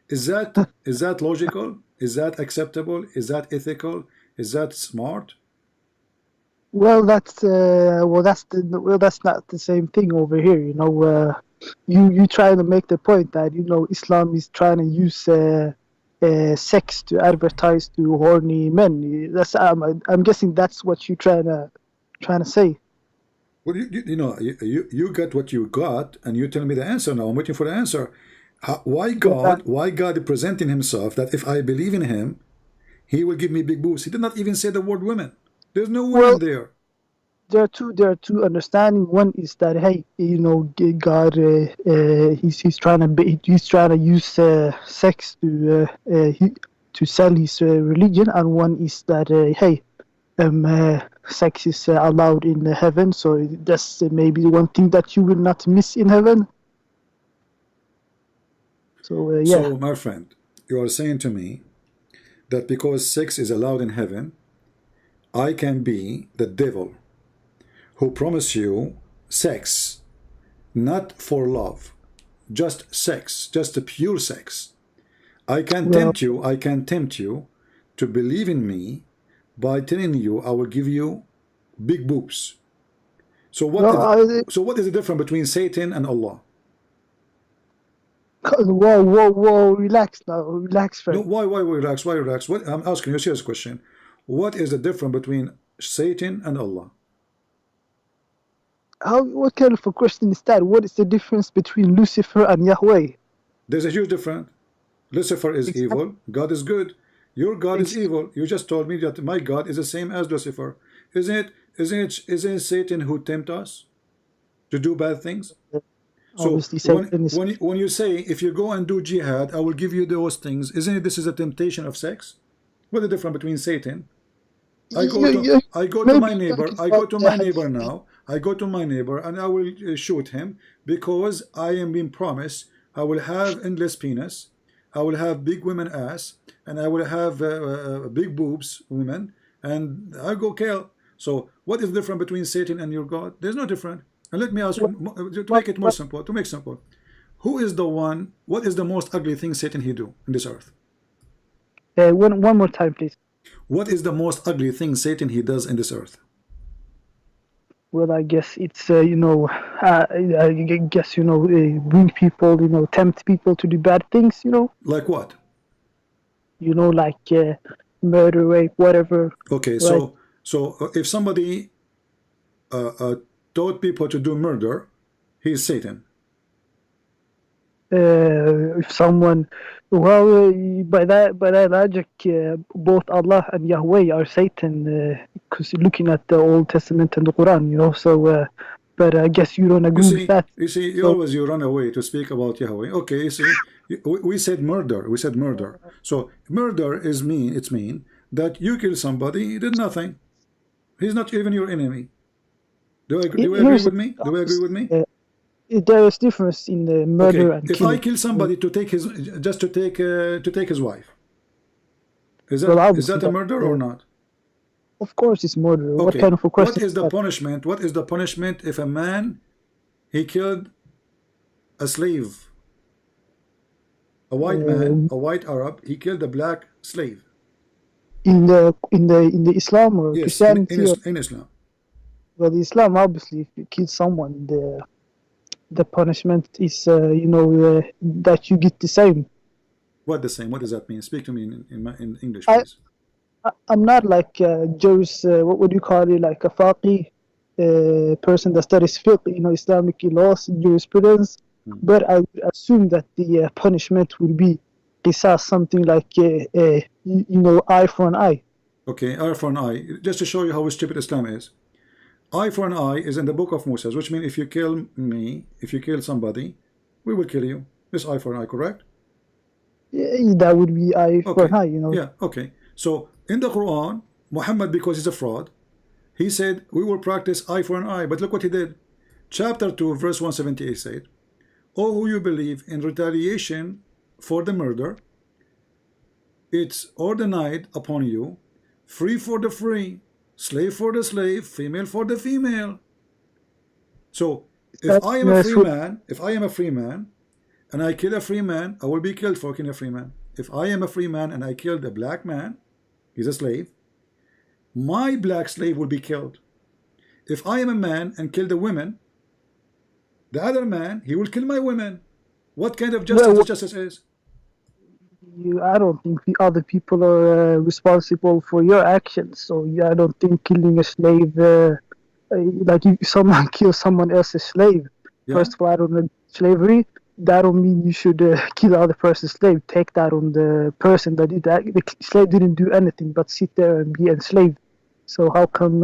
is that logical? Is that acceptable? Is that ethical? Is that smart? Well, that's not the same thing over here. You know, you trying to make the point that, you know, Islam is trying to use sex to advertise to horny men. That's I'm guessing that's what you're trying to say. Well, you got what you got, and you tell me the answer now. I'm waiting for the answer. Why God presenting himself that if I believe in him, he will give me big boobs? He did not even say the word women. There's no women there. There are two understanding. One is that, hey, you know, God, he's trying to use sex to sell his religion, and one is that hey, sex is allowed in heaven, so that's maybe one thing that you will not miss in heaven. So yeah. So my friend, you are saying to me that because sex is allowed in heaven, I can be the devil who promise you sex, not for love, just sex, just a pure sex. I can tempt you to believe in me by telling you I will give you big boobs. So what is the difference between Satan and Allah? Whoa, relax now, relax, friend. No, why relax? Why relax? What I'm asking you a serious question. What is the difference between Satan and Allah? What kind of a question is that? What is the difference between Lucifer and Yahweh? There's a huge difference. Lucifer is evil, God is good. Your God is evil. You just told me that my God is the same as Lucifer. Isn't it Satan who tempt us to do bad things? So when you say, if you go and do jihad, I will give you those things, isn't it this is a temptation of sex? What's the difference between Satan? I go to my neighbor now. I go to my neighbor and I will shoot him because I am being promised I will have endless penis, I will have big women ass, and I will have big boobs women, and I go kill. So what is the difference between Satan and your God? There's no difference. And let me ask you, to make it more simple, who is the one, what is the most ugly thing Satan he do in this earth? One more time, please. What is the most ugly thing Satan he does in this earth? Well, I guess it's I guess bring people, tempt people to do bad things, Like what? Like murder, rape, whatever. Okay, right? So if somebody taught people to do murder, he is Satan. if someone, well, by that logic, both Allah and Yahweh are Satan, because looking at the Old Testament and the Quran, you know. So, but I guess you don't agree with that. You run away to speak about Yahweh. Okay, you see, we said murder. We said murder. So murder is it's mean that you kill somebody, he did nothing. He's not even your enemy. Do you agree with me? Do you agree with me? There is difference in the murder and if killing. I kill somebody to take to take his wife, is that a murder or not? Of course, it's murder. Okay. What kind of a question? What is the punishment? What is the punishment if a man he killed a slave, a white man, a white Arab, he killed a black slave? In the Islam or Christianity? In Islam. Well, Islam, obviously, if you kill someone, the punishment is that you get the same. What the same? What does that mean? Speak to me in English, please. I'm not like what would you call it, like a faqih person that studies fiqh, Islamic laws, jurisprudence, but I would assume that the punishment would be qisas, something like eye for an eye. Okay, eye for an eye. Just to show you how stupid Islam is. Eye for an eye is in the book of Moses, which means if you kill me, if you kill somebody, we will kill you. This eye for an eye, correct? Yeah, that would be eye for an eye, Yeah, okay. So in the Quran, Muhammad, because he's a fraud, he said we will practice eye for an eye. But look what he did. Chapter 2, verse 178 said, "O who you believe in retaliation for the murder, it's ordained upon you, free for the free, slave for the slave, female for the female." So if I am a free man, and I kill a free man, I will be killed for killing a free man. If I am a free man and I killed a black man, he's a slave, my black slave will be killed. If I am a man and kill the women, the other man, he will kill my women. What kind of justice is? I don't think the other people are responsible for your actions. So I don't think killing a slave, like if someone kills someone else's slave, first of all, I don't know slavery. That don't mean you should kill the other person's slave. Take that on the person that did that. The slave didn't do anything but sit there and be enslaved. So how come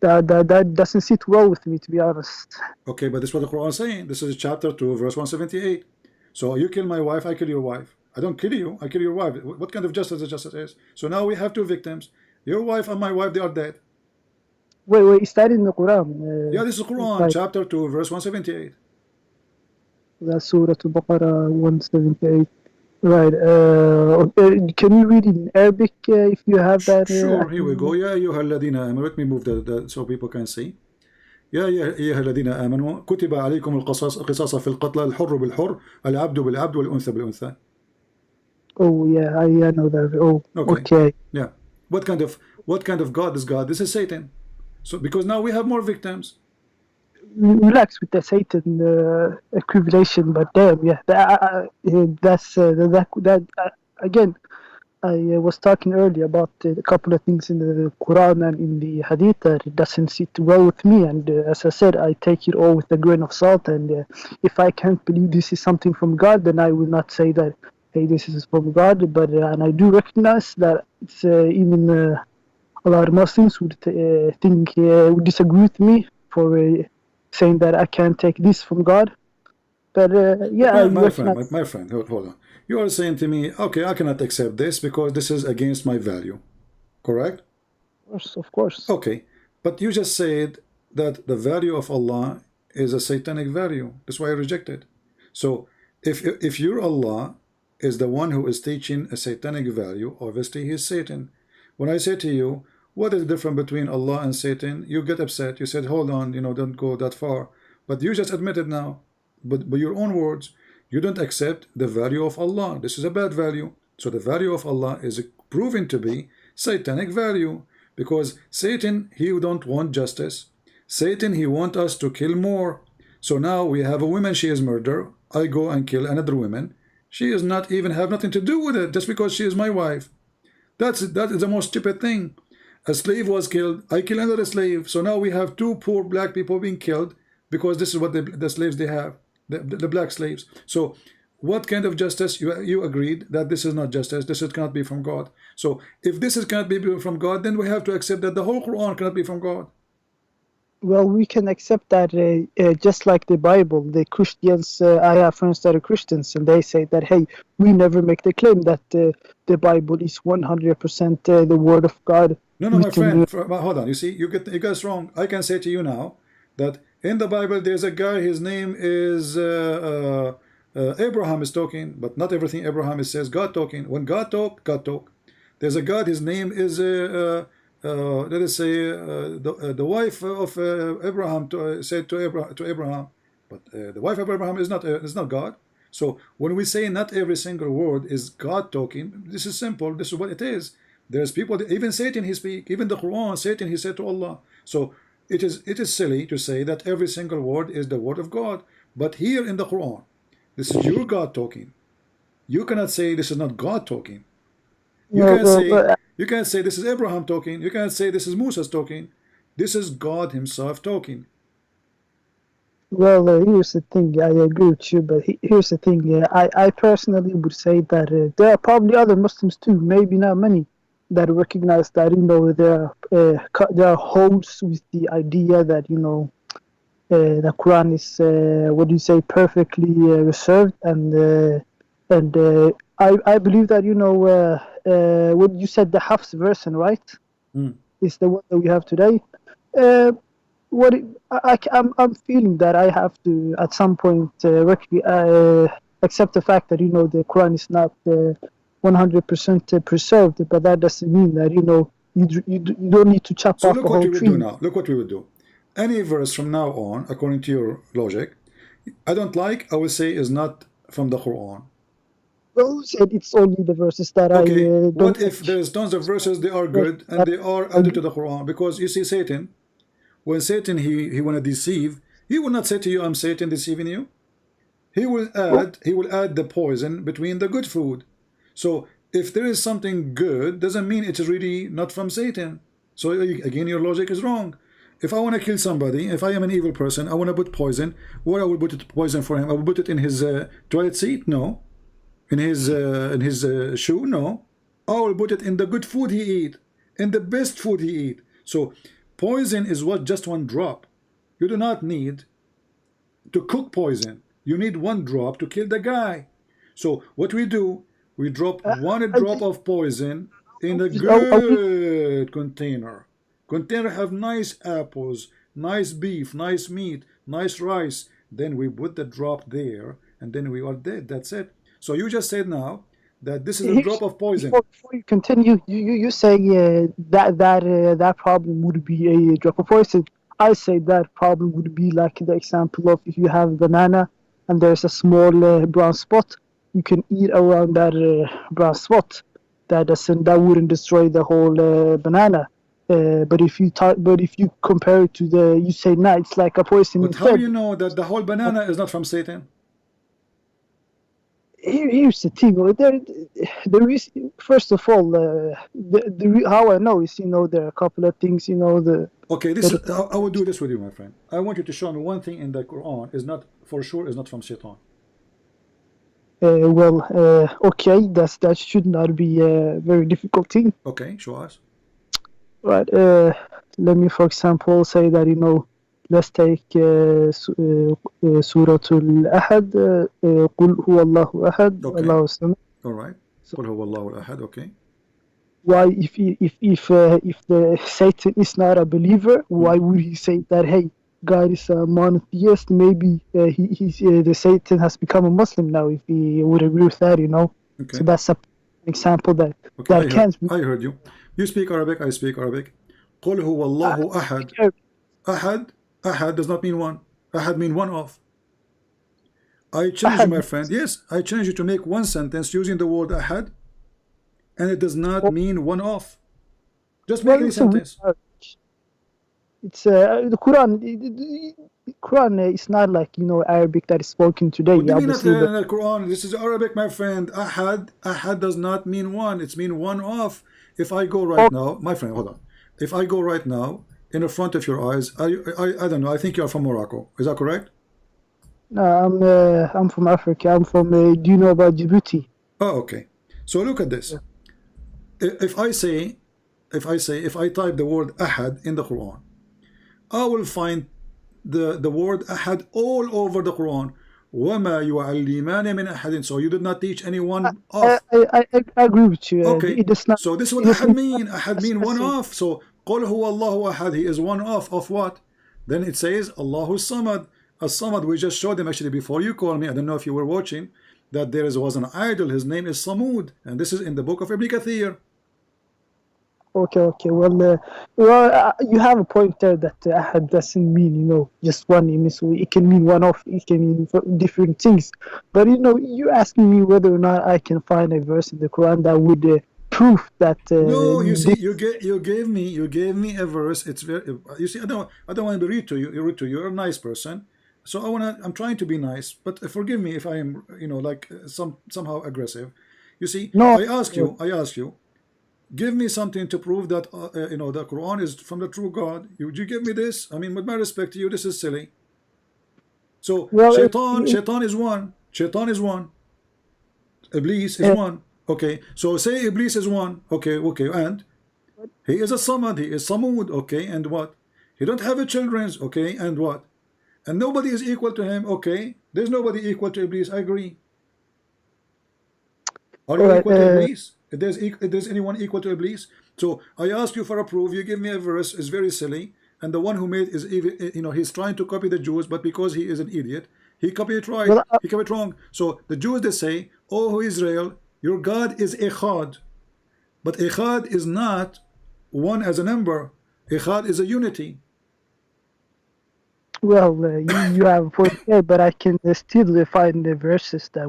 that doesn't sit well with me, to be honest? Okay, but this is what the Quran is saying. This is chapter 2, verse 178. So you kill my wife, I kill your wife. I don't kill you, I kill your wife. What kind of justice is? So now we have two victims. Your wife and my wife, they are dead. Wait, is that in the Quran? Yeah, this is Quran, chapter 2, verse 178. That's Surah Al-Baqarah 178. Right. Can you read it in Arabic if you have that? Sure, here we go. يا أيها الذين آمنوا. Let me move the so people can see. يا أيها الذين آمنوا كتب عليكم القصاص في القتلى الحر بالحر العبد بالعبد والأنثى بالأنثى. Oh yeah, I know that. Oh, okay. Yeah. What kind of God is God? This is Satan. So because now we have more victims. Relax with the Satan equivalation, but damn, yeah, again. I was talking earlier about a couple of things in the Quran and in the Hadith that it doesn't sit well with me, and as I said, I take it all with a grain of salt. And if I can't believe this is something from God, then I will not say that, hey, this is from God. But and I do recognize that it's even a lot of Muslims would would disagree with me for saying that I can't take this from God. But yeah, my friend, hold on. You are saying to me, okay, I cannot accept this because this is against my value, correct? Of course. Okay, but you just said that the value of Allah is a satanic value. That's why I reject it. So if your Allah is the one who is teaching a satanic value, obviously he is Satan. When I say to you, what is the difference between Allah and Satan? You get upset. You said, hold on, don't go that far. But you just admitted now, but by your own words, you don't accept the value of Allah. This is a bad value. So the value of Allah is proven to be satanic value, because Satan, he don't want justice. Satan, he want us to kill more. So now we have a woman, she is murder. I go and kill another woman. She is not even have nothing to do with it, just because she is my wife. That is the most stupid thing. A slave was killed. I kill another slave. So now we have two poor black people being killed because this is what the slaves they have. the black slaves. So what kind of justice? You agreed that this is not justice, this cannot be from God. So if this cannot be from God, then we have to accept that the whole Quran cannot be from God. Well, we can accept that just like the Bible, the Christians, I have friends that are Christians, and they say that, hey, we never make the claim that the Bible is 100% the Word of God. No, my friend, hold on. You see, you guys wrong. I can say to you now that in the Bible there's a guy, his name is Abraham is talking, but not everything Abraham says God talking. When God talk, God talk. There's a God, his name is let us say the wife of Abraham said to Abraham, but the wife of Abraham is not God. So when we say not every single word is God talking, this is simple. This is what it is. There's people, even Satan he speak, even the Quran, Satan he said to Allah. So it is silly to say that every single word is the word of God. But here in the Quran, this is your God talking. You cannot say this is not God talking. You can't say this is Abraham talking. You can't say this is Moses talking. This is God himself talking. Well, here's the thing. I agree with you, but here's the thing. I personally would say that there are probably other Muslims too, maybe not many, that recognize that, you know, there are holes with the idea that, you know, the Quran is what do you say, perfectly reserved, and I believe that, you know, what you said, the Hafs version, right, is the one that we have today. I'm feeling that I have to at some point accept the fact that, you know, the Quran is not 100% preserved, but that doesn't mean that, you know, you don't need to chop off the whole tree. Look what we would do. Any verse from now on, according to your logic, I don't like, I will say is not from the Quran. Well, who said it's only the verses that I don't what if there's tons of verses, they are good, and they are added to the Quran? Because you see, Satan, when Satan he want to deceive, he will not say to you, I'm Satan deceiving you. He will add the poison between the good food. So if there is something good, doesn't mean it's really not from Satan. So again, your logic is wrong. If I want to kill somebody, if I am an evil person, I want to put poison. Where I will put poison for him? I will put it in his toilet seat? No. In his shoe? No. I will put it in the good food he eat, in the best food he eat. So poison is what, just one drop. You do not need to cook poison. You need one drop to kill the guy. So what we do, we drop one drop of poison in a good container. Container have nice apples, nice beef, nice meat, nice rice. Then we put the drop there, and then we are dead. That's it. So you just said now that this is a drop of poison. Before you continue, you say that problem would be a drop of poison. I say that problem would be like the example of if you have a banana and there's a small brown spot, you can eat around that brown spot. That wouldn't destroy the whole banana. But if you compare it to you say no, it's like a poison. But how do you know that the whole banana is not from Satan? Here's the thing. There is, first of all, how I know is, you know, there are a couple of things, you know, Okay, I will do this with you, my friend. I want you to show me one thing in the Quran is not, for sure, is not from Satan. Okay, that should not be a very difficult thing. Okay, show us. Right. Let me, for example, say that, you know, let's take Surah Al-Ahad, Qul huwa Allahu Ahad, Allahu Samad. All right. Qul huwa Allahu Ahad. Okay. Why, if the Satan is not a believer, why would he say that? Hey, God is a monotheist. Maybe the Satan has become a Muslim now. If he would agree with that, you know. Okay. So that's an example that can't. I heard you. You speak Arabic. I speak Arabic. Qul huwa Allahu Ahad. Ahad does not mean one. Ahad mean one of. I challenge you, my friend. Yes, I challenge you to make one sentence using the word Ahad, and it does not mean one of. Just make any sentence. It's the Quran. The Quran is not like, you know, Arabic that is spoken today. What do you mean not the Quran? This is Arabic, my friend. Ahad does not mean one. It's mean one of. If I go right now, my friend, hold on. If I go right now in the front of your eyes, I don't know. I think you are from Morocco. Is that correct? No, I'm from Africa. I'm from. Do you know about Djibouti? Oh, okay. So look at this. If I type the word ahad in the Quran, I will find the word ahad all over the Quran. وَمَا يُعَلِّمَانِ مِنْ أَحَدٍ. So you did not teach anyone off. I agree with you. Okay. It does not. So this is what It does ahad not mean. Ahad mean one off. So قُلْ هُوَ اللَّهُ أَحَدٍ. He is one off of what? Then it says Allahu Samad. As-Samad, we just showed him actually before you called me. I don't know if you were watching, that was an idol. His name is Samud, and this is in the book of Ibn Kathir. Okay. Well, you have a point there that ahad doesn't mean, just one. It can mean one off. It can mean different things. But you're asking me whether or not I can find a verse in the Quran that would prove that. No, you see, you gave me a verse. It's very. You see, I don't want to be rude to you. You're a nice person, so I'm trying to be nice. But forgive me if I am, like somehow aggressive. You see, no, I ask you. Give me something to prove that the Quran is from the true God. You give me this. I mean, with my respect to you, this is silly. So Shaitan is one. Shaitan is one. Iblis is one. Okay. So say Iblis is one. Okay. And he is a Samad. He is Samud. Okay. And what? He don't have a children's. Okay. And what? And nobody is equal to him. Okay. There's nobody equal to Iblis. I agree. Are you equal to Iblis? If there's anyone equal to Iblis? So I ask you for a proof. You give me a verse. It's very silly. And the one who made is even, he's trying to copy the Jews, but because he is an idiot, he copied it right. He copied it wrong. So the Jews, they say, "Oh Israel, your God is Echad." But Echad is not one as a number. Echad is a unity. Well, you have a point there, but I can still find the verses that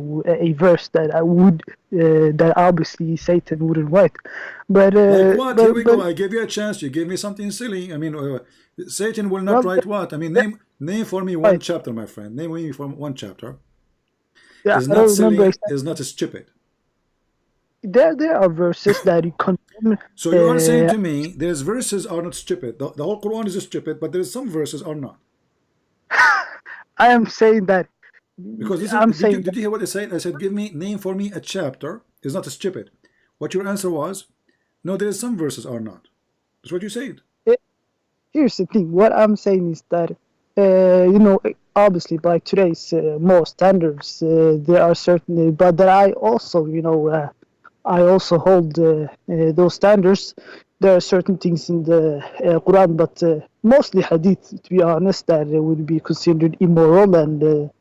that obviously Satan wouldn't write. But like what? Here we go. I gave you a chance. You gave me something silly. I mean, Satan will not write what? I mean, name for me one chapter, my friend. Name me for one chapter. Yeah, it's not silly. It's not stupid. There are verses that you condemn. So you are saying to me, there's verses are not stupid. The whole Quran is stupid, but there's some verses are not. I am saying that because did you hear what I said? I said, name for me a chapter. It's not stupid. What your answer was? No, there's some verses are not. That's what you said. Here's the thing. What I'm saying is that obviously by today's more standards, there are certainly, but that I also I also hold those standards. There are certain things in the Quran, but mostly Hadith, to be honest, that would be considered immoral, and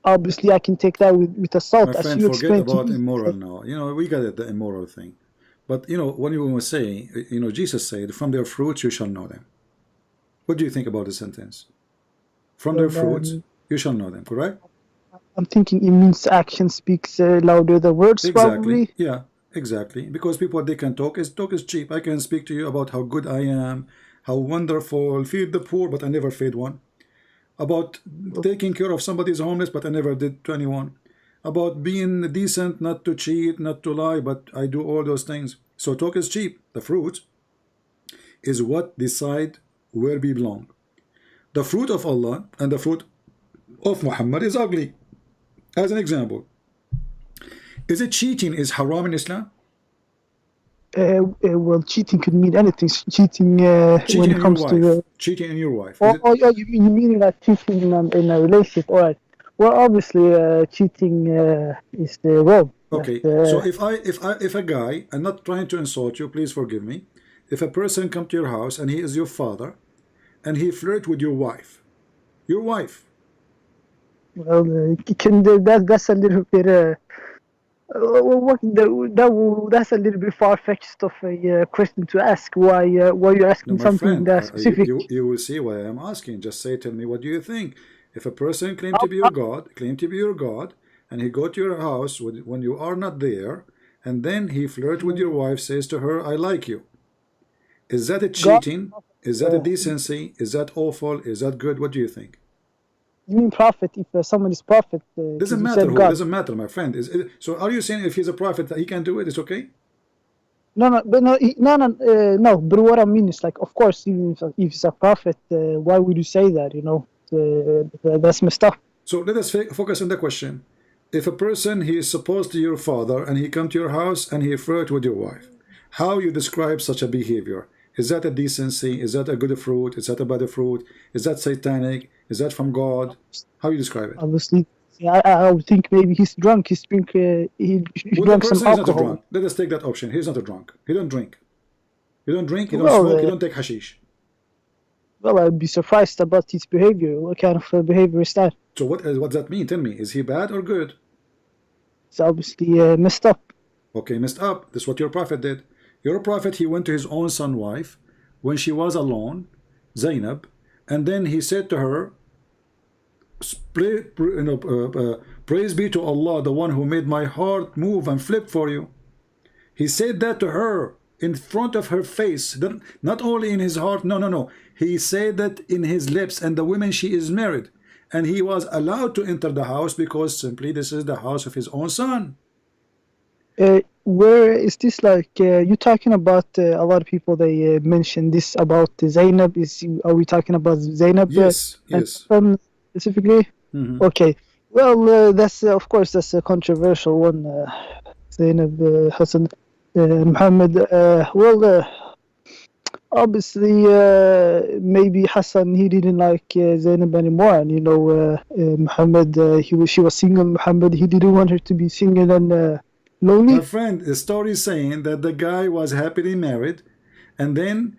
obviously I can take that with a salt. My friend, forget about immoral now. We got it, the immoral thing. But when you want to say, Jesus said, "From their fruits you shall know them." What do you think about the sentence? From their fruits you shall know them. Correct? I'm thinking it means action speaks louder than words. Exactly. Probably. Yeah. Exactly, because people, they can talk is cheap. I can speak to you about how good I am, how wonderful, feed the poor, but I never fed one. About taking care of somebody's homeless, but I never did to anyone. About being decent, not to cheat, not to lie, but I do all those things. So talk is cheap. The fruit is what decide where we belong. The fruit of Allah and the fruit of Muhammad is ugly. As an example, is it cheating is haram in Islam? Well, cheating could mean anything. Cheating when it comes to cheating in your wife. You mean like cheating in a relationship? All right. Well, obviously, cheating is wrong. Okay. So if a guy, I'm not trying to insult you. Please forgive me. If a person come to your house and he is your father, and he flirt with your wife. Well, that's a little bit. That's a little bit far-fetched of a question to ask. Why you're asking something that specific? You will see why I'm asking. Just tell me, what do you think? If a person claims to be your God, and he go to your house when you are not there, and then he flirt with your wife, says to her, "I like you." Is that a cheating? Is that a decency? Is that awful? Is that good? What do you think? You mean prophet? If someone is prophet, doesn't matter. Doesn't matter, my friend. So are you saying if he's a prophet that he can do it? It's okay? No. But what I mean is, like, of course, even if he's a prophet, why would you say that? That's messed up. So let us focus on the question. If a person, he is supposed to your father, and he come to your house and he flirt with your wife, how you describe such a behavior? Is that a decency? Is that a good fruit? Is that a bad fruit? Is that satanic? Is that from God? How you describe it? Obviously, I would think maybe he's drunk. He's drink. He drank some person is not a alcohol. drunk. Let us take that option. He's not a drunk. He don't drink. He don't drink. He don't Well, smoke. He don't take hashish. Well, I'd be surprised about his behavior. What kind of behavior is that? So what does that mean? Tell me. Is he bad or good? It's obviously messed up. Okay, messed up. This is what your prophet did. Your prophet, he went to his own son's wife when she was alone, Zainab, and then he said to her, praise be to Allah, the one who made my heart move and flip for you. He said that to her in front of her face, not only in his heart, no. He said that in his lips, and the woman, she is married. And he was allowed to enter the house because simply this is the house of his own son. Where is this like? You're talking about a lot of people, they mention this about Zainab. Are we talking about Zainab? Yes. Specifically? Mm-hmm. Okay. Well, that's of course that's a controversial one. Zainab Hassan Muhammad. Obviously, maybe Hassan, he didn't like Zainab anymore, and Muhammad, she was single. Muhammad, he didn't want her to be single and lonely. My friend, the story is saying that the guy was happily married, and then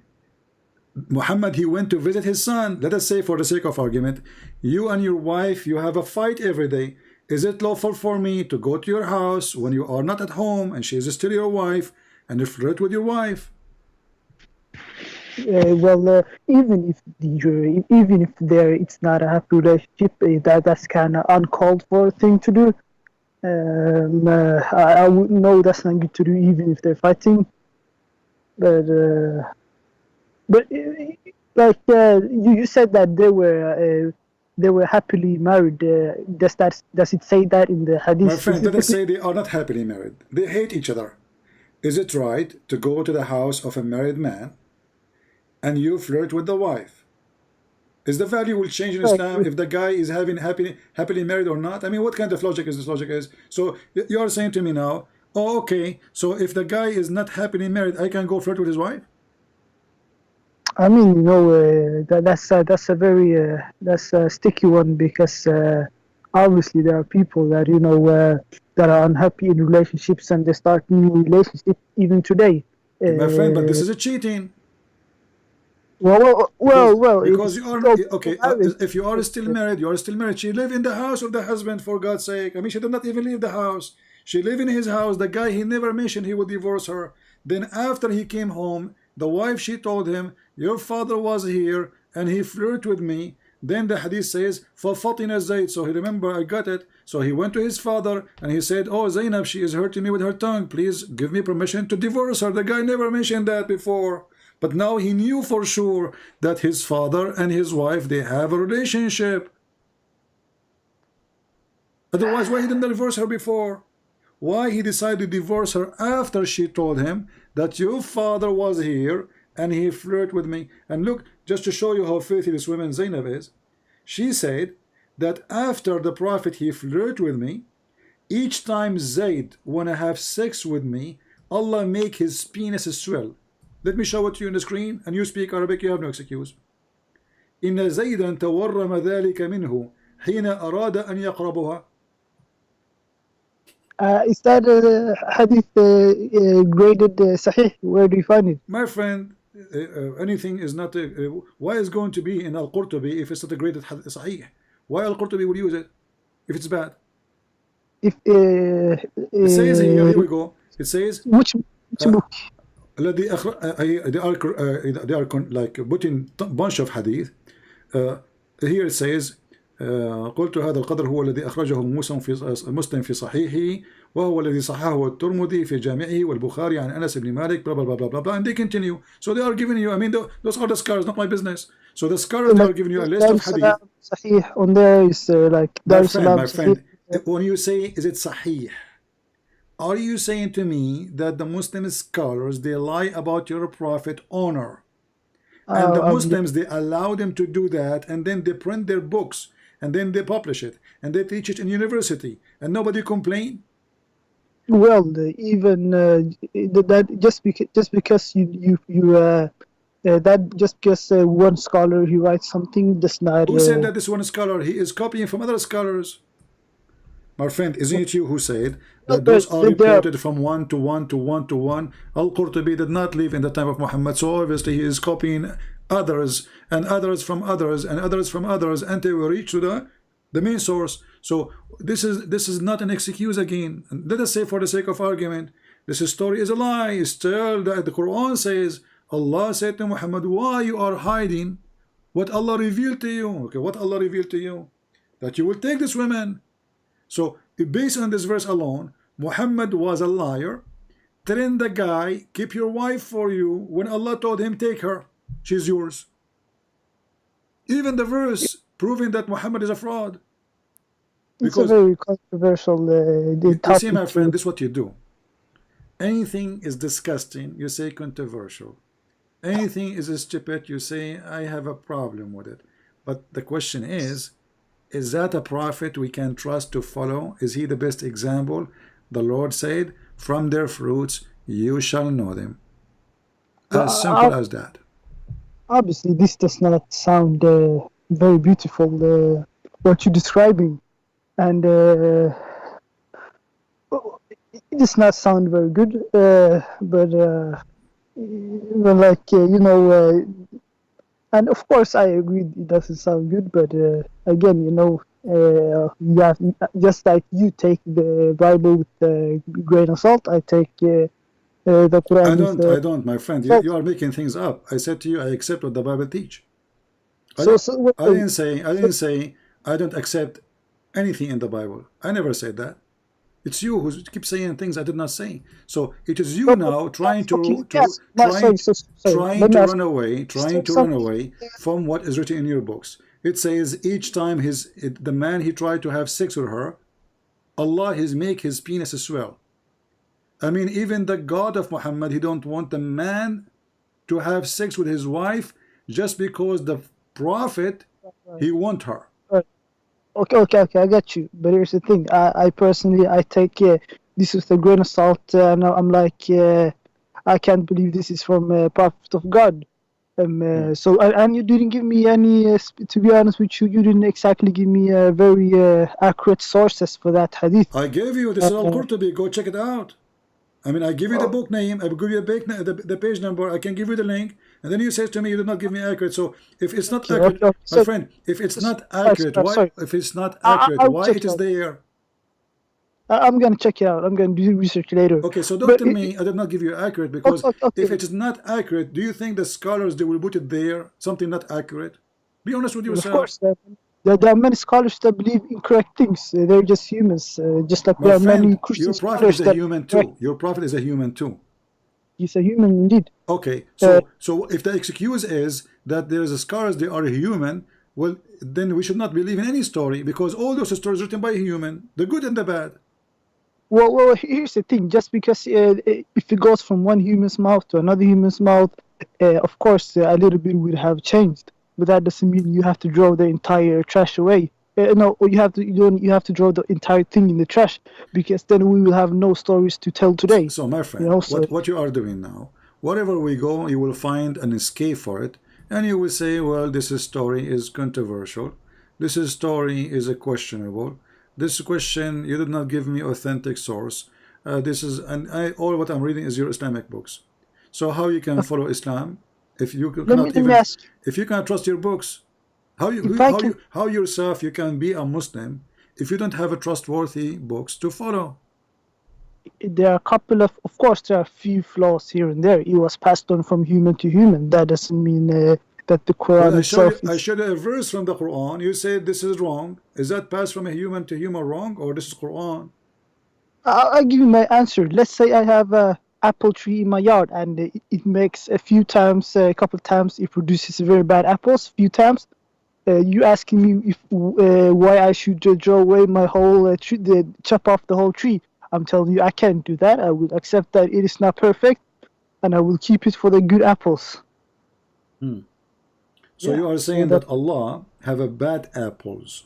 Muhammad, he went to visit his son. Let us say, for the sake of argument, you and your wife, you have a fight every day. Is it lawful for me to go to your house when you are not at home and she is still your wife, and you flirt with your wife? Even if it's not a happy relationship, that's kind of uncalled for thing to do. I wouldn't know that's not good to do, even if they're fighting. But you said that they were happily married. Does it say that in the hadith? My friend, let us say they are not happily married. They hate each other. Is it right to go to the house of a married man and you flirt with the wife? Is the value will change in Islam if the guy is happily married or not? I mean, what kind of logic is this logic is? So you are saying to me now, oh, okay, so if the guy is not happily married, I can go flirt with his wife? I mean, that's a very that's a sticky one, because obviously there are people that that are unhappy in relationships and they start new relationships even today. My friend, but this is a cheating. Well. Because you are okay. If you are still married, you are still married. She live in the house of the husband, for God's sake. I mean, she did not even leave the house. She live in his house. The guy, he never mentioned he would divorce her. Then after he came home, the wife, she told him, your father was here and he flirted with me. Then the hadith says, فَفَطِنَ الزَّيْد. So he remember, I got it. So he went to his father and he said, oh, Zainab, she is hurting me with her tongue. Please give me permission to divorce her. The guy never mentioned that before. But now he knew for sure that his father and his wife, they have a relationship. Otherwise, why he didn't divorce her before? Why he decided to divorce her after she told him that your father was here and he flirted with me? And look, just to show you how filthy this woman Zainab is, she said that after the Prophet, he flirted with me, each time Zayd wanna have sex with me, Allah make his penis swell. Let me show it to you on the screen, and you speak Arabic, you have no excuse. إن زيدا تورم ذلك منه حين أراد أن يقربها. Is that hadith graded Sahih? Where do you find it? My friend, anything is not. Why is going to be in Al-Qurtubi if it's not a graded Sahih? Why Al-Qurtubi will use it if it's bad? If it says here we go. It says which book? they are like putting a bunch of hadith. Here it says قلت هذا القدر هو الذي أخرجه مسلم في صحيحه وهو الذي صححه الترمذي في جامعه والبخاري عن أنس بن مالك blah blah blah blah blah, and they continue. So they are giving you, I mean, those are the scholars, not my business. So the scholars, they are giving you a list of hadith. Sahih on there is like my friend, when you say is it Sahih, are you saying to me that the Muslim scholars, they lie about your Prophet honor, and the Muslims, they allow them to do that, and then they print their books and then they publish it, and they teach it in university, and nobody complain. Well, even that just because that just because one scholar he writes something does not. Who said that this one scholar he is copying from other scholars? My friend, isn't it you who said that those are reported from one to one to one to one? Al-Qurtubi did not live in the time of Muhammad, so obviously he is copying others and others from others and others from others until we reach to the main source. So this is not an excuse again. And let us say, for the sake of argument, this story is a lie. Still, the Quran says, Allah said to Muhammad, why you are hiding what Allah revealed to you? Okay, what Allah revealed to you? That you will take this woman. So based on this verse alone, Muhammad was a liar, telling the guy, keep your wife for you, when Allah told him, take her, she's yours. Even the verse proving that Muhammad is a fraud. Because it's a very controversial topic. You see, my friend, this is what you do. Anything is disgusting, you say controversial. Anything is stupid, you say I have a problem with it. But the question is that a prophet we can trust to follow? Is he the best example? The Lord said, from their fruits you shall know them. As simple as that. Obviously, this does not sound very beautiful, what you're describing. And it does not sound very good, but like, you know, and of course I agree it doesn't sound good, but again, you know, you have, just like you take the Bible with a grain of salt, I take the Quran. I don't, my friend. You are making things up. I said to you, I accept what the Bible teach. I didn't say I don't accept anything in the Bible. I never said that. It's you who keeps saying things I did not say. So it is you now trying to run away from what is written in your books. It says each time the man he tried to have sex with her, Allah make his penis swell. I mean, even the God of Muhammad, he don't want the man to have sex with his wife just because the prophet he want her. Okay, I got you. But here's the thing. I personally, I take this with a grain of salt, and I'm like, I can't believe this is from a prophet of God. So, and you didn't give me any, to be honest with you, you didn't exactly give me very accurate sources for that hadith. I gave you, this is Al-Qurtubi, go check it out. I mean, I give you the book name, I will give you the page number, I can give you the link, and then you say to me, you did not give me accurate. So if it's not accurate, my friend, if it's not accurate, why it is there? I'm going to check it out. I'm going to do research later. Okay, so don't tell me I did not give you accurate, because if it is not accurate, do you think the scholars, they will put it there, something not accurate? Be honest with yourself. Of course, there are many scholars that believe incorrect things. They're just humans, just like there are many Christian scholars. Your prophet is a human too. Your prophet is a human too. He's a human indeed. Okay, so if the excuse is that there is a scholars, they are a human, well, then we should not believe in any story, because all those stories written by a human, the good and the bad. Well, here's the thing. Just because if it goes from one human's mouth to another human's mouth, of course, a little bit would have changed. But that doesn't mean you have to throw the entire trash away. No, you have to throw the entire thing in the trash, because then we will have no stories to tell today. So, my friend, what you are doing now, wherever we go, you will find an escape for it, and you will say, well, this story is controversial. This story is questionable. This question, you did not give me authentic source. All what I'm reading is your Islamic books. So how you can follow Islam if you cannot if you cannot trust your books? How yourself you can be a Muslim if you don't have a trustworthy books to follow? There are a couple of course, there are a few flaws here and there. It was passed on from human to human. That doesn't mean that the Quran itself. I showed you a verse from the Quran. You say this is wrong. Is that passed from a human to human wrong, or this is Quran? I'll give you my answer. Let's say I have a apple tree in my yard, and it makes a couple times it produces very bad apples. Few times. You asking me why I should throw away my whole tree, chop off the whole tree? I'm telling you, I can't do that. I will accept that it is not perfect, and I will keep it for the good apples. So you are saying that Allah have a bad apples.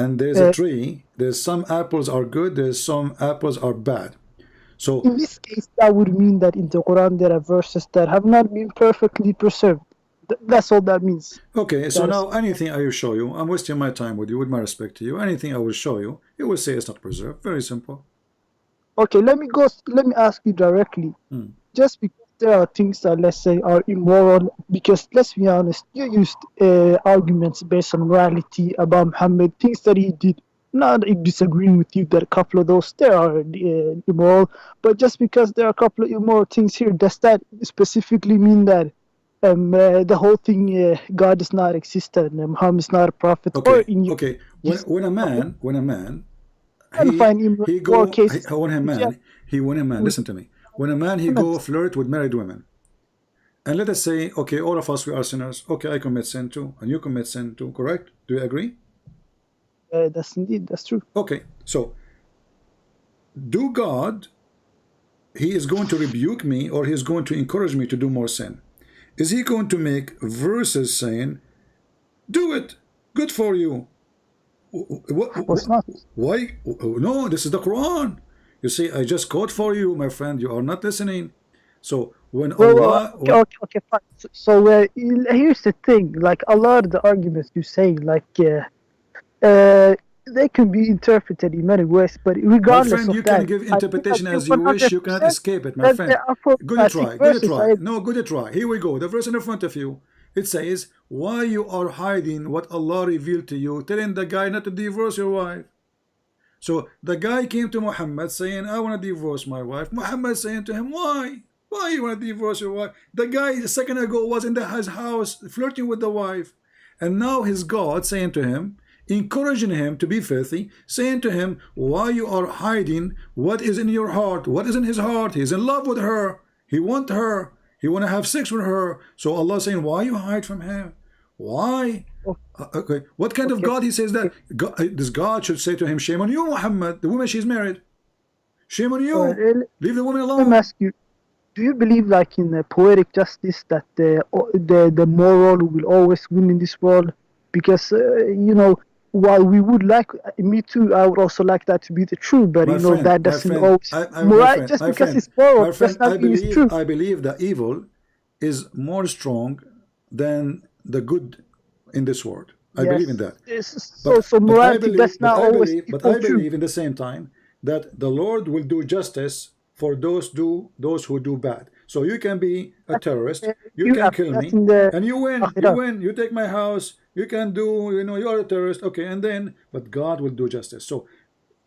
and there's a tree. There's some apples are good. There's some apples are bad. So in this case, that would mean that in the Quran there are verses that have not been perfectly preserved. That's all that means. Okay, so now anything I will show you, I'm wasting my time with you, with my respect to you. Anything I will show you, you will say it's not preserved. Very simple. Okay, let me ask you directly. Just because there are things that, let's say, are immoral, because let's be honest, you used arguments based on morality about Muhammad, things that he did. Not disagreeing with you that a couple of those there are immoral, but just because there are a couple of immoral things here, does that specifically mean that the whole thing, God does not exist and Muhammad is not a prophet? Okay, or in your, okay. When a man, when a man, listen to me. When a man, he go flirt with married women, and let us say, okay, all of us, we are sinners. Okay, I commit sin too, and you commit sin too. Correct? Do you agree? That's true. Okay, so do God, he is going to rebuke me, or he is going to encourage me to do more sin? Is he going to make verses saying, do it, good for you? Why? No, this is the Quran. You see, I just quote for you, my friend. You are not listening. So when Allah, okay, fine. So here's the thing. Like a lot of the arguments you say, like they can be interpreted in many ways, but regardless, my friend, you can give interpretation as you wish. You cannot escape it, my friend. Good try. Good try. No, good try. Here we go. The verse in front of you. It says, why you are hiding what Allah revealed to you, telling the guy not to divorce your wife. So the guy came to Muhammad saying, I want to divorce my wife. Muhammad saying to him, why? Why you want to divorce your wife? The guy a second ago was in his house flirting with the wife. And now his God saying to him, encouraging him to be filthy, saying to him, why you are hiding what is in your heart? What is in his heart? He's in love with her. He wants her. He want to have sex with her. So Allah saying, why you hide from him? Why? Okay. What kind of God he says that? God, this God should say to him, shame on you, Muhammad. The woman, she's married. Shame on you. Leave the woman alone. Let me ask you, do you believe, like in poetic justice, that the moral will always win in this world? Because you know, while we would like, me too, I would also like that to be the truth, but that doesn't always. Just because it's moral does not mean it's true. I believe that evil is more strong than the good in this world. I believe in that. So morality does not always. But I believe in the same time that the Lord will do justice for those who do bad. So you can be a terrorist, you can kill me, and you win. You win. You take my house. You can do. You are a terrorist. Okay, and then, but God will do justice. So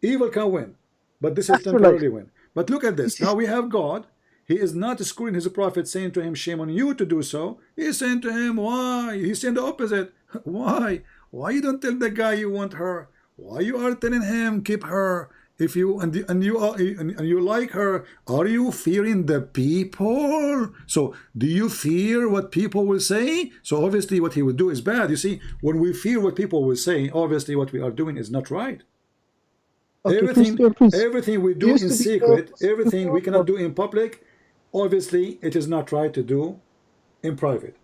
evil can win, but this is temporarily win. But look at this. Now we have God. He is not screwing his prophet, saying to him, shame on you to do so. He is saying to him, why? He's saying the opposite. Why? Why you don't tell the guy you want her? Why you are telling him keep her? If you and you like her, are you fearing the people? So do you fear what people will say? So obviously what he will do is bad. You see, when we fear what people will say, obviously what we are doing is not right. Okay, everything we do in secret, everything we cannot do in public, obviously it is not right to do in private.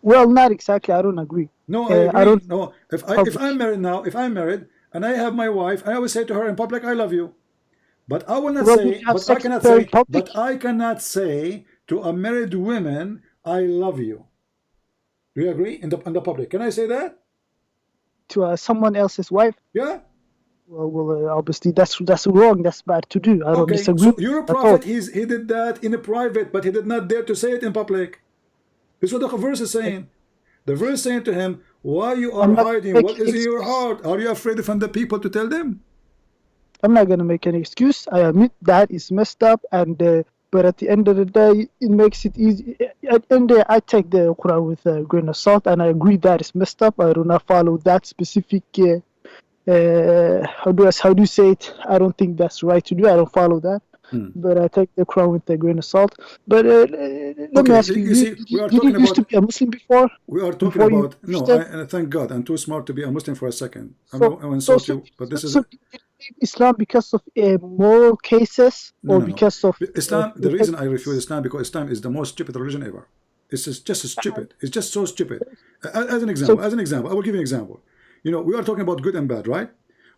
Well, not exactly. I don't agree. No, I agree. I don't. No, if I'm married now, if I'm married and I have my wife, I always say to her in public, "I love you," but I will not say. But I cannot say. But I cannot say to a married woman, "I love you." Do you agree? In the public, can I say that to someone else's wife? Yeah. Well, obviously that's wrong. That's bad to do. I don't disagree. So your prophet, he did that in a private, but he did not dare to say it in public. This is what the verse is saying. The verse saying to him, why you are hiding? What is in your heart? Are you afraid from the people to tell them? I'm not going to make any excuse. I admit that is messed up, and but at the end of the day, it makes it easy. At the end of the day, I take the Quran with a grain of salt, and I agree that it's messed up. I do not follow that specific. How do you say it? I don't think that's right to do. I don't follow that. But I take the Quran with a grain of salt. But let me ask you, did you used to be a Muslim before? We are talking about, thank God, I'm too smart to be a Muslim for a second. I will insult you, but this is... So did you leave Islam because of moral cases, or because of... Islam, the reason I refuse Islam, because Islam is the most stupid religion ever. It's just stupid. It's just so stupid. As an example, I will give you an example. You know, we are talking about good and bad, right?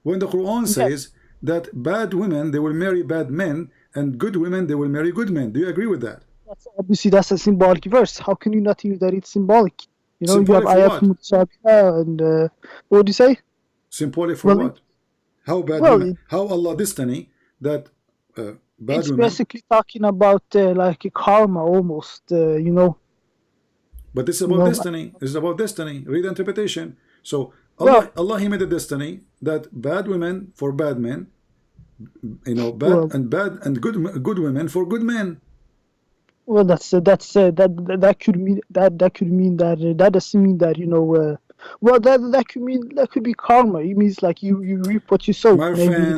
When the Quran says that bad women, they will marry bad men, and good women, they will marry good men. Do you agree with that? Obviously, that's a symbolic verse. How can you not use that it's symbolic? You know, symbolic you have ayat mutashabiha and what do you say? Symbolic for what? How bad women? How Allah destiny that bad it's women? Basically talking about like a karma almost, you know. But this is about destiny. This is about destiny. Read the interpretation. So Allah He made a destiny that bad women for bad men, you know, bad and good women for good men. Well, that could mean that could mean that doesn't mean that, you know. Well, that could mean that could be karma. It means like you reap what you sow. My friend,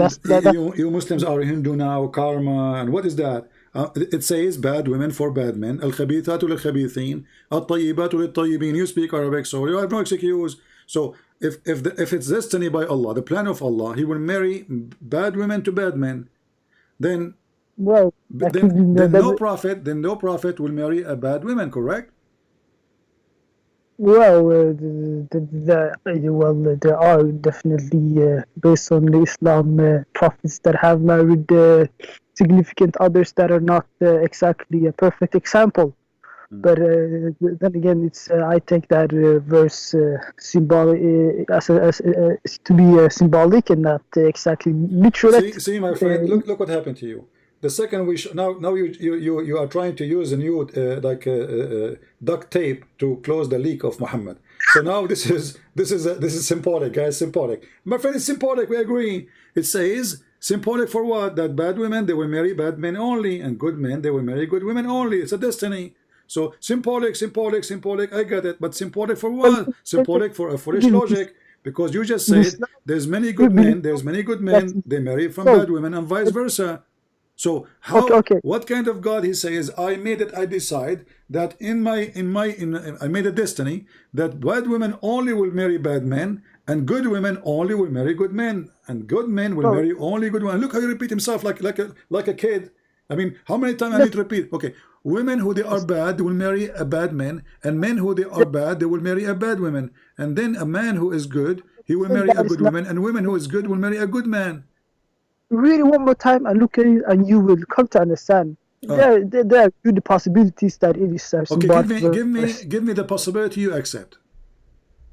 you Muslims are Hindu now. Karma, and what is that? It says bad women for bad men. Al-khabithatu lil-khabithin, at-tayyibatu lit-tayyibin. You speak Arabic, so you have no excuse. So if it's destiny by Allah, the plan of Allah, He will marry bad women to bad men. Then no prophet will marry a bad woman, correct? Well, there are definitely based on the Islam prophets that have married significant others that are not exactly a perfect example. But then again, it's I take that verse symbolic as to be symbolic and not exactly literal. See, my friend, look what happened to you. The second now you are trying to use a new duct tape to close the leak of Muhammad. So now this is symbolic, guys. Symbolic. My friend, it's symbolic. We agree. It says symbolic for what? That bad women, they will marry bad men only, and good men, they will marry good women only. It's a destiny. So symbolic. I get it, but symbolic for what? Symbolic for a foolish logic. Because you just said there's many good men, they marry from bad women, and vice versa. So what kind of God He says? I made it. I decide that I made a destiny that bad women only will marry bad men, and good women only will marry good men, and good men will marry only good women. Look how He repeat Himself like a kid. I mean, how many times I need to repeat? Okay, women who they are bad, they will marry a bad man, and men who they are bad, they will marry a bad woman, and then a man who is good, he will marry a good woman, and women who is good will marry a good man. Read it one more time and look at it, and you will come to understand. There are good possibilities that it is. Okay, give me the possibility you accept.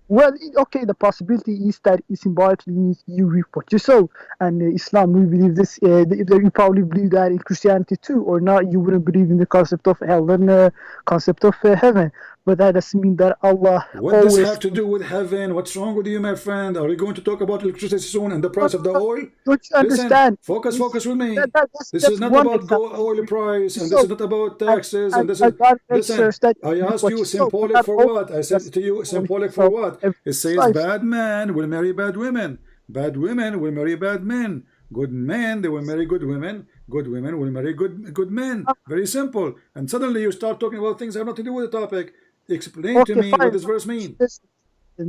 Well, okay, the possibility is that it symbolically means you reap what you sow. And Islam, we believe this. You probably believe that in Christianity too, or not. You wouldn't believe in the concept of hell and concept of heaven. But that doesn't mean that Allah. What does this have to do with heaven? What's wrong with you, my friend? Are we going to talk about electricity soon and the price of the oil? Don't you understand? Focus with me. This is not about oil price, and this is not about taxes, and this is. Listen, I asked you symbolic for what? I said to you symbolic for what? It says bad men will marry bad women. Bad women will marry bad men. Good men, they will marry good women. Good women will marry good men. Very simple. And suddenly you start talking about things that have nothing to do with the topic. Explain to me what this verse means.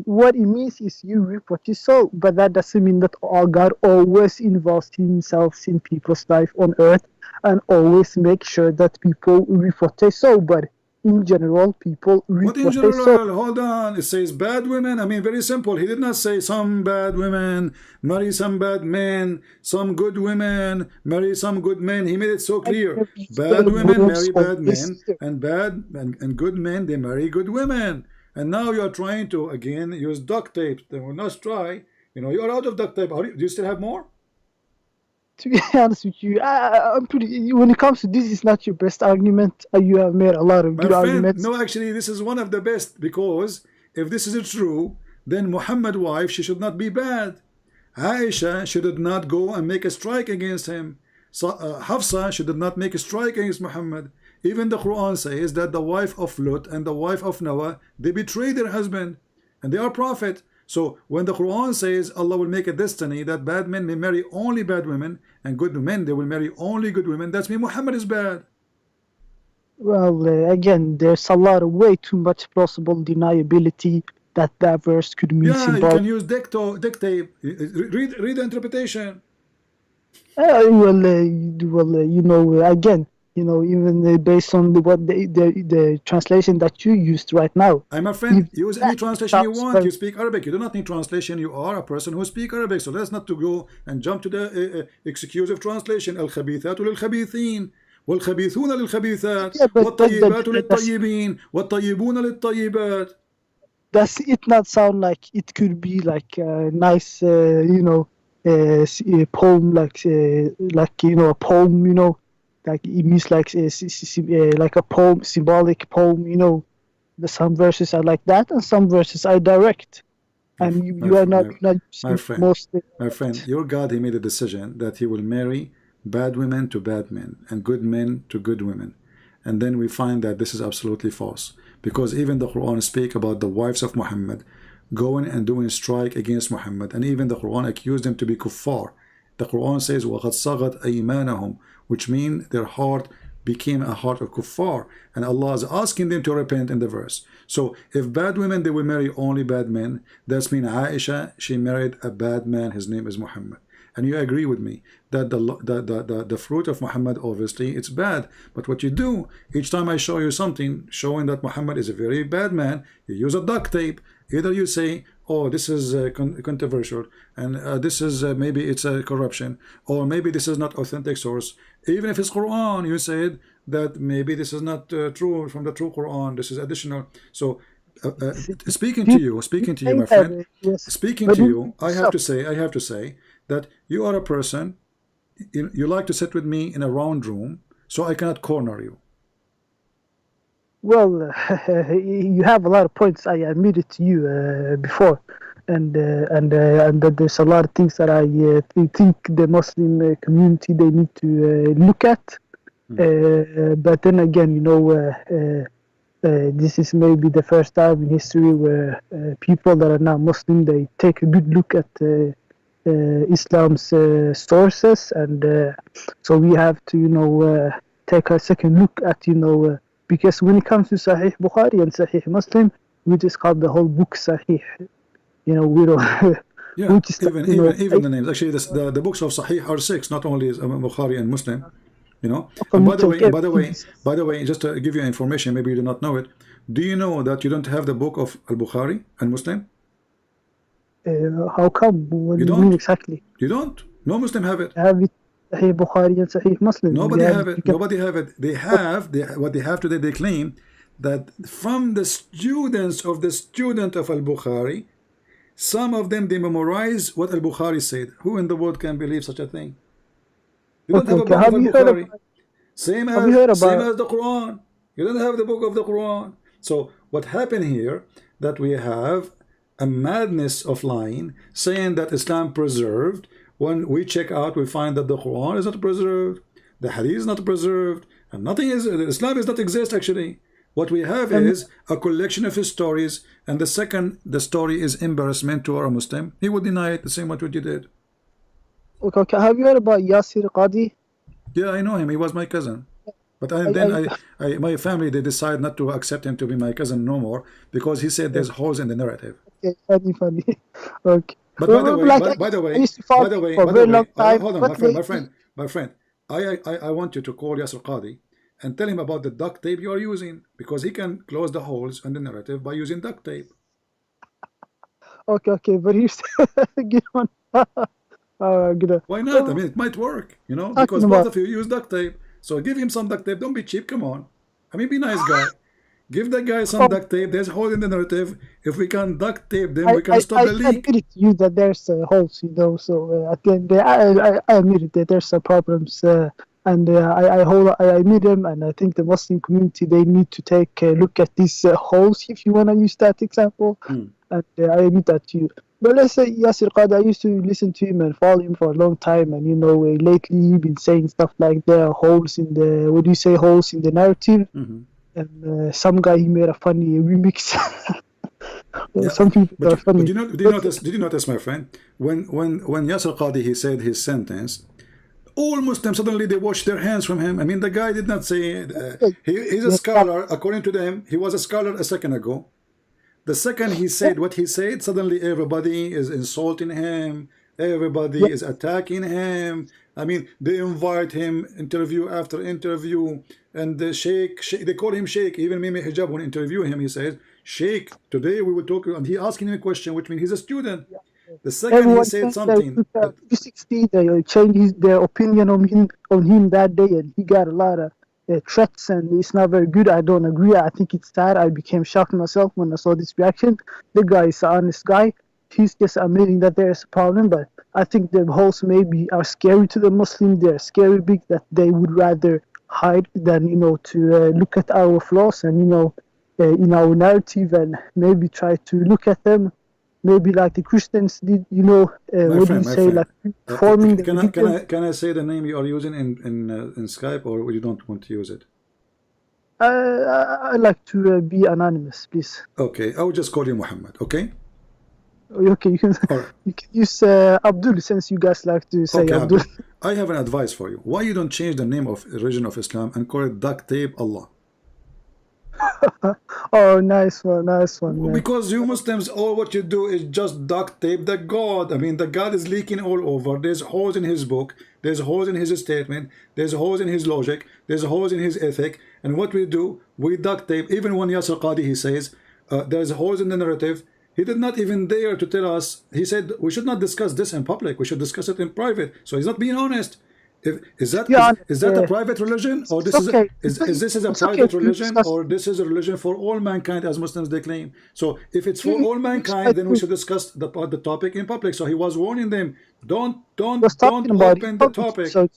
What it means is you reap what you sow, but that doesn't mean that God always involves Himself in people's life on earth and always make sure that people reap what they sow. But in general, people reap what they sow. Hold on. It says bad women. I mean, very simple. He did not say some bad women marry some bad men, some good women marry some good men. He made it so clear. Bad women marry bad men, and good men, they marry good women. And now you are trying to again use duct tape. They will not try. You know, you are out of duct tape. Do you still have more? To be honest with you, I'm pretty. When it comes to this, it's not your best argument. You have made a lot of good arguments. No, actually, this is one of the best, because if this is true, then Muhammad's wife, she should not be bad. Aisha should not go and make a strike against him. So, Hafsa should not make a strike against Muhammad. Even the Quran says that the wife of Lut and the wife of Noah, they betrayed their husband, and they are prophet. So when the Quran says Allah will make a destiny that bad men may marry only bad women, and good men, they will marry only good women, that's mean Muhammad is bad. Well, again, there's a lot of way too much plausible deniability that verse could mean. Yeah, you can use duct tape. Read the interpretation. You know, again, You know, even based on the translation that you used right now. I'm a friend. Use any That translation you sounds want. very- You speak Arabic. You do not need translation. You are a person who speaks Arabic. So let's not to go and jump to the exclusive translation. الخبيثات للخبيثين والخبيثون للخبيثات والطيبات للطيبين والطيبون للطيبات. Does it not sound like it could be like a nice, you know, a poem, like you know, a poem, you know, like it means like a poem, symbolic poem, you know. Some verses are like that, and some verses are direct, and you are not my friend. mostly. My friend, your God, he made a decision that he will marry bad women to bad men and good men to good women, and then we find that this is absolutely false, because even the Quran speak about the wives of Muhammad going and doing strike against Muhammad, and even the Quran accused them to be kuffar. The Quran says وَقَدْ صَغَتْ أَيْمَانَهُم, which means their heart became a heart of kuffar, and Allah is asking them to repent in the verse. So if bad women, they will marry only bad men. That's mean Aisha, she married a bad man, his name is Muhammad. And you agree with me that the fruit of Muhammad, obviously it's bad, but what you do each time I show you something showing that Muhammad is a very bad man, you use a duct tape. Either you say, oh, this is controversial, and this is maybe it's a corruption, or maybe this is not authentic source. Even if it's Quran, you said that maybe this is not true from the true Quran, this is additional. So speaking to you, my friend, speaking to you, I have to say that you are a person, you like to sit with me in a round room, so I cannot corner you. Well, you have a lot of points. I admitted to you before, and that there's a lot of things that I think the Muslim community they need to look at. But then again, you know, this is maybe the first time in history where people that are not Muslim they take a good look at Islam's sources, and so we have to, you know, take a second look at, you know. Because when it comes to Sahih Bukhari and Sahih Muslim, we just call the whole book Sahih. You know, we don't. Yeah, even the names. Actually, the books of Sahih are 6, not only Bukhari and Muslim. You know. And by the way, just to give you information, maybe you do not know it. Do you know that you don't have the book of Al Bukhari and Muslim? How come? What do you mean exactly? You don't. No Muslim have it. I have it. Sahih Bukhari and Sahih Muslim. Nobody have it. Nobody have it. They have what they have today. They claim that from the students of the student of Al Bukhari, some of them they memorize what Al Bukhari said. Who in the world can believe such a thing? You don't have a book of Al Bukhari. Same as the Quran. You don't have the book of the Quran. So what happened here? That we have a madness of lying, saying that Islam preserved. When we check out, we find that the Quran is not preserved, the Hadith is not preserved, and nothing is, Islam does not exist actually. What we have is a collection of his stories, and the story is embarrassment to our Muslim. He would deny it the same way what you did. Okay, have you heard about Yasir Qadi? Yeah, I know him. He was my cousin. But my family, they decide not to accept him to be my cousin no more, because he said there's holes in the narrative. Okay, funny. Okay. But by the way, hold on, my friend. I want you to call Yasir Qadi and tell him about the duct tape you are using, because he can close the holes in the narrative by using duct tape. Okay, but he's get on. Why not? I mean, it might work, you know, because both of you use duct tape. So give him some duct tape. Don't be cheap. Come on. I mean, be nice guy. Give the guy some duct tape. There's a hole in the narrative. If we can duct tape them, we can stop the leak. I admitted to you that there's holes, you know. So at the end, I admitted that there's some problems, and I admit them. And I think the Muslim community they need to take a look at these holes, if you want to use that example. And I admit that to you. But let's say Yasir Qadi, I used to listen to him and follow him for a long time, and you know, lately he's been saying stuff like there are holes in the holes in the narrative. And some guy he made a funny remix. Some people are funny. But did you notice, my friend, when Yasir Qadi he said his sentence, all Muslims suddenly they washed their hands from him. I mean, the guy did not say he's a scholar. According to them, he was a scholar a second ago. The second he said what he said, suddenly everybody is insulting him, Everybody is attacking him. I mean, they invite him interview after interview, and the Sheikh, they call him Sheikh. Even Mimi Hijab, when interview him, he says, Sheikh, today we will talk, and he asking him a question, which means he's a student. The second Everyone he said thinks something, that 360, they changed their opinion on him that day, and he got a lot of threats, and it's not very good. I don't agree. I think it's sad. I became shocked myself when I saw this reaction. The guy is an honest guy. He's just admitting that there's a problem, but I think the holes maybe are scary to the Muslim. They're scary big that they would rather hide than, to look at our flaws and, in our narrative, and maybe try to look at them. Maybe like the Christians did, what do you say, like forming the can I say the name you are using in Skype, or you don't want to use it? I like to be anonymous, please. Okay, I will just call you Muhammad, okay? Okay, you can, you can use Abdul, since you guys like to say Abdul. I have an advice for you. Why you don't change the name of religion of Islam and call it duct tape Allah? Oh, nice one, man. Because you Muslims, all what you do is just duct tape the God. I mean, the God is leaking all over. There's holes in his book, there's holes in his statement, there's holes in his logic, there's holes in his ethic. And what we do, we duct tape. Even when Yasir Qadi, he says there's holes in the narrative, he did not even dare to tell us. He said we should not discuss this in public, we should discuss it in private. So he's not being honest. Is that a private religion, or this is a private religion, or this is a religion for all mankind, as Muslims they claim? So if it's for all mankind, then we should discuss the topic in public. So he was warning them, don't open the topic. So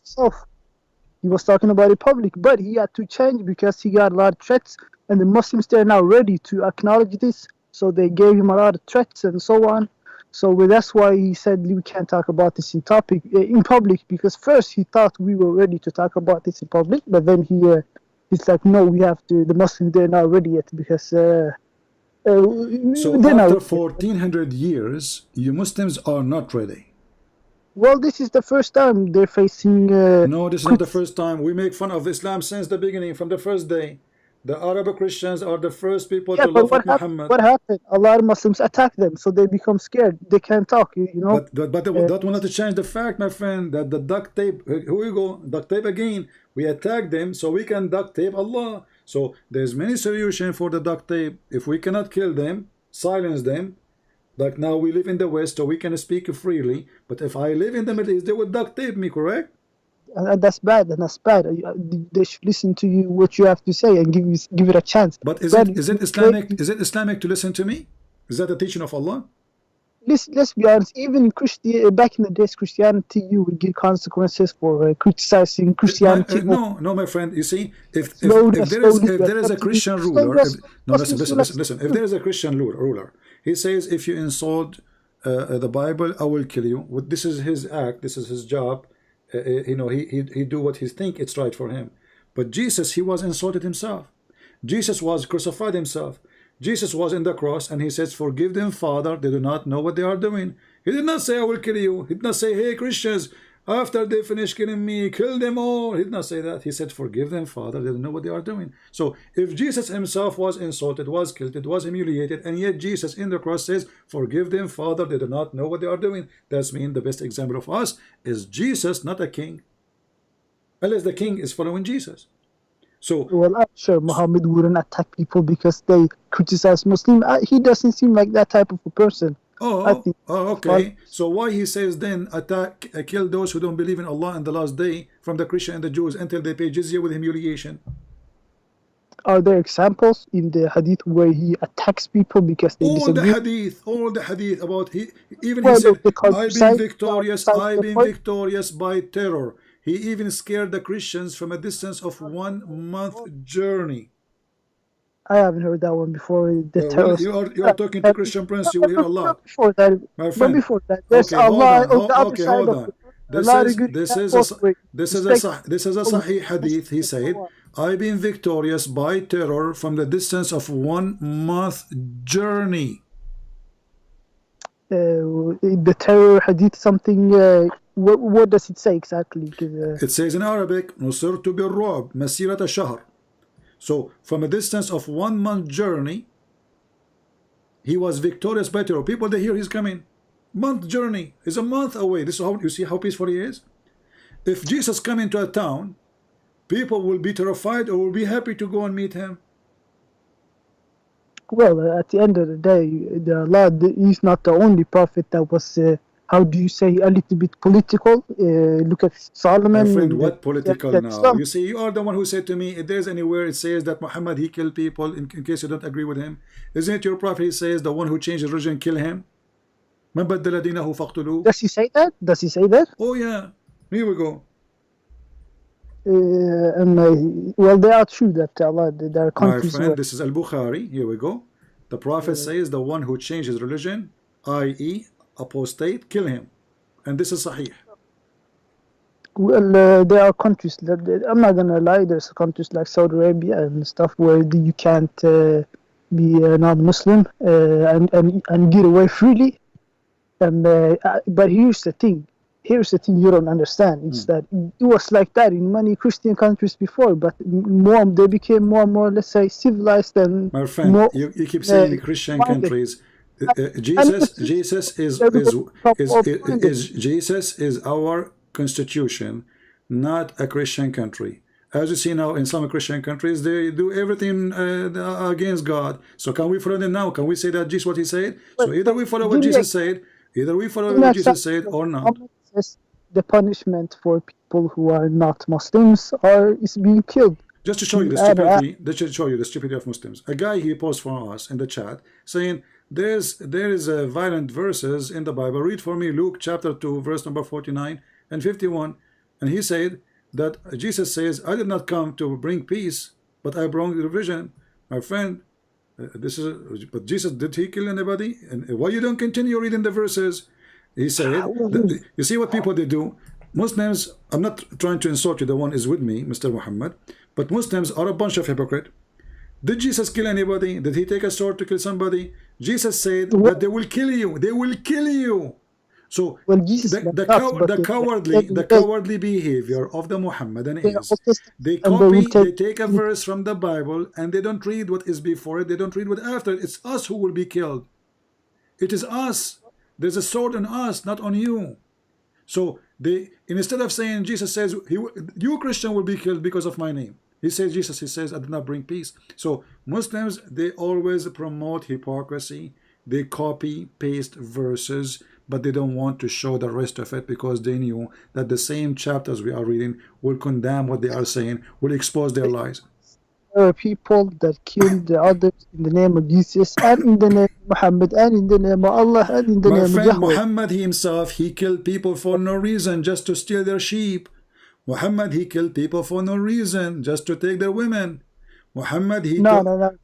he was talking about it public, but he had to change because he got a lot of threats, and the Muslims, they're now ready to acknowledge this. So they gave him a lot of threats and so on. So that's why he said we can't talk about this in public, because first he thought we were ready to talk about this in public, but then he's like, no, we have to. The Muslims, they're not ready yet, because so after 1400 years, you Muslims are not ready. Well, this is the first time they're facing. No, this is not the first time. We make fun of Islam since the beginning, from the first day. The Arab Christians are the first people to love Muhammad. What happened? A lot of Muslims attack them, so they become scared. They can't talk, But that will not change the fact, my friend, that the duct tape, here we go, duct tape again. We attack them so we can duct tape Allah. So there's many solutions for the duct tape. If we cannot kill them, silence them. Like now we live in the West, so we can speak freely. But if I live in the Middle East, they would duct tape me, correct? And that's bad. They should listen to you, what you have to say, and give it a chance. But is it Islamic? Is it Islamic to listen to me? Is that a teaching of Allah? Let's be honest. Even back in the days, Christianity, you would get consequences for criticizing Christianity. No, my friend. You see, if there is a Christian ruler, listen. If there is a Christian ruler, he says, if you insult the Bible, I will kill you. This is his act. This is his job. He do what he think it's right for him. But Jesus, he was insulted himself. Jesus was crucified himself. Jesus was in the cross, and he says, forgive them, Father, they do not know what they are doing. He did not say, I will kill you. He did not say, hey Christians, after they finish killing me, kill them all. He did not say that. He said, forgive them, Father, they don't know what they are doing. So if Jesus himself was insulted, was killed, was humiliated, and yet Jesus in the cross says, forgive them, Father, they do not know what they are doing. That's mean the best example of us is Jesus, not a king. Unless the king is following Jesus. So, well, I'm sure Muhammad wouldn't attack people because they criticize Muslim. He doesn't seem like that type of a person. Okay. So why he says then kill those who don't believe in Allah and the last day from the Christian and the Jews until they pay jizya with humiliation? Are there examples in the hadith where he attacks people because they disagree? All the hadith about he said, I've been victorious by terror. He even scared the Christians from a distance of 1 month journey. I haven't heard that one before. You are talking to Christian Prince. You will hear Allah. Before that, my before that, there's Allah on the other side of it. This is a Sahih hadith. He said, I've been victorious by terror from the distance of 1 month journey. The terror hadith, something. What does it say exactly? It says in Arabic, نصرت بالرعب مسيرة شهر. So from a distance of 1 month journey, he was victorious by terror. People, they hear he's coming. Month journey is a month away. This is how you see how peaceful he is. If Jesus come into a town, people will be terrified or will be happy to go and meet him. Well, at the end of the day, he's not the only prophet that was, how do you say, a little bit political. Look at Solomon. My friend, what political now? Islam. You see, you are the one who said to me, if there's anywhere it says that Muhammad, he killed people, in case you don't agree with him. Isn't it your prophet, he says, the one who changed his religion, kill him? من بدل دينه فاقتلوه. Does he say that? Does he say that? Oh yeah, here we go. Well, they are true that Allah, there are countries. My friend, this is Al-Bukhari. Here we go. The prophet says the one who changed his religion, i.e. apostate, kill him. And this is Sahih. Well, there are countries that, I'm not gonna lie, there's countries like Saudi Arabia and stuff where you can't be non-Muslim and get away freely. But here's the thing you don't understand. It's that it was like that in many Christian countries before, but they became more and more, let's say, civilized and my friend, more, you keep saying Christian countries. Jesus is our constitution, not a Christian country. As you see now in some Christian countries, they do everything against God. So can we follow them now? Can we say that Jesus what he said? So either we follow what Jesus said, or not. The punishment for people who are not Muslims is being killed. Just to show you the stupidity, of Muslims. A guy he posted for us in the chat saying there is violent verses in the Bible. Read for me Luke chapter 2 verse number 49 and 51, and he said that Jesus says, I did not come to bring peace, but I brought division. My friend, but Jesus, did he kill anybody? And why you don't continue reading the verses? He said, you see what people they do? Muslims, I'm not trying to insult you, the one is with me, Mr. Muhammad, but Muslims are a bunch of hypocrites. Did Jesus kill anybody? Did he take a sword to kill somebody? Jesus said that they will kill you. They will kill you. So the cowardly behavior of the Muhammadan is they take a verse from the Bible and they don't read what is before it. They don't read what after it. It's us who will be killed. It is us. There's a sword on us, not on you. So instead of saying Jesus says you Christian will be killed because of my name, Jesus says I did not bring peace. So Muslims, they always promote hypocrisy. They copy paste verses, but they don't want to show the rest of it because they knew that the same chapters we are reading will condemn what they are saying, will expose their lies. There are people that killed the others in the name of Jesus and in the name of Muhammad and in the name of Allah and in the name of Yahweh. Muhammad himself, he killed people for no reason, just to steal their sheep. Muhammad, he killed people for no reason, just to take their women. Muhammad, he will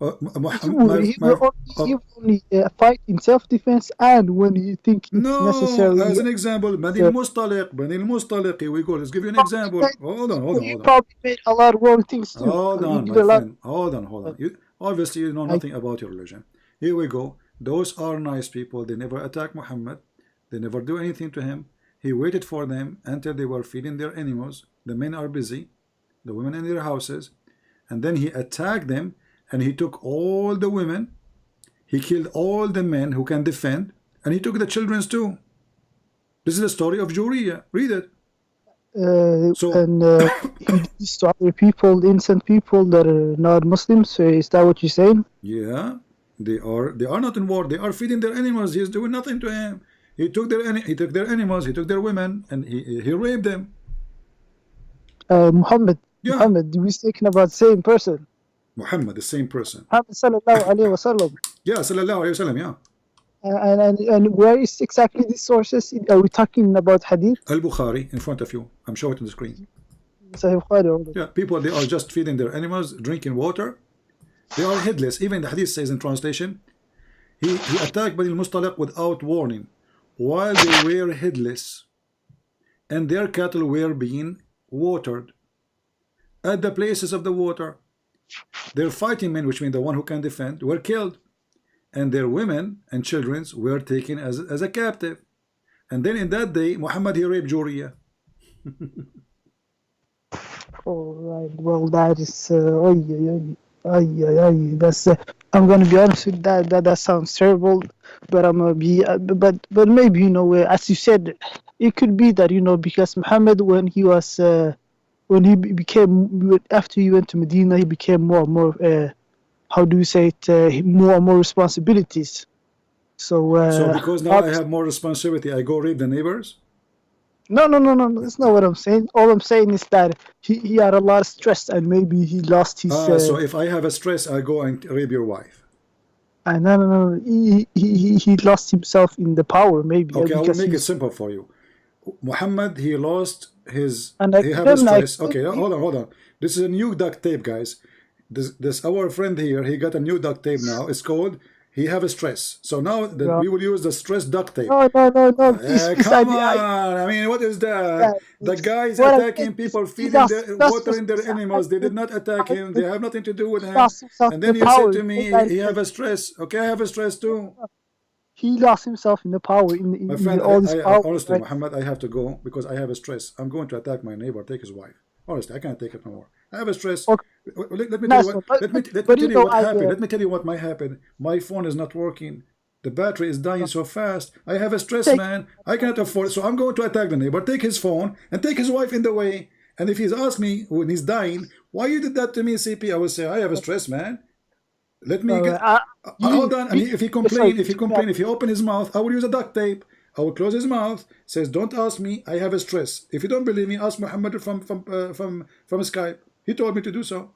only fight in self-defense and when you think it's necessary. As an example, Bani al-Mustaliq, here we go. Let's give you an example. Hold on. You probably made a lot of wrong things too. Hold on, my friend. Hold on. Obviously, you know nothing about your religion. Here we go. Those are nice people. They never attack Muhammad. They never do anything to him. He waited for them until they were feeding their animals. The men are busy. The women in their houses. And then he attacked them and he took all the women, he killed all the men who can defend, and he took the children too. This is the story of Juriya. Read it. He did this to other people, innocent people that are not Muslims. So is that what you're saying? Yeah, they are not in war. They are feeding their animals. He's doing nothing to him. He took their animals, he took their women, and he raped them. Muhammad, we're speaking about the same person. Muhammad, the same person. Muhammad sallallahu alayhi wa sallam. Yeah, sallallahu alayhi wa sallam, yeah. And where is exactly the sources? Are we talking about hadith? Al-Bukhari, in front of you. I'm showing it on the screen. Bukhari. Yeah, people, they are just feeding their animals, drinking water. They are headless. Even the hadith says in translation, he attacked Bani al-Mustaliq without warning, while they were headless, and their cattle were being watered at the places of the water. Their fighting men, which means the one who can defend, were killed, and their women and children were taken as a captive. And then in that day, Muhammad, he raped Juriya. All right. Well, that is that's I'm gonna be honest with that. That sounds terrible, but I'm gonna be. But maybe as you said, it could be that because Muhammad, when he was when he became after he went to Medina, he became more and more. How do you say it? More and more responsibilities. So because now I have more responsibility, I go read the neighbors. No. That's not what I'm saying. All I'm saying is that he had a lot of stress and maybe he lost his. So if I have a stress, I go and rape your wife. No. He lost himself in the power maybe. Okay, I will make it simple for you. Muhammad, he lost his. He have a stress. Okay, hold on. This is a new duct tape, guys. This our friend here. He got a new duct tape now. It's called. He have a stress. So now we will use the stress duct tape. No. Come on. I mean, what is that? The guys attacking people, feeding watering their animals. They did not attack him. They have nothing to do with him. And then you say to me, he have a stress. Okay, I have a stress too. He lost himself in the power. My friend, all this power. Honestly, right? Muhammad, I have to go because I have a stress. I'm going to attack my neighbor, take his wife. Honestly, I can't take it no more. I have a stress. Okay. Let me tell you what. Let me tell you what happened. Let me tell you what might happen. My phone is not working. The battery is dying so fast. I have a stress, man. I cannot afford it. So I'm going to attack the neighbor, take his phone, and take his wife in the way. And if he's asked me when he's dying, why you did that to me, CP? I will say, I have a stress, man. Let me get. Hold on. And if he open his mouth, I will use a duct tape. I will close his mouth. Says, don't ask me. I have a stress. If you don't believe me, ask Muhammad from Skype. He told me to do so.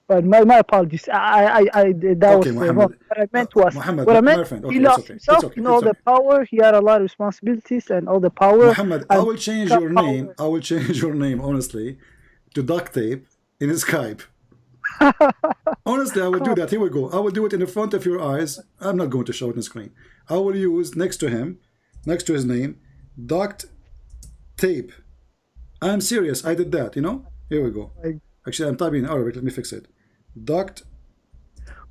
But my apologies. That was Muhammad. what I meant was. Muhammad, what I meant. Okay, he lost himself. All the power. He had a lot of responsibilities and all the power. Muhammad, I will change your name. I will change your name, honestly, to duct tape in Skype. Honestly, I will do that. Here we go. I will do it in the front of your eyes. I'm not going to show it on the screen. I will use next to him, next to his name, duct tape. I'm serious. I did that. Here we go. Actually, I'm typing in Arabic. Let me fix it. Duct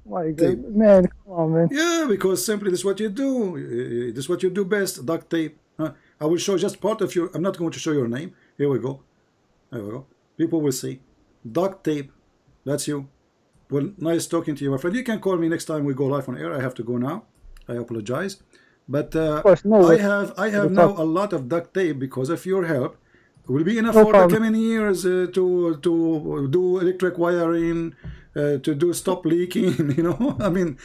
my tape. God, man, come on, man. Yeah, because simply this is what you do. This is what you do best. Duct tape. I will show just part of your. I'm not going to show your name. Here we go. There we go. People will see. Duct tape. That's you. Well, nice talking to you, my friend. You can call me next time we go live on air. I have to go now. I apologize. But I have now a lot of duct tape because of your help. It will be enough for the coming years to do electric wiring, to do stop leaking. I mean,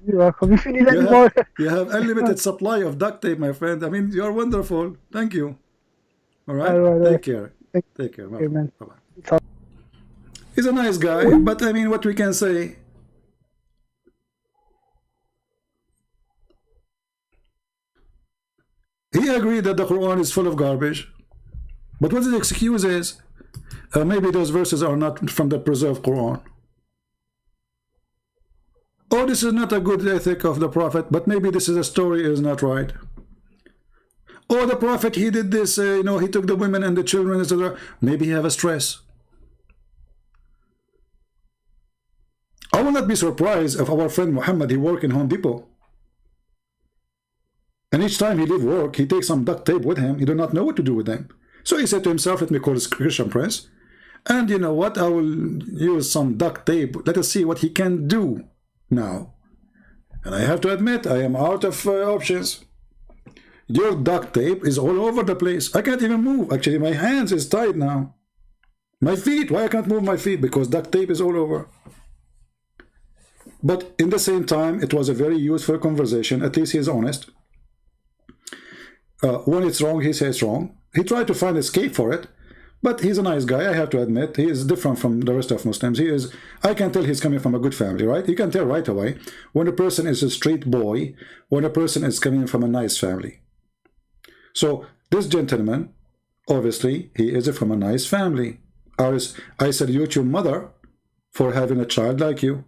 you're welcome. If you need any more, you have unlimited supply of duct tape, my friend. I mean, you're wonderful. Thank you. All right. Take care. Take care. Bye bye. He's a nice guy, but I mean, what we can say. He agreed that the Quran is full of garbage. But what his excuse is, maybe those verses are not from the preserved Quran. Or this is not a good ethic of the Prophet, but maybe this is a story is not right. Or the Prophet, he did this, he took the women and the children, etc. Maybe he have a stress. I will not be surprised if our friend Muhammad, he work in Home Depot. And each time he leave work, he takes some duct tape with him. He do not know what to do with them. So he said to himself, let me call his Christian Prince. And you know what? I will use some duct tape. Let us see what he can do now. And I have to admit, I am out of options. Your duct tape is all over the place. I can't even move. Actually, my hands is tied now. My feet, why I can't move my feet? Because duct tape is all over. But in the same time, it was a very useful conversation. At least he is honest. When it's wrong, he says wrong. He tried to find escape for it, but he's a nice guy, I have to admit. He is different from the rest of Muslims. I can tell he's coming from a good family, right? You can tell right away when a person is a straight boy, when a person is coming from a nice family. So this gentleman, obviously, he is from a nice family. I salute your mother for having a child like you.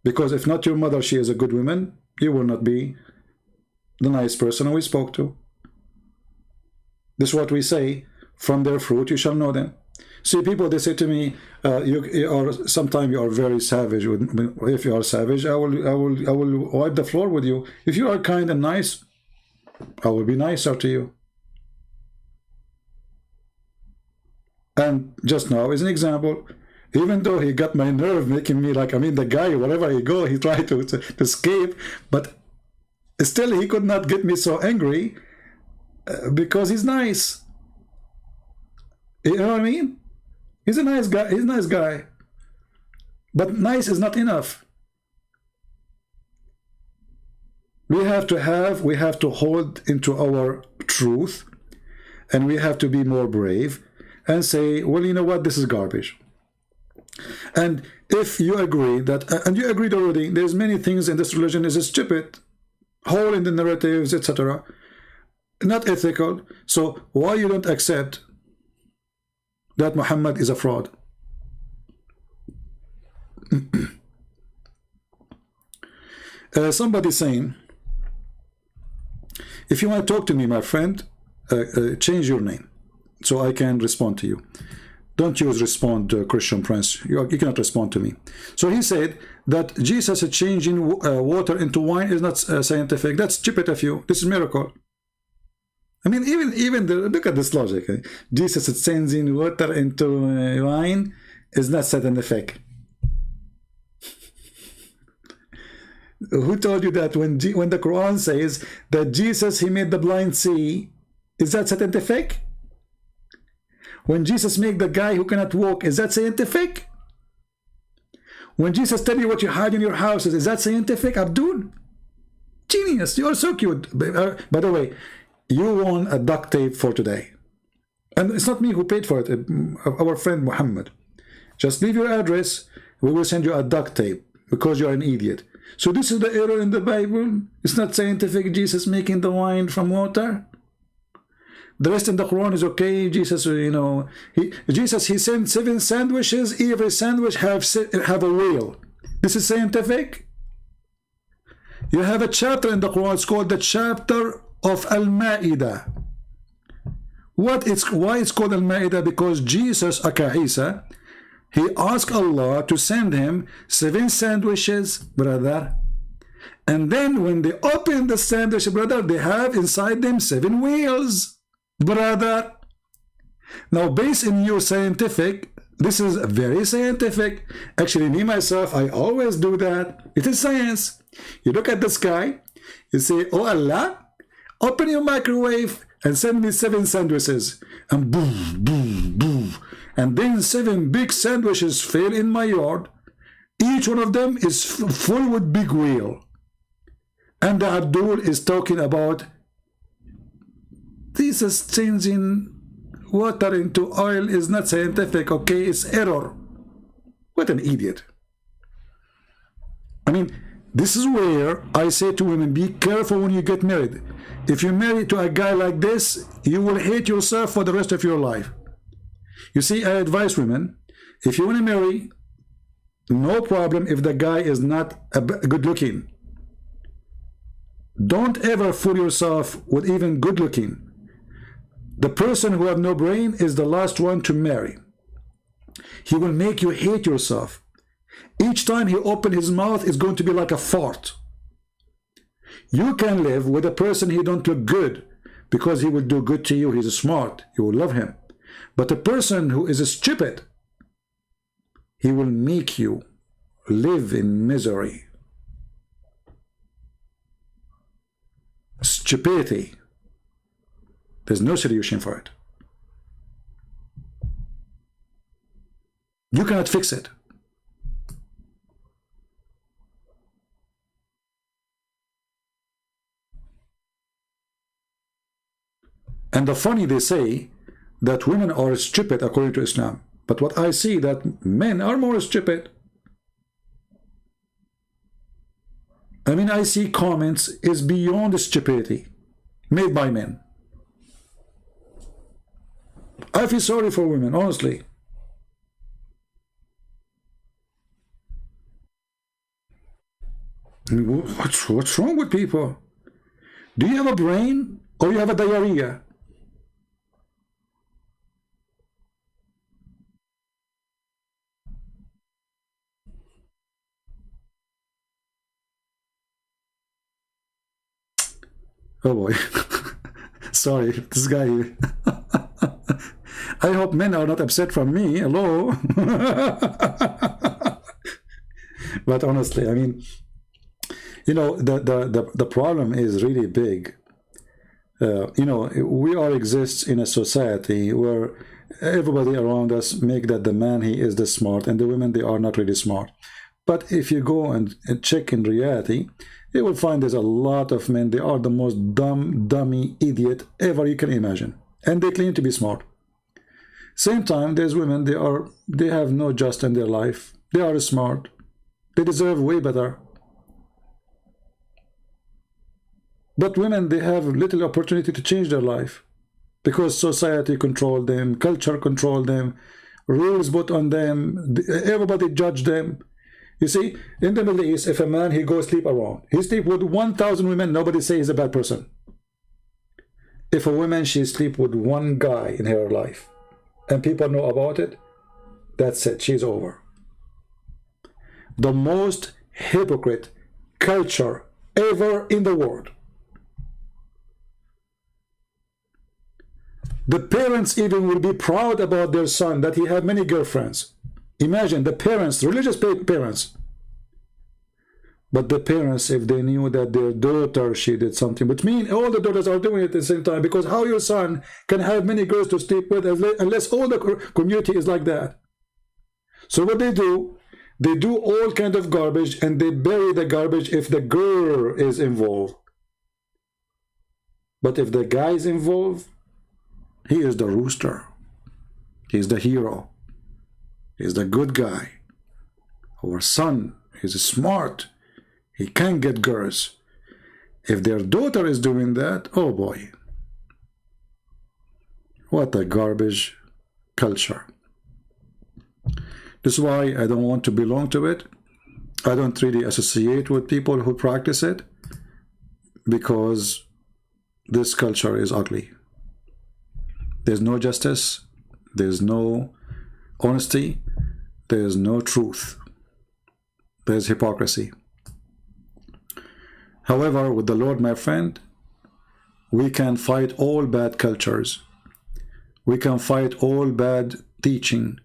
Because if not your mother, she is a good woman, you will not be the nice person we spoke to. This is what we say, from their fruit you shall know them. See, people, they say to me, sometimes you are very savage. If you are savage, I will wipe the floor with you. If you are kind and nice, I will be nicer to you. And just now, as an example, Even though he got my nerve, making me like, I mean, the guy, wherever he go, he tried to escape, but still he could not get me so angry because he's nice. You know what I mean? He's a nice guy. He's a nice guy. But nice is not enough. We have to hold into our truth, and we have to be more brave and say, well, you know what, this is garbage. And if you agree that, and you agreed already, there's many things in this religion is stupid, hole in the narratives, etc., not ethical. So why you don't accept that Muhammad is a fraud? Somebody saying, if you want to talk to me, my friend, change your name so I can respond to you. Don't use respond Christian Prince. You cannot respond to me. So he said that Jesus changing water into wine is not scientific. That's stupid of you. This is miracle. I mean, even look at this logic. Jesus changing water into wine is not scientific. Who told you that when the Quran says that Jesus, he made the blind see, is that scientific? When Jesus made the guy who cannot walk, is that scientific? When Jesus tell you what you hide in your houses, is that scientific? Abdul? Genius, you are so cute. By the way, you won a duct tape for today. And it's not me who paid for it, our friend Muhammad. Just leave your address, we will send you a duct tape because you're an idiot. So this is the error in the Bible. It's not scientific, Jesus making the wine from water. The rest in the Quran is okay. Jesus, you know, he sent 7 sandwiches. Every sandwich have a whale. This is scientific. You have a chapter in the Quran. It's called the chapter of Al-Ma'idah. Why it's called Al-Ma'idah? Because Jesus, Isa, he asked Allah to send him 7 sandwiches, brother. And then when they open the sandwich, brother, they have inside them 7 whales. Brother, now based in your scientific, this is very scientific. Actually, me myself, I always do that. It is science. You look at the sky, you say, oh Allah, open your microwave and send me 7 sandwiches. And boom, boom, boom. And then 7 big sandwiches fell in my yard. Each one of them is full with big whale. And the Abdul is talking about this is changing water into oil is not scientific, okay? It's error. What an idiot. I mean, this is where I say to women, be careful when you get married. If you marry to a guy like this, you will hate yourself for the rest of your life. You see, I advise women, if you want to marry, no problem if the guy is not good looking. Don't ever fool yourself with even good looking. The person who have no brain is the last one to marry. He will make you hate yourself. Each time he opens his mouth, it's going to be like a fart. You can live with a person he don't look good because he will do good to you. He's smart. You will love him. But a person who is stupid, he will make you live in misery. Stupidity. There's no solution for it. You cannot fix it. And the funny, they say that women are stupid according to Islam. But what I see that men are more stupid. I mean, I see comments is beyond stupidity made by men. I feel sorry for women, honestly. I mean, what's wrong with people? Do you have a brain or you have a diarrhea? Oh boy. Sorry, this guy. I hope men are not upset from me. Hello. But honestly, I mean, you know, the problem is really big. You know, we all exist in a society where everybody around us make that the man, he is the smart, and the women, they are not really smart. But if you go and check in reality, you will find there's a lot of men, they are the most dummy idiot ever you can imagine, and they claim to be smart. Same time, there's women, they have no just in their life, they are smart, they deserve way better. But women, they have little opportunity to change their life because society control them, culture control them, rules put on them, everybody judge them. You see, in the Middle East, if a man, he goes sleep around, he sleep with 1,000 women, nobody say he's a bad person. If a woman, she sleep with one guy in her life, and people know about it, that's it, she's over. The most hypocrite culture ever in the world. The parents even will be proud about their son that he had many girlfriends. Imagine the parents, religious parents. But the parents, if they knew that their daughter, she did something, which means all the daughters are doing it at the same time, because how your son can have many girls to sleep with unless all the community is like that. So what they do all kind of garbage, and they bury the garbage if the girl is involved. But if the guy is involved, he is the rooster. He's the hero. He's the good guy. Our son is smart. He can get girls. If their daughter is doing that, oh boy. What a garbage culture. This is why I don't want to belong to it. I don't really associate with people who practice it, because this culture is ugly. There's no justice, there's no honesty, there's no truth, there's hypocrisy. However, with the Lord, my friend, we can fight all bad cultures. We can fight all bad teaching,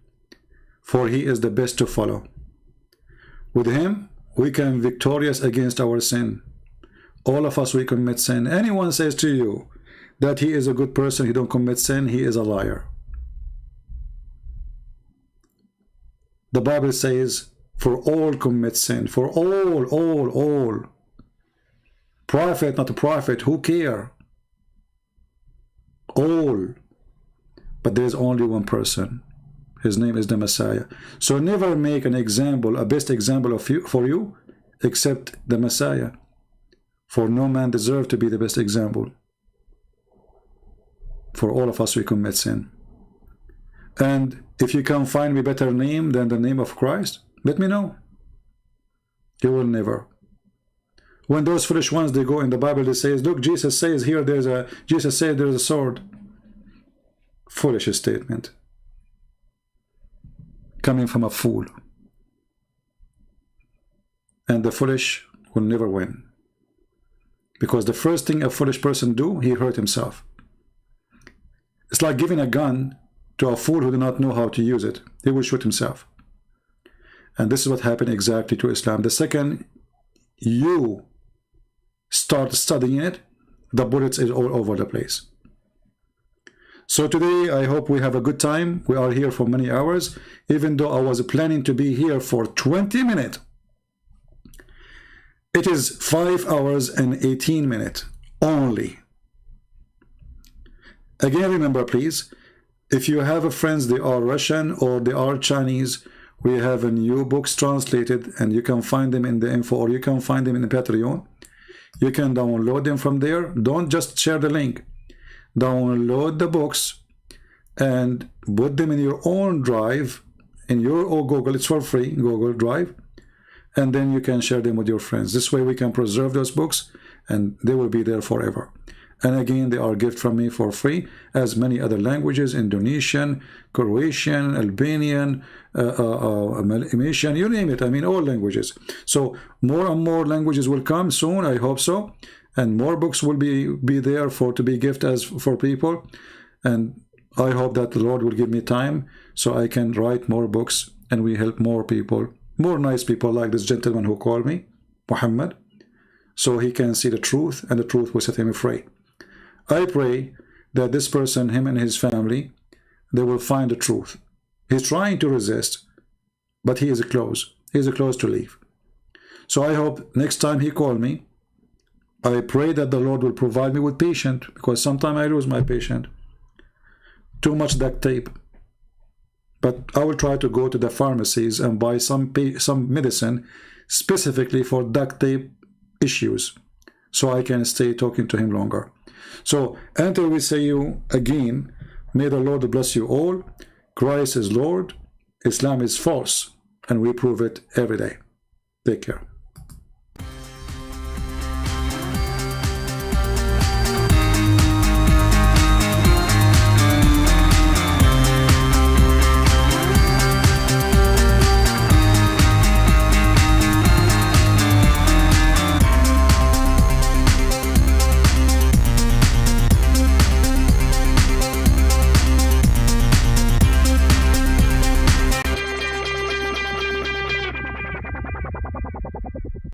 for He is the best to follow. With Him, we can be victorious against our sin. All of us, we commit sin. Anyone says to you that he is a good person, he don't commit sin, he is a liar. The Bible says, for all commit sin. For all. Prophet, not a prophet, who care? All. But there's only one person. His name is the Messiah. So never make an example, a best example of you, for you, except the Messiah. For no man deserves to be the best example. For all of us, we commit sin. And if you can find me better name than the name of Christ, let me know. You will never. When those foolish ones, they go in the Bible, they say, look, Jesus says here, Jesus said there's a sword. Foolish statement. Coming from a fool. And the foolish will never win. Because the first thing a foolish person do, he hurt himself. It's like giving a gun to a fool who do not know how to use it. He will shoot himself. And this is what happened exactly to Islam. The second you start studying it, the bullets is all over the place. So today, I hope we have a good time. We are here for many hours, even though I was planning to be here for 20 minutes. It is 5 hours and 18 minutes only. Again, remember, please, if you have friends, they are Russian or they are Chinese, we have a new books translated, and you can find them in the info, or you can find them in the Patreon. You can download them from there. Don't just share the link. Download the books and put them in your own drive, in your own Google. It's for free, Google Drive. And then you can share them with your friends. This way we can preserve those books and they will be there forever. And again, they are a gift from me for free, as many other languages: Indonesian, Croatian, Albanian, Malaysian, you name it. I mean, all languages. So more and more languages will come soon, I hope so. And more books will be there to be gift as for people. And I hope that the Lord will give me time so I can write more books and we help more people, more nice people like this gentleman who called me, Muhammad, so he can see the truth and the truth will set him free. I pray that this person, him and his family, they will find the truth. He's trying to resist, but he is close. He is close to leave. So I hope next time he call me, I pray that the Lord will provide me with patience, because sometimes I lose my patience. Too much duct tape. But I will try to go to the pharmacies and buy some medicine specifically for duct tape issues, so I can stay talking to him longer. So until we see you again, may the Lord bless you all. Christ is Lord, Islam is false, and we prove it every day. Take care.